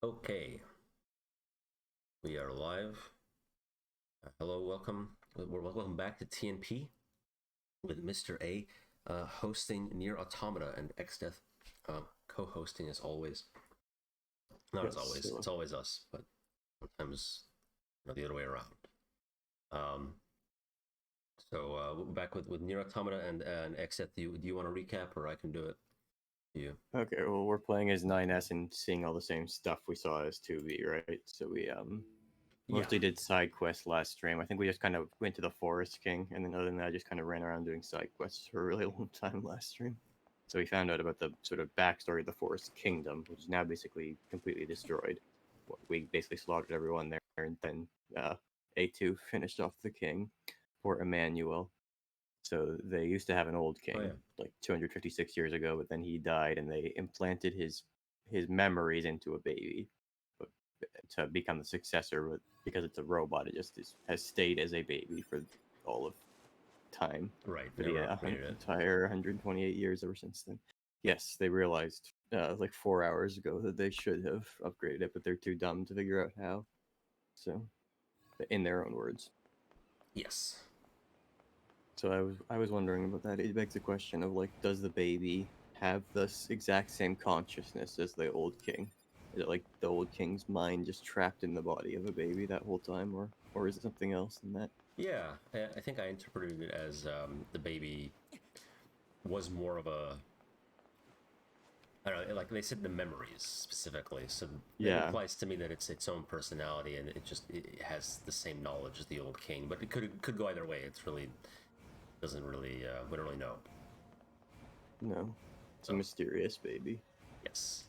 Okay, we are live. Hello, welcome back to TNP with Mr. A, hosting Nier Automata and XDeath, co-hosting as always. Not as always, it's always us, but sometimes the other way around. So we're back with Nier Automata and XDeath. Do you want to recap, or I can do it? You. Okay, well, we're playing as 9S and seeing all the same stuff we saw as 2B, right? So we mostly did side quests last stream. I think we just kind of went to the Forest King, and then other than that, I just kind of ran around doing side quests for a really long time last stream. So we found out about the sort of backstory of the Forest Kingdom, which is now basically completely destroyed. We basically slaughtered everyone there, and then A2 finished off the king for Emmanuel. So they used to have an old king, like 256 years ago, but then he died, and they implanted his memories into a baby, but to become the successor. But because it's a robot, it just has stayed as a baby for all of time. Right. For the entire 128 years ever since then. Yes, they realized like 4 hours ago that they should have upgraded it, but they're too dumb to figure out how. So, in their own words. Yes. So I was wondering about that. It begs the question of, like, does the baby have this exact same consciousness as the old king? Is it like the old king's mind just trapped in the body of a baby that whole time, or is it something else than that? Yeah, I think I interpreted it as the baby was more of a, I don't know, like they said, the memories specifically. So it implies to me that it's its own personality, and it has the same knowledge as the old king. But it could go either way. It's really doesn't really we don't really know. No, it's a mysterious baby. Yes.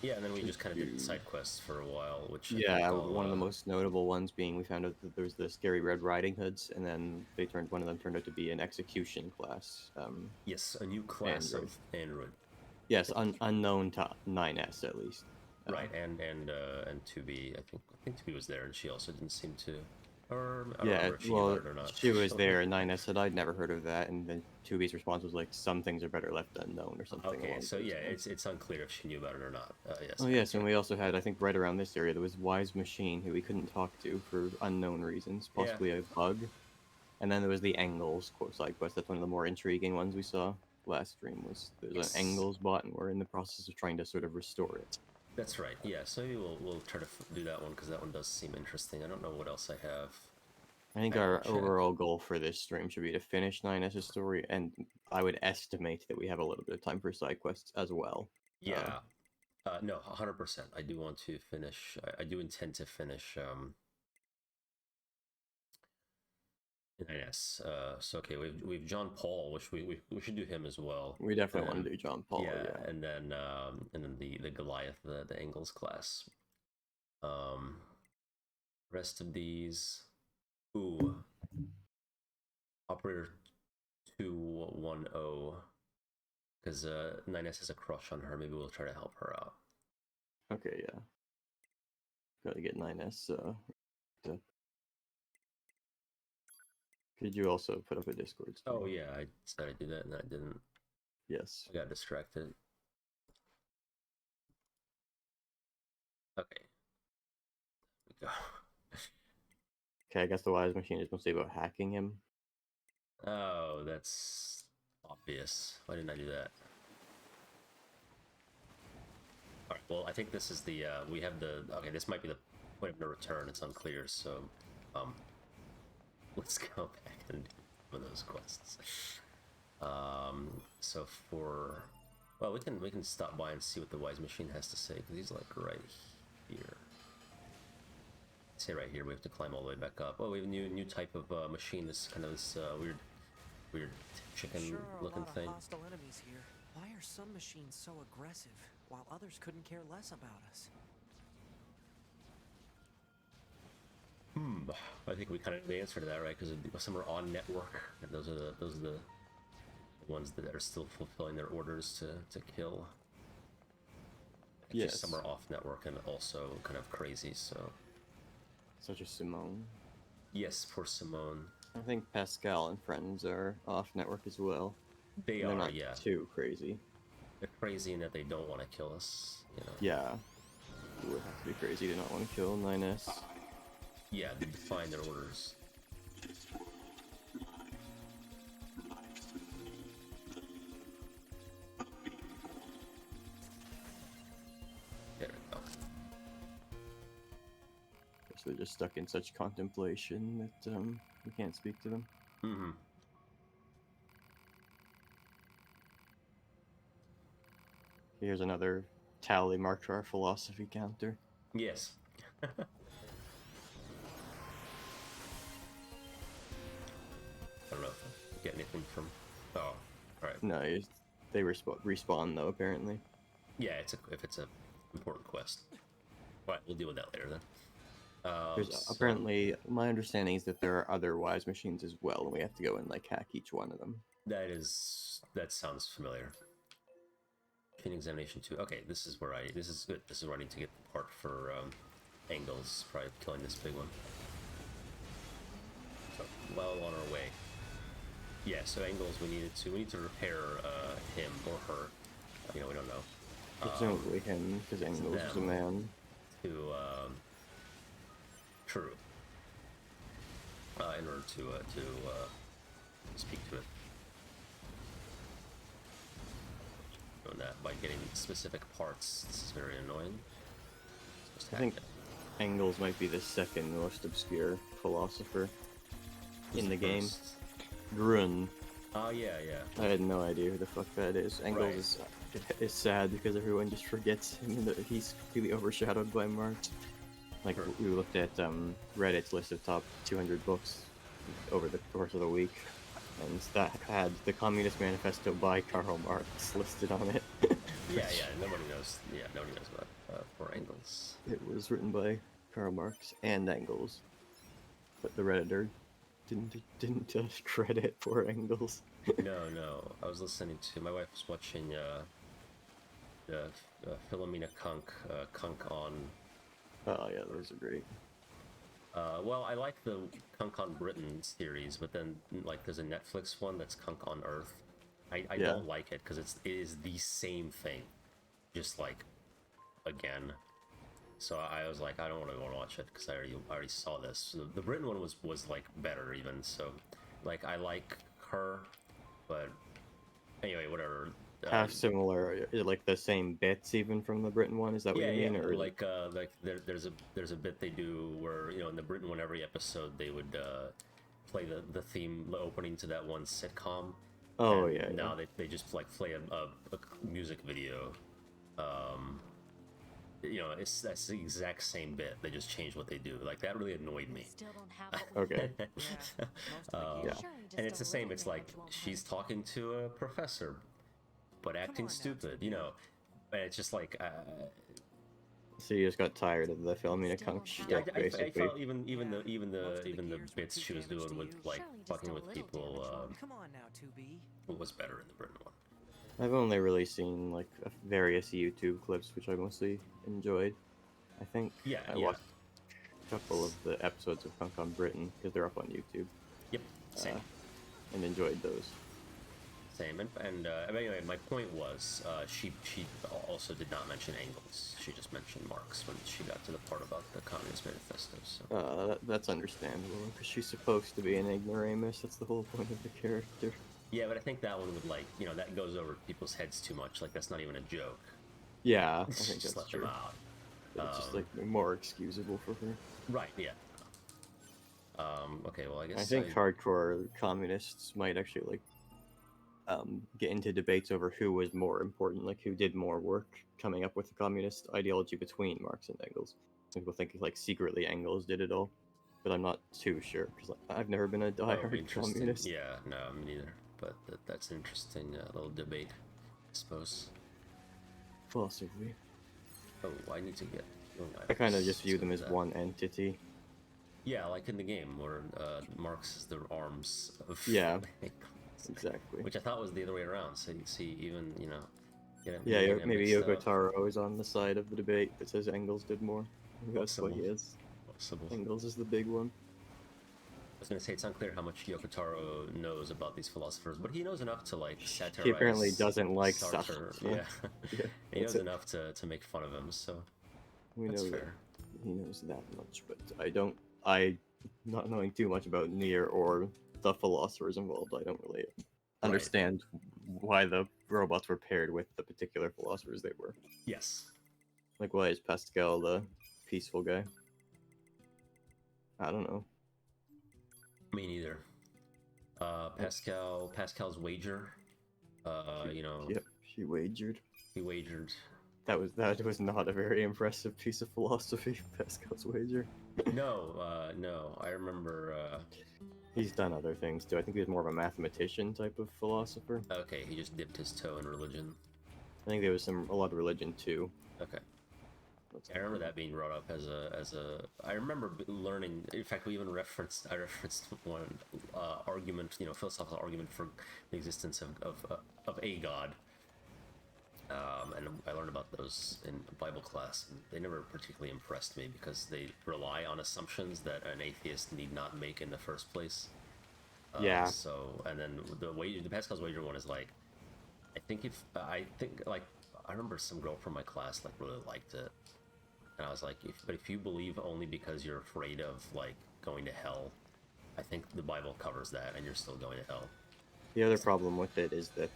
Yeah, and then we just kind of did side quests for a while, which one of the most notable ones being we found out that there was the scary Red Riding Hoods, and then one of them turned out to be an execution class. Yes, a new class of android. Yes, unknown to 9S at least. Right, and 2B. I think 2B was there, and she also didn't seem to. Or I don't remember if she knew about it or not. She was there, and 9S said I'd never heard of that, and then 2B's response was like, "Some things are better left unknown," or something. Okay, so yeah, it's unclear if she knew about it or not. Yes. Oh yes, and we also had, I think, right around this area, there was Wise Machine, who we couldn't talk to for unknown reasons, possibly a bug. And then there was the Engels side quest. That's one of the more intriguing ones we saw last stream. There's an Engels bot, and we're in the process of trying to sort of restore it. That's right. Yeah, so maybe we'll try to do that one because that one does seem interesting. I don't know what else I have. I think our overall goal for this stream should be to finish 9S's story, and I would estimate that we have a little bit of time for side quests as well. Yeah. No, 100%. I do want to finish. I do intend to finish. Yes. So okay, we've John Paul, which we should do him as well. We definitely want to do John Paul. Yeah. And then the Goliath, the Engels class. Rest of these. Ooh. Operator 210. Because 9S has a crush on her. Maybe we'll try to help her out. Okay, yeah. Gotta get 9S. Could you also put up a Discord stream? Oh yeah, I said I'd do that and I didn't. Yes. I got distracted. Okay. There we go. Okay, I guess the Wise Machine is mostly about hacking him. Oh, that's obvious. Why didn't I do that? Alright, well, I think this is the, we have the, okay, this might be the point of no return. It's unclear, so, let's go back and do one of those quests. So for, well, we can stop by and see what the Wise Machine has to say, because he's, like, right here. Say right here, we have to climb all the way back up. Oh, we have a new type of machine. This kind of this weird chicken-looking thing. Hostile enemies here. Why are some machines so aggressive, while others couldn't care less about us? I think we kind of know the answer to that, right? Because some are on network, and those are the ones that are still fulfilling their orders to kill. Yes. Some are off network and also kind of crazy. So. Such as Simone. Yes, poor Simone. I think Pascal and friends are off network as well. They're not yeah. too crazy. They're crazy in that they don't want to kill us, you know. Yeah. You would have to be crazy to not want to kill 9S. Yeah, they define their orders. There we go. So they're just stuck in such contemplation that we can't speak to them. Mm-hmm. Here's another tally mark for our philosophy counter. Yes. I don't know if I get anything from... Oh, alright. No, they respawn though, apparently. Yeah, if it's a important quest. Alright, we'll deal with that later then. Apparently, my understanding is that there are other wise machines as well, and we have to go and like hack each one of them. That sounds familiar. Machine examination 2. Okay, this is good. This is where I need to get the part for Engels, probably killing this big one. So, well on our way. Yeah, so Engels, we need to repair him or her. You know, we don't know. Presumably him, because Engels is a man. True. In order to speak to it. Doing that by getting specific parts. This is very annoying. I think Engels might be the second most obscure philosopher in the game. Grun. Oh yeah. I had no idea who the fuck that is. Engels is sad because everyone just forgets him and that he's completely overshadowed by Marx. Like, we looked at Reddit's list of top 200 books over the course of the week, and that had the Communist Manifesto by Karl Marx listed on it. yeah, nobody knows. Yeah, nobody knows about for Engels. It was written by Karl Marx and Engels, but the Redditor didn't credit for Engels. No. I was listening to, my wife was watching the Philomena Cunk on. Oh yeah, those are great. Well, I like the Cunk on Britain series, but then like there's a Netflix one that's Cunk on Earth. I don't like it because it is the same thing, just like again. So I was like, I don't want to go and watch it because I already saw this. So the Britain one was like better even. So like I like her, but anyway, whatever. How similar, like the same bits even from the Britain one? Is that what you mean? Yeah. Or like there's a bit they do where, you know, in the Britain one, every episode they would play the theme, the opening to that one sitcom. Oh and yeah. Now they just like play a music video. You know, that's the exact same bit. They just change what they do. Like that really annoyed me. Still don't have Okay. And it's the same. It's like she's talking to a professor, but acting stupid, you know. And it's just like. So you just got tired of the Philomena Cunk stuff, basically. I felt even the bits she was doing with like fucking with people. Come on now, 2B. Was better in the Britain one. I've only really seen like various YouTube clips, which I mostly enjoyed. I think I watched a couple of the episodes of Cunk on Britain because they're up on YouTube. Yep, same. And enjoyed those. Same, and anyway, my point was she also did not mention Engels. She just mentioned Marx when she got to the part about the Communist Manifesto. So. That's understandable because she's supposed to be an ignoramus. That's the whole point of the character. Yeah, but I think that one would, like, you know, that goes over people's heads too much. Like, that's not even a joke. Yeah, I think just that's let true. them out. It's just like more excusable for her. Right. Yeah. Okay. Well, I guess I think hardcore communists might actually like get into debates over who was more important, like who did more work coming up with the communist ideology between Marx and Engels. Some people think like secretly Engels did it all, but I'm not too sure because I've never been a diehard communist. Yeah, no, me neither. But that's an interesting little debate, I suppose. Possibly. Oh, I need to get. I kind of just view them as one entity. Yeah, like in the game where Marx is the arms of. Yeah. Exactly. Which I thought was the other way around. So you see, even maybe Yoko Taro is on the side of the debate that says Engels did more. That's what he is. Possible. Engels is the big one. was gonna say it's unclear how much Yokotaro knows about these philosophers, but he knows enough to like satirize. He apparently doesn't like Sartre. Sartre. Yeah, Yeah, he knows it. enough to make fun of him. So We that's know fair. that he knows that much, but I, not knowing too much about Nier or the philosophers involved, I don't really understand why the robots were paired with the particular philosophers they were. Yes. Like, why is Pascal the peaceful guy? I don't know. Me neither. Pascal's wager. You know, Yep, she wagered. he wagered. That was not a very impressive piece of philosophy, Pascal's wager. No, no. I remember. He's done other things too. I think he was more of a mathematician type of philosopher. Okay, he just dipped his toe in religion. I think there was a lot of religion too. Okay. I remember that being brought up as a. I remember learning. In fact, I referenced one argument, philosophical argument for the existence of a god. And I learned about those in Bible class, and they never particularly impressed me because they rely on assumptions that an atheist need not make in the first place. Yeah. So, and then the Pascal's wager one is like, I remember some girl from my class like really liked it, and I was like, if you believe only because you're afraid of like going to hell, I think the Bible covers that, and you're still going to hell. The other problem with it is that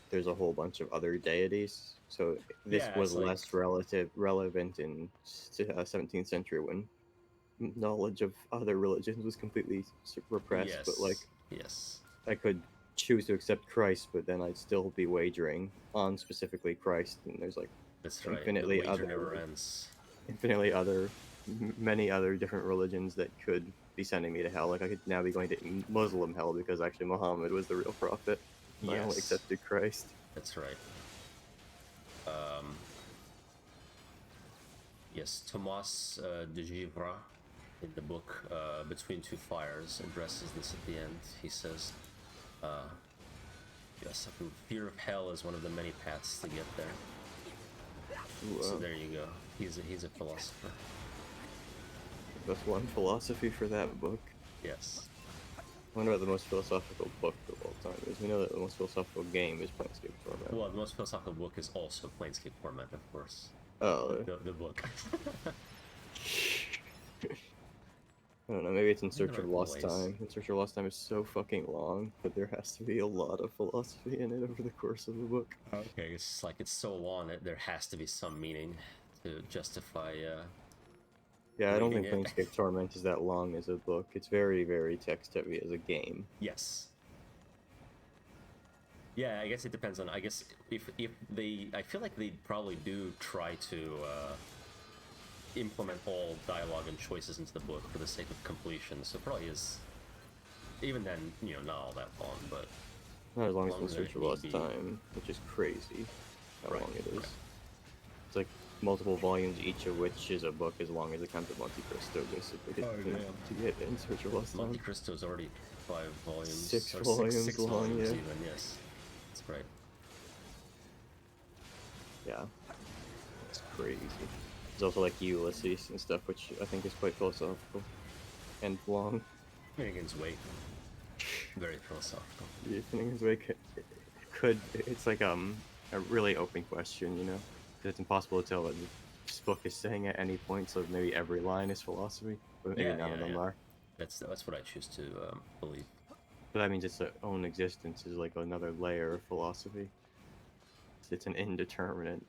there's a whole bunch of other deities. So this was less relevant in 17th century when knowledge of other religions was completely repressed. Yes. But like, yes, I could choose to accept Christ, but then I'd still be wagering on specifically Christ, and there's like that's right. infinitely The wager other, never ends. many other different religions that could be sending me to hell. Like I could now be going to Muslim hell because actually Muhammad was the real prophet. I only accepted Christ. That's right. Yes, Thomas de Givra, in the book Between Two Fires, addresses this at the end. He says, yes, fear of hell is one of the many paths to get there. Ooh, so there you go. He's a philosopher. That's one philosophy for that book. Yes. I wonder what the most philosophical book of all time is. We know that the most philosophical game is Planescape Torment. Well, the most philosophical book is also Planescape Torment, of course. Oh. The book. I don't know, maybe it's In Search of Lost Time. In Search of Lost Time is so fucking long, but there has to be a lot of philosophy in it over the course of the book. Okay, it's like it's so long that there has to be some meaning to justify, Yeah, I don't think Planescape Torment is that long as a book. It's very, very text-heavy as a game. Yes. Yeah, I guess it depends on. I guess if they, I feel like they probably do try to implement all dialogue and choices into the book for the sake of completion. So it probably is. Even then, not all that long, but not as long as In Search of Lost Time, which is crazy how long it is. Right. It's like multiple volumes, each of which is a book as long as the Count of Monte Cristo, basically. To get In Search of Lost Time. Monte Cristo is already 5 volumes. Six volumes long, yeah. Even, yes. That's right. Yeah. It's crazy. There's also like Ulysses and stuff, which I think is quite philosophical and long. Finnegan's Wake. Very philosophical. Yeah, Finnegan's Wake it's like a really open question, because it's impossible to tell what this book is saying at any point. So maybe every line is philosophy, but maybe none of them are. That's what I choose to believe. But that means its own existence is like another layer of philosophy. It's an indeterminate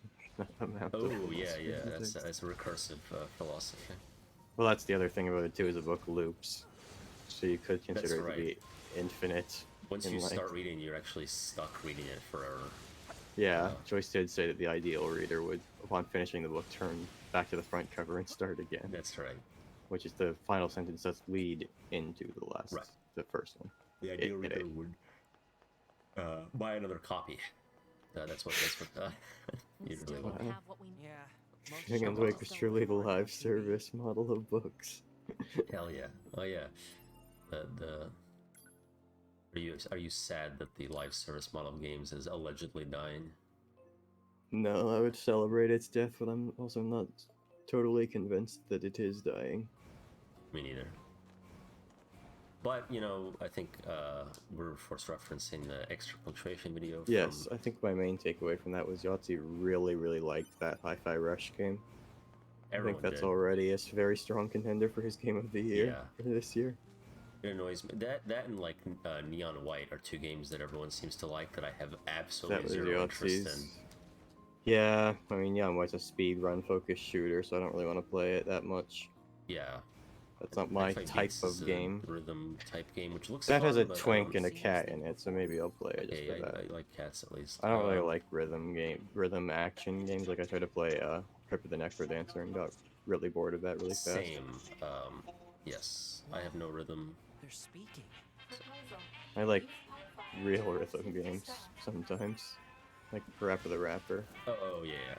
amount. Oh yeah, that's a recursive philosophy. Well, that's the other thing about it too, is the book loops, so you could consider it to be infinite. Once you start reading, you're actually stuck reading it forever. Yeah, Joyce did say that the ideal reader would, upon finishing the book, turn back to the front cover and start again. That's right. Which is the final sentence that's lead into the first one. The ideal reader would buy another copy. That's what you really want. Finnegan's Wake was truly the live service model of books. Hell yeah! Oh yeah. Are you sad that the live service model of games is allegedly dying? No, I would celebrate its death, but I'm also not totally convinced that it is dying. Me neither. But, you know, I think we're forced referencing the extra punctuation video from... Yes, I think my main takeaway from that was Yahtzee really, really liked that Hi-Fi Rush game. Everyone I think that's did. already a very strong contender for his game of the year for this year. It annoys me. That and, like, Neon White are two games that everyone seems to like that I have absolutely zero interest in. Yeah, I mean, Neon White's a speed run focused shooter, so I don't really want to play it that much. Yeah. That's not my type of game. Rhythm type game, which looks that fun, has a but twink and a cat in it, so maybe I'll play it just for that. I like cats at least. I don't really like rhythm action games. Like I tried to play Trip of the Necrodancer and got really bored of that really fast. Same. Yes, I have no rhythm. They're speaking. I like real rhythm games sometimes, like Parappa the Rapper. Oh yeah.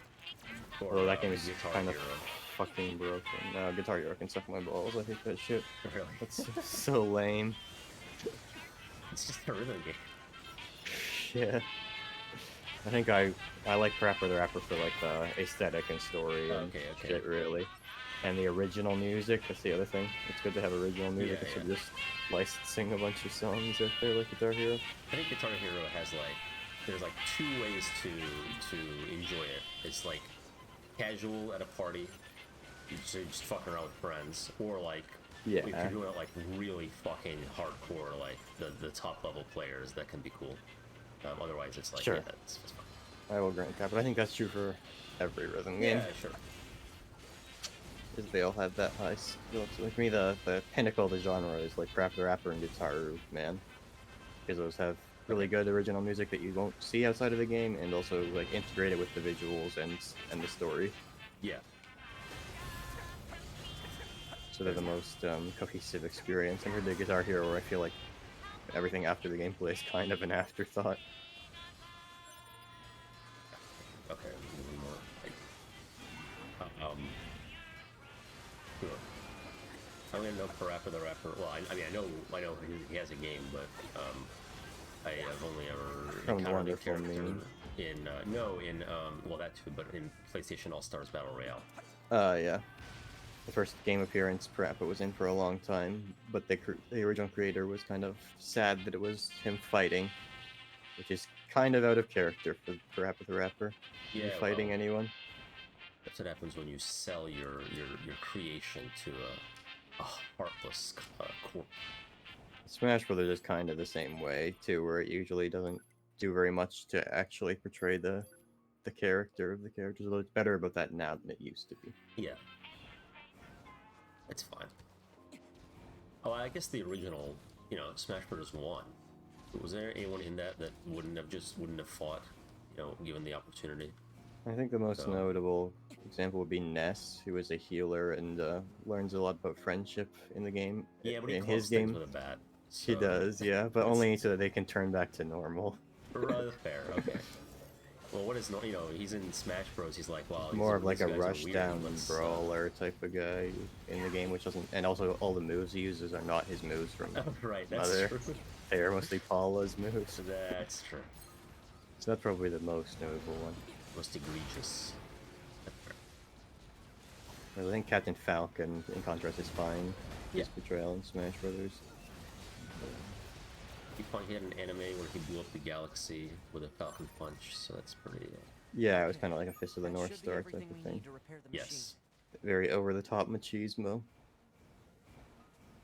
Or, although that game is Guitar kind of Hero. fucking broken. Guitar Hero can suck my balls. I hate that shit. Really? That's so lame. It's just a rhythm game. Yeah. I think I like Parappa the Rapper for like the aesthetic and story and shit, really. And the original music, that's the other thing. It's good to have original music instead of just licensing a bunch of songs out there like Guitar Hero. I think Guitar Hero has like, there's like two ways to enjoy it. It's like casual at a party, so you're just fucking around with friends, or like if you're doing it like really fucking hardcore, like the top level players, that can be cool. Otherwise, it's like yeah, it's fun. I will grant that, but I think that's true for every rhythm game. Yeah, sure. Because they all have that high skill. So like me, the pinnacle of the genre is like Parappa the Rapper and Guitar Hero, man. Because those have really good original music that you won't see outside of the game, and also like integrated with the visuals and the story. Yeah. So they're the most cohesive experience. Compared to Guitar Hero, where I feel like everything after the gameplay is kind of an afterthought. Okay, a little more. Sure. I'm gonna know Parappa the Rapper. Well, I mean, I know he has a game, but I have only ever encountered the character in well, that too, but in PlayStation All Stars Battle Royale. Yeah. The first game appearance Parappa was in for a long time, but the original creator was kind of sad that it was him fighting, which is kind of out of character for Parappa the Rapper. Yeah, fighting anyone. That's what happens when you sell your creation to a heartless corp. Smash Brothers is kind of the same way too, where it usually doesn't do very much to actually portray the character of the characters. Although it's better about that now than it used to be. Yeah. It's fine. Oh, I guess the original, Smash Bros. 1. Was there anyone in that wouldn't have fought, given the opportunity? I think the most notable example would be Ness, who is a healer and learns a lot about friendship in the game. Yeah, but in his game with a bat. So... He does, yeah, but only so that they can turn back to normal. Rather fair, okay. Well, what is he's in Smash Bros. He's like, well, more of like a rush down brawler type of guy in the game, which doesn't, and also all the moves he uses are not his moves from right. That's true. They are mostly Paula's moves. That's true. So that's probably the most notable one. Most egregious. I think Captain Falcon, in contrast, is fine. His portrayal in Smash Brothers. He had an anime where he blew up the galaxy with a Falcon Punch, so that's pretty... Yeah, it was kind of like a Fist of the North Star type of thing. Yes. Very over-the-top machismo.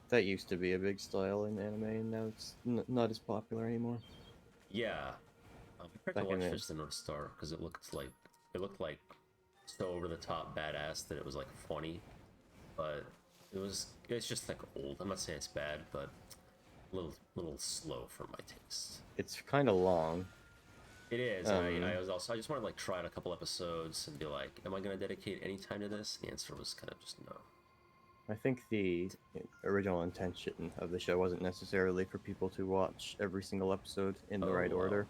That used to be a big style in anime, and now it's not as popular anymore. Yeah. I tried to watch Fist of the North Star, because it looked like so over-the-top badass that it was like funny, but it's just like old. I'm not saying it's bad, but little slow for my taste. It's kind of long. It is. I just wanted to like try it a couple episodes and be like, am I going to dedicate any time to this? The answer was kind of just no. I think the original intention of the show wasn't necessarily for people to watch every single episode in the right order.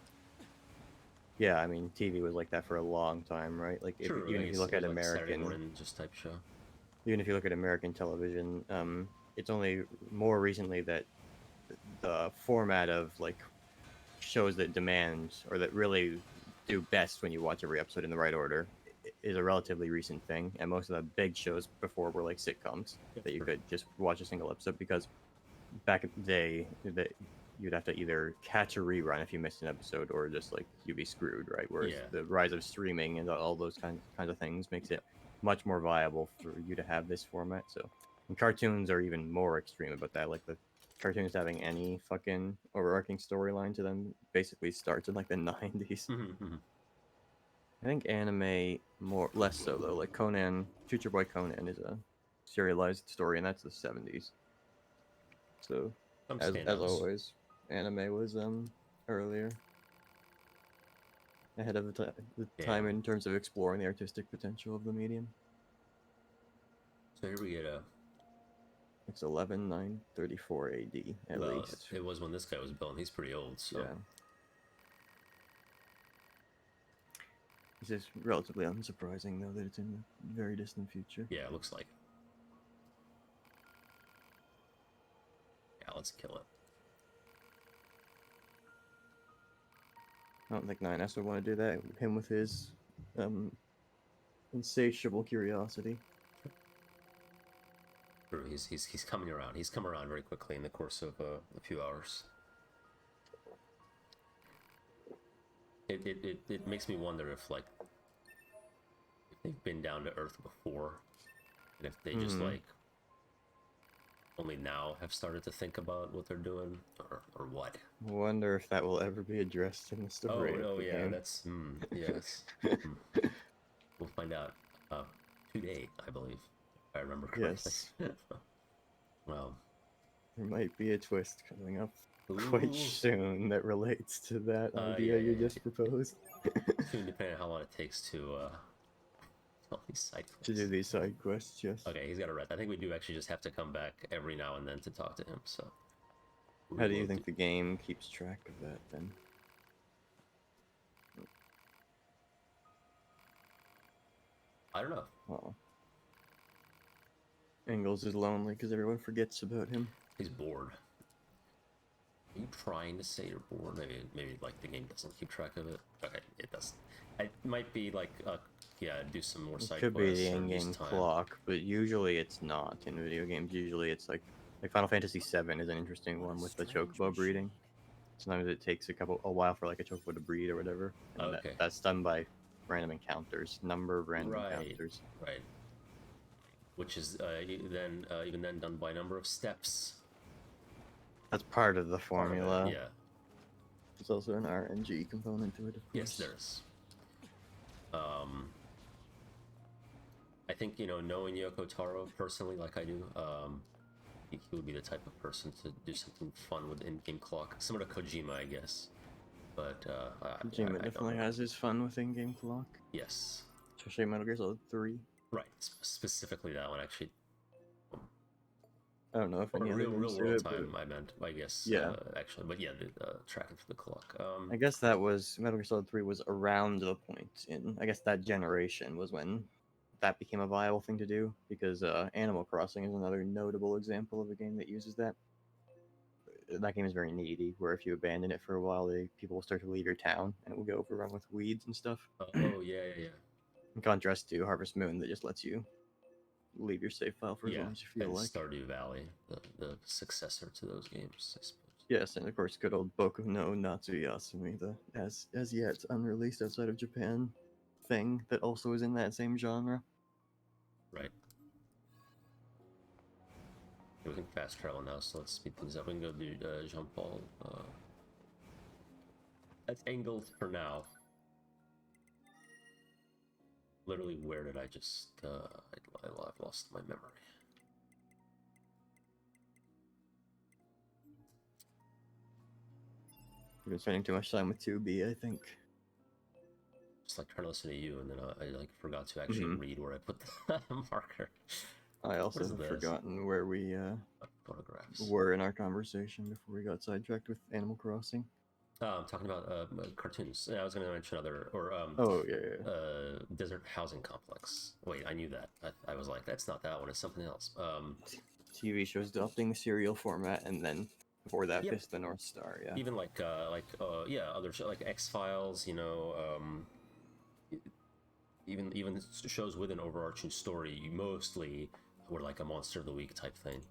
Yeah, I mean, TV was like that for a long time, right? Like, even if you look at American, just type show. Even if you look at American television, it's only more recently that the format of like shows that demand or that really do best when you watch every episode in the right order is a relatively recent thing, and most of the big shows before were like sitcoms that you could just watch a single episode because back in the day, that you'd have to either catch a rerun if you missed an episode, or just like you'd be screwed, right? Whereas Yeah. the rise of streaming and all those kinds of things makes it much more viable for you to have this format. So, and cartoons are even more extreme about that. Like the cartoons having any fucking overarching storyline to them basically starts in like the 90s. Mm-hmm. I think anime less so though. Like Conan, Future Boy Conan is a serialized story, and that's the 70s. So, as always, anime was earlier, ahead of the time in terms of exploring the artistic potential of the medium. So here we get a. It's 11,934 AD at least. It was when this guy was built. He's pretty old, so. Yeah. It's just relatively unsurprising though that it's in the very distant future. Yeah, it looks like. Yeah, let's kill it. I don't think 9S would want to do that. Him with his insatiable curiosity. He's coming around. He's come around very quickly in the course of a few hours. It makes me wonder if like if they've been down to Earth before, and if they just like only now have started to think about what they're doing, or what. I wonder if that will ever be addressed in the story. Oh yeah, game. That's yes. We'll find out today, I believe, if I remember correctly. Yes. Well, there might be a twist coming up quite soon that relates to that idea you just proposed. Soon, depending on how long it takes to all these side quests. To do these side quests, yes. Okay, he's got a rest. I think we do actually just have to come back every now and then to talk to him. So, how do you think the game keeps track of that then? I don't know. Oh. Engels is lonely because everyone forgets about him. He's bored. Are you trying to say you're bored? Maybe like the game doesn't keep track of it. Okay, it doesn't. It might be like do some more side quests. It could be the in-game clock, but usually it's not in video games. Usually it's like Final Fantasy VII is an interesting one with the chocobo breeding. Sometimes it takes a while for like a chocobo to breed or whatever. And that's done by random encounters, number of random encounters. Right. Which is even then done by number of steps. That's part of the formula. Yeah. There's also an RNG component to it, of course. Yes, there is. I think, knowing Yoko Taro personally, like I do, he would be the type of person to do something fun with in-game clock. Similar to Kojima, I guess. But, Kojima definitely has his fun with in-game clock. Yes. Especially Metal Gear Solid 3. Right, specifically that one, actually. I don't know if any real world time, but... I meant, I guess. Yeah. Actually, but yeah, tracking through the clock. I guess that was Metal Gear Solid 3 was around the point in, I guess that generation was when that became a viable thing to do, because Animal Crossing is another notable example of a game that uses that. That game is very needy, where if you abandon it for a while, people will start to leave your town, and it will get overrun with weeds and stuff. Oh, yeah. In contrast to Harvest Moon, that just lets you leave your save file for as long as you feel like. Stardew Valley, the successor to those games, I suppose. Yes, and of course, good old Boku no Natsuyasumi, the as yet unreleased outside of Japan thing that also is in that same genre. Right. We can fast travel now, so let's speed things up. We can go do Jean-Paul. That's Engels for now. Literally, where did I just... I've lost my memory. You've been spending too much time with 2B, I think. Just like trying to listen to you, and then I like forgot to actually read where I put the marker. I also have forgotten where we photographs were in our conversation before we got sidetracked with Animal Crossing. I'm talking about cartoons. I was going to mention Desert Housing Complex. Wait, I knew that. I was like, that's not that one. It's something else. TV shows adopting the serial format, and then before that, Fist the North Star. Yeah. Even other shows like X-Files. Even shows with an overarching story, you mostly were like a Monster of the Week type thing.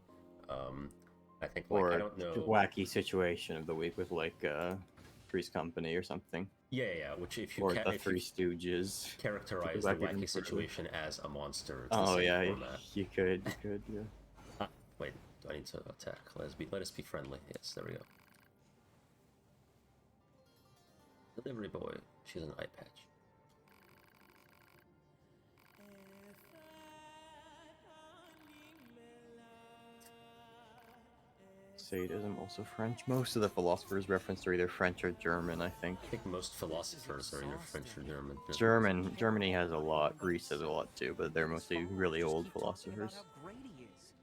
I think, like, Or I don't know. wacky situation of the week with like Three's Company or something. Yeah. Which if you Or can, the if Three you Stooges. characterize the wacky situation as a monster, it's the Oh same yeah, format. you could, yeah. Wait, do I need to attack? Let us be friendly. Yes, there we go. Delivery boy. She has an eye patch. Sadism, also French. Most of the philosophers referenced are either French or German, I think. I think most philosophers are either French or German. Germany has a lot. Greece has a lot too, but they're mostly really old philosophers.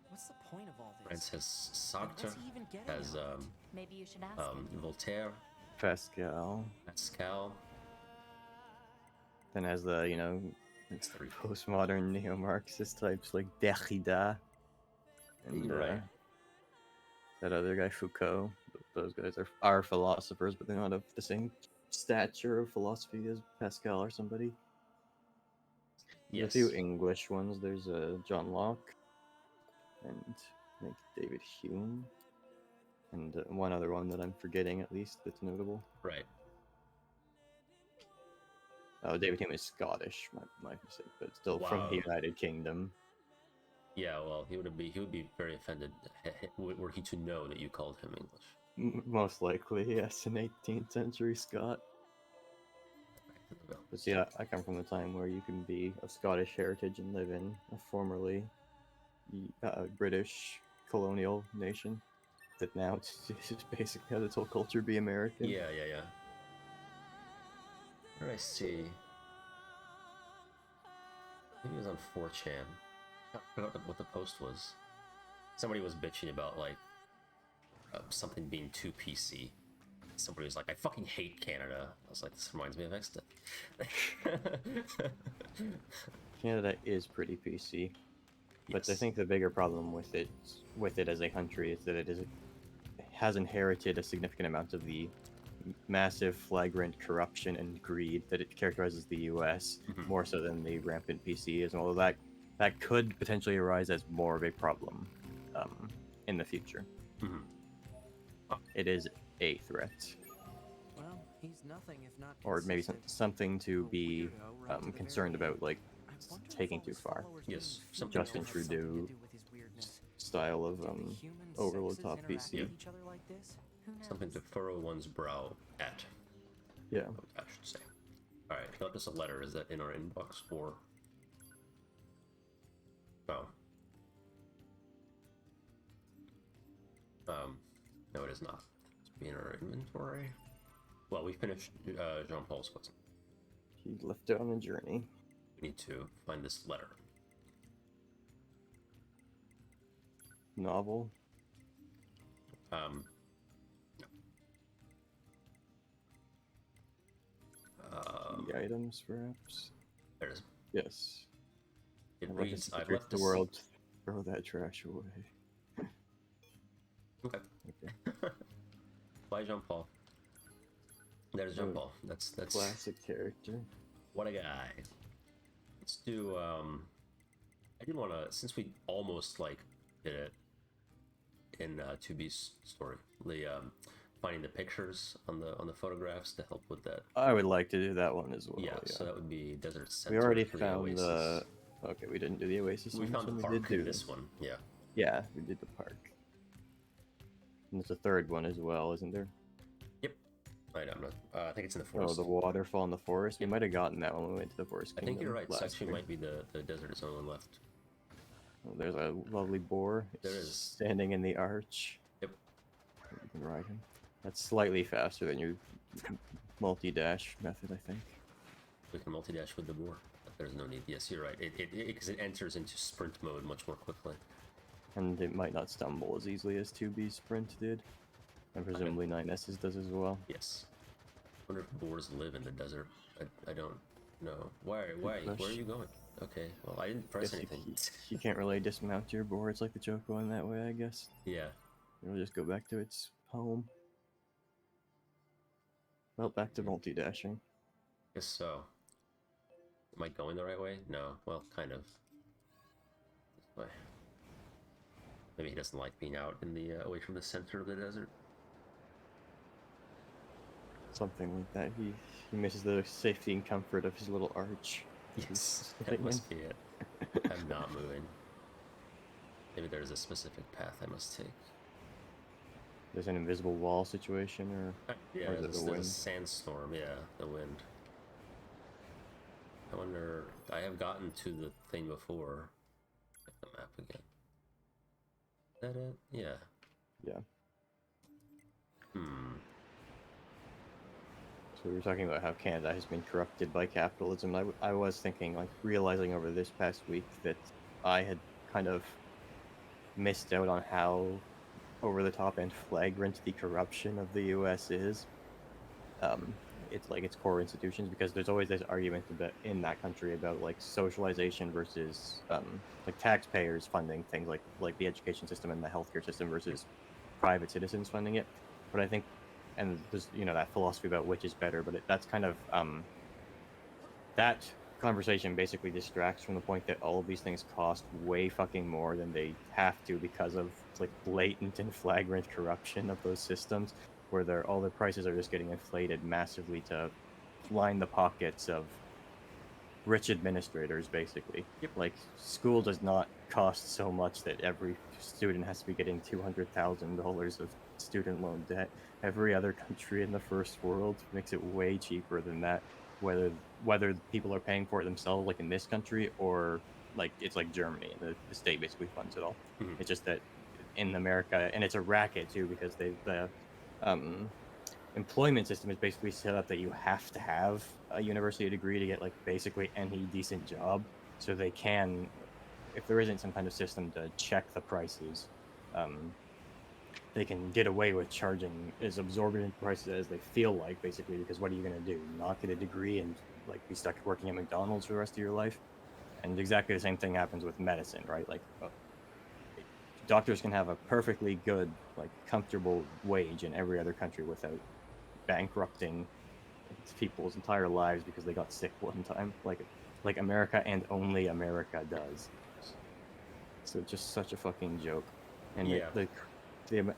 What's the point of all this? France has Sartre, What's he even getting has at? Maybe you should ask him. Voltaire, Pascal. Then has the, you know, That's three. postmodern neo-Marxist types like Derrida. And You're right. that other guy, Foucault. Those guys are philosophers, but they're not of the same stature of philosophy as Pascal or somebody. There's Yes. a few English ones. There's John Locke, and I think David Hume, and one other one that I'm forgetting at least that's notable. Right. Oh, David Hume is Scottish, my mistake, but still from the United Kingdom. Yeah, well, he would be very offended were he to know that you called him English. Most likely, yes, an 18th century Scot. But see, I come from the time where you can be of Scottish heritage and live in a formerly British colonial nation that now it's just basically has its whole culture be American. Yeah. Where do I see? Maybe it was on 4chan. I forgot what the post was. Somebody was bitching about, like, something being too PC. Somebody was like, I fucking hate Canada. I was like, this reminds me of Exta. Canada is pretty PC. But Yes. I think the bigger problem with it as a country is that it has inherited a significant amount of the massive flagrant corruption and greed that it characterizes the US more so than the rampant PCism, although that could potentially arise as more of a problem in the future. It is a threat. Well, he's nothing if not Or maybe something to be concerned about, like taking too far. Yes, Justin Trudeau style of over the top PC. Something to furrow one's brow at. Yeah. I should say. Alright, got us a letter. Is that in our inbox or? Oh. No, it is not. It's in our inventory. Well, we finished Jean-Paul's quest. He left out on a journey. We need to find this letter. Novel. No. The items, perhaps. There it is. Yes. It I'd like reads, to I've trick left the this... world. Throw that trash away. Okay. Bye, Jean-Paul. There's Jean-Paul. That's classic character. What a guy. Let's do I did want to, since we almost like did it in 2B's story, the finding the pictures on the photographs to help with that. I would like to do that one as well. Yeah, so that would be Desert Center. We already for found the Oasis. Okay, we didn't do the Oasis. We found the one. park We did do this one. Yeah. Yeah, we did the park. And there's a third one as well, isn't there? Yep. I don't know. I think it's in the forest. Oh, the waterfall in the forest. We might have gotten that when we went to the forest. I think you're right. It last actually year. might be the desert zone left. Oh, there's a lovely boar. There is. Standing in the arch. Yep. You can ride him. That's slightly faster than your multi-dash method, I think. We can multi-dash with the boar, but there's no need. Yes, you're right. Because it enters into sprint mode much more quickly. And it might not stumble as easily as 2B Sprint did. And presumably 9S's does as well. Yes. I wonder if boars live in the desert. I don't know. Why? Where are you going? Okay, well, I didn't press anything. You can't really dismount your boar. It's like the joke going that way, I guess. Yeah. It'll just go back to its home. Well, back to multi-dashing. Guess so. Am I going the right way? No. Well, kind of. This way. Maybe he doesn't like being out in the away from the center of the desert. Something like that. He misses the safety and comfort of his little arch. Yes, that must be it. I'm not moving. Maybe there's a specific path I must take. There's an invisible wall situation, yeah, or is it the there's wind? a sandstorm. Yeah, the wind. I wonder. I have gotten to the thing before. Check the map again. Is that it? Yeah. Yeah. Hmm. So we were talking about how Canada has been corrupted by capitalism. I was thinking, like, realizing over this past week that I had kind of missed out on how over the top and flagrant the corruption of the U.S. is. It's like its core institutions, because there's always this argument about, in that country, about like socialization versus like taxpayers funding things like the education system and the healthcare system versus private citizens funding it. But I think, and there's that philosophy about which is better, but that's kind of that conversation basically distracts from the point that all of these things cost way fucking more than they have to because of like blatant and flagrant corruption of those systems, where all their prices are just getting inflated massively to line the pockets of rich administrators, basically. Yep. Like, school does not cost so much that every student has to be getting $200,000 of student loan debt. Every other country in the first world makes it way cheaper than that, whether people are paying for it themselves, like in this country, or like it's like Germany, and the state basically funds it all. Mhm. It's just that in America, and it's a racket too, because the employment system is basically set up that you have to have a university degree to get like basically any decent job. So they can, if there isn't some kind of system to check the prices, they can get away with charging as absorbent prices as they feel like, basically, because what are you going to do? Not get a degree and like be stuck working at McDonald's for the rest of your life? And exactly the same thing happens with medicine, right? Like, doctors can have a perfectly good, like, comfortable wage in every other country without bankrupting people's entire lives because they got sick one time, like America and only America does. So it's just such a fucking joke. And Yeah.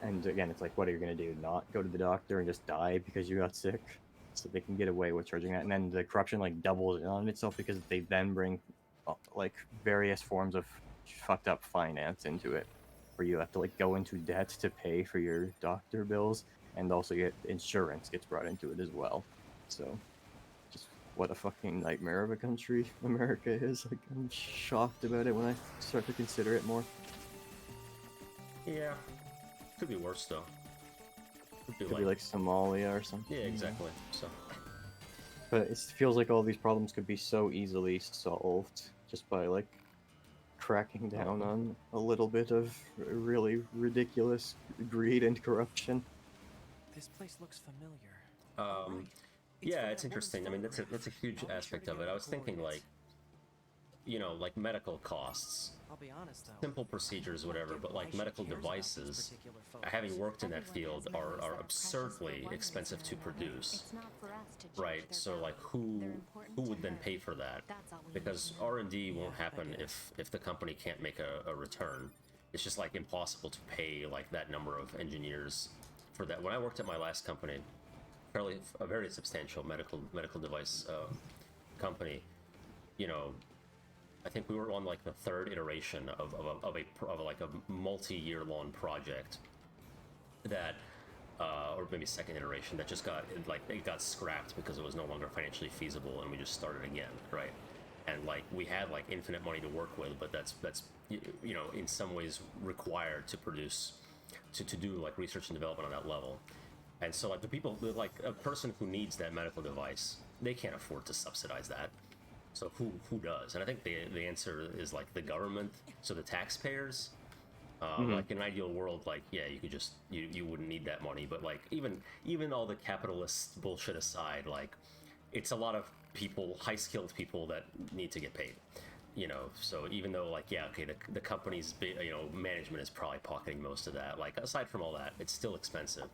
and again, it's like, what are you gonna do? Not go to the doctor and just die because you got sick? So they can get away with charging that, and then the corruption like doubles on itself because they then bring like various forms of fucked up finance into it, where you have to like go into debt to pay for your doctor bills, and also get insurance gets brought into it as well. So just what a fucking nightmare of a country America is. Like, I'm shocked about it when I start to consider it more. Yeah. Could be worse though. Could be like Somalia or something. Yeah, exactly. So. But it feels like all these problems could be so easily solved just by like cracking down on a little bit of really ridiculous greed and corruption. This place looks familiar. Yeah, it's interesting. I mean, that's a huge aspect of it. I was thinking like, like medical costs. I'll be honest, though. Simple procedures, whatever, but like medical devices, having worked in that field, are absurdly expensive to produce. Right, so like who would then pay for that? Because R&D won't happen if the company can't make a return. It's just like impossible to pay like that number of engineers for that. When I worked at my last company, a very substantial medical device company, I think we were on like the third iteration of a multi-year long project that, or maybe second iteration, that just it got scrapped because it was no longer financially feasible, and we just started again, right? And like we had like infinite money to work with, but that's in some ways required to produce, to do like research and development on that level. And so like the people, like a person who needs that medical device, they can't afford to subsidize that. So who does? And I think the answer is like the government, so the taxpayers. Like in an ideal world, like yeah, you could just you wouldn't need that money, but like even all the capitalist bullshit aside, like it's a lot of people, high skilled people that need to get paid. So even though like yeah, okay, the company's management is probably pocketing most of that. Like aside from all that, it's still expensive.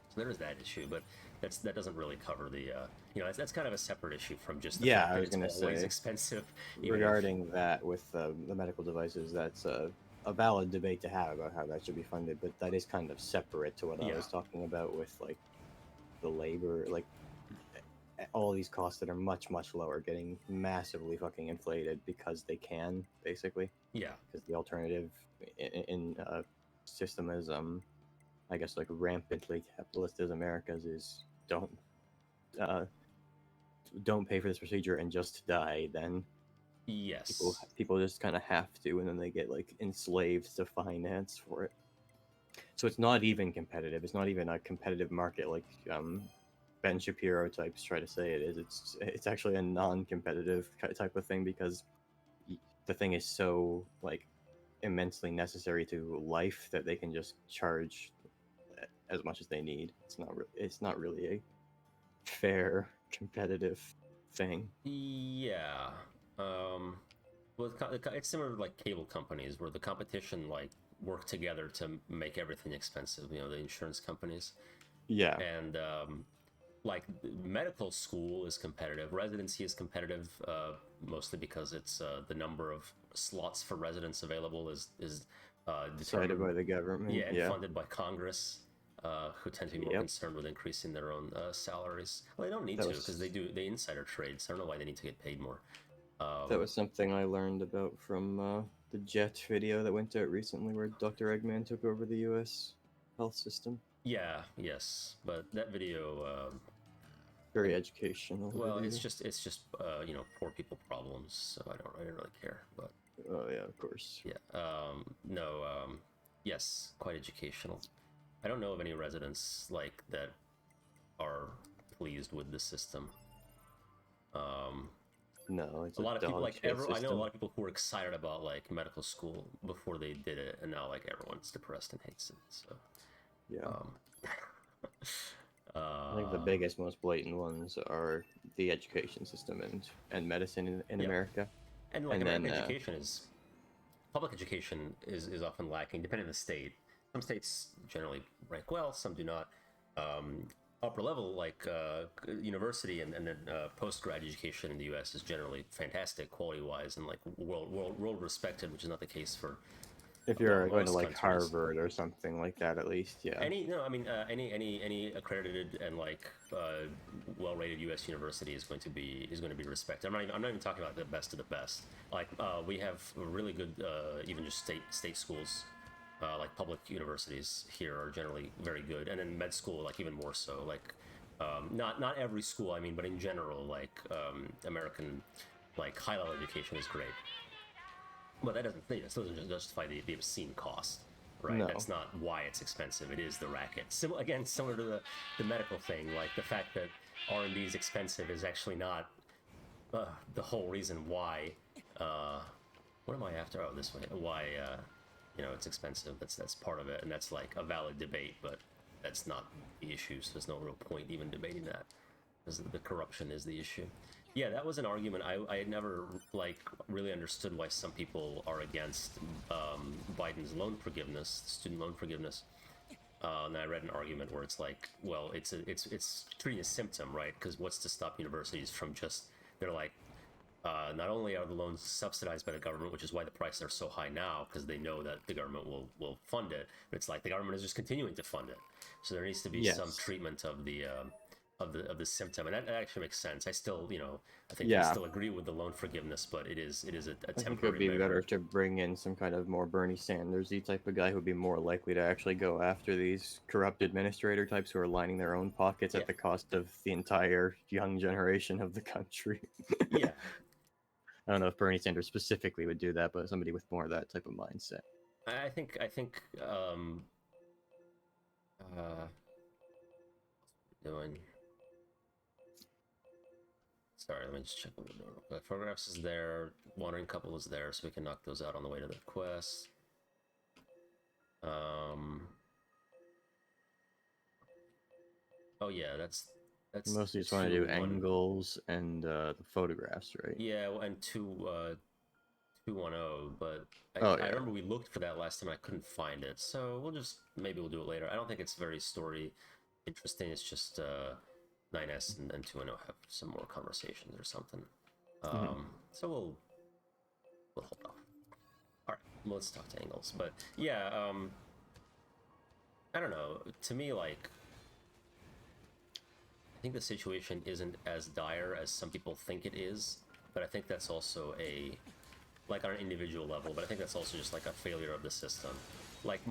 So there is that issue, but that doesn't really cover the that's kind of a separate issue from just the fact that it's always expensive. Regarding that with the medical devices, that's a a valid debate to have about how that should be funded, but that is kind of separate to what I was talking about with like the labor, like all these costs that are much lower getting massively fucking inflated because they can, basically. Yeah. Because the alternative in system is I guess like rampantly capitalist as America's is don't pay for this procedure and just die. Then Yes. people just kind of have to, and then they get like enslaved to finance for it. So it's not even competitive. It's not even a competitive market like Ben Shapiro types try to say it is. It's actually a non-competitive type of thing because the thing is so like immensely necessary to life that they can just charge as much as they need. It's not really a fair competitive thing. Yeah. Well, it's similar to like cable companies where the competition like work together to make everything expensive. You know, the insurance companies. Yeah. And like medical school is competitive, residency is competitive, mostly because it's the number of slots for residents available is decided by the government. Yeah, and funded by Congress, who tend to be more concerned with increasing their own salaries. Well, they don't need to because they insider trade, so I don't know why they need to get paid more. That was something I learned about from the Jet video that went out recently, where Dr. Eggman took over the U.S. health system. Yeah, yes, but that video very educational. Well, video. it's just you know, poor people problems, so I didn't really care. But oh yeah, of course. Yeah. Yes, quite educational. I don't know of any residents like that are pleased with the system. No, it's a lot of people like I know a lot of system. people who were excited about like medical school before they did it, and now like everyone's depressed and hates it. So yeah. I think the biggest, most blatant ones are the education system and medicine in America. And like American education is public education is often lacking depending on the state. Some states generally rank well, some do not. Upper level like university and then post-grad education in the U.S. is generally fantastic quality-wise and like world respected, which is not the case for. If you're going to like countries. Harvard or something like that, at least, yeah. Any accredited and like well-rated U.S. university is going to be respected. I'm not even talking about the best of the best. Like we have really good even just state schools. Like public universities here are generally very good, and then med school like even more so. Like not every school, I mean, but in general, like American like high-level education is great. But that still doesn't justify the obscene cost, right? No. That's not why it's expensive. It is the racket. Similar to the medical thing, like the fact that R&D is expensive is actually not the whole reason why. What am I after? Oh, this way. Why you know, it's expensive. That's part of it, and that's like a valid debate, but that's not the issue. So there's no real point even debating that, because the corruption is the issue. Yeah, that was an argument. I had never like really understood why some people are against Biden's loan forgiveness, student loan forgiveness. And I read an argument where it's like, well, it's treating a symptom, right? Because what's to stop universities from just they're like, not only are the loans subsidized by the government, which is why the prices are so high now, because they know that the government will fund it. But it's like the government is just continuing to fund it. So there needs to be some treatment of the symptom, and that actually makes sense. I still, you know, I think I still agree with the loan forgiveness, but it is a temporary measure. I think it would be better to bring in some kind of more Bernie Sanders-y type of guy who would be more likely to actually go after these corrupt administrator types who are lining their own pockets at the cost of the entire young generation of the country. Yeah. I don't know if Bernie Sanders specifically would do that, but somebody with more of that type of mindset. I think doing. Sorry, let me just check the window real quick. Photographs is there, wandering couple is there, so we can knock those out on the way to the quest. Oh yeah, that's mostly just want to do Engels and the photographs, right? Yeah, and 210, but I remember we looked for that last time. I couldn't find it, so maybe we'll do it later. I don't think it's very story interesting. It's just 9S and 210 have some more conversations or something. So we'll hold off. All right. let's talk to Engels. But yeah, I don't know. To me, like, I think the situation isn't as dire as some people think it is, but I think that's also like on an individual level, but I think that's also just like a failure of the system. Like,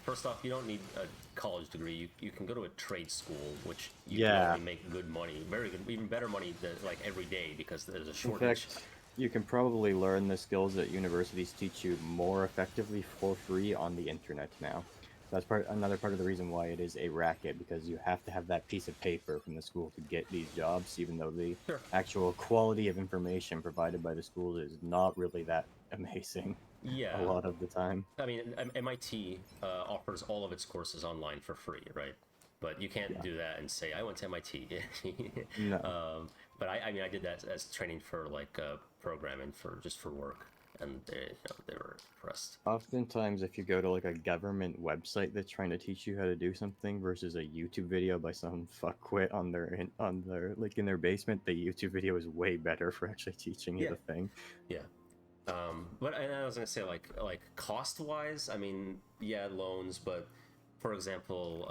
first off, you don't need a college degree. You can go to a trade school, which you can already make good money, very good, even better money than like every day, because there's a shortage. In fact, you can probably learn the skills that universities teach you more effectively for free on the internet now. That's another part of the reason why it is a racket, because you have to have that piece of paper from the school to get these jobs, even though the actual quality of information provided by the schools is not really that amazing. Yeah. A lot of the time. I mean, MIT offers all of its courses online for free, right? But you can't do that and say, I went to MIT. No. But I mean, I did that as training for like programming just for work, and they were impressed. Oftentimes, if you go to like a government website that's trying to teach you how to do something versus a YouTube video by some fuckwit on their like in their basement, the YouTube video is way better for actually teaching you the thing. Yeah. But I was gonna say, like cost-wise, I mean, yeah, loans, but for example,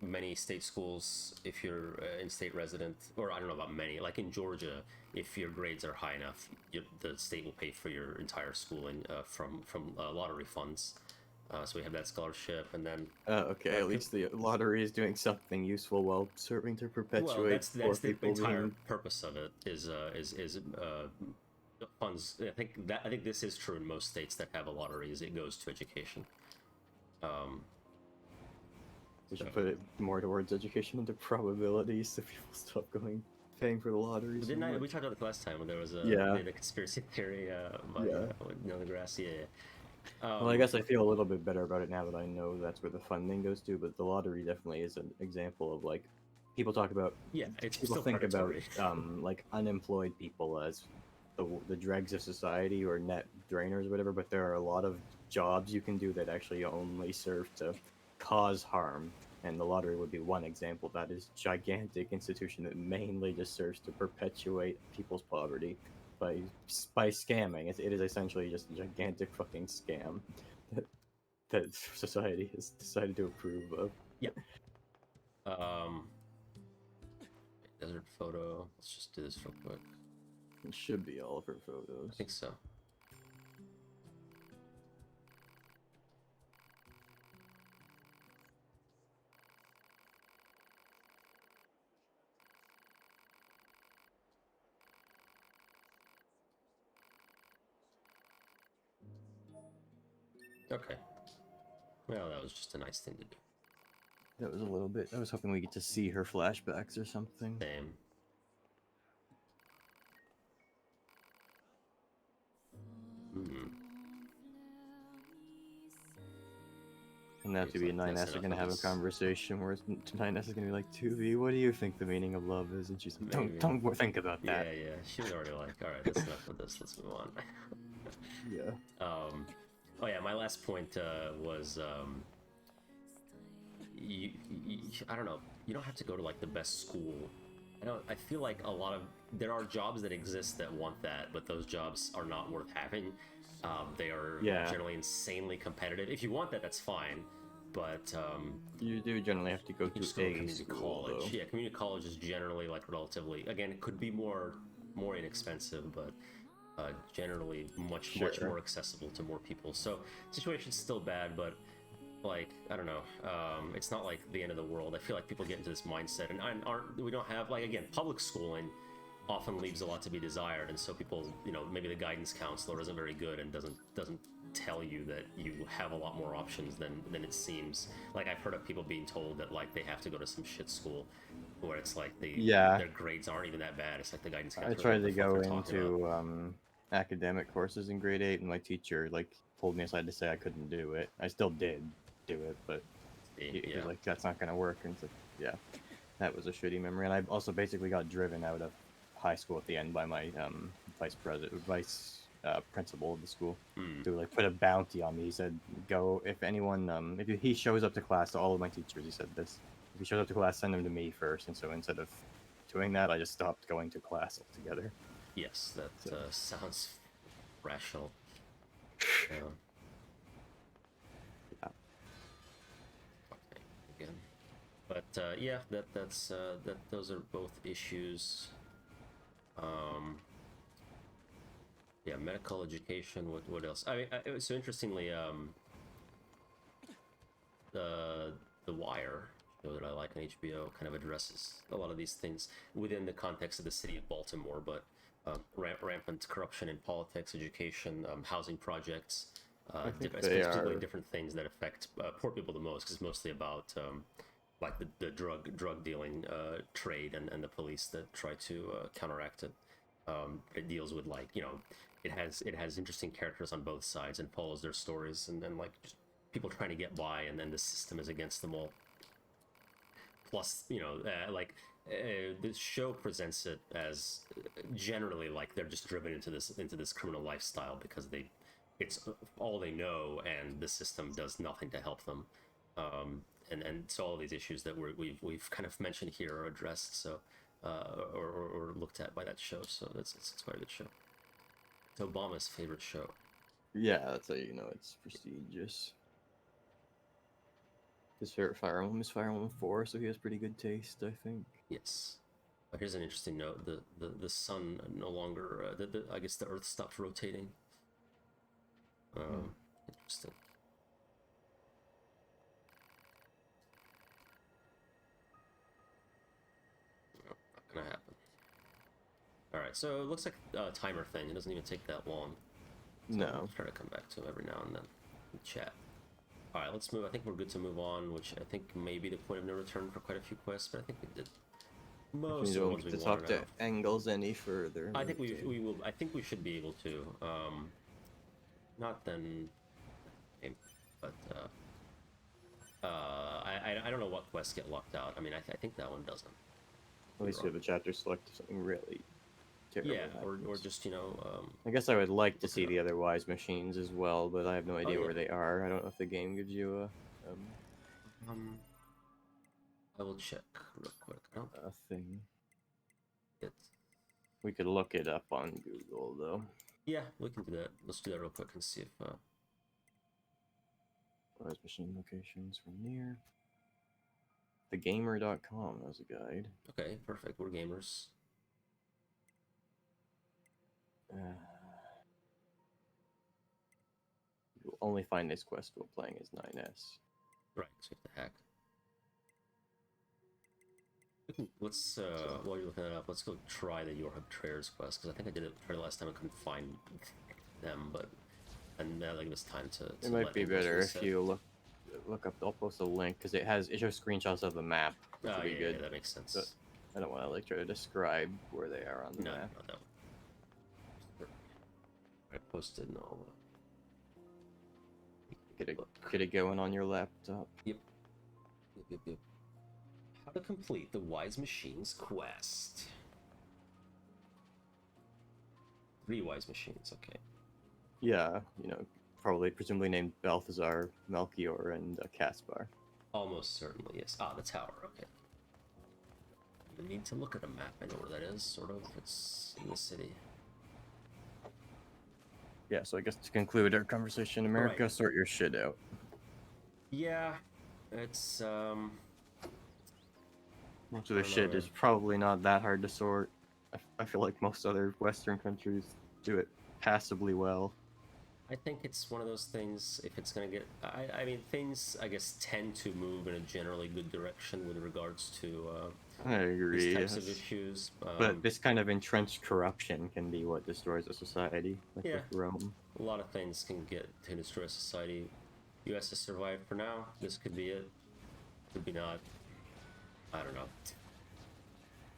many state schools, if you're in-state resident, or I don't know about many, like in Georgia, if your grades are high enough, the state will pay for your entire schooling from lottery funds. So we have that scholarship, and then okay, at least the lottery is doing something useful while serving to perpetuate. Well, that's the entire purpose of it is funds. I think this is true in most states that have a lottery. Is it goes to education. We should put it more towards education into probabilities, so people stop paying for the lotteries. We talked about it last time when there was the conspiracy theory Neil deGrasse. Well, I guess I feel a little bit better about it now that I know that's where the funding goes to. But the lottery definitely is an example of like people talk about. Yeah, it's people think about like unemployed people as the dregs of society or net drainers or whatever. But there are a lot of jobs you can do that actually only serve to cause harm, and the lottery would be one example. That is a gigantic institution that mainly just serves to perpetuate people's poverty by scamming. It is essentially just a gigantic fucking scam that society has decided to approve of. Yeah. Desert photo. Let's just do this real quick. It should be all of her photos. I think so. Okay. Well, that was just a nice thing to do. That was a little bit. I was hoping we get to see her flashbacks or something. Same. And now to be 9S are gonna have a conversation where 9S is gonna be like, 2V, what do you think the meaning of love is? And she's like, don't think about that. Yeah. She was already like, alright, that's enough of this, let's move on. Yeah. Oh yeah, my last point was, I don't know, you don't have to go to like the best school. I feel like there are jobs that exist that want that, but those jobs are not worth having. They are generally insanely competitive. If you want that, that's fine, but you do generally have to go to a community college. Yeah, community college is generally like relatively. Again, it could be more inexpensive, but generally much more accessible to more people. So situation's still bad, but like I don't know. It's not like the end of the world. I feel like people get into this mindset, and we don't have like again public schooling often leaves a lot to be desired, and so people, maybe the guidance counselor isn't very good and doesn't tell you that you have a lot more options than it seems. Like I've heard of people being told that like they have to go to some shit school where it's like their grades aren't even that bad. It's like the guidance counselor. I tried to go into academic courses in grade 8, and my teacher like pulled me aside to say I couldn't do it. I still did do it, but he was like, that's not gonna work. And it's like, that was a shitty memory. And I also basically got driven out of high school at the end by my vice principal of the school to like put a bounty on me. He said, go, if anyone if he shows up to class, to all of my teachers, he said this, if he shows up to class, send him to me first. And so instead of doing that, I just stopped going to class altogether. Yes, that sounds rational. again. But yeah, those are both issues. Yeah, medical education. What else? I mean, so interestingly, the Wire show that I like on HBO kind of addresses a lot of these things within the context of the city of Baltimore, but rampant corruption in politics, education, housing projects, specifically different things that affect poor people the most, because it's mostly about like the drug dealing trade and the police that try to counteract it. It deals with, like, you know, it has interesting characters on both sides and follows their stories, and then like just people trying to get by, and then the system is against them all. Plus, you know, the show presents it as generally like they're just driven into this criminal lifestyle because it's all they know, and the system does nothing to help them. And so all of these issues that we've kind of mentioned here are addressed, so or looked at by that show. So it's quite a good show. It's Obama's favorite show. Yeah, that's how you know it's prestigious. His favorite Fire Emblem is Fire Emblem 4, so he has pretty good taste, I think. Yes. But here's an interesting note: the sun no longer. I guess the Earth stopped rotating. Interesting. No, not gonna happen. All right, so it looks like a timer thing. It doesn't even take that long. So No. I'll try to come back to him every now and then and chat. All right, let's move. I think we're good to move on, which I think may be the point of no return for quite a few quests, but I think we did most of the ones we to wanted talk to out. Engels any further. I think we will. I think we should be able to. Not then, but I don't know what quests get locked out. I mean, I think that one doesn't. At least we have a chapter select if something really terrible. Yeah, or just, you know. I guess I would like to see the other wise machines as well, but I have no idea where they are. I don't know if the game gives you a I will check real quick. a thing. It's... We could look it up on Google, though. Yeah, we can do that. Let's do that real quick and see if... Wise machine locations from Nier. Thegamer.com has a guide. Okay, perfect. We're gamers. You'll only find this quest while playing as 9S. Right, so you have to hack. Let's, while you're looking that up, let's go try the Yorha Betrayers quest, because I think I did it the last time. I couldn't find them, but... And now like, it was time to it might be better if you look up. I'll post a link, because it shows screenshots of the map, which would be good. Yeah, that makes sense. But I don't want to like try to describe where they are on the map. No. I posted and all that. Get it going on your laptop. Yep. How to complete the Wise Machines quest. 3 Wise Machines, okay. Yeah, you know, probably presumably named Balthazar, Melchior, and Caspar. Almost certainly, yes. Ah, the tower, okay. I need to look at a map. I know where that is, sort of. It's in the city. Yeah, so I guess to conclude our conversation, America, sort your shit out. Yeah, it's, most of the shit is probably not that hard to sort. I feel like most other Western countries do it passably well. I think it's one of those things, if it's going to get... I mean, things, I guess, tend to move in a generally good direction with regards to I agree, these types of issues. But this kind of entrenched corruption can be what destroys a society, like with Rome. A lot of things can destroy society. US has survived for now. This could be it. Could be not. I don't know.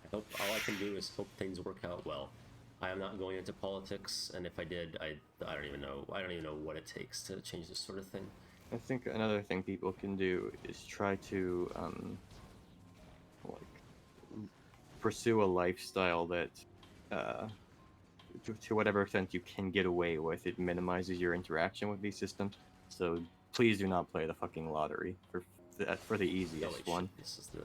I hope all I can do is hope things work out well. I am not going into politics, and if I did, I don't even know. I don't even know what it takes to change this sort of thing. I think another thing people can do is try to pursue a lifestyle that, to whatever extent you can get away with, it minimizes your interaction with these systems. So please do not play the fucking lottery for the easiest one.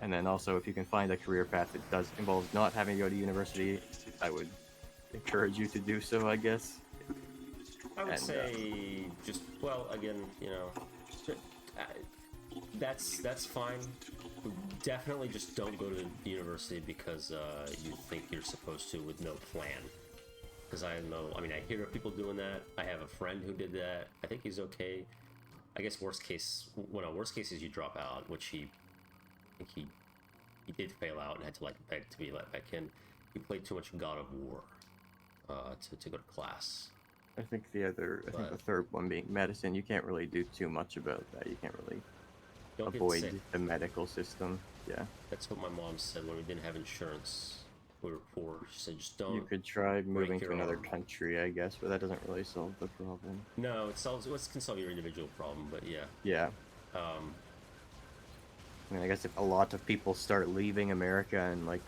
And then also, if you can find a career path that does involve not having to go to university, I would encourage you to do so, I guess. I would say just, well, again, you know, that's fine. Definitely just don't go to university because you think you're supposed to with no plan. Because I know, I mean, I hear of people doing that. I have a friend who did that. I think he's okay. I guess worst case, well, no, worst case is you drop out, which I think he did fail out and had to like beg to be let back in. He played too much God of War to go to class. I think the third one being medicine, you can't really do too much about that. You can't really avoid the medical system. Yeah. That's what my mom said when we didn't have insurance. We were poor. She said, just don't. You could try moving to another country, I guess, but that doesn't really solve the problem. No, it can solve your individual problem, but yeah. Yeah. I mean, I guess if a lot of people start leaving America and like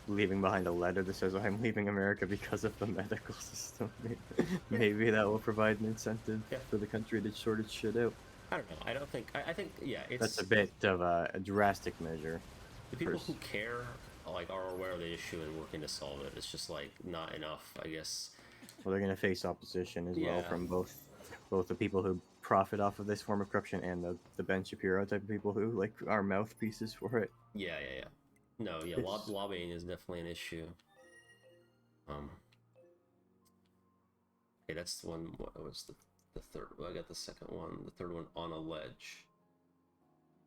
leaving behind a letter that says I'm leaving America because of the medical system, maybe that will provide an incentive for the country to sort its shit out. I don't know. I don't think. I think yeah, it's that's a bit of a drastic measure. The people who care like are aware of the issue and working to solve it. It's just like not enough, I guess. Well, they're going to face opposition as well from both the people who profit off of this form of corruption and the Ben Shapiro type of people who like are mouthpieces for it. Yeah. No, yeah, lobbying is definitely an issue. Okay, that's the one. What was the third? Well, I got the second one. The third one on a ledge.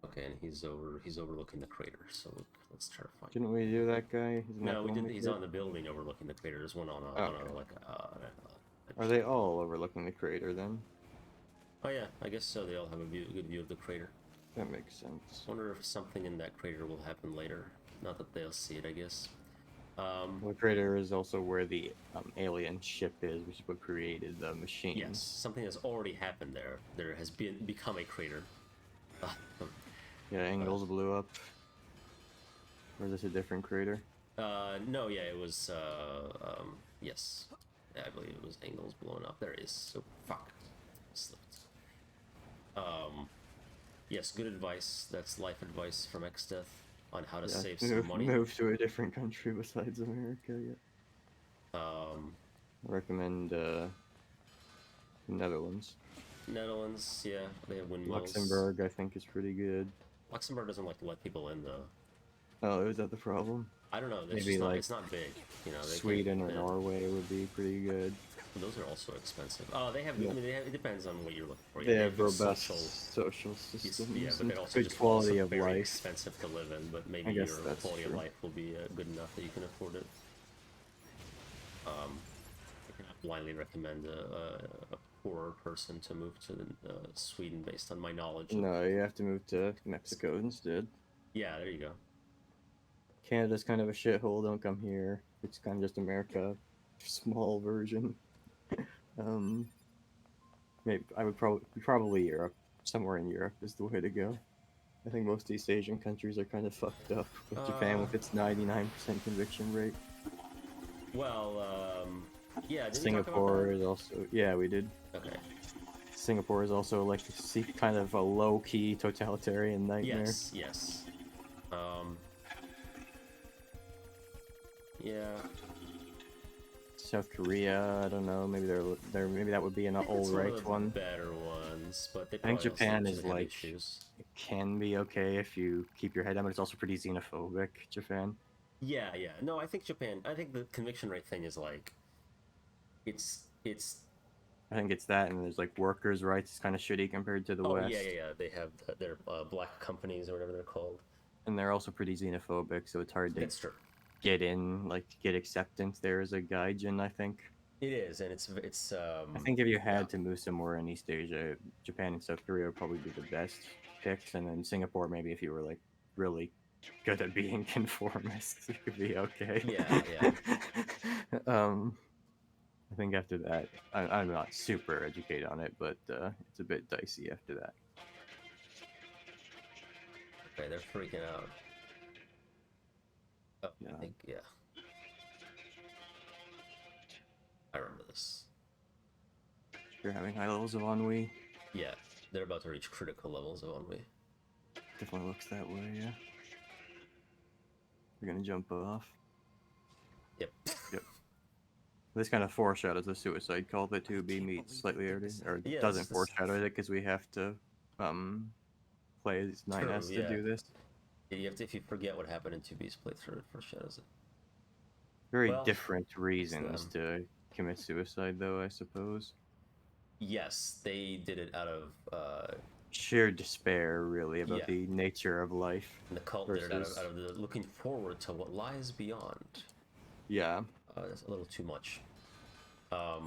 Okay, and he's overlooking the crater. So let's try to find. Didn't we do that guy? No, we didn't. He's on the building overlooking the crater. There's one on a like. Are they all overlooking the crater then? Oh yeah, I guess so. They all have a good view of the crater. That makes sense. I wonder if something in that crater will happen later. Not that they'll see it, I guess. The crater is also where the alien ship is, which is what created the machine. Yes, something has already happened there. There has become a crater. Yeah, Engels blew up. Or is this a different crater? No, yeah, it was, yes. Yeah, I believe it was Engels blowing up. There it is. So, fuck. Slipped. Yes, good advice. That's life advice from Xdeath on how to save some money. Move to a different country besides America, yeah. I recommend, Netherlands. Netherlands, yeah, they have windmills. Luxembourg, I think, is pretty good. Luxembourg doesn't like to let people in, though. Oh, is that the problem? I don't know. Maybe like it's not big. You know, Sweden or Norway would be pretty good. Those are also expensive. Oh, they have. Yeah. I mean, it depends on what you're looking for. They have robust social systems. Yeah, but they also good quality of very life. Expensive to live in, but maybe your quality of life will be good enough that you can afford it. I cannot blindly recommend a poorer person to move to Sweden based on my knowledge. No, you have to move to Mexico instead. Yeah, there you go. Canada's kind of a shithole. Don't come here. It's kind of just America, small version. Maybe I would probably Europe. Somewhere in Europe is the way to go. I think most East Asian countries are kind of fucked up. With Japan with its 99% conviction rate. Well, yeah. Singapore is also we did. Okay. Singapore is also like kind of a low-key totalitarian nightmare. Yes. Yeah. South Korea, I don't know. Maybe maybe that would be an all-right one. Better ones, but they I think Japan is like it can be okay if you keep your head down, but it's also pretty xenophobic. Japan. Yeah. No, I think Japan. I think the conviction rate thing is like, it's. I think it's that, and there's like workers' rights. It's kind of shitty compared to the West. Yeah. They have their black companies or whatever they're called. And they're also pretty xenophobic, so it's hard to. That's true. Get acceptance there as a gaijin, I think. It is, and it's I think if you had to move somewhere in East Asia, Japan and South Korea would probably be the best picks, and then Singapore maybe if you were like really good at being conformist, you could be okay. Yeah. I think after that, I'm not super educated on it, but it's a bit dicey after that. Okay, they're freaking out. Oh, yeah. I think, I remember this. You're having high levels of ennui? Yeah, they're about to reach critical levels of ennui. Definitely looks that way, yeah. You're gonna jump off? Yep. This kind of foreshadows the suicide call that 2B meets slightly earlier, or doesn't foreshadow it because we have to play as 9S True, to do this. You have to, if you forget what happened in 2B's playthrough, it foreshadows it. Very Well, different reasons them. to commit suicide, though, I suppose. Yes, they did it out of Sheer despair, really, about yeah. the nature of life. And the cult versus... did it out of the looking forward to what lies beyond. Yeah. That's a little too much. That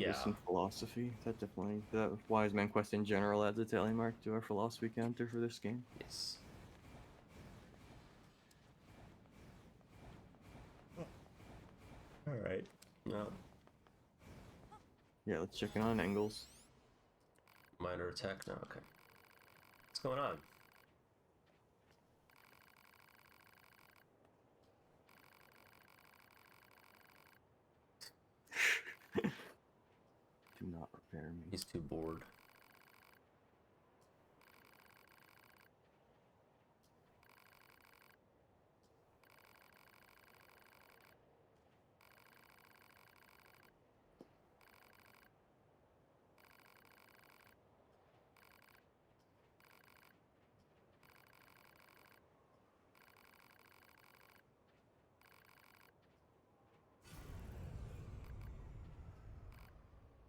yeah. was some philosophy. That definitely... That Wise Man Quest in general adds a tally mark to our philosophy counter for this game. Yes. Alright. No. Yeah, let's check in on Engels. Minor attack? No, okay. What's going on? Do not repair me. He's too bored.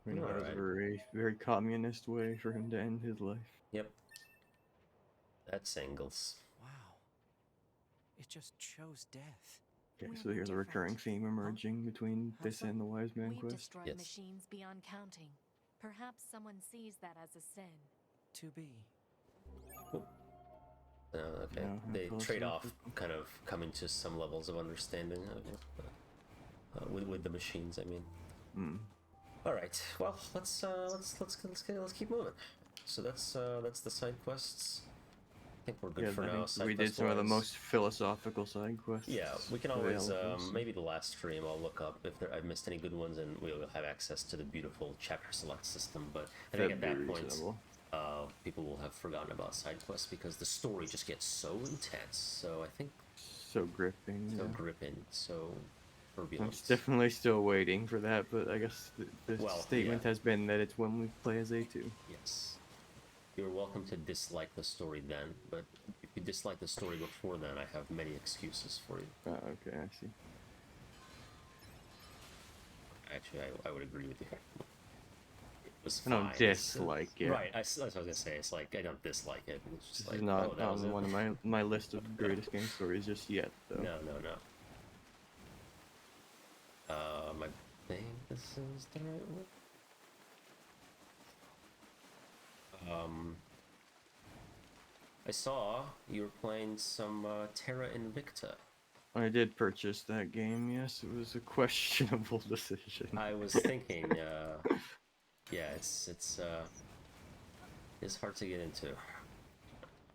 You know, that was a very, very communist way for him to end his life. Yep. That's Engels. Wow. It just chose death. Okay, We so were here's a different. recurring theme emerging between How this so? and the Wise Man We Quest. destroy Yes. machines beyond counting. Perhaps someone sees that as a sin. To be. Okay. Yeah, They philosophical. trade off, kind of coming to some levels of understanding with the machines. I mean. Hmm. All right. Well, let's keep moving. So that's the side quests. I think we're good Yeah, for I now. think Side we did quest some of the wise. most philosophical side quests. Yeah, we can always available, so- maybe the last stream I'll look up if I've missed any good ones, and we'll have access to the beautiful chapter select system. But I think That'd at be that point, reasonable. people will have forgotten about side quests because the story just gets so intense. So I think So gripping. so Yeah. gripping, so I'm turbulent. definitely still waiting for that, but I guess the Well, statement yeah. has been that it's when we play as A2. Yes. You're welcome to dislike the story then, but if you dislike the story before then, I have many excuses for you. Okay, I see. Actually, I would agree with you. It was I fine. don't dislike it. Right, that's what I was gonna say. It's like, I don't dislike it. It's just This like, is not oh, that was on it. one of my list of greatest game stories just yet, though. No. I think this is the right one. I saw you were playing some Terra Invicta. I did purchase that game, yes. It was a questionable decision. I was thinking, yeah, it's hard to get into.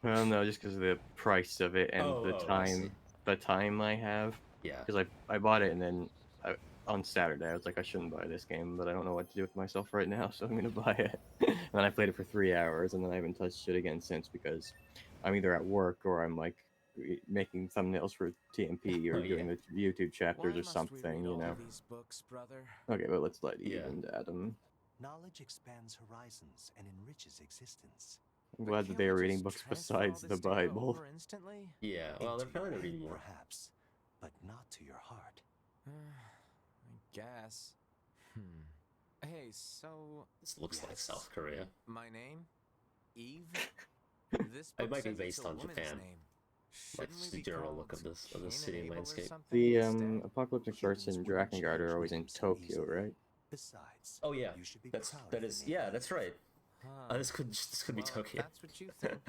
Well, no, just because of the price of it and I see. the time I have. Yeah. Because I bought it and then on Saturday I was like, I shouldn't buy this game, but I don't know what to do with myself right now, so I'm gonna buy it. And then I played it for 3 hours, and then I haven't touched it again since because I'm either at work or I'm like making thumbnails for TMP or doing the YouTube chapters or something, you know. These books, brother? Okay, but let's let Yeah. Eve and Adam. Knowledge expands horizons and enriches existence. I'm glad that they are reading books besides the Bible. Instantly? Yeah, well, they're Into your probably reading head, more. perhaps, but not to your heart. I guess. Hey, so This looks like Yes. South Korea. my name? Eve? This It book might be says it's based a on woman's Japan. name. Like, Shouldn't we just the be general called look of this Cain city and Abel or landscape. something The instead? apocalyptic Humans first in wouldn't Drakengard change are always in names so Tokyo, easily. right? Besides, Oh yeah, you should be that proud of is your name. that's right. Huh. This could be Well, if Tokyo. that's what you think,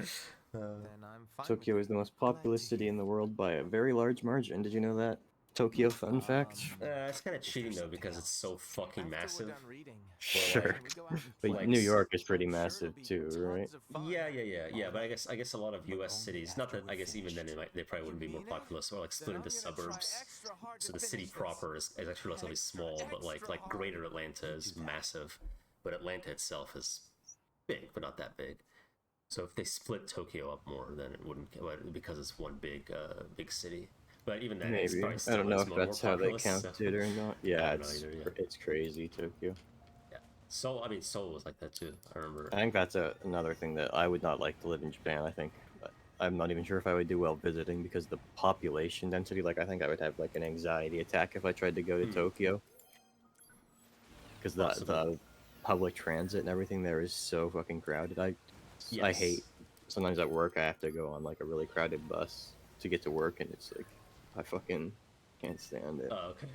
then I'm fine Tokyo with is the most Glad populous to city hear in the that. world by a very large margin. Did you know that? Tokyo fun fact? It's kind of Is there cheating though something because it's else? so fucking After massive. we're done reading, Sure. can we go out and But Like, New York is I'm pretty sure massive it'll be too, right? tons of fun. Yeah. But I guess a lot of But U.S. only cities, not after that I we're guess even then finished. they probably wouldn't be more mean it? populous, or like split Then into I'm gonna try suburbs. extra hard So to the city finish this. proper is actually relatively small, but like Greater Atlanta is massive, but Atlanta itself is big, but not that big. So if they split Tokyo up more, then it wouldn't, because it's one big city. But even then, it's Maybe. probably I still don't know it's if more that's how they populous, count so- it or not. Yeah, don't know it's either, yeah. it's crazy, Tokyo. Yeah. Seoul was like that too. I remember. I think that's another thing that I would not like to live in Japan. I think I'm not even sure if I would do well visiting because the population density. Like, I think I would have like an anxiety attack if I tried to go to Tokyo. Because the public transit and everything there is so fucking crowded. I hate. Sometimes at work I have to go on like a really crowded bus to get to work, and it's like I fucking can't stand it. Oh, okay.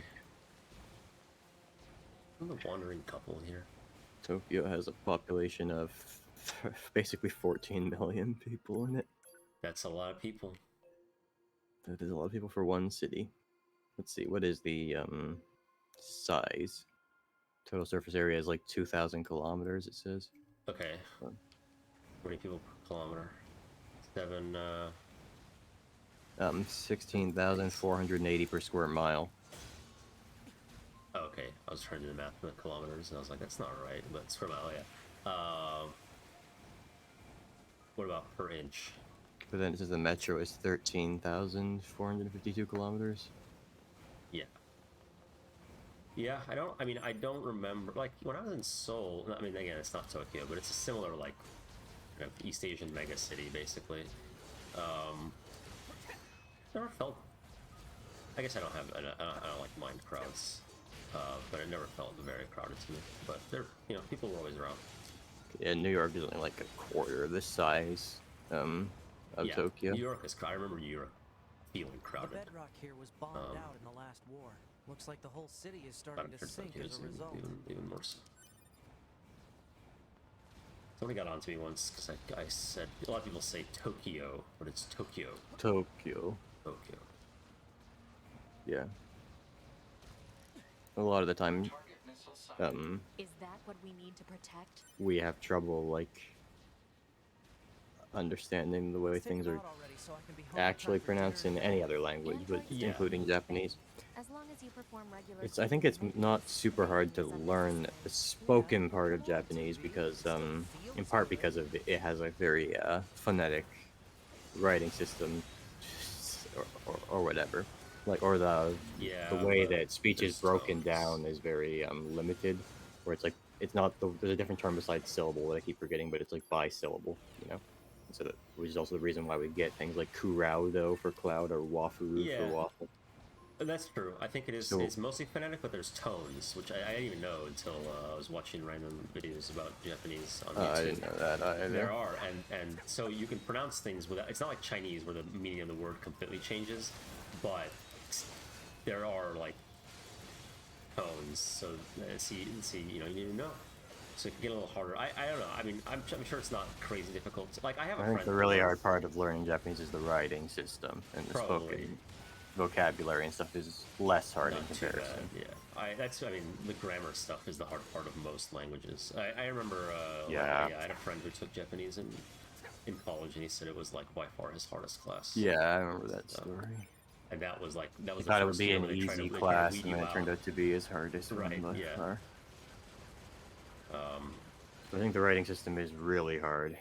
I'm the wandering couple here. Tokyo has a population of basically 14 million people in it. That's a lot of people. That is a lot of people for one city. Let's see, what is the size? Total surface area is like 2,000 kilometers, it says. Okay. How many people per kilometer? 16,480 per square mile. Oh, okay. I was trying to do the math in the kilometers, and I was like, that's not right. But square mile, yeah. What about per inch? But then it says the metro is 13,452 kilometers. Yeah. Yeah, I don't remember, like, when I was in Seoul, I mean, again, it's not Tokyo, but it's a similar, like, kind of East Asian mega city, basically. Never felt, I guess I don't like mind crowds, but it never felt very crowded to me, but there, people were always around. Yeah, New York is only like a quarter the size of Tokyo. New York is crowded. I remember New York feeling crowded. The bedrock here was bombed out in the last war. Looks like the whole city is starting to sink as a result. Even more so. Somebody got onto me once because I said, a lot of people say Tokyo, but it's Tokyo. Tokyo. Tokyo. Yeah. A lot of the time, Is that what we need to protect? we have trouble, like, understanding the way things are actually pronounced in any other language, but including Japanese. As long as you perform regular I think it's not super hard to learn the spoken part of Japanese because, in part because of it has a very phonetic writing system, or whatever. Like, or the way that speech is broken down is very limited, where it's like it's not there's a different term besides syllable that I keep forgetting, but it's like bisyllable, So that, which is also the reason why we get things like kuraudo for cloud or wafuru for waffle. That's true. I think it is. It's mostly phonetic, but there's tones, which I didn't even know until I was watching random videos about Japanese on YouTube. I didn't know that either. There are, and so you can pronounce things without. It's not like Chinese where the meaning of the word completely changes, but there are like tones. So see, you need to know. So it can get a little harder. I don't know. I mean, I'm sure it's not crazy difficult. Like I have a friend. I think the really hard part of learning Japanese is the writing system, and the spoken vocabulary and stuff is less hard in comparison. Yeah, the grammar stuff is the hard part of most languages. I remember. I had a friend who took Japanese in college, and he said it was like by far his hardest class. Yeah, I remember that story. And that was like I thought it would be an easy class, and then it turned out to be as hard as right. Yeah. I think the writing system is really hard.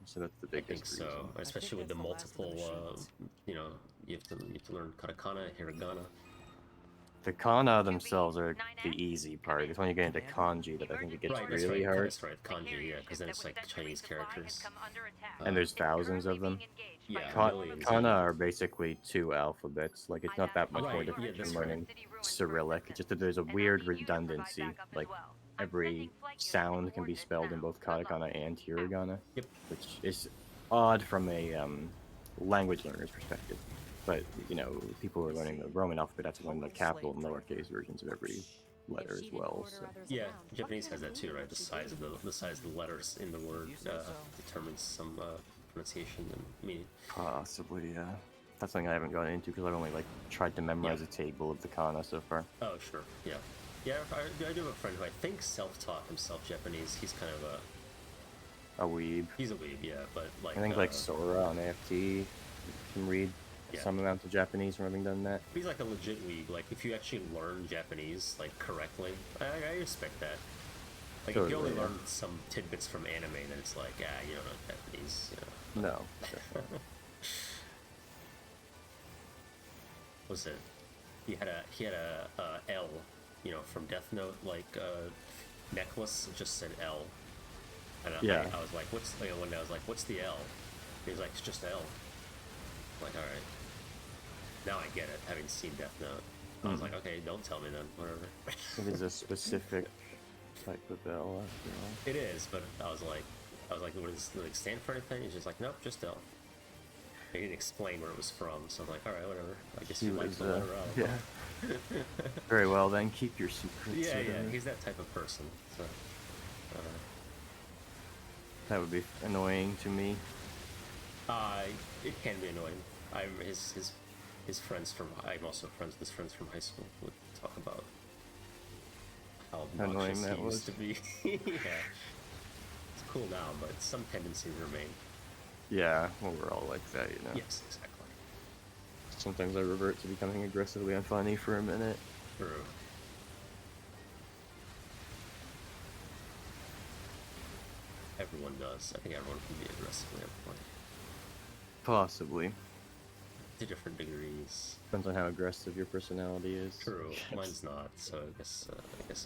So that's the biggest reason. So, especially with the multiple, you have to learn katakana, hiragana. The kana themselves are the easy part. It's when you get into kanji that I think it gets really hard. That's right, kanji, yeah, because then it's like Chinese characters. And there's thousands of them. Yeah, kana are basically 2 alphabets. Like, it's not that much more different from learning Cyrillic. It's just that there's a weird redundancy. Like, every sound can be spelled in both katakana and hiragana, which is odd from a language learner's perspective. But people who are learning the Roman alphabet have to learn the capital and lowercase versions of every letter as well. So. Yeah, Japanese has that too, right? The size of the letters in the word determines some pronunciation and meaning. Possibly, yeah. That's something I haven't gone into because I've only tried to memorize a table of the kana so far. Oh, sure, yeah. Yeah, I do have a friend who I think self-taught himself Japanese. He's kind of a weeb. He's a weeb, yeah, but I think Sora on AFT can read some amount of Japanese from having done that. He's like a legit weeb. Like if you actually learn Japanese correctly, I respect that. Like if you only learn some tidbits from anime, then it's like, you don't know Japanese. No. What was it? He had a L, from Death Note, necklace just said L. And I was like, what's, you know, one day I was like, what's the L? He's like, it's just L. I'm like, alright. Now I get it, having seen Death Note. I was like, okay, don't tell me then, whatever. It is a specific type of L after all. It is, but I was like, what does it like, stand for anything? He's just like, nope, just L. He didn't explain where it was from, so I'm like, alright, whatever. I guess you like the letter L. Yeah. Very well then, keep your secrets. Yeah, he's that type of person. So, that would be annoying to me. it can be annoying. His friends from, I'm also friends with his friends from high school would talk about how obnoxious he used to be. Yeah. It's cool now, but some tendencies remain. Yeah, well, we're all like that, you know. Yes, exactly. Sometimes I revert to becoming aggressively unfunny for a minute. True. Everyone does. I think everyone can be aggressively unfunny. Possibly. To different degrees. Depends on how aggressive your personality is. True. Mine's not, so I guess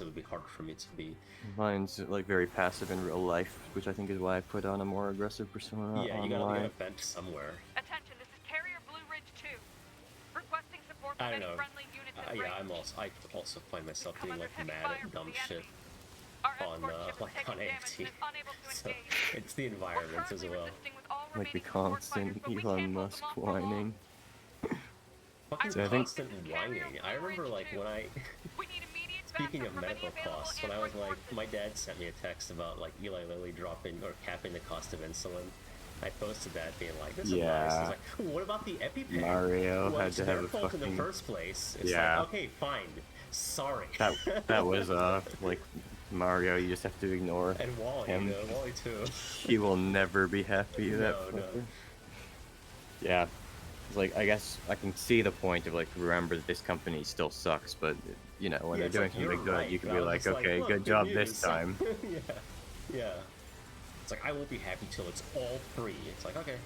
it would be hard for me to be. Mine's like very passive in real life, which I think is why I put on a more aggressive persona. Yeah, you gotta get a vent somewhere. Attention, this is Carrier Blue Ridge 2. Requesting support from I don't any know. friendly units at Yeah, range. I also find myself Come getting under like heavy mad fire at from dumb the shit enemy. Our on escort ship is like on taking damage AFT. and is unable to So engage. it's the We're environment as currently well. resisting with all Like the remaining support constant fighters, but we Elon can't hold Musk them off for long. whining. Fucking So I think- constant whining. I remember like when I We need immediate speaking backup of from any medical available costs, when I was android like, my dad sent me a text about like Eli Lilly dropping or capping the cost of insulin. I posted that being like, this is nice. I was like, what about the EpiPen? Mario well, had it's to their have a fault in fucking... the first place. It's Yeah. like, okay, fine. Sorry. That was like Mario. You just have to ignore And Wally, him. you know, Wally too. He will never be happy. That No. fucker. Yeah. It's like, I guess I can see the point of like, remember that this company still sucks, but you know, when Yeah, they're it's doing like, something you're good, right, you can but be I was like, just okay, look, good job news. this time. Yeah. It's like, I won't be happy till it's all free. It's like, okay.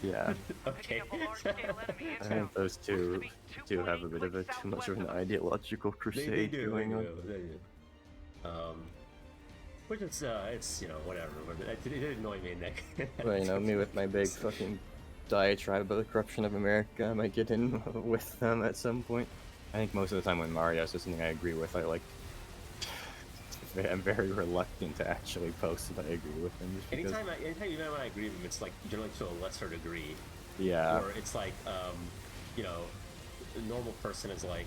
Yeah. Okay. I think those two have a bit of a too much of an ideological They crusade do, going on. They do. Which it's you know, whatever, but it did annoy me in that. Well, you know, me with my big fucking diatribe about the corruption of America, I might get in with them at some point. I think most of the time when Mario says something I agree with, I'm very reluctant to actually post that I agree with him. Just because... Anytime even when I agree with him, it's like generally to a lesser degree. Yeah. Or it's like, you know, a normal person is like,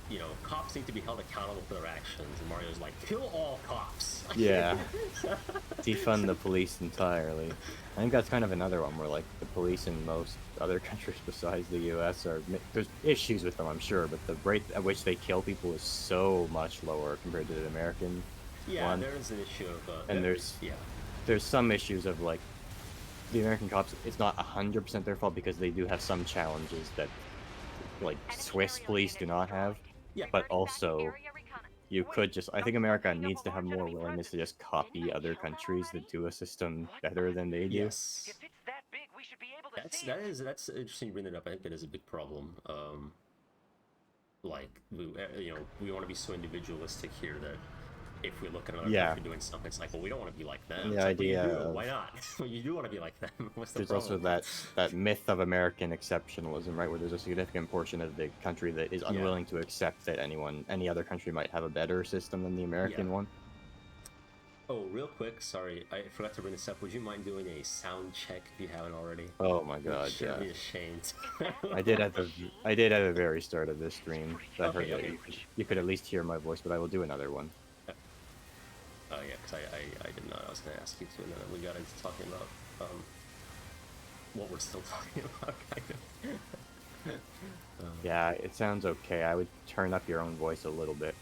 you know, cops need to be held accountable for their actions, and Mario's like, kill all cops. Yeah. Defund the police entirely. I think that's kind of another one where, like, the police in most other countries besides the US there's issues with them, I'm sure, but the rate at which they kill people is so much lower compared to the American one. There is an issue of, and there's some issues of, like, the American cops, it's not 100% their fault because they do have some challenges that, like, Swiss police do not have. Yeah. But also, you could just, I think America needs to have more willingness to just copy other countries that do a system better than they do. Yes. If it's that big, we should be able to see it. That's interesting you bring that up. I think that is a big problem. Like, you know, we want to be so individualistic here that if we look at another country doing something, it's like, well, we don't want to be like them. The it's idea like, well, you do. of... Why not? You do want to be like them. What's the There's problem? also that myth of American exceptionalism, right, where there's a significant portion of the country that is unwilling to accept that any other country might have a better system than the American one. Oh, real quick, sorry, I forgot to bring this up. Would you mind doing a sound check if you haven't already? Oh my god, You yeah. should be ashamed. I did at the very start of this stream. I heard that you could at least hear my voice, but I will do another one. Oh yeah, because I did not. I was going to ask you to, and then we got into talking about what we're still talking about, kind of. Yeah, it sounds okay. I would turn up your own voice a little bit.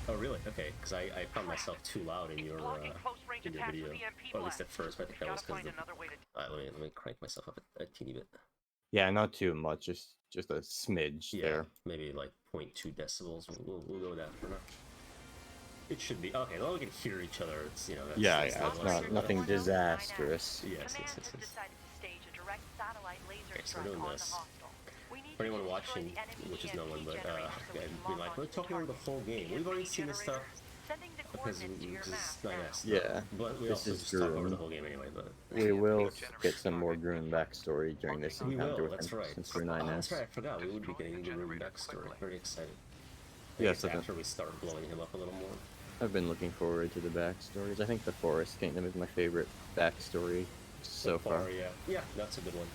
Oh really? Okay, because I found myself too loud in your video, or at least at first. But I think that was because let me crank myself up a teeny bit. Yeah, not too much, just a smidge there. Maybe like 0.2 decibels. We'll go with that for now. It should be okay. As long as we can hear each other, it's, you know. It's not nothing disastrous. Yes. Okay, so we're doing this. For anyone watching, which is no one, but be like, we're talking over the whole game. We've already seen this stuff. because Coordinates to your this is map 9S. Yeah, But we this also is just talk over Grun. the whole game anyway. But We will get some more Grun backstory during this we encounter will. with him, That's right. since we're Oh, 9S. that's right. I forgot. We would be getting the Grun backstory. Very excited. I Yeah, guess so after we start blowing him up a little more. I've been looking forward to the backstories. I think the Forest Kingdom is my favorite backstory so far. Yeah. Yeah, that's a good one.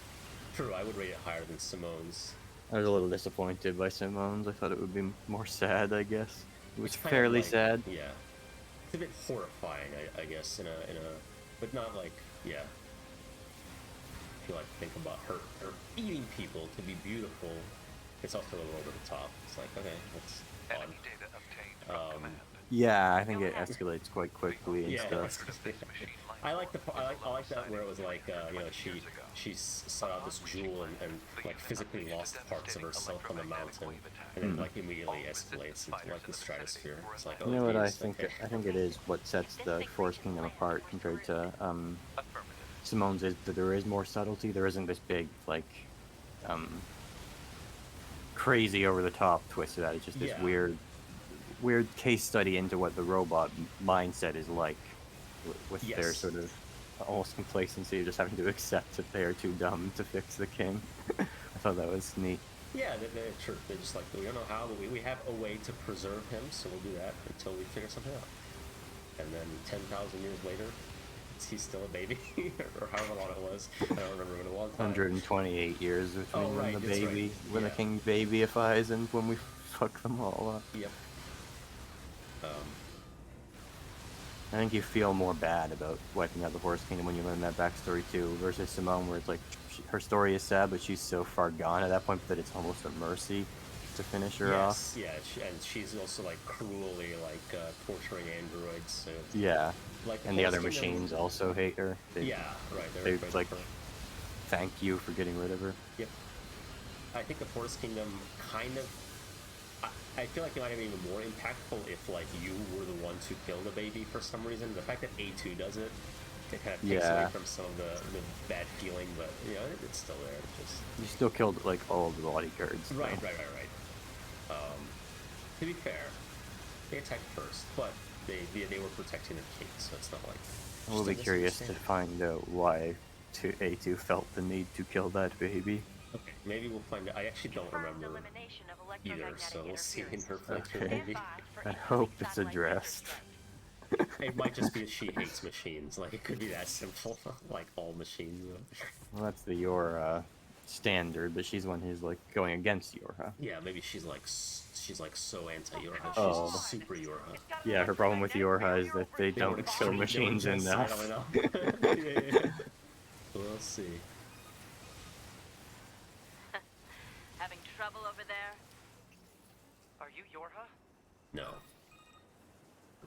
True, I would rate it higher than Simone's. I was a little disappointed by Simone's. I thought it would be more sad, I guess. It was It's kind of fairly like- sad. Yeah. It's a bit horrifying, I guess, in a, but not like, yeah. If you like think about her eating people to be beautiful, it's also a little over the top. It's like, okay, that's odd. Yeah, I think it escalates quite quickly and Yeah, stuff. I like that where it was like, you know, she sought out this jewel and like physically lost parts of herself on the mountain, and then like immediately escalates into like the stratosphere. It's like, oh, You know what I geez, think? okay. I think it is what sets the Forest Kingdom apart compared to Simone's is that there is more subtlety. There isn't this big like crazy over the top twist to that. It's just this Yeah. weird case study into what the robot mindset is like, with their Yes. sort of almost complacency of just having to accept that they are too dumb to fix the king. I thought that was neat. Yeah, they're true. They're just like, we don't know how, but we have a way to preserve him, so we'll do that until we figure something out. And then 10,000 years later, he's still a baby, or however long it was. I don't remember what it was. 128 years between Oh, right, when the that's right. baby, when the Yeah. king babyifies and when we fuck them all up. Yep. I think you feel more bad about wiping out the Forest Kingdom when you learn that backstory too, versus Simone, where it's like her story is sad, but she's so far gone at that point that it's almost a mercy to finish her off. Yeah, and she's also like cruelly like torturing androids. So Yeah, like and the other Forest Kingdom- machines also hate her. Yeah, right. They afraid of like her. thank you for getting rid of her. Yep. I think the Forest Kingdom kind of. I feel like it might have been even more impactful if like you were the one to kill the baby for some reason. The fact that A2 does it, it kind of takes away Yeah. from some of the bad feeling, but you know it's still there. It's just You still killed like all of the bodyguards. right. though. To be fair, they attacked first, but they were protecting the king, so it's not like. I will be Just curious to misunderstand. find out why A2 felt the need to kill that baby. Okay, maybe we'll find out. I actually don't Confirmed remember elimination of either, electromagnetic so we'll see in her interference. playthrough Okay. maybe. Stand by for I incoming hope it's satellite addressed. laser strike. It might just be that she hates machines. Like, it could be that simple. Like, all machines. Well, that's the Yorha standard, but she's one who's like going against Yorha. Yeah, maybe she's like so anti-Yorha. She's Oh. super Yorha. It's got Yeah, her problem with Yorha is that they don't kill machines enough. Yeah. We'll see. Having trouble over there? Are you Yorha? No.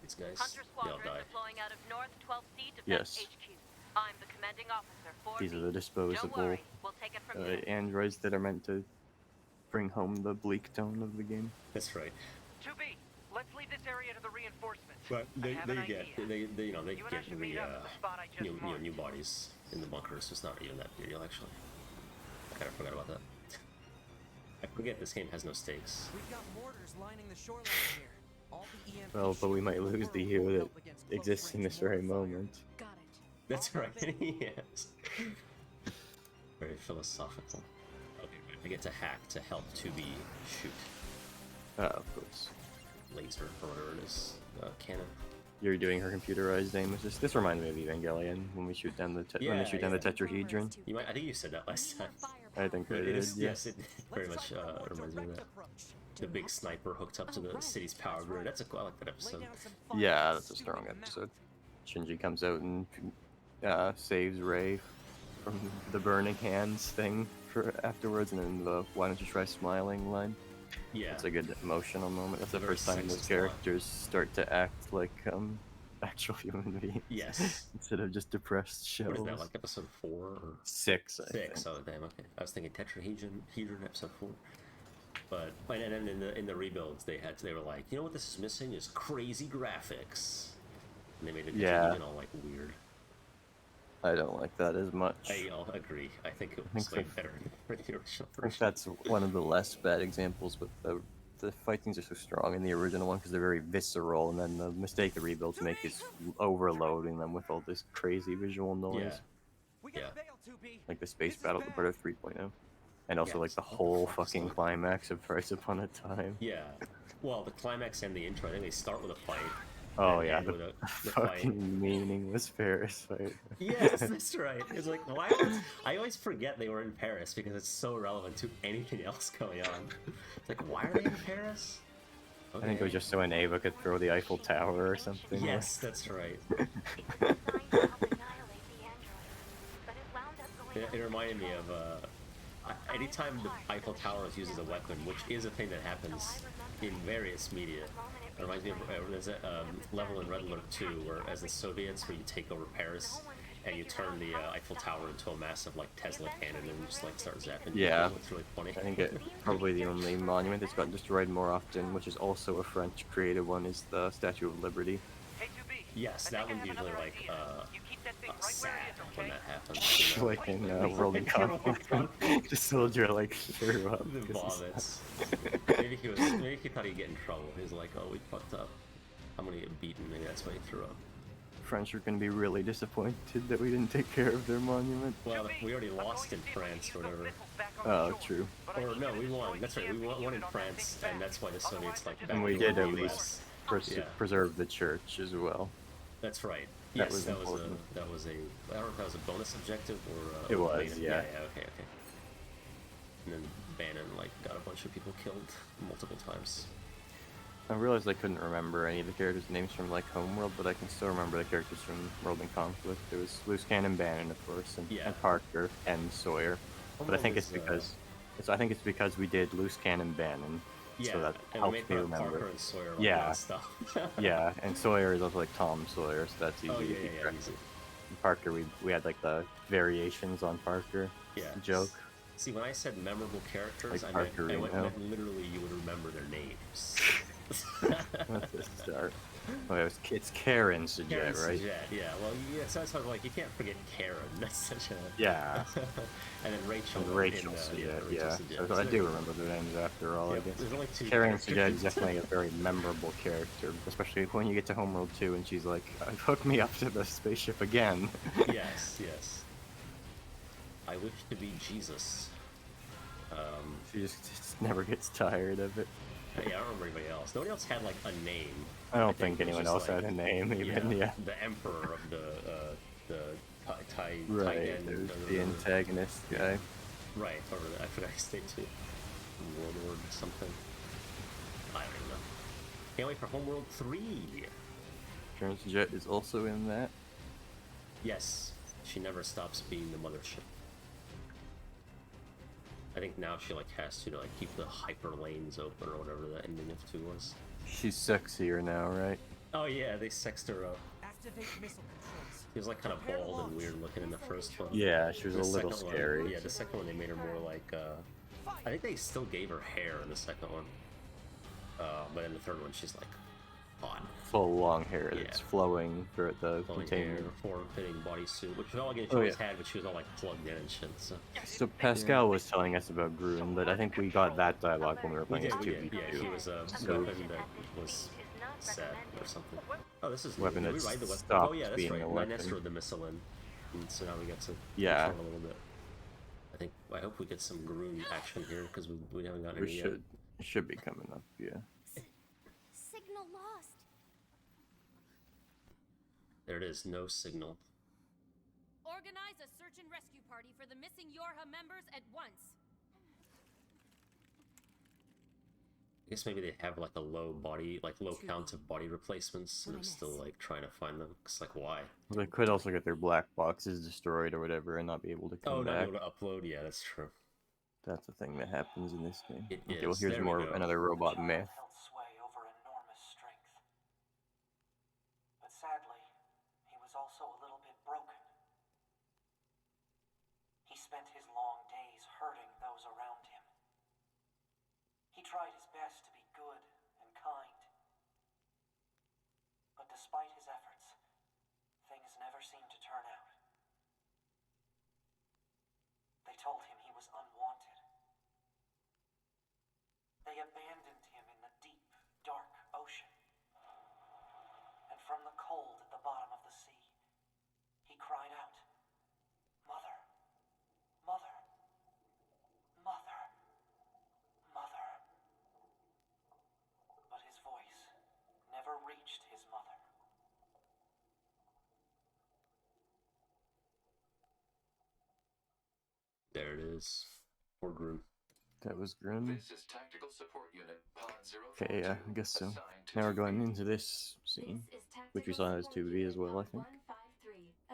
These guys, Hunter they all Squadron die. deploying out of North 12C Defense Yes. HQ. I'm the commanding officer for These are the Don't disposable worry, we'll take it from here. androids that are meant to bring home the bleak tone of the game. That's right. 2B, let's leave this area to the reinforcements. But I they have an get idea. they you know they You and I get should meet up at the spot I just marked. new bodies in the bunkers. So it's not even that big deal actually. I kind of forgot about that. I forget this game has no stakes. We've got mortars lining the shoreline here. All the EMP Well, but we shields might in the lose the world hero will that help against close exists in range this very mortar fire. moment. Got it. That's right. Yes. Very philosophical. Okay, I get to hack to help 2B shoot Of course. laser or whatever it is, cannon. You're doing her computerized aim assist. This reminds me of Evangelion when we shoot down the when they shoot down the tetrahedron. You might. I think you said that last time. I think I It did. is, Yeah. yes, it very Let's much try for a more reminds me of direct that. approach. The big sniper hooked up to the city's power grid. That's I like that Lay episode. down some fire Yeah, and that's a shoot strong them out. episode. Shinji comes out and saves Rei from the burning hands thing for afterwards, and then the "Why don't you try smiling" line. Yeah. It's a good emotional moment. That's the Very first time those sexist line. characters start to act like actual human beings. Yes. Instead of just depressed shells. What is that, like episode 4 or 6, I 6? think. Oh damn, okay. I was thinking tetrahedron episode 4. But and then in the rebuilds they were like, you know what this is missing is crazy graphics. And they made the Yeah. tetrahedron all like weird. I don't like that as much. I'll agree. I think it I was think way so. better than the original I think version. that's one of the less bad examples with the the fight scenes are so strong in the original one because they're very visceral, and then the mistake the rebuilds make is overloading them with all this crazy visual noise, Yeah. like the space battle part of 3.0, and also like the What the whole fuck is fucking that? climax of Thrice Upon a Time. Yeah. Well, the climax and the intro, I think they start with a fight. Oh and yeah, end the, with the fucking fight. meaningless Paris fight. Yes, that's right. It's like, why? I always forget they were in Paris because it's so relevant to anything else going on. It's like, why are they in Paris? Okay. I think it was just so an Ava could throw the Eiffel Tower or something. Yes, that's right. It reminded me of anytime the Eiffel Tower is used as a weapon, which is a thing that happens in various media. It reminds me of there's a level in Red Alert 2 where, as the Soviets, where you take over Paris and you turn the Eiffel Tower into a massive like Tesla cannon and just like start zapping. Yeah, people. It's really funny. I think probably the only monument that's gotten destroyed more often, which is also a French created one, is the Statue of Liberty. Yes, that one's usually like sad when that happens. You know? Like in World of Conflict, the soldier like threw up. The 'cause vomits. Maybe he thought he'd get in trouble. He was like, "Oh, we fucked up. I'm gonna get beaten." Maybe that's why he threw up. French are going to be really disappointed that we didn't take care of their monument. Well, we already lost in France or whatever. Oh, true. Or no, we won. That's right. We won in France, and that's why the Soviets like. And we did at least preserve the church as well. That's right. That Yes, was that was a. important. I don't know if that was a bonus objective or. It was, main- yeah. Okay. And then Bannon like got a bunch of people killed multiple times. I realized I couldn't remember any of the characters' names from like Homeworld, but I can still remember the characters from World in Conflict. There was Loose Cannon Bannon, of course, and Parker and Sawyer. But I think it's because because we did Loose Cannon Bannon. Yeah, so that and helps we made me fun of remember. Parker and Sawyer Yeah. stuff. Yeah, and Sawyer is also like Tom Sawyer, so that's easy Oh to yeah, keep yeah, track easy. of. Parker, we had like the variations on Parker. Yeah. Joke. See, when I said memorable characters, Like I meant Parkerino. literally you would remember their names. Let's just start. Oh, it's Karen Sajet, Karen right? Sajet, yeah. Well, yeah, so it's like you can't forget Karen. That's such a Yeah. And then Rachel. And Rachel in, Sajet, Rachel yeah. Sajet. So I do remember their names after all, Yep, I guess. there's only two Karen characters. Sajet is definitely a very memorable character, especially when you get to Homeworld 2 and she's like, hook me up to the spaceship again. Yes. I wish to be Jesus. She just never gets tired of it. Yeah, I don't remember anybody else. Nobody else had like a name. I don't think it was anyone just, else like, had a name even, yeah. The emperor of the Thai Right, there's the antagonist guy. Right, or I forgot his name too. Warlord or something. I don't even know. Can't wait for Homeworld 3! Karen Sajet is also in that. Yes, she never stops being the mothership. I think now she like has to like keep the hyper lanes open or whatever the ending of 2 was. She's sexier now, right? Oh yeah, they sexed her up. Activate missile controls. She was like kind of bald and weird looking in the first one. Yeah, she was The a little second scary. One, yeah, the second one they made her more like. I think they still gave her hair in the second one. But in the third one, she's like hot. Full long hair that's Yeah. flowing through the Flowing container. hair, form-fitting bodysuit, which all again she Oh, always yeah. had, but she was all like plugged in and shit. So Pascal was telling us about Grun, but I think we got that dialogue when we were We playing did, as we 2v2. did. Yeah, he was a So- weapon that was sad or something. Oh, this is Weapon did we that ride the weapon? stopped Oh yeah, that's being right. a Nines weapon. rode the missile in, and so now we get to Yeah. control a little bit. I hope we get some Grun action here because we haven't gotten We any should. It should be coming up, yeah. Signal lost. yet. There it is. No signal. Organize a search and rescue party for the missing Yorha members at once. I guess maybe they have like a low count of body replacements, and I'm still like trying to find them. Cause like why? They could also get their black boxes destroyed or whatever and not be able to come Oh, not back. able to upload. Yeah, that's true. That's a thing that happens in this game. It Okay, well is. here's There we more go. another robot myth. held sway over enormous strength. But sadly, he was also a little bit broken. He spent his long days hurting those around him. He tried his best to be good and kind. But despite his efforts, things never seemed to turn out. They told him he was unwanted. They abandoned him in cold at the bottom of the sea. He cried out, "Mother, Mother, Mother, Mother." But his voice never reached his mother. There it is. Poor Grun. That was Grun. This is Tactical Support Unit Pod 042. Okay, yeah, I guess so. assigned to Now we're 2B. going into this scene, which we saw as 2B as well, I think.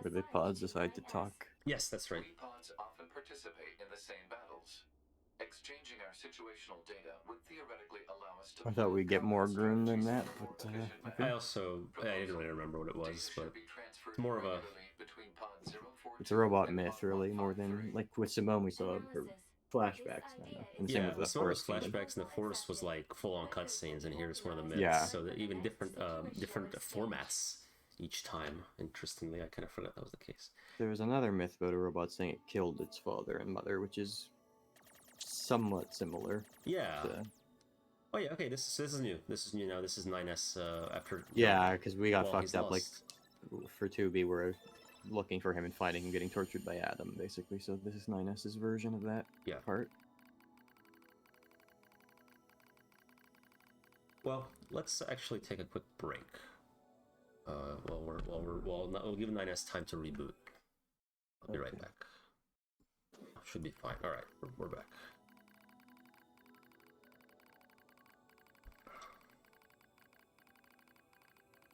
Where the pods decide to talk. Yes, that's right. We pods often participate in the same battles. Exchanging our situational data would theoretically allow us to... I thought we'd get more Grun than that, more but efficient okay. I didn't really remember what it was, but it's more of a... between pod 042 It's a robot and myth, pod really, more than, 153. like, with Simone we saw her flashbacks, kind of. And same Yeah, with the some of those forest scene. flashbacks in the forest was like full-on cutscenes, and here's one of the myths. Yeah. So that even different formats each time. Interestingly, I kind of forgot that was the case. There was another myth about a robot saying it killed its father and mother, which is somewhat similar. Yeah. to- Oh yeah. Okay. This is new. This is new now. This is 9S after. Yeah, because we got well, fucked he's up, like, lost. for 2B, we're looking for him and finding him getting tortured by Adam, basically. So this is 9S's version of that Yeah. part. Well, let's actually take a quick break. We'll give 9S time to reboot. I'll be right Okay. back. Should be fine. All right, we're back.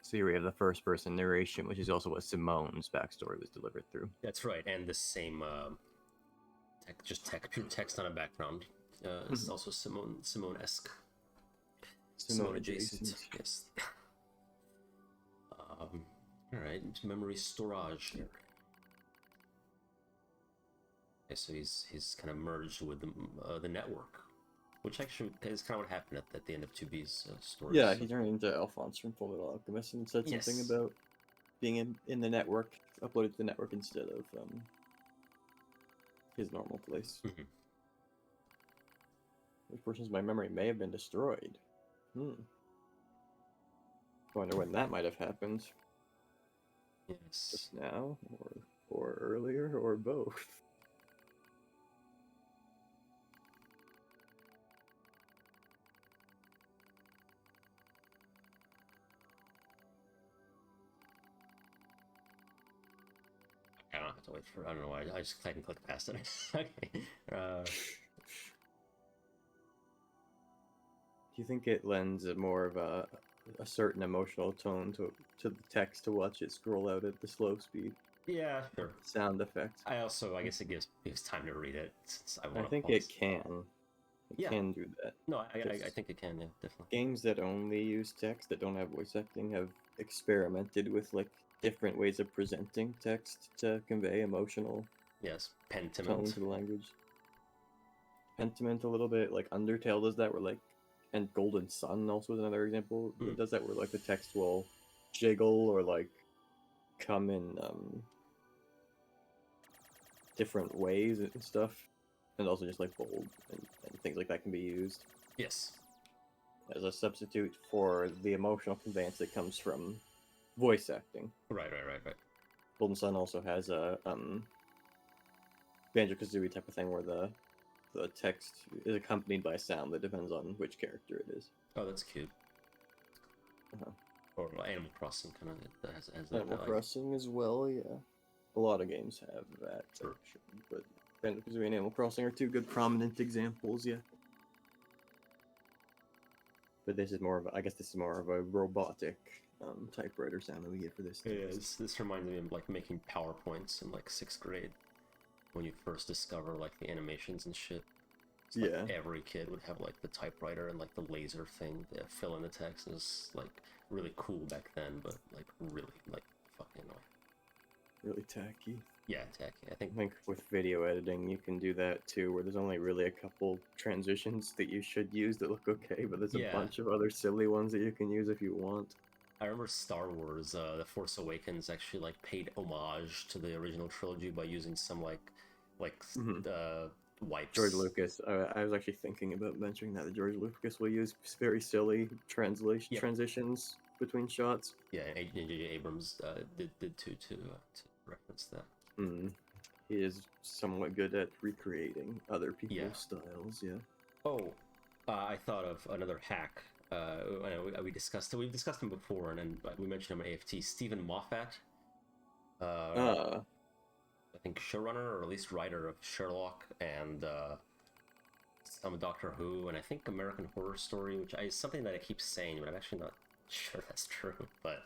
So here we have the first person narration, which is also what Simone's backstory was delivered through. That's right, and the same pure text on a background. It's also Simone-esque. Simone adjacent. Yes. All right, memory storage here. Okay, so he's kind of merged with the network, which actually is kind of what happened at the end of 2B's story. Yeah, he turned into Alphonse from Fullmetal Alchemist and said something Yes. about being in the network, uploaded to the network instead of his normal place. Mhm. Which portions of my memory may have been destroyed. Wonder when that might have happened. Yes. Just now, or earlier, or both. I don't have to wait for. I don't know why. I just I can click past it. Okay. Do you think it lends more of a certain emotional tone to the text to watch it scroll out at the slow speed? Yeah, sure. Sound effects. I guess it gives time to read it. Since I I think it can. It Yeah. can do that. No, I Just- think it can. Yeah, definitely. Games that only use text, that don't have voice acting, have experimented with like different ways of presenting text to convey emotional Yes, tone pentiment. to the language. Pentiment a little bit, like Undertale does that, where like, and Golden Sun also is another example that does that, where like the text will jiggle or like come in different ways and stuff, and also just like bold and things like that can be used Yes. as a substitute for the emotional conveyance that comes from voice acting. Right. Golden Sun also has a Banjo-Kazooie type of thing where the text is accompanied by a sound that depends on which character it is. Oh, that's cute. Uh-huh. Or Animal Crossing kind of has that. Animal Crossing as well, yeah. A lot of games have that Sure. section, but Banjo-Kazooie and Animal Crossing are two good prominent examples, yeah. But this is more of a robotic typewriter sound that we get for this. Yeah, this reminds me of like making PowerPoints in like 6th grade when you first discover like the animations and shit. It's like Yeah. every kid would have like the typewriter and like the laser thing to fill in the text. It was like really cool back then, but like really like fucking annoying. Really tacky. Yeah, tacky. I think I think with video editing you can do that too, where there's only really a couple transitions that you should use that look okay, but there's a Yeah. bunch of other silly ones that you can use if you want. I remember Star Wars, The Force Awakens actually like paid homage to the original trilogy by using some wipes. George Lucas. I was actually thinking about mentioning that George Lucas will use very silly transitions between shots. Yeah, and J.J. Abrams did too to reference that. He is somewhat good at recreating other people's styles. Yeah. Oh, I thought of another hack. We discussed it. We've discussed him before, and then we mentioned him in AFT. Stephen Moffat. I think showrunner or at least writer of Sherlock and some Doctor Who, and I think American Horror Story, which is something that I keep saying, but I'm actually not sure that's true. But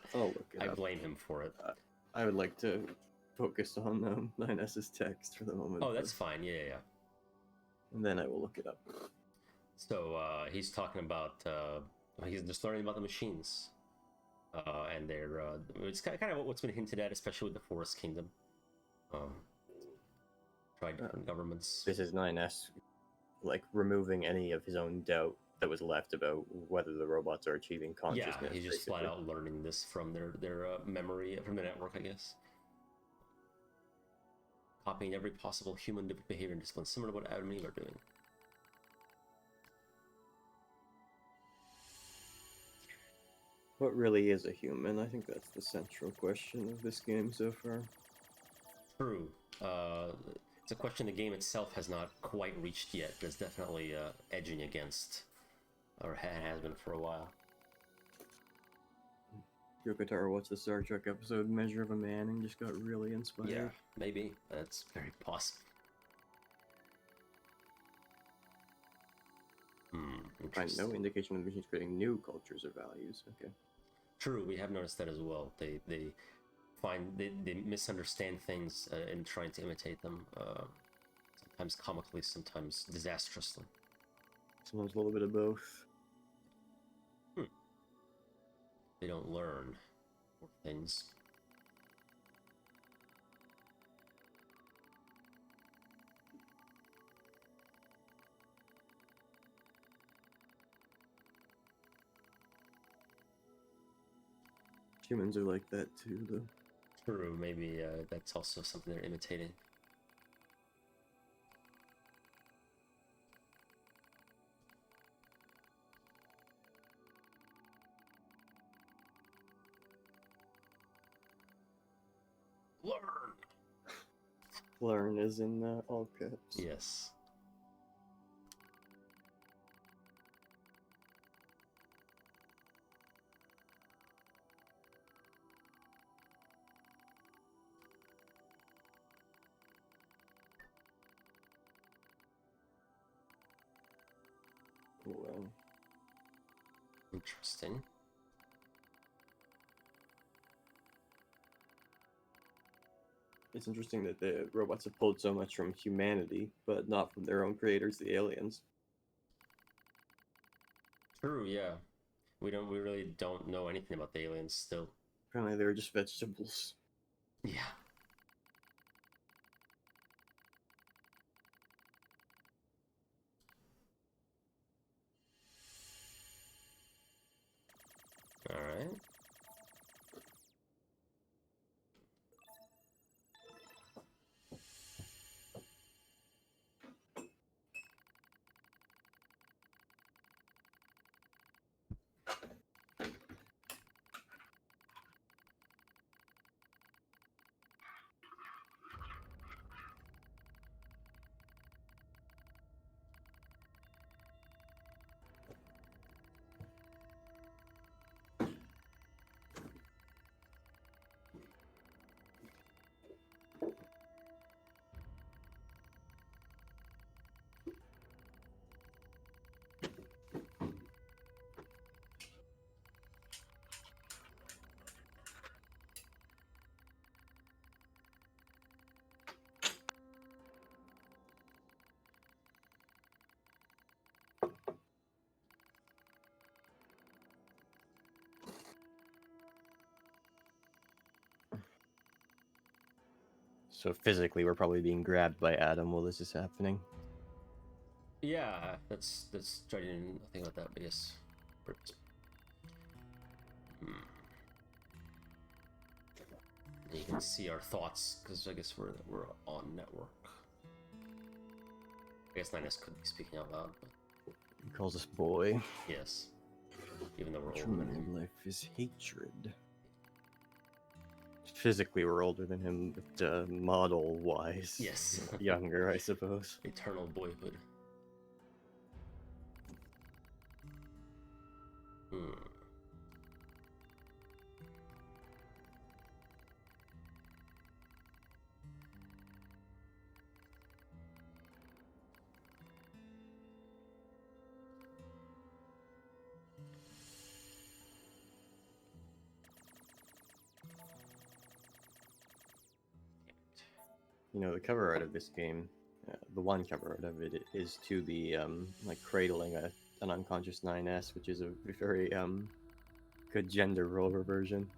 I blame him for it. I would like to focus on 9S's text for the moment. Oh, that's fine. Yeah. And then I will look it up. So he's talking about he's just learning about the machines, and they're it's kind of what's been hinted at, especially with the Forest Kingdom. Tried different governments. This is 9S, like removing any of his own doubt that was left about whether the robots are achieving consciousness. Yeah, he's just flat out learning this from their memory from the network, I guess. Copying every possible human behavior and discipline, similar to what Adam and Eve are doing. What really is a human? I think that's the central question of this game so far. True. It's a question the game itself has not quite reached yet, but it's definitely edging against, or has been for a while. Yokotaro watched the Star Trek episode Measure of a Man and just got really inspired. Yeah, maybe. That's very possible. Find no indication of the machines creating new cultures or values. Okay. True, we have noticed that as well. They misunderstand things in trying to imitate them. Sometimes comically, sometimes disastrously. Sometimes a little bit of both. They don't learn more things. Humans are like that too, though. True, maybe that's also something they're imitating. Learn! Learn is in all caps. Yes. Well. Interesting. It's interesting that the robots have pulled so much from humanity, but not from their own creators, the aliens. True, yeah. We really don't know anything about the aliens still. Apparently they were just vegetables. Yeah. Alright. So physically, we're probably being grabbed by Adam while this is happening. Yeah, that's I didn't think about that, but yes. You can see our thoughts because I guess we're on network. I guess 9S could be speaking out loud, but He calls us boy. yes. even though we're older True than him. life is hatred. Physically, we're older than him, but model-wise, Yes. younger, I suppose. Eternal boyhood. Hmm. You know, the cover art of this game, the one cover art of it is to be like cradling an unconscious 9S, which is a very good gender role reversion.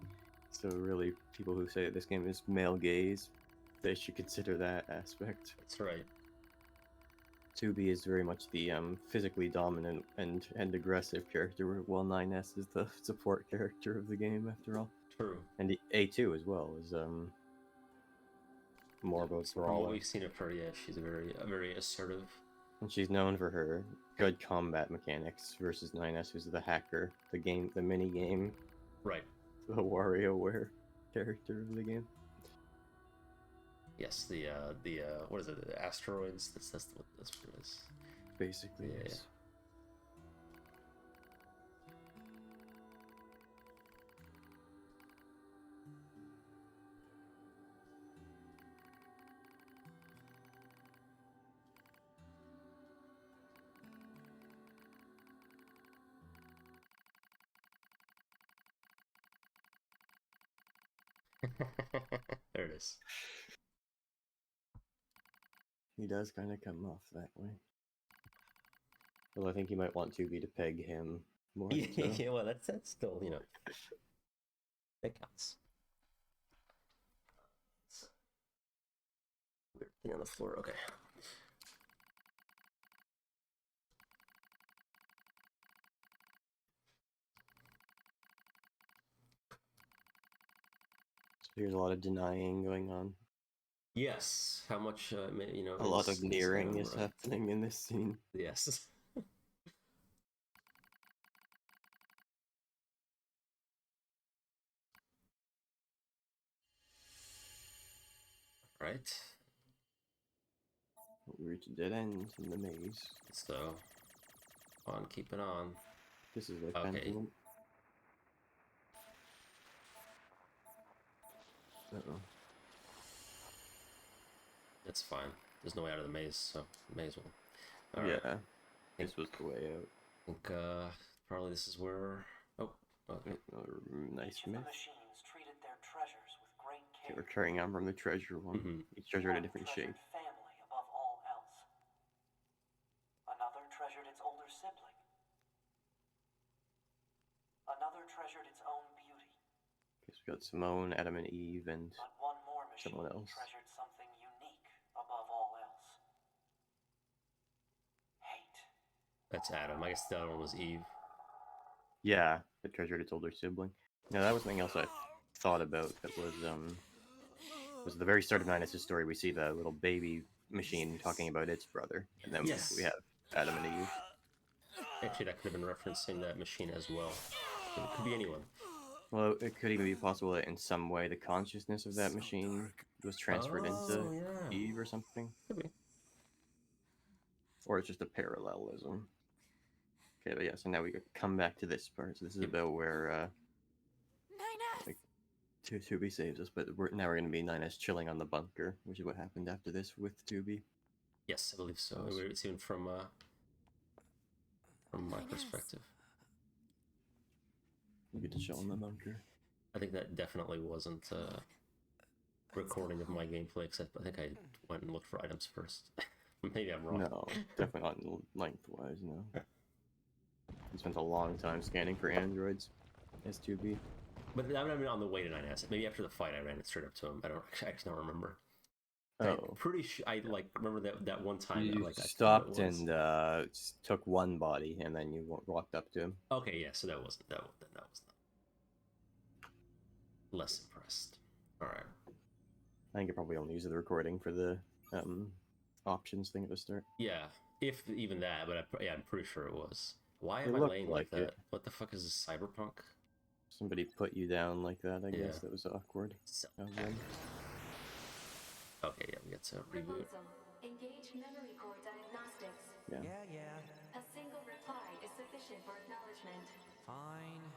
So really, people who say that this game is male gaze, they should consider that aspect. That's right. 2B is very much the physically dominant and aggressive character, while 9S is the support character of the game, after all. True. And the A2 as well is more of a From what brawler. we've seen of her, yeah, she's very assertive. And she's known for her good combat mechanics versus 9S, who's the hacker, the mini game, Right. the WarioWare character of the game. Yes, the what is it? The asteroids. That's what it is. Basically, Yeah. yes. There it is. He does kind of come off that way. Well, I think you might want 2B to peg him more. So. Yeah, well, that's still, you know, that counts. Weird thing on the floor. Okay. So here's a lot of denying going on. Yes. How much? You know. A lot of nearing is right. happening in this scene. Yes. Right. We reach a dead end in the maze. So, on, keep it on. This is like Okay. pendulum. Uh-oh. That's fine. There's no way out of the maze, so may as well. All right. Yeah. This was the way out. I think probably this is where. Oh, okay. Another nice Each of the myth. machines treated their treasures with great Okay, care. we're carrying on from the treasure one. Mhm. Each treasure had a One different treasured shape. family above all else. Another treasured its older sibling. Another treasured its own beauty. Okay, so we got Simone, Adam and Eve, and But one more machine someone else. treasured something unique above all else. Hate. That's Adam. I guess the other one was Eve. yeah, it treasured its older sibling. Now that was something else I thought about. That was the very start of 9S's story. We see the little baby machine talking about its brother, and then Yes. we have Adam and Eve. Actually, that could have been referencing that machine as well. It could be anyone. Well, it could even be possible that in some way the consciousness of that machine was transferred into yeah. Eve or something. Could be. Or it's just a parallelism. Okay, but yeah, so now we come back to this part. So this is Yep. about where 9S! like, 2B saves us, but now we're going to be 9S chilling on the bunker, which is what happened after this with 2B. Yes, I believe so. It's even from my perspective. You get to chill in the bunker. I think that definitely wasn't a recording of my gameplay, except I think I went and looked for items first. Maybe I'm wrong. No, definitely not lengthwise, no. I spent a long time scanning for androids. S2B. But I mean, on the way to 9S. Maybe after the fight, I ran it straight up to him. I actually don't remember. Oh. I'm pretty sure I remember that one time. You I stopped and took one body, and then you walked up to him. Okay, yeah. So that was not. Less impressed. All right. I think it probably only used the recording for the options thing at the start. Yeah, if even that, but I'm pretty sure it was. Why It am I looked laying like like it. that? What the fuck is this, cyberpunk? Somebody put you down like that, I Yeah. guess. That was awkward. So Of bad. them. Okay, yeah, we get to reboot. Proposal. Engage memory core diagnostics. Yeah. Yeah. A single reply is sufficient for acknowledgement. Fine.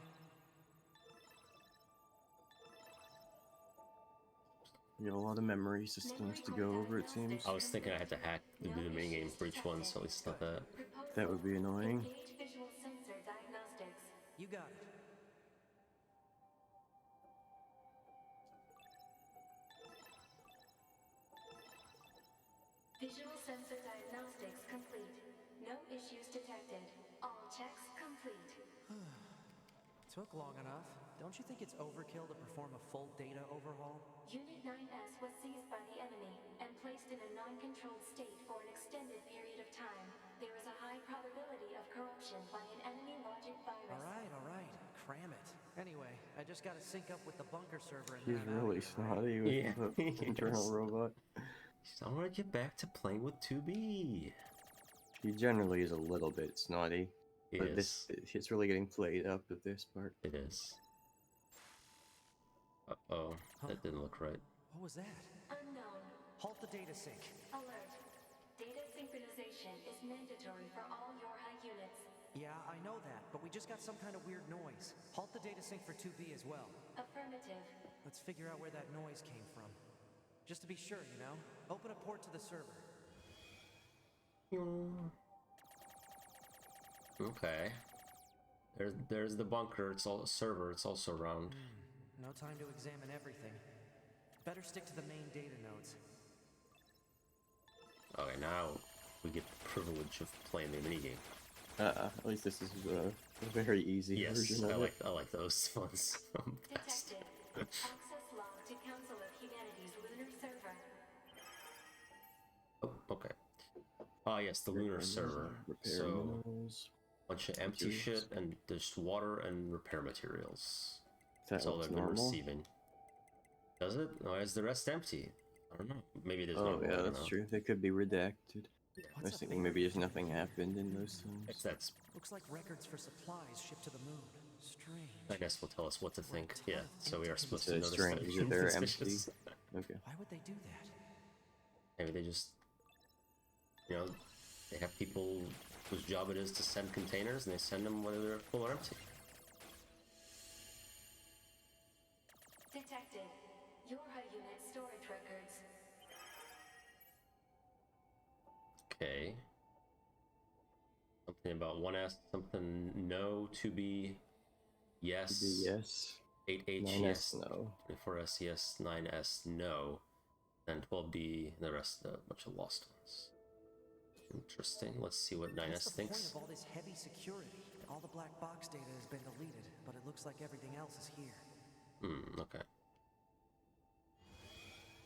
We got a lot of memory systems to go over, it seems. I was thinking I had to hack to do the minigame for each one, so at least not that. Proposal. That would be annoying. Engage visual sensor diagnostics. You got it. Visual sensor diagnostics complete. No issues detected. All checks complete. Took long enough. Don't you think it's overkill to perform a full data overhaul? Unit 9S was seized by the enemy and placed in a non-controlled state for an extended period of time. There is a high probability of corruption by an enemy logic virus. All right. Cram it. Anyway, I just gotta sync up with the bunker server and He's then I'm really outta here, right? snotty with Yeah, the he internal is. robot. I want to get back to playing with 2B. He generally is a little bit snotty. He But is. it's really getting played up at this part. It is. Uh-oh, that didn't look right. What was that? Unknown. Halt the data sync. Alert. Data synchronization is mandatory for all Yorha units. Yeah, I know that, but we just got some kind of weird noise. Halt the data sync for 2B as well. Affirmative. Let's figure out where that noise came from. Just to be sure, you know? Open a port to the server. Okay. There's the bunker. It's all server. It's also round. No time to examine everything. Better stick to the main data nodes. Okay, now we get the privilege of playing the minigame. At least this is a very easy Yes, version of it. I like those ones. Best. Detected. Access log to Council of Humanity's lunar server. Oh, okay. Ah, yes, the lunar server. Repair So, minerals. bunch of empty Materials. shit and just water and repair materials. That That's all looks they've been normal. receiving. Does it? Or is the rest empty? I don't know. Maybe there's Oh normal. I yeah, don't that's know. true. They could be redacted. I What's was up thinking there? maybe just nothing happened in those If times. that's, Looks like records for supplies shipped to the moon. Strange. I guess will tell us what to think. Yeah, so we are supposed to So notice strange that that they're empty. suspicious. Okay. Why would they do that? Maybe they just, you know, they have people whose job it is to send containers, and they send them whether they're full or empty. Detected. Yorha unit storage records. Okay. Something about 1S, something no, 2B, yes, Maybe yes. 8H, 9S, yes, no. 24S, yes, 9S, no, then 12D, and the rest, a bunch of lost ones. Interesting. Let's see what 9S What's the point thinks. of all this heavy security? All the black box data has been deleted, but it looks like everything else is here. Okay.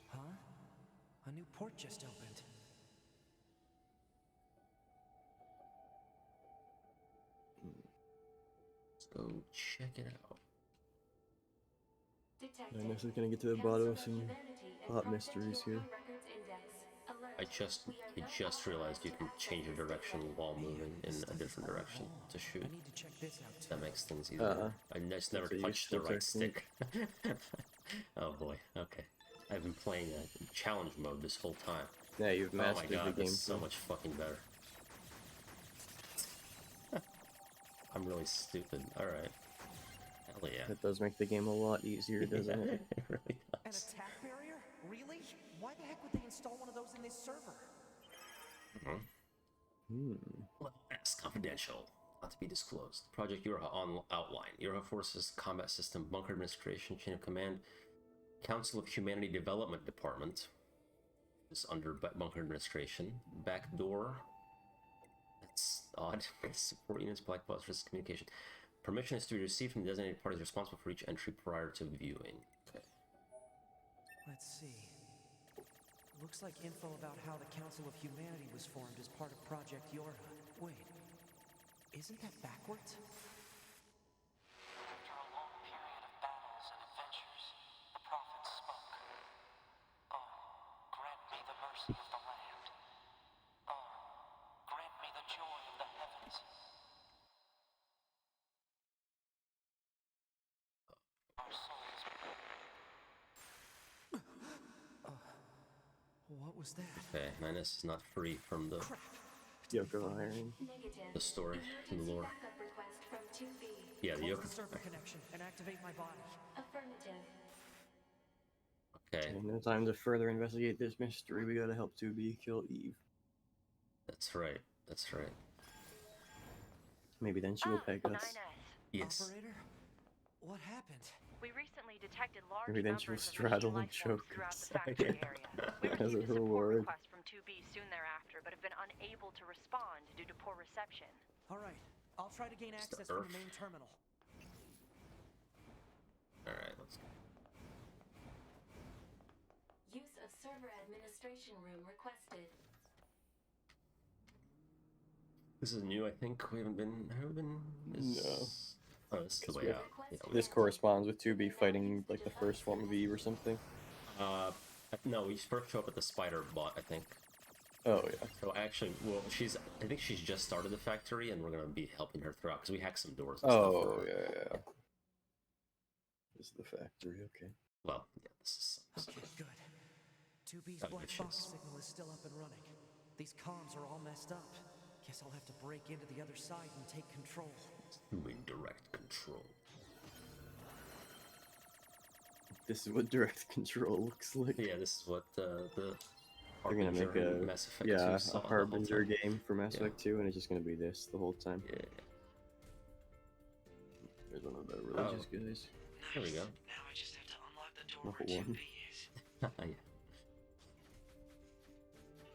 Huh? A new port just opened. Let's go check it out. Detected. I guess we're gonna get to the Council bottom of of some Humanity and plot Project mysteries Yorha here. Records Index. Alert. I just realized you can change your direction while moving in a different direction to shoot. I need to check this out too. That makes things easier. I just never that's a touched the useful right stick. technique. Oh boy, okay. I've been playing challenge mode this whole time. Yeah, you've Oh my mastered god, the game. that's so much fucking better. I'm really stupid. Alright. Hell yeah. That does make the game a lot easier, doesn't it? It really An does. attack barrier? Really? Why the heck would they install one of those in this server? Level S, confidential. Not to be disclosed. Project Yorha on outline. Yorha Forces Combat System, Bunker Administration, Chain of Command, Council of Humanity Development Department is under Bunker Administration. Backdoor. That's odd. Support units, black box, risk communication. Permission is to be received from the designated parties responsible for each entry prior to viewing. Okay. Let's see. Looks like info about how the Council of Humanity was formed as part of Project Yorha. Wait, isn't that backwards? After a long period of battles and adventures, the prophet spoke. Oh, grant me the mercy of the land. Oh, grant me the joy of the heavens. What was that? Okay, 9S is not free from the Yoko Iron. Negative. the story, from the lore. Backup request from 2B. Yeah, the Close Yoko. the server connection and activate my body. Affirmative. Okay, Okay, no time to further investigate this mystery. We gotta help 2B kill Eve. that's right. That's right. Maybe then she will peg us. 9S. Yes. Operator? What happened? We recently detected large Maybe then she will numbers of straddle machine and life forms choke throughout us. the factory area. We As received a a support reward. request from 2B soon thereafter, but have been unable to respond due to poor reception. All right, I'll try to gain It's the access from Earth. the main terminal. Alright, let's go. Use of server administration room requested. This is new, I think. We haven't been. Have we been? No. Oh, this is the 'Cause way we- out. Yeah, This corresponds with 2B fighting like the first form of Eve or something. No, we first show up at the spider bot, I think. Oh yeah. So actually, well, I think she's just started the factory, and we're gonna be helping her throughout because we hacked some doors. And stuff for Oh her. yeah. This is the factory. Okay. Well, yeah, this is. Okay, good. 2B's That black makes box sense. signal is still up and running. These comms are all messed up. Guess I'll have to break into the other side and take control. Doing direct control. This is what direct control looks like. Yeah, this is what the They're gonna make Harbinger in a Mass Effect 2 a saw the whole Harbinger time. game for Mass Yeah. Effect 2, and it's just gonna be this the whole time. Yeah, There's one of the religious guys. there we go. Now I just have to unlock the door Level where 1. 2B is. Yeah.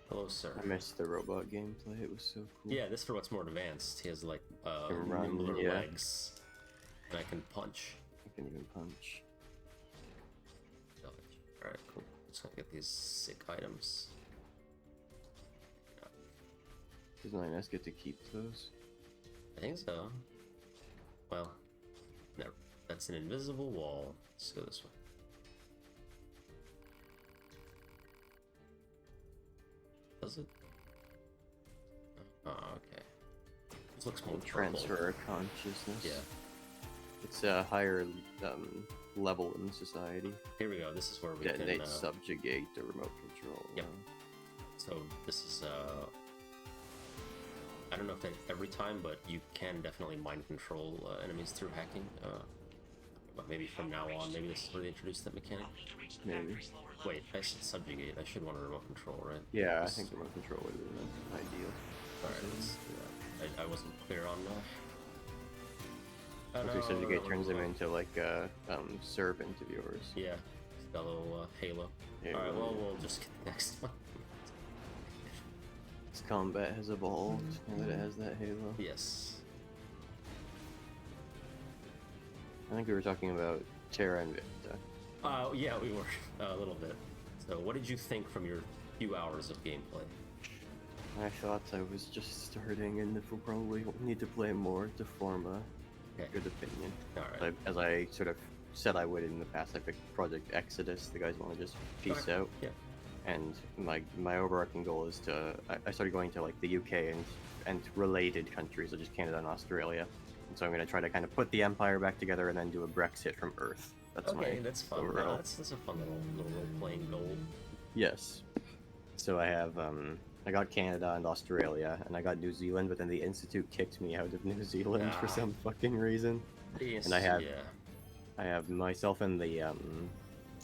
Hello, sir. I missed the robot gameplay. It was so cool. Yeah, this for what's more advanced. He has like Can run, nimbler yeah. legs, and I can punch. I can even punch. Dodge. All right, cool. Just gonna get these sick items. Does 9S get to keep those? I think so. Well, no, that's an invisible wall. Let's go this way. Does it? Oh, okay. This looks more purple. Transfer of consciousness. Yeah. It's a higher level in society. Here we go. This is where we Detonate, can. subjugate, the remote control. Yep. So this is I don't know if that every time, but you can definitely mind control enemies through hacking. But maybe from now on, maybe this is where they introduce that mechanic. Maybe. Wait, I said subjugate. I should want a remote control, right? Yeah, I think the remote control would have been ideal. Alright, let's do that. I wasn't clear on that. Once subjugate turns him into like a servant of yours. Yeah, it's got a little halo. Yeah, Alright, well, yeah. we'll just get the next one. Its combat has evolved now that it has that halo. Yes. I think we were talking about Terra Invicta. Yeah, we were a little bit. So, what did you think from your few hours of gameplay? I thought I was just starting and we'll probably need to play more to form a Okay. good opinion. Alright. As I sort of said I would in the past, I picked Project Exodus. The guys want to just peace Okay. out. Yeah. And my overarching goal is to I started going to like the UK and related countries such as Canada and Australia. And so I'm going to try to kind of put the empire back together and then do a Brexit from Earth. That's Okay, my that's fun. overall. No, that's a fun little role-playing goal. Yes. So I have I got Canada and Australia, and I got New Zealand, but then the Institute kicked me out of New Zealand for Ah. some fucking reason. Yes, And I yeah. have myself and the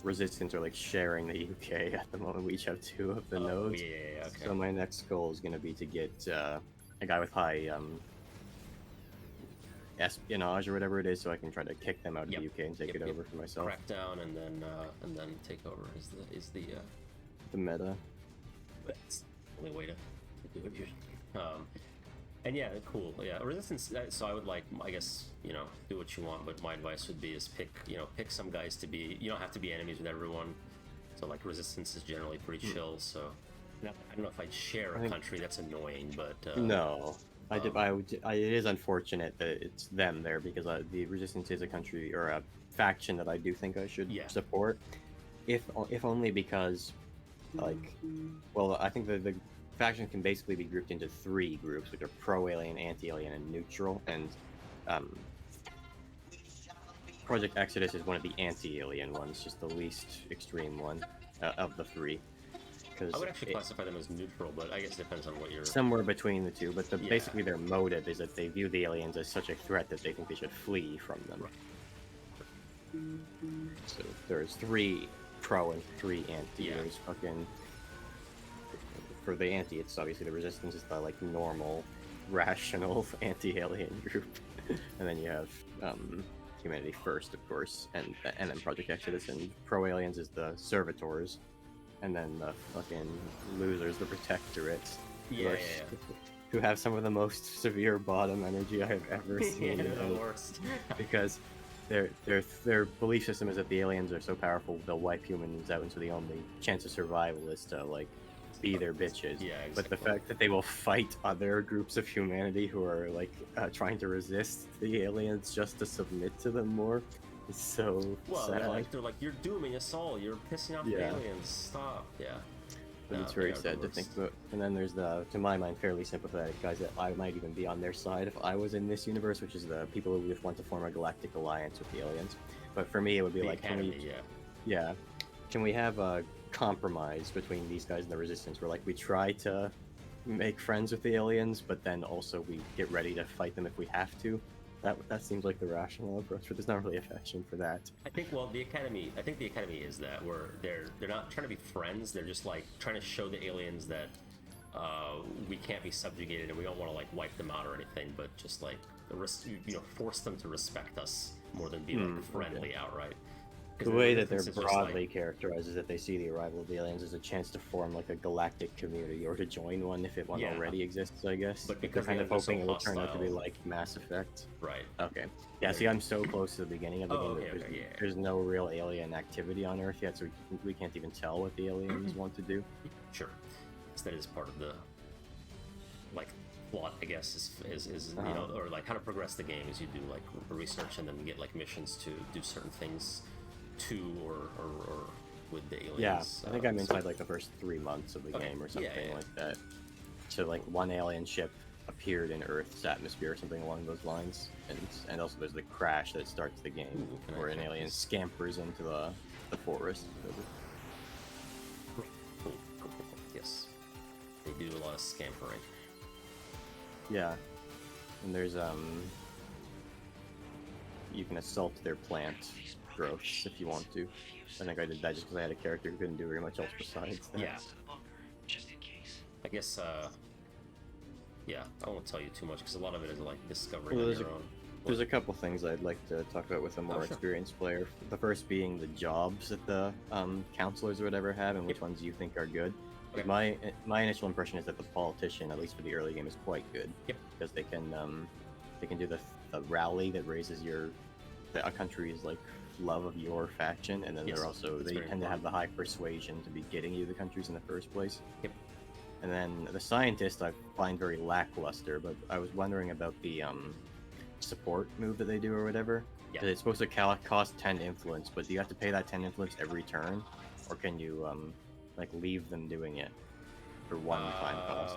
Resistance are like sharing the UK at the moment. We each have 2 of the Oh, nodes. yeah, okay. So my next goal is going to be to get a guy with high espionage or whatever it is, so I can try to kick them out of Yep. the UK and take Yep, it yep. over for myself. Crackdown and then take over is the The meta. that's the only way to do it usually. And yeah, cool. Yeah, Resistance. So I would like, I guess, do what you want, but my advice would be is pick some guys to be. You don't have to be enemies with everyone. So like Resistance is generally pretty chill. So I don't know if I'd share a country. That's annoying, but No. It is unfortunate that it's them there because the Resistance is a country or a faction that I do think I should support, if only because, like, well, I think the faction can basically be grouped into 3 groups, which are pro-alien, anti-alien, and neutral. And Project Exodus is one of the anti-alien ones, just the least extreme one of the 3. I would actually classify them as neutral, but I guess it depends on what you're... Somewhere between the two, but basically their motive is that they view the aliens as such a threat that they think they should flee from them. So there's 3 pro and 3 anti. Yeah. There's fucking... For the anti, it's obviously the resistance is the, like, normal, rational anti-alien group. And then you have, Humanity First, of course, and then Project Exodus, and pro-aliens is the servitors, and then the fucking losers, the protectorates, who have some of the most severe bottom energy I have ever seen. The worst. Because their belief system is that the aliens are so powerful they'll wipe humans out, and so the only chance of survival is to, like, be their bitches. Yeah, exactly. But the fact that they will fight other groups of humanity who are like trying to resist the aliens just to submit to them more is so sad. Yeah, they're like, you're dooming us all. You're pissing off the aliens. Stop. Yeah. And it's very sad to think about. And then there's the, to my mind, fairly sympathetic guys that I might even be on their side if I was in this universe, which is the people who would want to form a galactic alliance with the aliens. But for me, it would be like, Academy, can we have a compromise between these guys and the resistance where, like, we try to make friends with the aliens, but then also we get ready to fight them if we have to? That seems like the rational approach, but there's not really affection for that. I think the academy is that where they're not trying to be friends. They're just like trying to show the aliens that we can't be subjugated and we don't want to like wipe them out or anything, but just like force them to respect us more than be like friendly outright. The way that they're broadly characterized is that they see the arrival of the aliens as a chance to form like a galactic community or to join one if one already exists, I guess. But they're kind of hoping it will turn out to be like Mass Effect. Right. Okay. Yeah, see, I'm so close to the beginning of the game that there's no real alien activity on Earth yet, so we can't even tell what the aliens want to do. Sure. So that is part of the like plot, I guess, is you know, or like how to progress the game is you do like research and then get like missions to do certain things to or with the aliens. Yeah, I think I'm inside like the first 3 months of the game or something like that. So like one alien ship appeared in Earth's atmosphere or something along those lines, and also there's the crash that starts the game where an alien scampers into the forest. Cool. Yes, they do a lot of scampering. Yeah, and there's you can assault their plant growths if you want to. I think I did that just because I had a character who couldn't do very much else besides that. Yeah. I guess, yeah, I won't tell you too much because a lot of it is like discovering on your own. There's a couple things I'd like to talk about with a more experienced player. The first being the jobs that the counselors or whatever have and which ones you think are good. Okay. My initial impression is that the politician, at least for the early game, is quite good. Because they can do the rally that raises a country's like love of your faction, and then they tend to have the high persuasion to be getting you the countries in the first place. And then the scientist I find very lackluster, but I was wondering about the support move that they do or whatever. It's supposed to cost 10 influence, but do you have to pay that 10 influence every turn, or can you like leave them doing it for one time cost?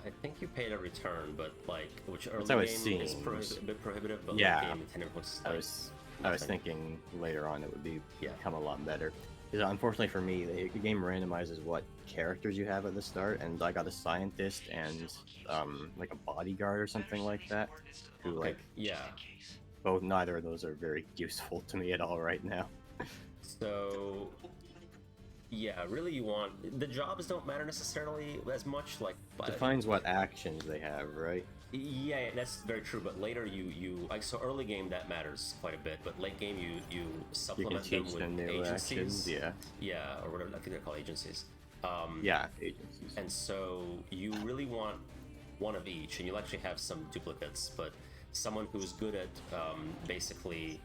I think you pay it every turn, but like which early game is a bit prohibitive, but late game 10 influence is I was thinking later on it would become a lot better. Because unfortunately for me, the game randomizes what characters you have at the start, and I got a scientist and like a bodyguard or something like that, who neither of those are very useful to me at all right now. So yeah, really you want the jobs don't matter necessarily as much. Like defines what actions they have, right? Yeah, that's very true. But later you so early game that matters quite a bit, but late game you supplement them with agencies. Or whatever I think they're called agencies. Agencies. And so you really want one of each, and you'll actually have some duplicates. But someone who's good at basically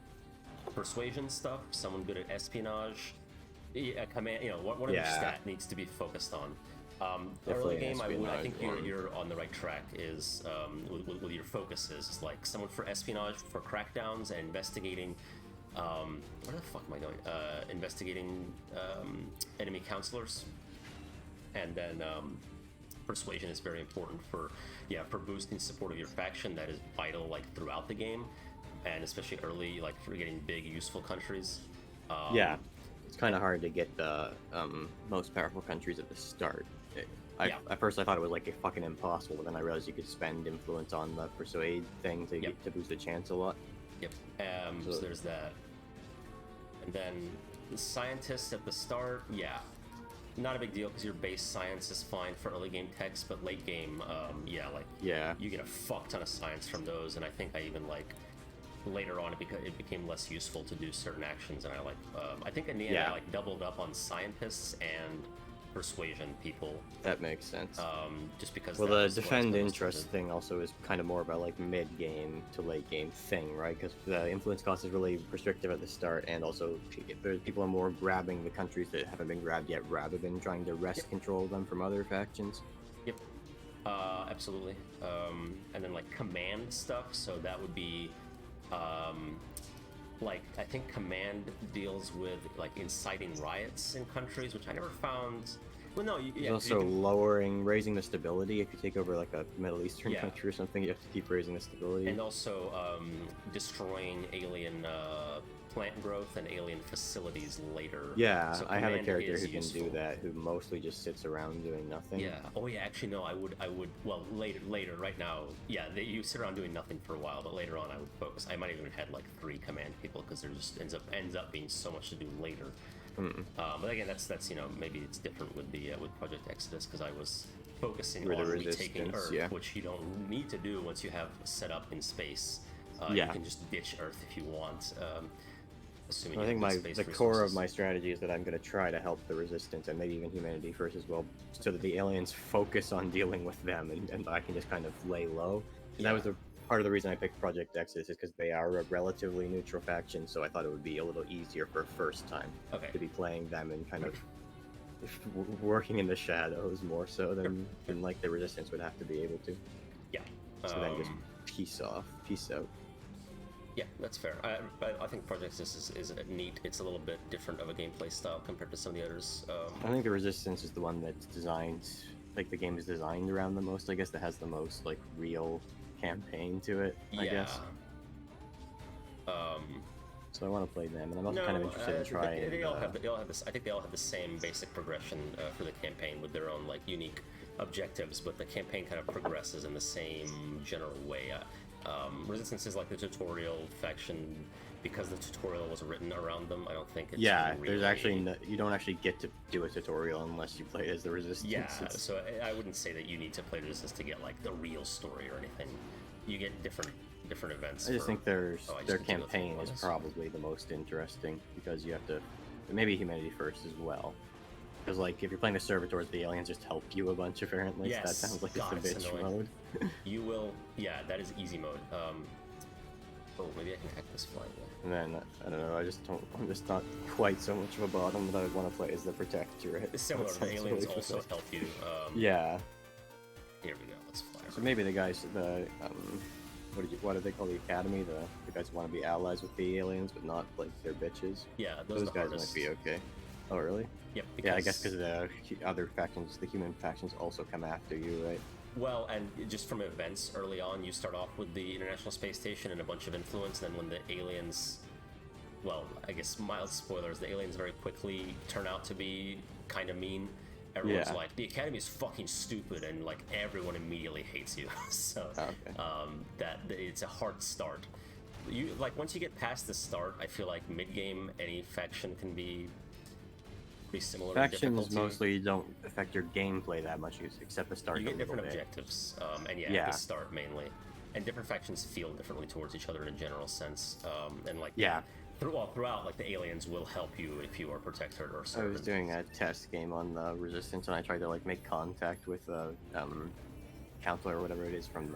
persuasion stuff, someone good at espionage. Command, one of your stat needs to be focused on. Early game, I think you're on the right track. Is with your focuses, is like someone for espionage, for crackdowns, and investigating. Where the fuck am I going? Investigating enemy counselors, and then persuasion is very important for boosting support of your faction. That is vital, like throughout the game, and especially early, like for getting big, useful countries. it's kind of hard to get the most powerful countries at the start. At first I thought it was like a fucking impossible, but then I realized you could spend influence on the persuade thing to get to boost the chance a lot. Yep. So there's that. And then the scientists at the start, yeah, not a big deal because your base science is fine for early game text, but late game, you get a fuck ton of science from those, and I think I even like later on it became less useful to do certain actions, and I think in the end I like doubled up on scientists and persuasion people. That makes sense. Just because. Well, the defend interest thing also is kind of more about like mid-game to late-game thing, right? Because the influence cost is really restrictive at the start, and also people are more grabbing the countries that haven't been grabbed yet, rather than trying to wrest control of them from other factions. Yep. Absolutely. And then like command stuff. So that would be, like I think command deals with like inciting riots in countries, which I never found. Well, no, also raising the stability. If you take over like a Middle Eastern country or something, you have to keep raising the stability. And also destroying alien plant growth and alien facilities later. Yeah, so I have a character who can do that, who mostly just sits around doing nothing. Yeah. Oh yeah, actually no, I would. Well, later. Right now, yeah, you sit around doing nothing for a while, but later on, I would focus. I might even have had like 3 command people because there just ends up being so much to do later. But again, that's maybe it's different with the with Project Exodus because I was focusing on retaking Earth, which you don't need to do once you have set up in space. You can just ditch Earth if you want. Assuming I think the core of my strategy is that I'm going to try to help the Resistance and maybe even humanity first as well, so that the aliens focus on dealing with them and I can just kind of lay low. And that was part of the reason I picked Project Exodus, is because they are a relatively neutral faction, so I thought it would be a little easier for first time to be playing them and kind of working in the shadows more so than like the Resistance would have to be able to. Yeah. So then just peace out. Yeah, that's fair. I think Project Exodus is neat. It's a little bit different of a gameplay style compared to some of the others. I think the Resistance is the one that's designed, like the game is designed around the most, I guess, that has the most like real campaign to it, I guess. So I want to play them, and I'm also kind of interested in trying. They all have this. I think they all have the same basic progression for the campaign with their own like unique objectives, but the campaign kind of progresses in the same general way. Resistance is like the tutorial faction because the tutorial was written around them. I don't think it's there's actually you don't actually get to do a tutorial unless you play as the Resistance. Yeah, so I wouldn't say that you need to play Resistance to get like the real story or anything. You get different events. I just think their campaign is probably the most interesting because you have to maybe humanity first as well. Because like if you're playing the servitors, the aliens just help you a bunch apparently. Yes, so that sounds like it's a bitch mode. You will, that is easy mode. Maybe I can hack this flying one. And then I don't know. I'm just not quite so much of a bottom that I would want to play as the Protectorate. It's similar. The aliens really also help you. Yeah. Here we go. Let's fly. So maybe the guys, what do they call the Academy? The guys who want to be allies with the aliens, but not like they're bitches. Yeah, those guys might be okay. Oh, really? Yep. Yeah, I guess because the other factions, the human factions, also come after you, right? Well, and just from events early on, you start off with the International Space Station and a bunch of influence, and then when the aliens, well, I guess mild spoilers, the aliens very quickly turn out to be kind of mean. Everyone's like, the Academy is fucking stupid, and like everyone immediately hates you. So that it's a hard start. You like once you get past the start, I feel like mid-game any faction can be pretty similar. Factions mostly don't affect your gameplay that much, except the start. You get different objectives, and the start mainly, and different factions feel differently towards each other in a general sense. And like throughout, like the aliens will help you if you are protected or servant. I was doing a test game on the Resistance, and I tried to like make contact with a counselor or whatever it is from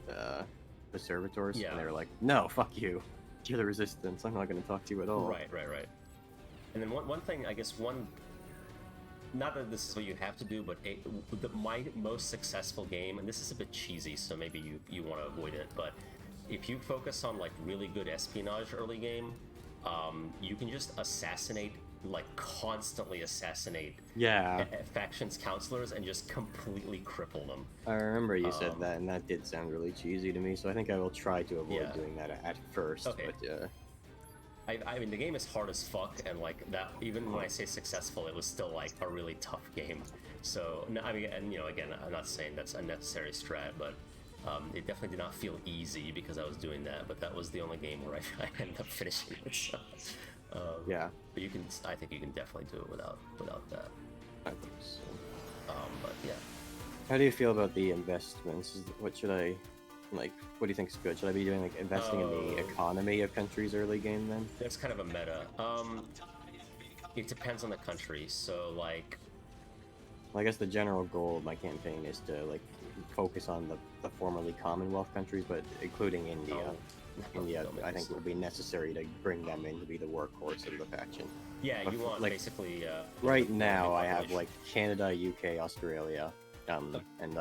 the servitors, and they were like, "No, fuck you. You're the Resistance. I'm not going to talk to you at all." Right. And then one thing, I guess not that this is what you have to do, but my most successful game, and this is a bit cheesy, so maybe you want to avoid it, but if you focus on like really good espionage early game, you can just constantly assassinate factions counselors and just completely cripple them. I remember you said that, and that did sound really cheesy to me, so I think I will try to avoid doing that at first. Okay. But I mean, the game is hard as fuck, and like that. Even when I say successful, it was still like a really tough game. So no, I mean, and again, I'm not saying that's a necessary strat, but it definitely did not feel easy because I was doing that. But that was the only game where I ended up finishing it. So, yeah. But I think you can definitely do it without that. I think so. But yeah. How do you feel about the investments? What should I, like, what do you think is good? Should I be doing, like, investing in the economy of countries early game then? That's kind of a meta. It depends on the country. So, like... Well, I guess the general goal of my campaign is to, like, focus on the formerly Commonwealth countries, but including India. India, I think, will be necessary to bring them in to be the workforce of the faction. Yeah, but you want, like, basically... right now, I have, like, Canada, UK, Australia, and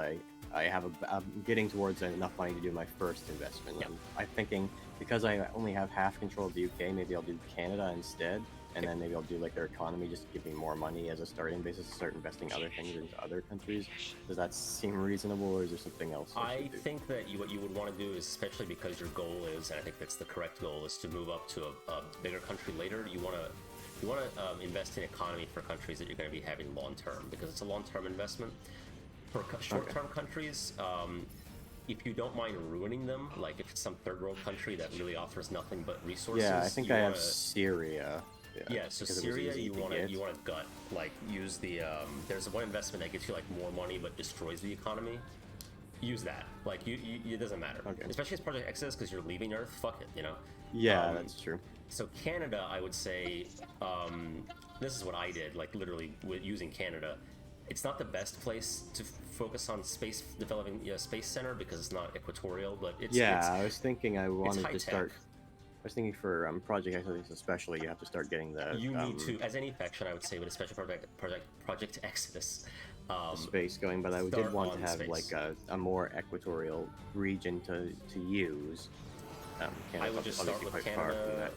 I'm getting towards enough money to do my first investment. Yeah. I'm thinking, because I only have half control of the UK, maybe I'll do Canada instead, and then maybe I'll do like their economy just to give me more money as a starting basis to start investing other things into other countries. Does that seem reasonable, or is there something else I think that what you would want to do is, especially because your goal is, and I think that's the correct goal, is to move up to a bigger country later. You want to invest in economy for countries that you're going to be having long term, because it's a long term investment. For short-term countries, if you don't mind ruining them, like if it's some third world country that really offers nothing but resources. Yeah, I think I have Syria. Yeah, so Syria, you want to gut, like use the there's one investment that gets you like more money but destroys the economy. Use that. Like it doesn't matter. Okay. Especially as Project Exodus, because you're leaving Earth. Fuck it, Yeah, that's true. So Canada, I would say, this is what I did, like literally using Canada. It's not the best place to focus on developing a space center because it's not equatorial, but it's... I was thinking I wanted to start... I was thinking for Project Exodus especially, you have to start getting the... You need to, as any faction, I would say, but especially Project Exodus... space going, but I did want to have like a more equatorial region to use. I would just start with Canada.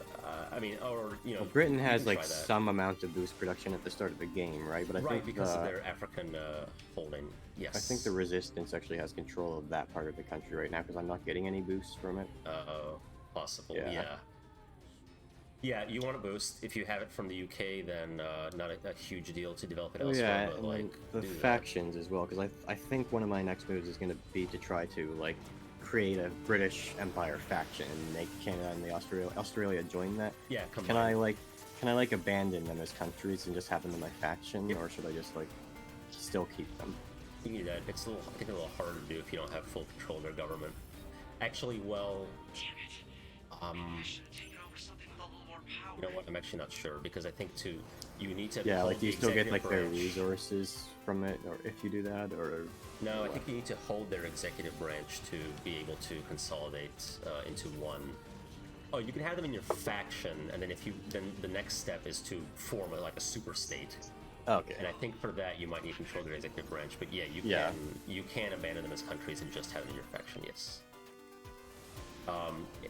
I mean, or well, Britain has like some amount of boost production at the start of the game, right? But I think because of their African holding. Yes. I think the Resistance actually has control of that part of the country right now because I'm not getting any boosts from it. Possible. Yeah, you want a boost. If you have it from the UK, then not a huge deal to develop it elsewhere. Yeah, but, like, the factions as well, because I think one of my next moves is going to be to try to like create a British Empire faction and make Canada and Australia join that. Yeah, can I like abandon them as countries and just have them in my faction, or should I just like still keep them? You can do that. It's I think a little harder to do if you don't have full control of their government. Actually, well, you know what? I'm actually not sure because I think you need to. Yeah, like do you still get like their resources from it, or if you do that, or? No, I think you need to hold their executive branch to be able to consolidate into one. Oh, you can have them in your faction, and then then the next step is to form like a super state. Okay. And I think for that you might need control of their executive branch, but yeah, you can abandon them as countries and just have them in your faction. Yes.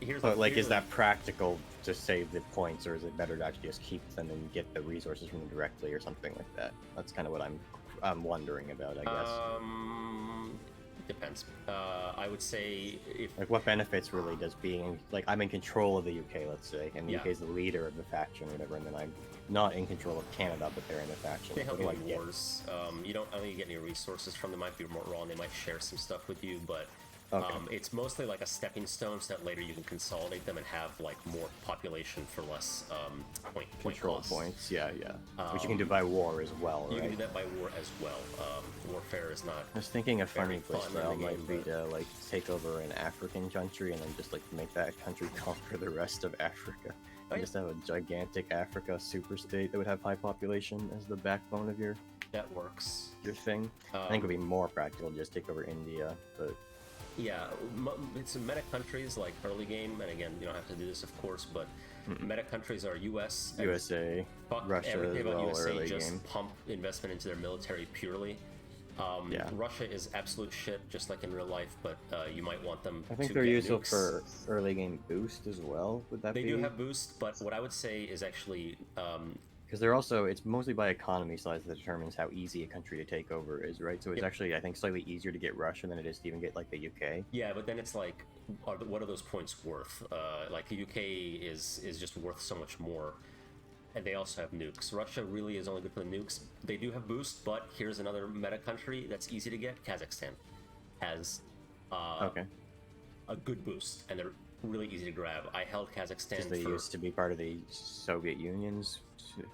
Is that practical to save the points, or is it better to actually just keep them and get the resources from them directly, or something like that? That's kind of what I'm wondering about, I guess. Depends. I would say if what benefits really does being like I'm in control of the UK, let's say, and the UK is the leader of the faction, or whatever, and then I'm not in control of Canada, but they're in the faction. They help you in wars. You don't only get any resources from them. Might be more raw, and they might share some stuff with you, but. It's mostly like a stepping stone so that later you can consolidate them and have like more population for less point costs. Points, which you can do by war as well, right? You can do that by war as well. Warfare is not. I was thinking a funny place now might be to like take over an African country and then just like make that country conquer the rest of Africa. And just have a gigantic Africa super state that would have high population as the backbone of your. That works. Your thing. I think it would be more practical to just take over India, but. Yeah, it's meta countries like early game, and again, you don't have to do this, of course, but meta countries are US, USA, Russia, everything as about well, USA early just game. pump investment into their military purely. Russia is absolute shit, just like in real life, but you might want them. I think to they're get useful nukes. for early game boost as well. Would that They be? do have boost, but what I would say is actually Because they're also, it's mostly by economy size that determines how easy a country to take over is, right? So it's actually, I think, slightly easier to get Russia than it is to even get like the UK. Yeah, but then it's like, what are those points worth? Like the UK is just worth so much more, and they also have nukes. Russia really is only good for the nukes. They do have boost, but here's another meta country that's easy to get. Kazakhstan has a good boost, and they're really easy to grab. I held Kazakhstan They used to be part of the Soviet Union's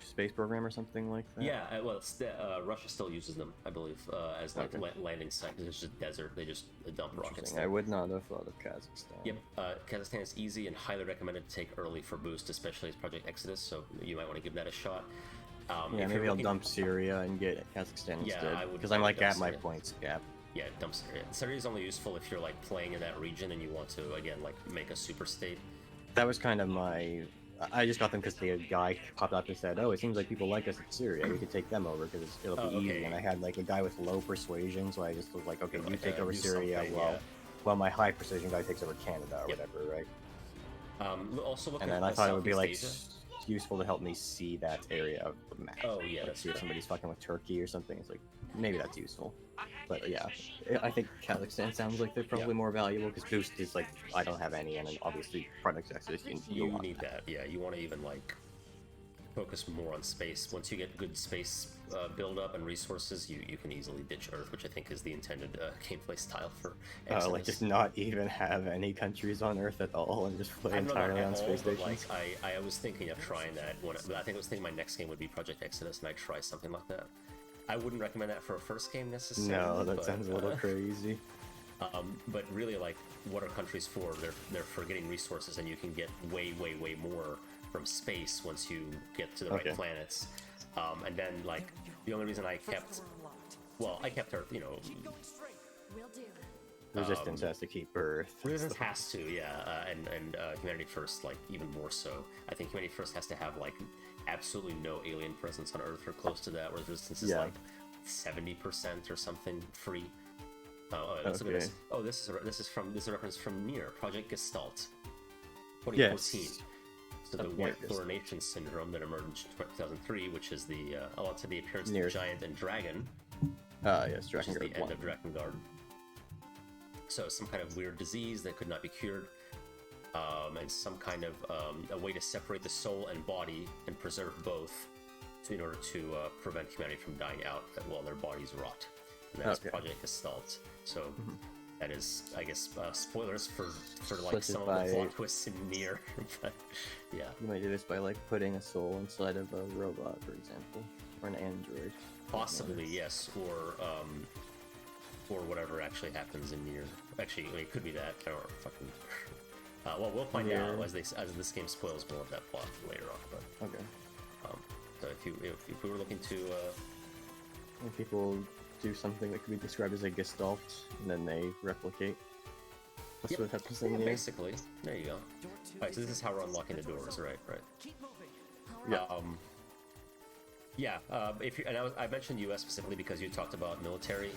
space program or something like that. Yeah, well, Russia still uses them, I believe, as like landing site. It's just desert. They just dump rockets. I would not have thought of Kazakhstan. Yep, Kazakhstan is easy and highly recommended to take early for boost, especially as Project Exodus. So you might want to give that a shot. Yeah, maybe I'll dump Syria and get Kazakhstan instead. Because I'm like at my points gap. Yeah, dump Syria. Syria is only useful if you're like playing in that region and you want to again like make a super state. That was kind of my. I just got them because the guy popped up and said, "Oh, it seems like people like us in Syria. We could take them over because it'll be easy." And I had like a guy with low persuasion, so I just was like, "Okay, you take over Syria, while my high precision guy takes over Canada or whatever, right?" Also, look and then I thought it would be like useful to help me see that area of the map. Oh yeah, like, see if somebody's fucking with Turkey or something. It's like maybe that's useful. But yeah, I think Kazakhstan sounds like they're probably more valuable because boost is like I don't have any, and then obviously Project Exodus you need that. Yeah, you want to even like focus more on space. Once you get good space build up and resources, you can easily ditch Earth, which I think is the intended gameplay style for Exodus. Like just not even have any countries on Earth at all and just play entirely on space stations. Like I was thinking of trying that. I think I was thinking my next game would be Project Exodus, and I'd try something like that. I wouldn't recommend that for a first game necessarily. No, that sounds a little crazy. But really, like, what are countries for? They're for getting resources, and you can get way more from space once you get to the right planets. And then, like, the only reason I kept Earth, you know. Resistance has to keep Earth. Resistance has to, yeah, and Humanity First, like, even more so. I think Humanity First has to have, like, absolutely no alien presence on Earth or close to that, whereas Resistance is like 70% or something free. Let's look at this. Oh, this is a reference from Nier, Project Gestalt, 2014. Yes. So the White Fluorination Syndrome that emerged in 2003, which is the to the appearance of the Giant and Dragon. Yes, Drakengard. Which is the end of Drakengard. So some kind of weird disease that could not be cured. And some kind of a way to separate the soul and body and preserve both in order to prevent humanity from dying out while their bodies rot. And that's Project Gestalt. So that is, I guess, spoilers for like some of the plot twists in Nier. But yeah. You might do this by like putting a soul inside of a robot, for example, or an android. Possibly, yes, or whatever actually happens in Nier. Actually, I mean, it could be that, or fucking. Well, we'll find out as this game spoils more of that plot later on. But okay. So if we were looking to, when people do something that could be described as a Gestalt, and then they replicate. That's what happens in Nier. Basically. There you go. Alright, so this is how we're unlocking the doors, right? Yeah. If you, and I mentioned U.S. specifically because you talked about military.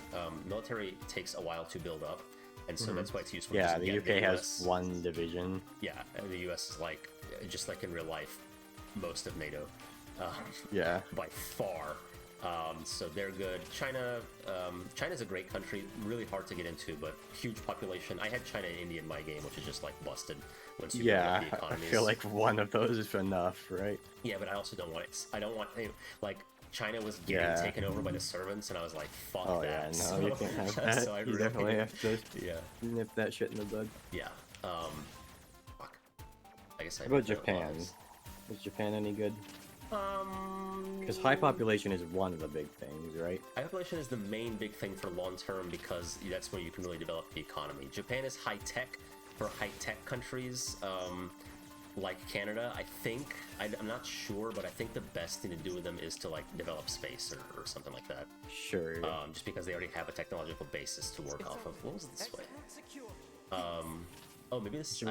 Military takes a while to build up. And so that's why it's useful. Yeah, the UK has one division. Yeah, and the US is like, just like in real life, most of NATO. By far. So they're good. China's a great country, really hard to get into, but huge population. I had China and India in my game, which is just like busted once you build up the economies. I feel like one of those is enough, right? Yeah, but I also don't want it. I don't want, like, China was getting taken over by the servants, and I was like, fuck that. Yeah, no, you can't have that. So you definitely have to nip that shit in the bud. Yeah. Fuck. I guess I... What about Japan? Is Japan any good? Because high population is one of the big things, right? High population is the main big thing for long term because that's where you can really develop the economy. Japan is high tech for high tech countries. Like Canada, I think, I'm not sure, but I think the best thing to do with them is to like develop space or something like that. Sure. Just because they already have a technological basis to work off of. What was it this way? Oh, maybe this.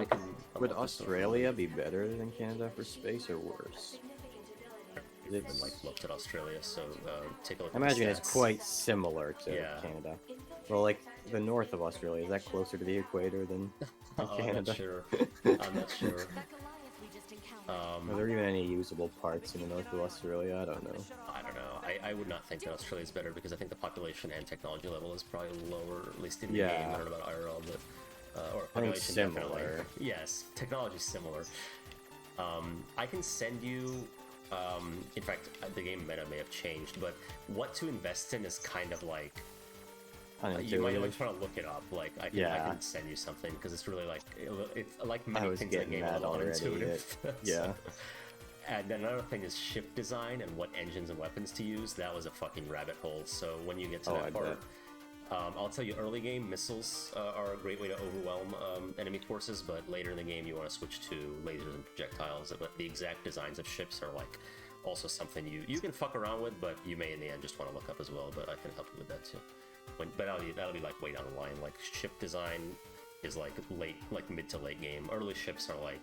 Would Australia be better than Canada for space or worse? They've been like looked at Australia, so take a look. I imagine it's quite similar to Canada. Well, like the north of Australia, is that closer to the equator than Canada? I'm not sure. I'm not sure. Are there even any usable parts in the north of Australia? I don't know. I don't know. I would not think that Australia is better because I think the population and technology level is probably lower, at least in the game. I don't know about IRL, but or population definitely. Similar. Yes, technology is similar. I can send you. In fact, the game meta may have changed, but what to invest in is kind of like. You might just want to look it up. Like I can send you something because it's really like it's like many things in the game, a little unintuitive. Yeah. And then another thing is ship design and what engines and weapons to use. That was a fucking rabbit hole. So when you get to that part, I'll tell you, early game missiles are a great way to overwhelm enemy forces, but later in the game you want to switch to lasers and projectiles. But the exact designs of ships are like also something you can fuck around with, but you may in the end just want to look up as well. But I can help you with that too. But that'll be like way down the line. Like ship design is like mid to late game. Early ships are like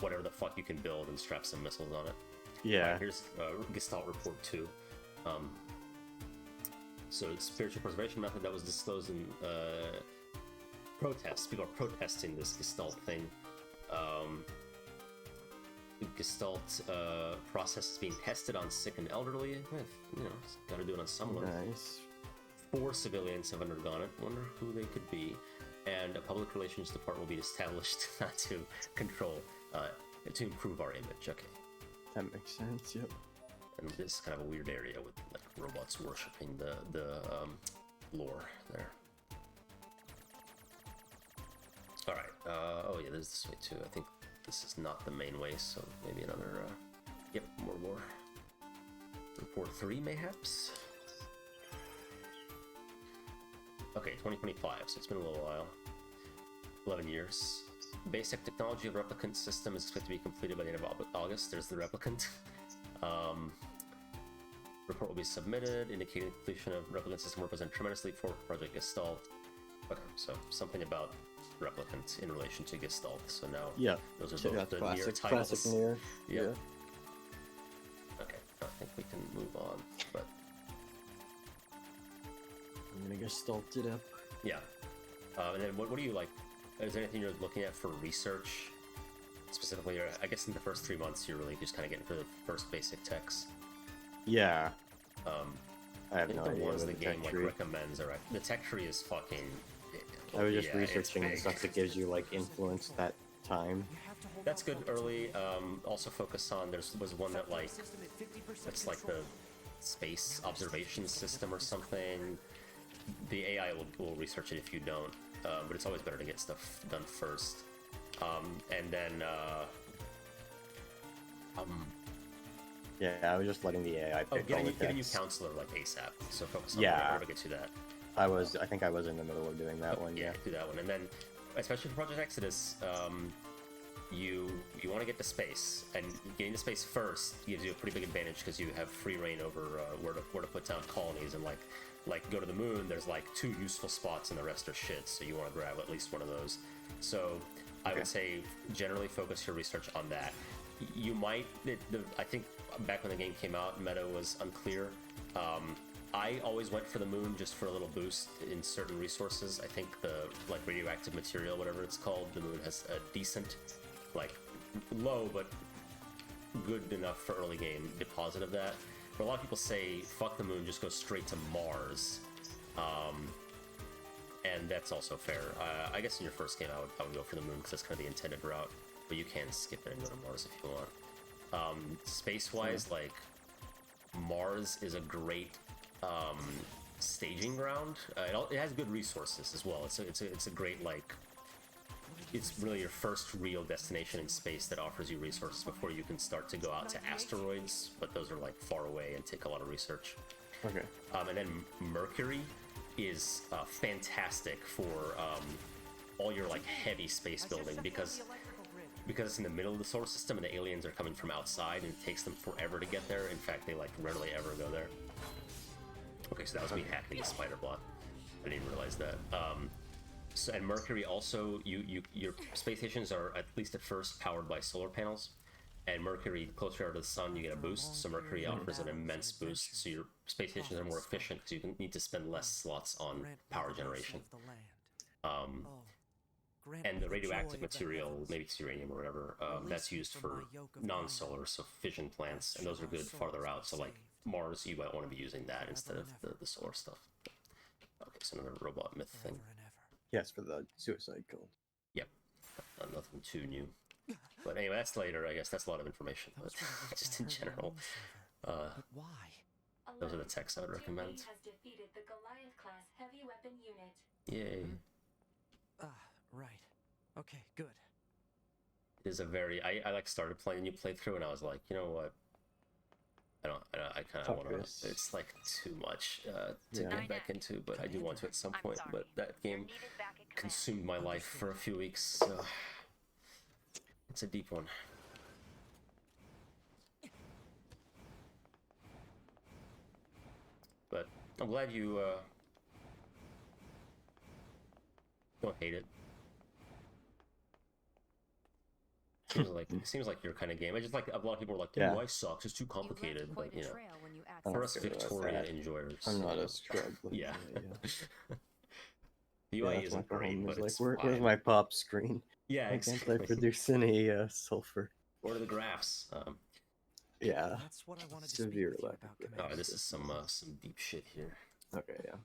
whatever the fuck you can build and strap some missiles on it. Yeah. Here's Gestalt Report 2. So it's spiritual preservation method that was disclosed in protests. People are protesting this Gestalt thing. Gestalt process is being tested on sick and elderly. Gotta do it on someone. Nice. 4 civilians have undergone it. Wonder who they could be. And a public relations department will be established to control, to improve our image. Okay. That makes sense. Yep. And this is kind of a weird area with like robots worshipping the lore there. All right. Oh yeah, there's this way too. I think this is not the main way, so maybe another. Yep, more lore. Report 3, mayhaps. Okay, 2025, so it's been a little while. 11 years. Basic technology of Replicant system is expected to be completed by the end of August. There's the Replicant. Report will be submitted, indicating completion of Replicant system represent tremendous leap forward for Project Gestalt. Okay, so something about Replicant in relation to Gestalt. So now, those are both the Nier titles. Classic Nier. Yeah. Okay, I think we can move on, but. I'm gonna Gestalt it up. Yeah. And then what do you like? Is there anything you're looking at for research? Specifically, or I guess in the first 3 months, you're really just kind of getting for the first basic techs. Yeah. I have no the idea ones what the game like recommends are. The tech tree is fucking. I was just researching the stuff that gives you like influence that time. That's good early. Also focus on was one that like it's like the space observation system or something. The AI will research it if you don't, but it's always better to get stuff done first. And then yeah, I was just letting the AI pick all the getting you counselor like ASAP. So focus on whatever gets you that. I think I was in the middle of doing that one. Yeah, do that one, and then especially for Project Exodus, you want to get to space, and getting to space first gives you a pretty big advantage because you have free reign over where to put down colonies, and like go to the moon. There's like 2 useful spots, and the rest are shit. So you want to grab at least one of those. So I would say generally focus your research on that. You might. I think back when the game came out, meta was unclear. I always went for the moon just for a little boost in certain resources. I think the like radioactive material, whatever it's called, the moon has a decent, like low but good enough for early game deposit of that. But a lot of people say fuck the moon, just go straight to Mars, and that's also fair. I guess in your first game I would go for the moon because that's kind of the intended route, but you can skip it and go to Mars if you want. Space-wise, like Mars is a great staging ground. It has good resources as well. It's a great like. It's really your first real destination in space that offers you resources before you can start to go out to asteroids, but those are like far away and take a lot of research. Okay. And then Mercury is fantastic for all your like heavy space building because it's in the middle of the solar system and the aliens are coming from outside and it takes them forever to get there. In fact, they like rarely ever go there. Okay, so that was me hacking the spider block. I didn't even realize that. So, and Mercury also, your space stations are at least at first powered by solar panels, and Mercury closer to the sun you get a boost. So Mercury offers an immense boost. So your space stations are more efficient because you need to spend less slots on power generation. grant and me the the radioactive joy of the material, heavens. maybe it's uranium or whatever, that's Release me used from for my yoke of non-solar, so fission plants, and those are good farther out. So like Mars, you might want to be using that instead of the solar stuff. Okay, so another robot myth thing. Forever and ever. Yes, for the suicide cult. Yep, nothing too new. But anyway, that's later. I guess that's a lot of information. That But was what it was just I in heard on general, the server. But why? those are the texts I would recommend. has defeated the Goliath-class heavy weapon unit. Yay! Right. Okay, good. It is a very. I like started playing a new playthrough, and I was like, you know what? I kind of want to. It's like too much to get back into, but I do want to at some point. But that game consumed my life for a few weeks, so it's a deep one. But I'm glad you don't hate it. Seems like your kind of game. I just like a lot of people are like, "Dude, why sucks? It's too complicated." But you know, for us Victoria enjoyers, I'm not a scrub. Yeah. The UI isn't great, but it's like, fine. where's my pop screen? Yeah, Why exactly. can't I produce any sulfur? What are the graphs? Yeah. That's what I wanted to Severe speak with you lack about, of Commander. Oh, this is some deep shit here. Okay, yeah.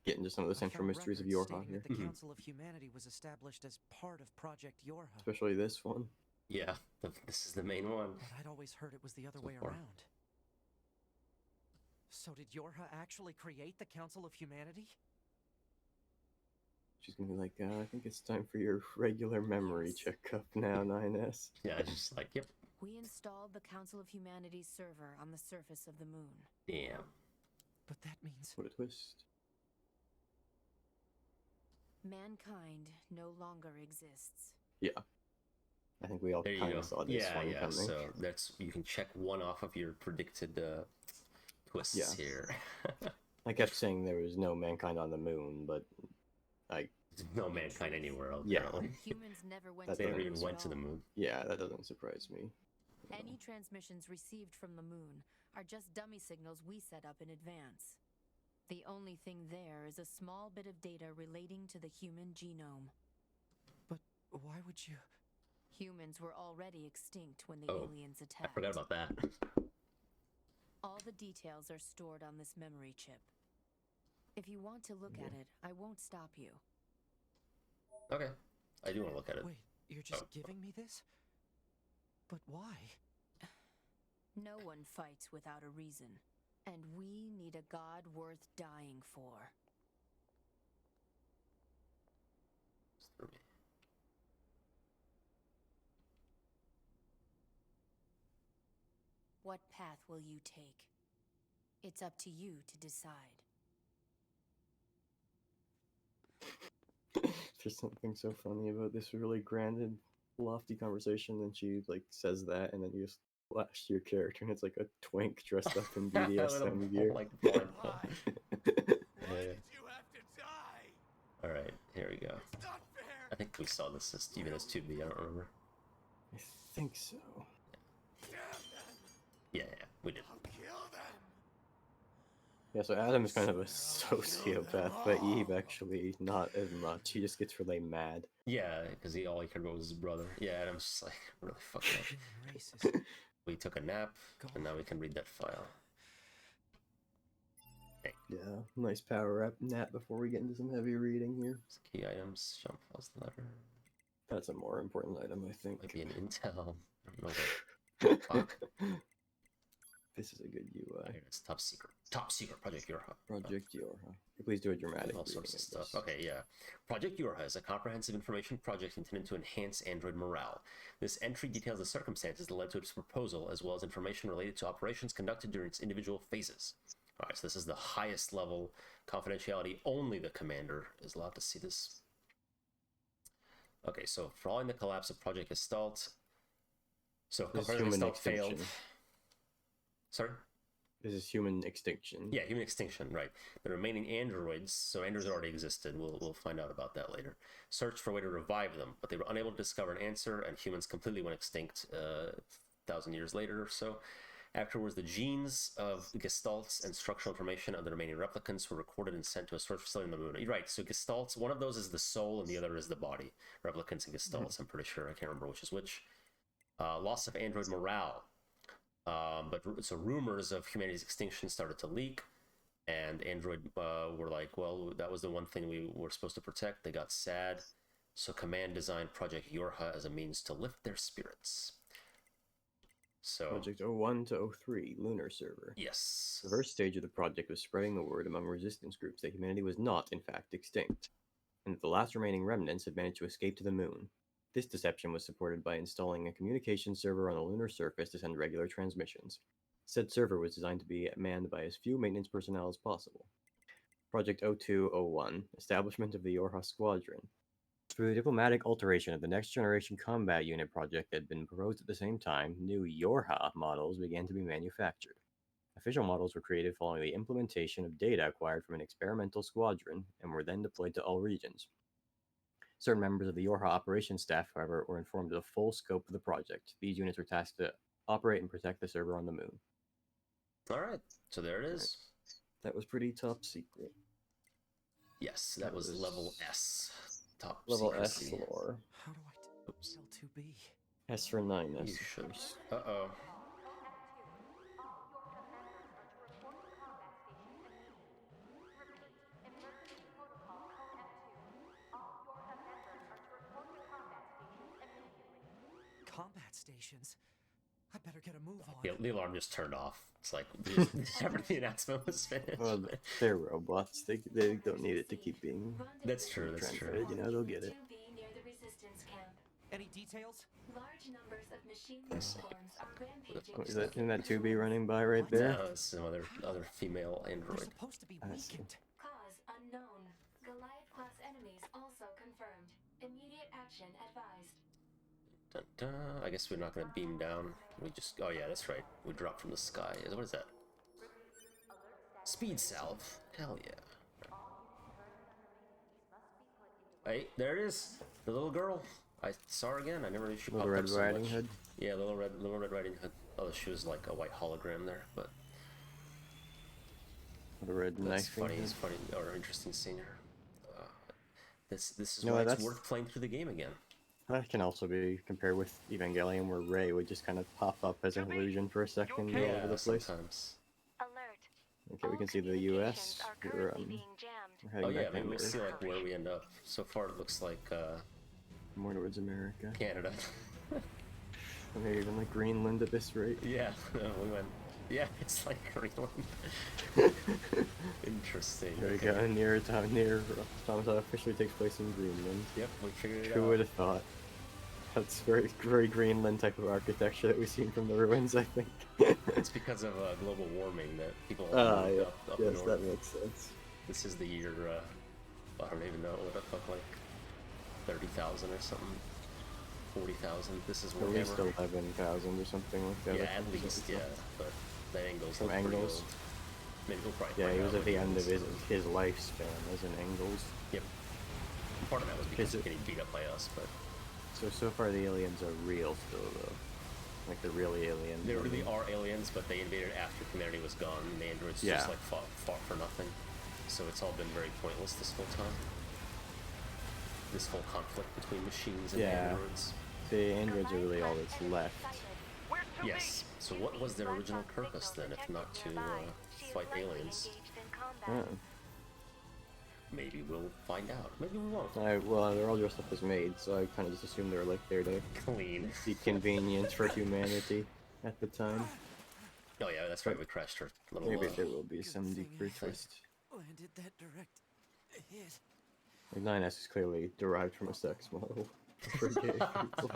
Get into some of the I central found mysteries of records Yorha stating here. that the Council of Humanity was established as part of Project Yorha. Especially this one. Yeah, this is the main one. But I'd always heard it was the other So way far. around. So did Yorha actually create the Council of Humanity? She's gonna be like, I think it's time for your regular memory checkup now, 9S. Yeah, it's just like, yep. We installed the Council of Humanity's server on the surface of the moon. Damn. But that means... What a twist. Mankind no longer exists. Yeah. I think we all There you kind go. of saw this one coming. So that's you can check one off of your predicted twists here. I kept saying there was no mankind on the moon, but no mankind anywhere else. Yeah. Apparently. Humans never went That to They the never moon even at went to the all. moon. yeah, that doesn't surprise me. Any transmissions received from the moon are just dummy signals we set up in advance. The only thing there is a small bit of data relating to the human genome. But why would you... Humans were already extinct when the aliens I attacked. forgot about that. All the details are stored on this memory chip. If you want to look at it, I won't stop you. Okay, I do want to look at it. Wait, you're just giving me this? But why? No one fights without a reason, and we need a god worth dying for. What path will you take? It's up to you to decide. There's something so funny about this really grand, lofty conversation, and she like says that, and then you just flash your character, and it's like a twink dressed up in BDSM gear. Like blood. Why? Why did you have to die? All right, here we go. It's not fair. I think we saw this even as 2B. I don't remember. I think so. Damn them. Yeah, we did. I'll kill them. Yeah, so Adam is kind of a sociopath, but Eve actually not as much. He just gets really mad. Yeah, because all he cared about was his brother. Yeah, and I'm just like really fucked up. Racist. We took a nap, and now we can read that file. Okay. Yeah, nice power up nap before we get into some heavy reading here. Key items, jump files, the letter. That's a more important item, I think. Might be an intel. I don't know what. Fuck. This is a good UI. Here, it's top secret. Top secret, Project Yorha. Project Yorha. Please do a dramatic All reading sorts of of stuff. this. Okay, yeah. Project Yorha is a comprehensive information project intended to enhance android morale. This entry details the circumstances that led to its proposal, as well as information related to operations conducted during its individual phases. All right, so this is the highest level confidentiality. Only the commander is allowed to see this. Okay, so following the collapse of Project Gestalt, so This Project human Gestalt failed. extinction. Sorry? This is human extinction. Yeah, human extinction, right. The remaining androids, so androids that already existed, we'll find out about that later, searched for a way to revive them, but they were unable to discover an answer, and humans completely went extinct 1,000 years later or so. Afterwards, the genes of Gestalts and structural information of the remaining replicants were recorded and sent to a storage facility on the moon. You're right. So Gestalts, one of those is the soul and the other is the body. Replicants and Gestalts, I'm pretty sure. I can't remember which is which. Loss of android morale. So rumors of humanity's extinction started to leak, and android were like, well, that was the one thing we were supposed to protect. They got sad. So Command designed Project Yorha as a means to lift their spirits. So Project 01 to 03, Lunar Server. Yes. The first stage of the project was spreading the word among resistance groups that humanity was not, in fact, extinct, and that the last remaining remnants had managed to escape to the moon. This deception was supported by installing a communication server on the lunar surface to send regular transmissions. Said server was designed to be manned by as few maintenance personnel as possible. Project 0201, Establishment of the Yorha Squadron. Through the diplomatic alteration of the Next Generation Combat Unit project that had been proposed at the same time, new Yorha models began to be manufactured. Official models were created following the implementation of data acquired from an experimental squadron and were then deployed to all regions. Certain members of the Yorha operations staff, however, were informed of the full scope of the project. These units were tasked to operate and protect the server on the moon. Alright, so there it is. That was pretty top secret. Yes, that was level S. Top level secrecy. S lore. How do I Oops. L2B? S for 9S. You should. Uh-oh. Combat stations? I better get a move on. Yeah, the alarm just turned off. It's like, after the announcement was finished. Well, they're robots. They don't need it to keep being. That's true, that's true. transmitted, you know, they'll get it. Near the resistance camp. Any details? Large numbers of machine uniforms are rampaging. Oh, isn't that 2B running by right there? No, it's some other female They're android. supposed to be I see. weakened. Cause unknown. Goliath-class enemies also confirmed. Immediate action advised. Dun, dun. I guess we're not going to beam down. We just... Oh, yeah, that's right. We drop from the sky. What is that? Speed salve. Hell yeah. Hey, there it is. The little girl. I saw her again. I never knew she popped Little Red up so Riding much. Hood. Yeah, Little Red Riding Hood. Oh, she was like a white hologram there, but... The red That's knife. funny. It's funny or interesting seeing her. This is No, why it's that's- worth playing through the game again. That can also be compared with Evangelion, where Rey would just kind of pop up as an illusion for a second all over the place. Sometimes. Alert. Okay, we can see the U.S. We're, Being jammed. we're Oh heading yeah, back maybe we'll into see like where we end up. So far, it looks like more towards America. Canada. Or maybe even like Greenland at this rate. Yeah, we went. Yeah, it's like Greenland. Interesting. There we Okay. go. Nier Automata officially takes place in Greenland. Yep, we figured it Who out. would have thought? That's very, very Greenland type of architecture that we've seen from the ruins, I think. It's because of global warming that people Ah, moved yeah. up Yes, north. that makes sense. This is the year. I don't even know what the fuck, like 30,000 or something. 40,000. This is At least Warhammer. 11,000 or something like that. Yeah, at least, yeah. But that Engels From looked pretty Engels. old. Maybe we'll probably Yeah, find he was out at the what end of Engels- his lifespan as an Engels. Yep. Part of that was because Is of it- getting beat up by us, but So far the aliens are real still, though. Like the real aliens. they really are aliens, but they invaded after humanity was gone, and the androids Yeah. just like fought for nothing. So it's all been very pointless this whole time. This whole conflict between machines and Yeah. androids. The androids are really all that's left. Yes. So what was their original purpose then, if not to fight aliens? Oh. Maybe we'll find out. Maybe we won't. Well, they're all dressed up as maids, so I kind of just assumed they were like there to Clean. be convenient for humanity at the time. Oh yeah, that's right. We crashed our little. Maybe there will be some Good deeper thing I twist. landed that direct hit. Like 9S is clearly derived from a sex model for gay people.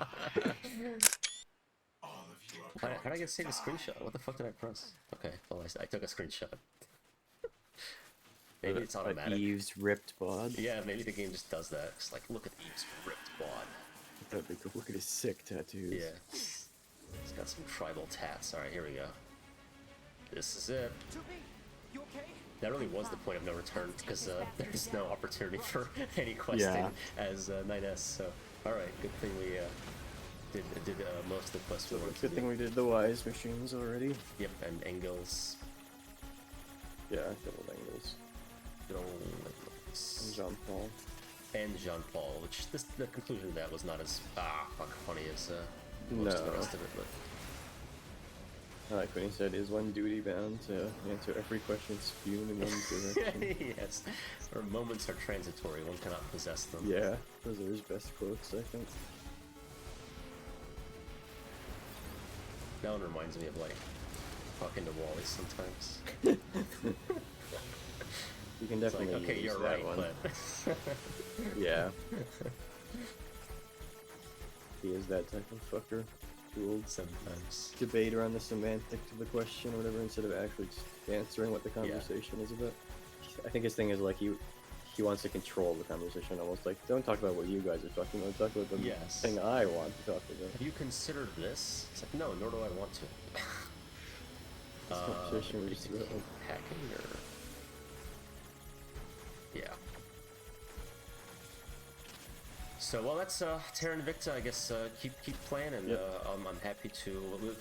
How did I get saved a screenshot? What the fuck did I press? Okay, well I took a screenshot. Maybe it's automatic. Eve's ripped bod. Yeah, maybe the game just does that. It's like, look at Eve's ripped bod. That'd be cool. Look at his sick tattoos. Yeah. He's got some tribal tats. Alright, here we go. This is it. 2B, you okay? That really was the point of no return, because there's no opportunity for any questing Yeah. as 9S, so... Alright, good thing we did most of the quests we wanted to Good do. thing we did the wise machines already. Yep, and Engels. Yeah, good old Engels. Good old Engels. And Jean-Paul. And Jean-Paul, which the conclusion of that was not as funny as most of the rest of it, but I like when he said, "Is one duty bound to answer every question spewed in one's direction?" yes, or moments are transitory, one cannot possess them. Yeah, those are his best quotes, I think. That one reminds me of like talking to Wally sometimes. You can It's definitely like, okay, use you're that right, one. but Yeah. He is that type of fucker. Who will sometimes debate around the semantics of the question or whatever instead of actually just answering what the conversation is about. I think his thing is like he wants to control the conversation, almost like, don't talk about what you guys are talking about, talk about the thing I want to talk about. Have you considered this? It's like, no, nor do I want to. This conversation was just about, like, hacking or yeah. So well, that's Terra Invicta. I guess keep playing, and I'm happy to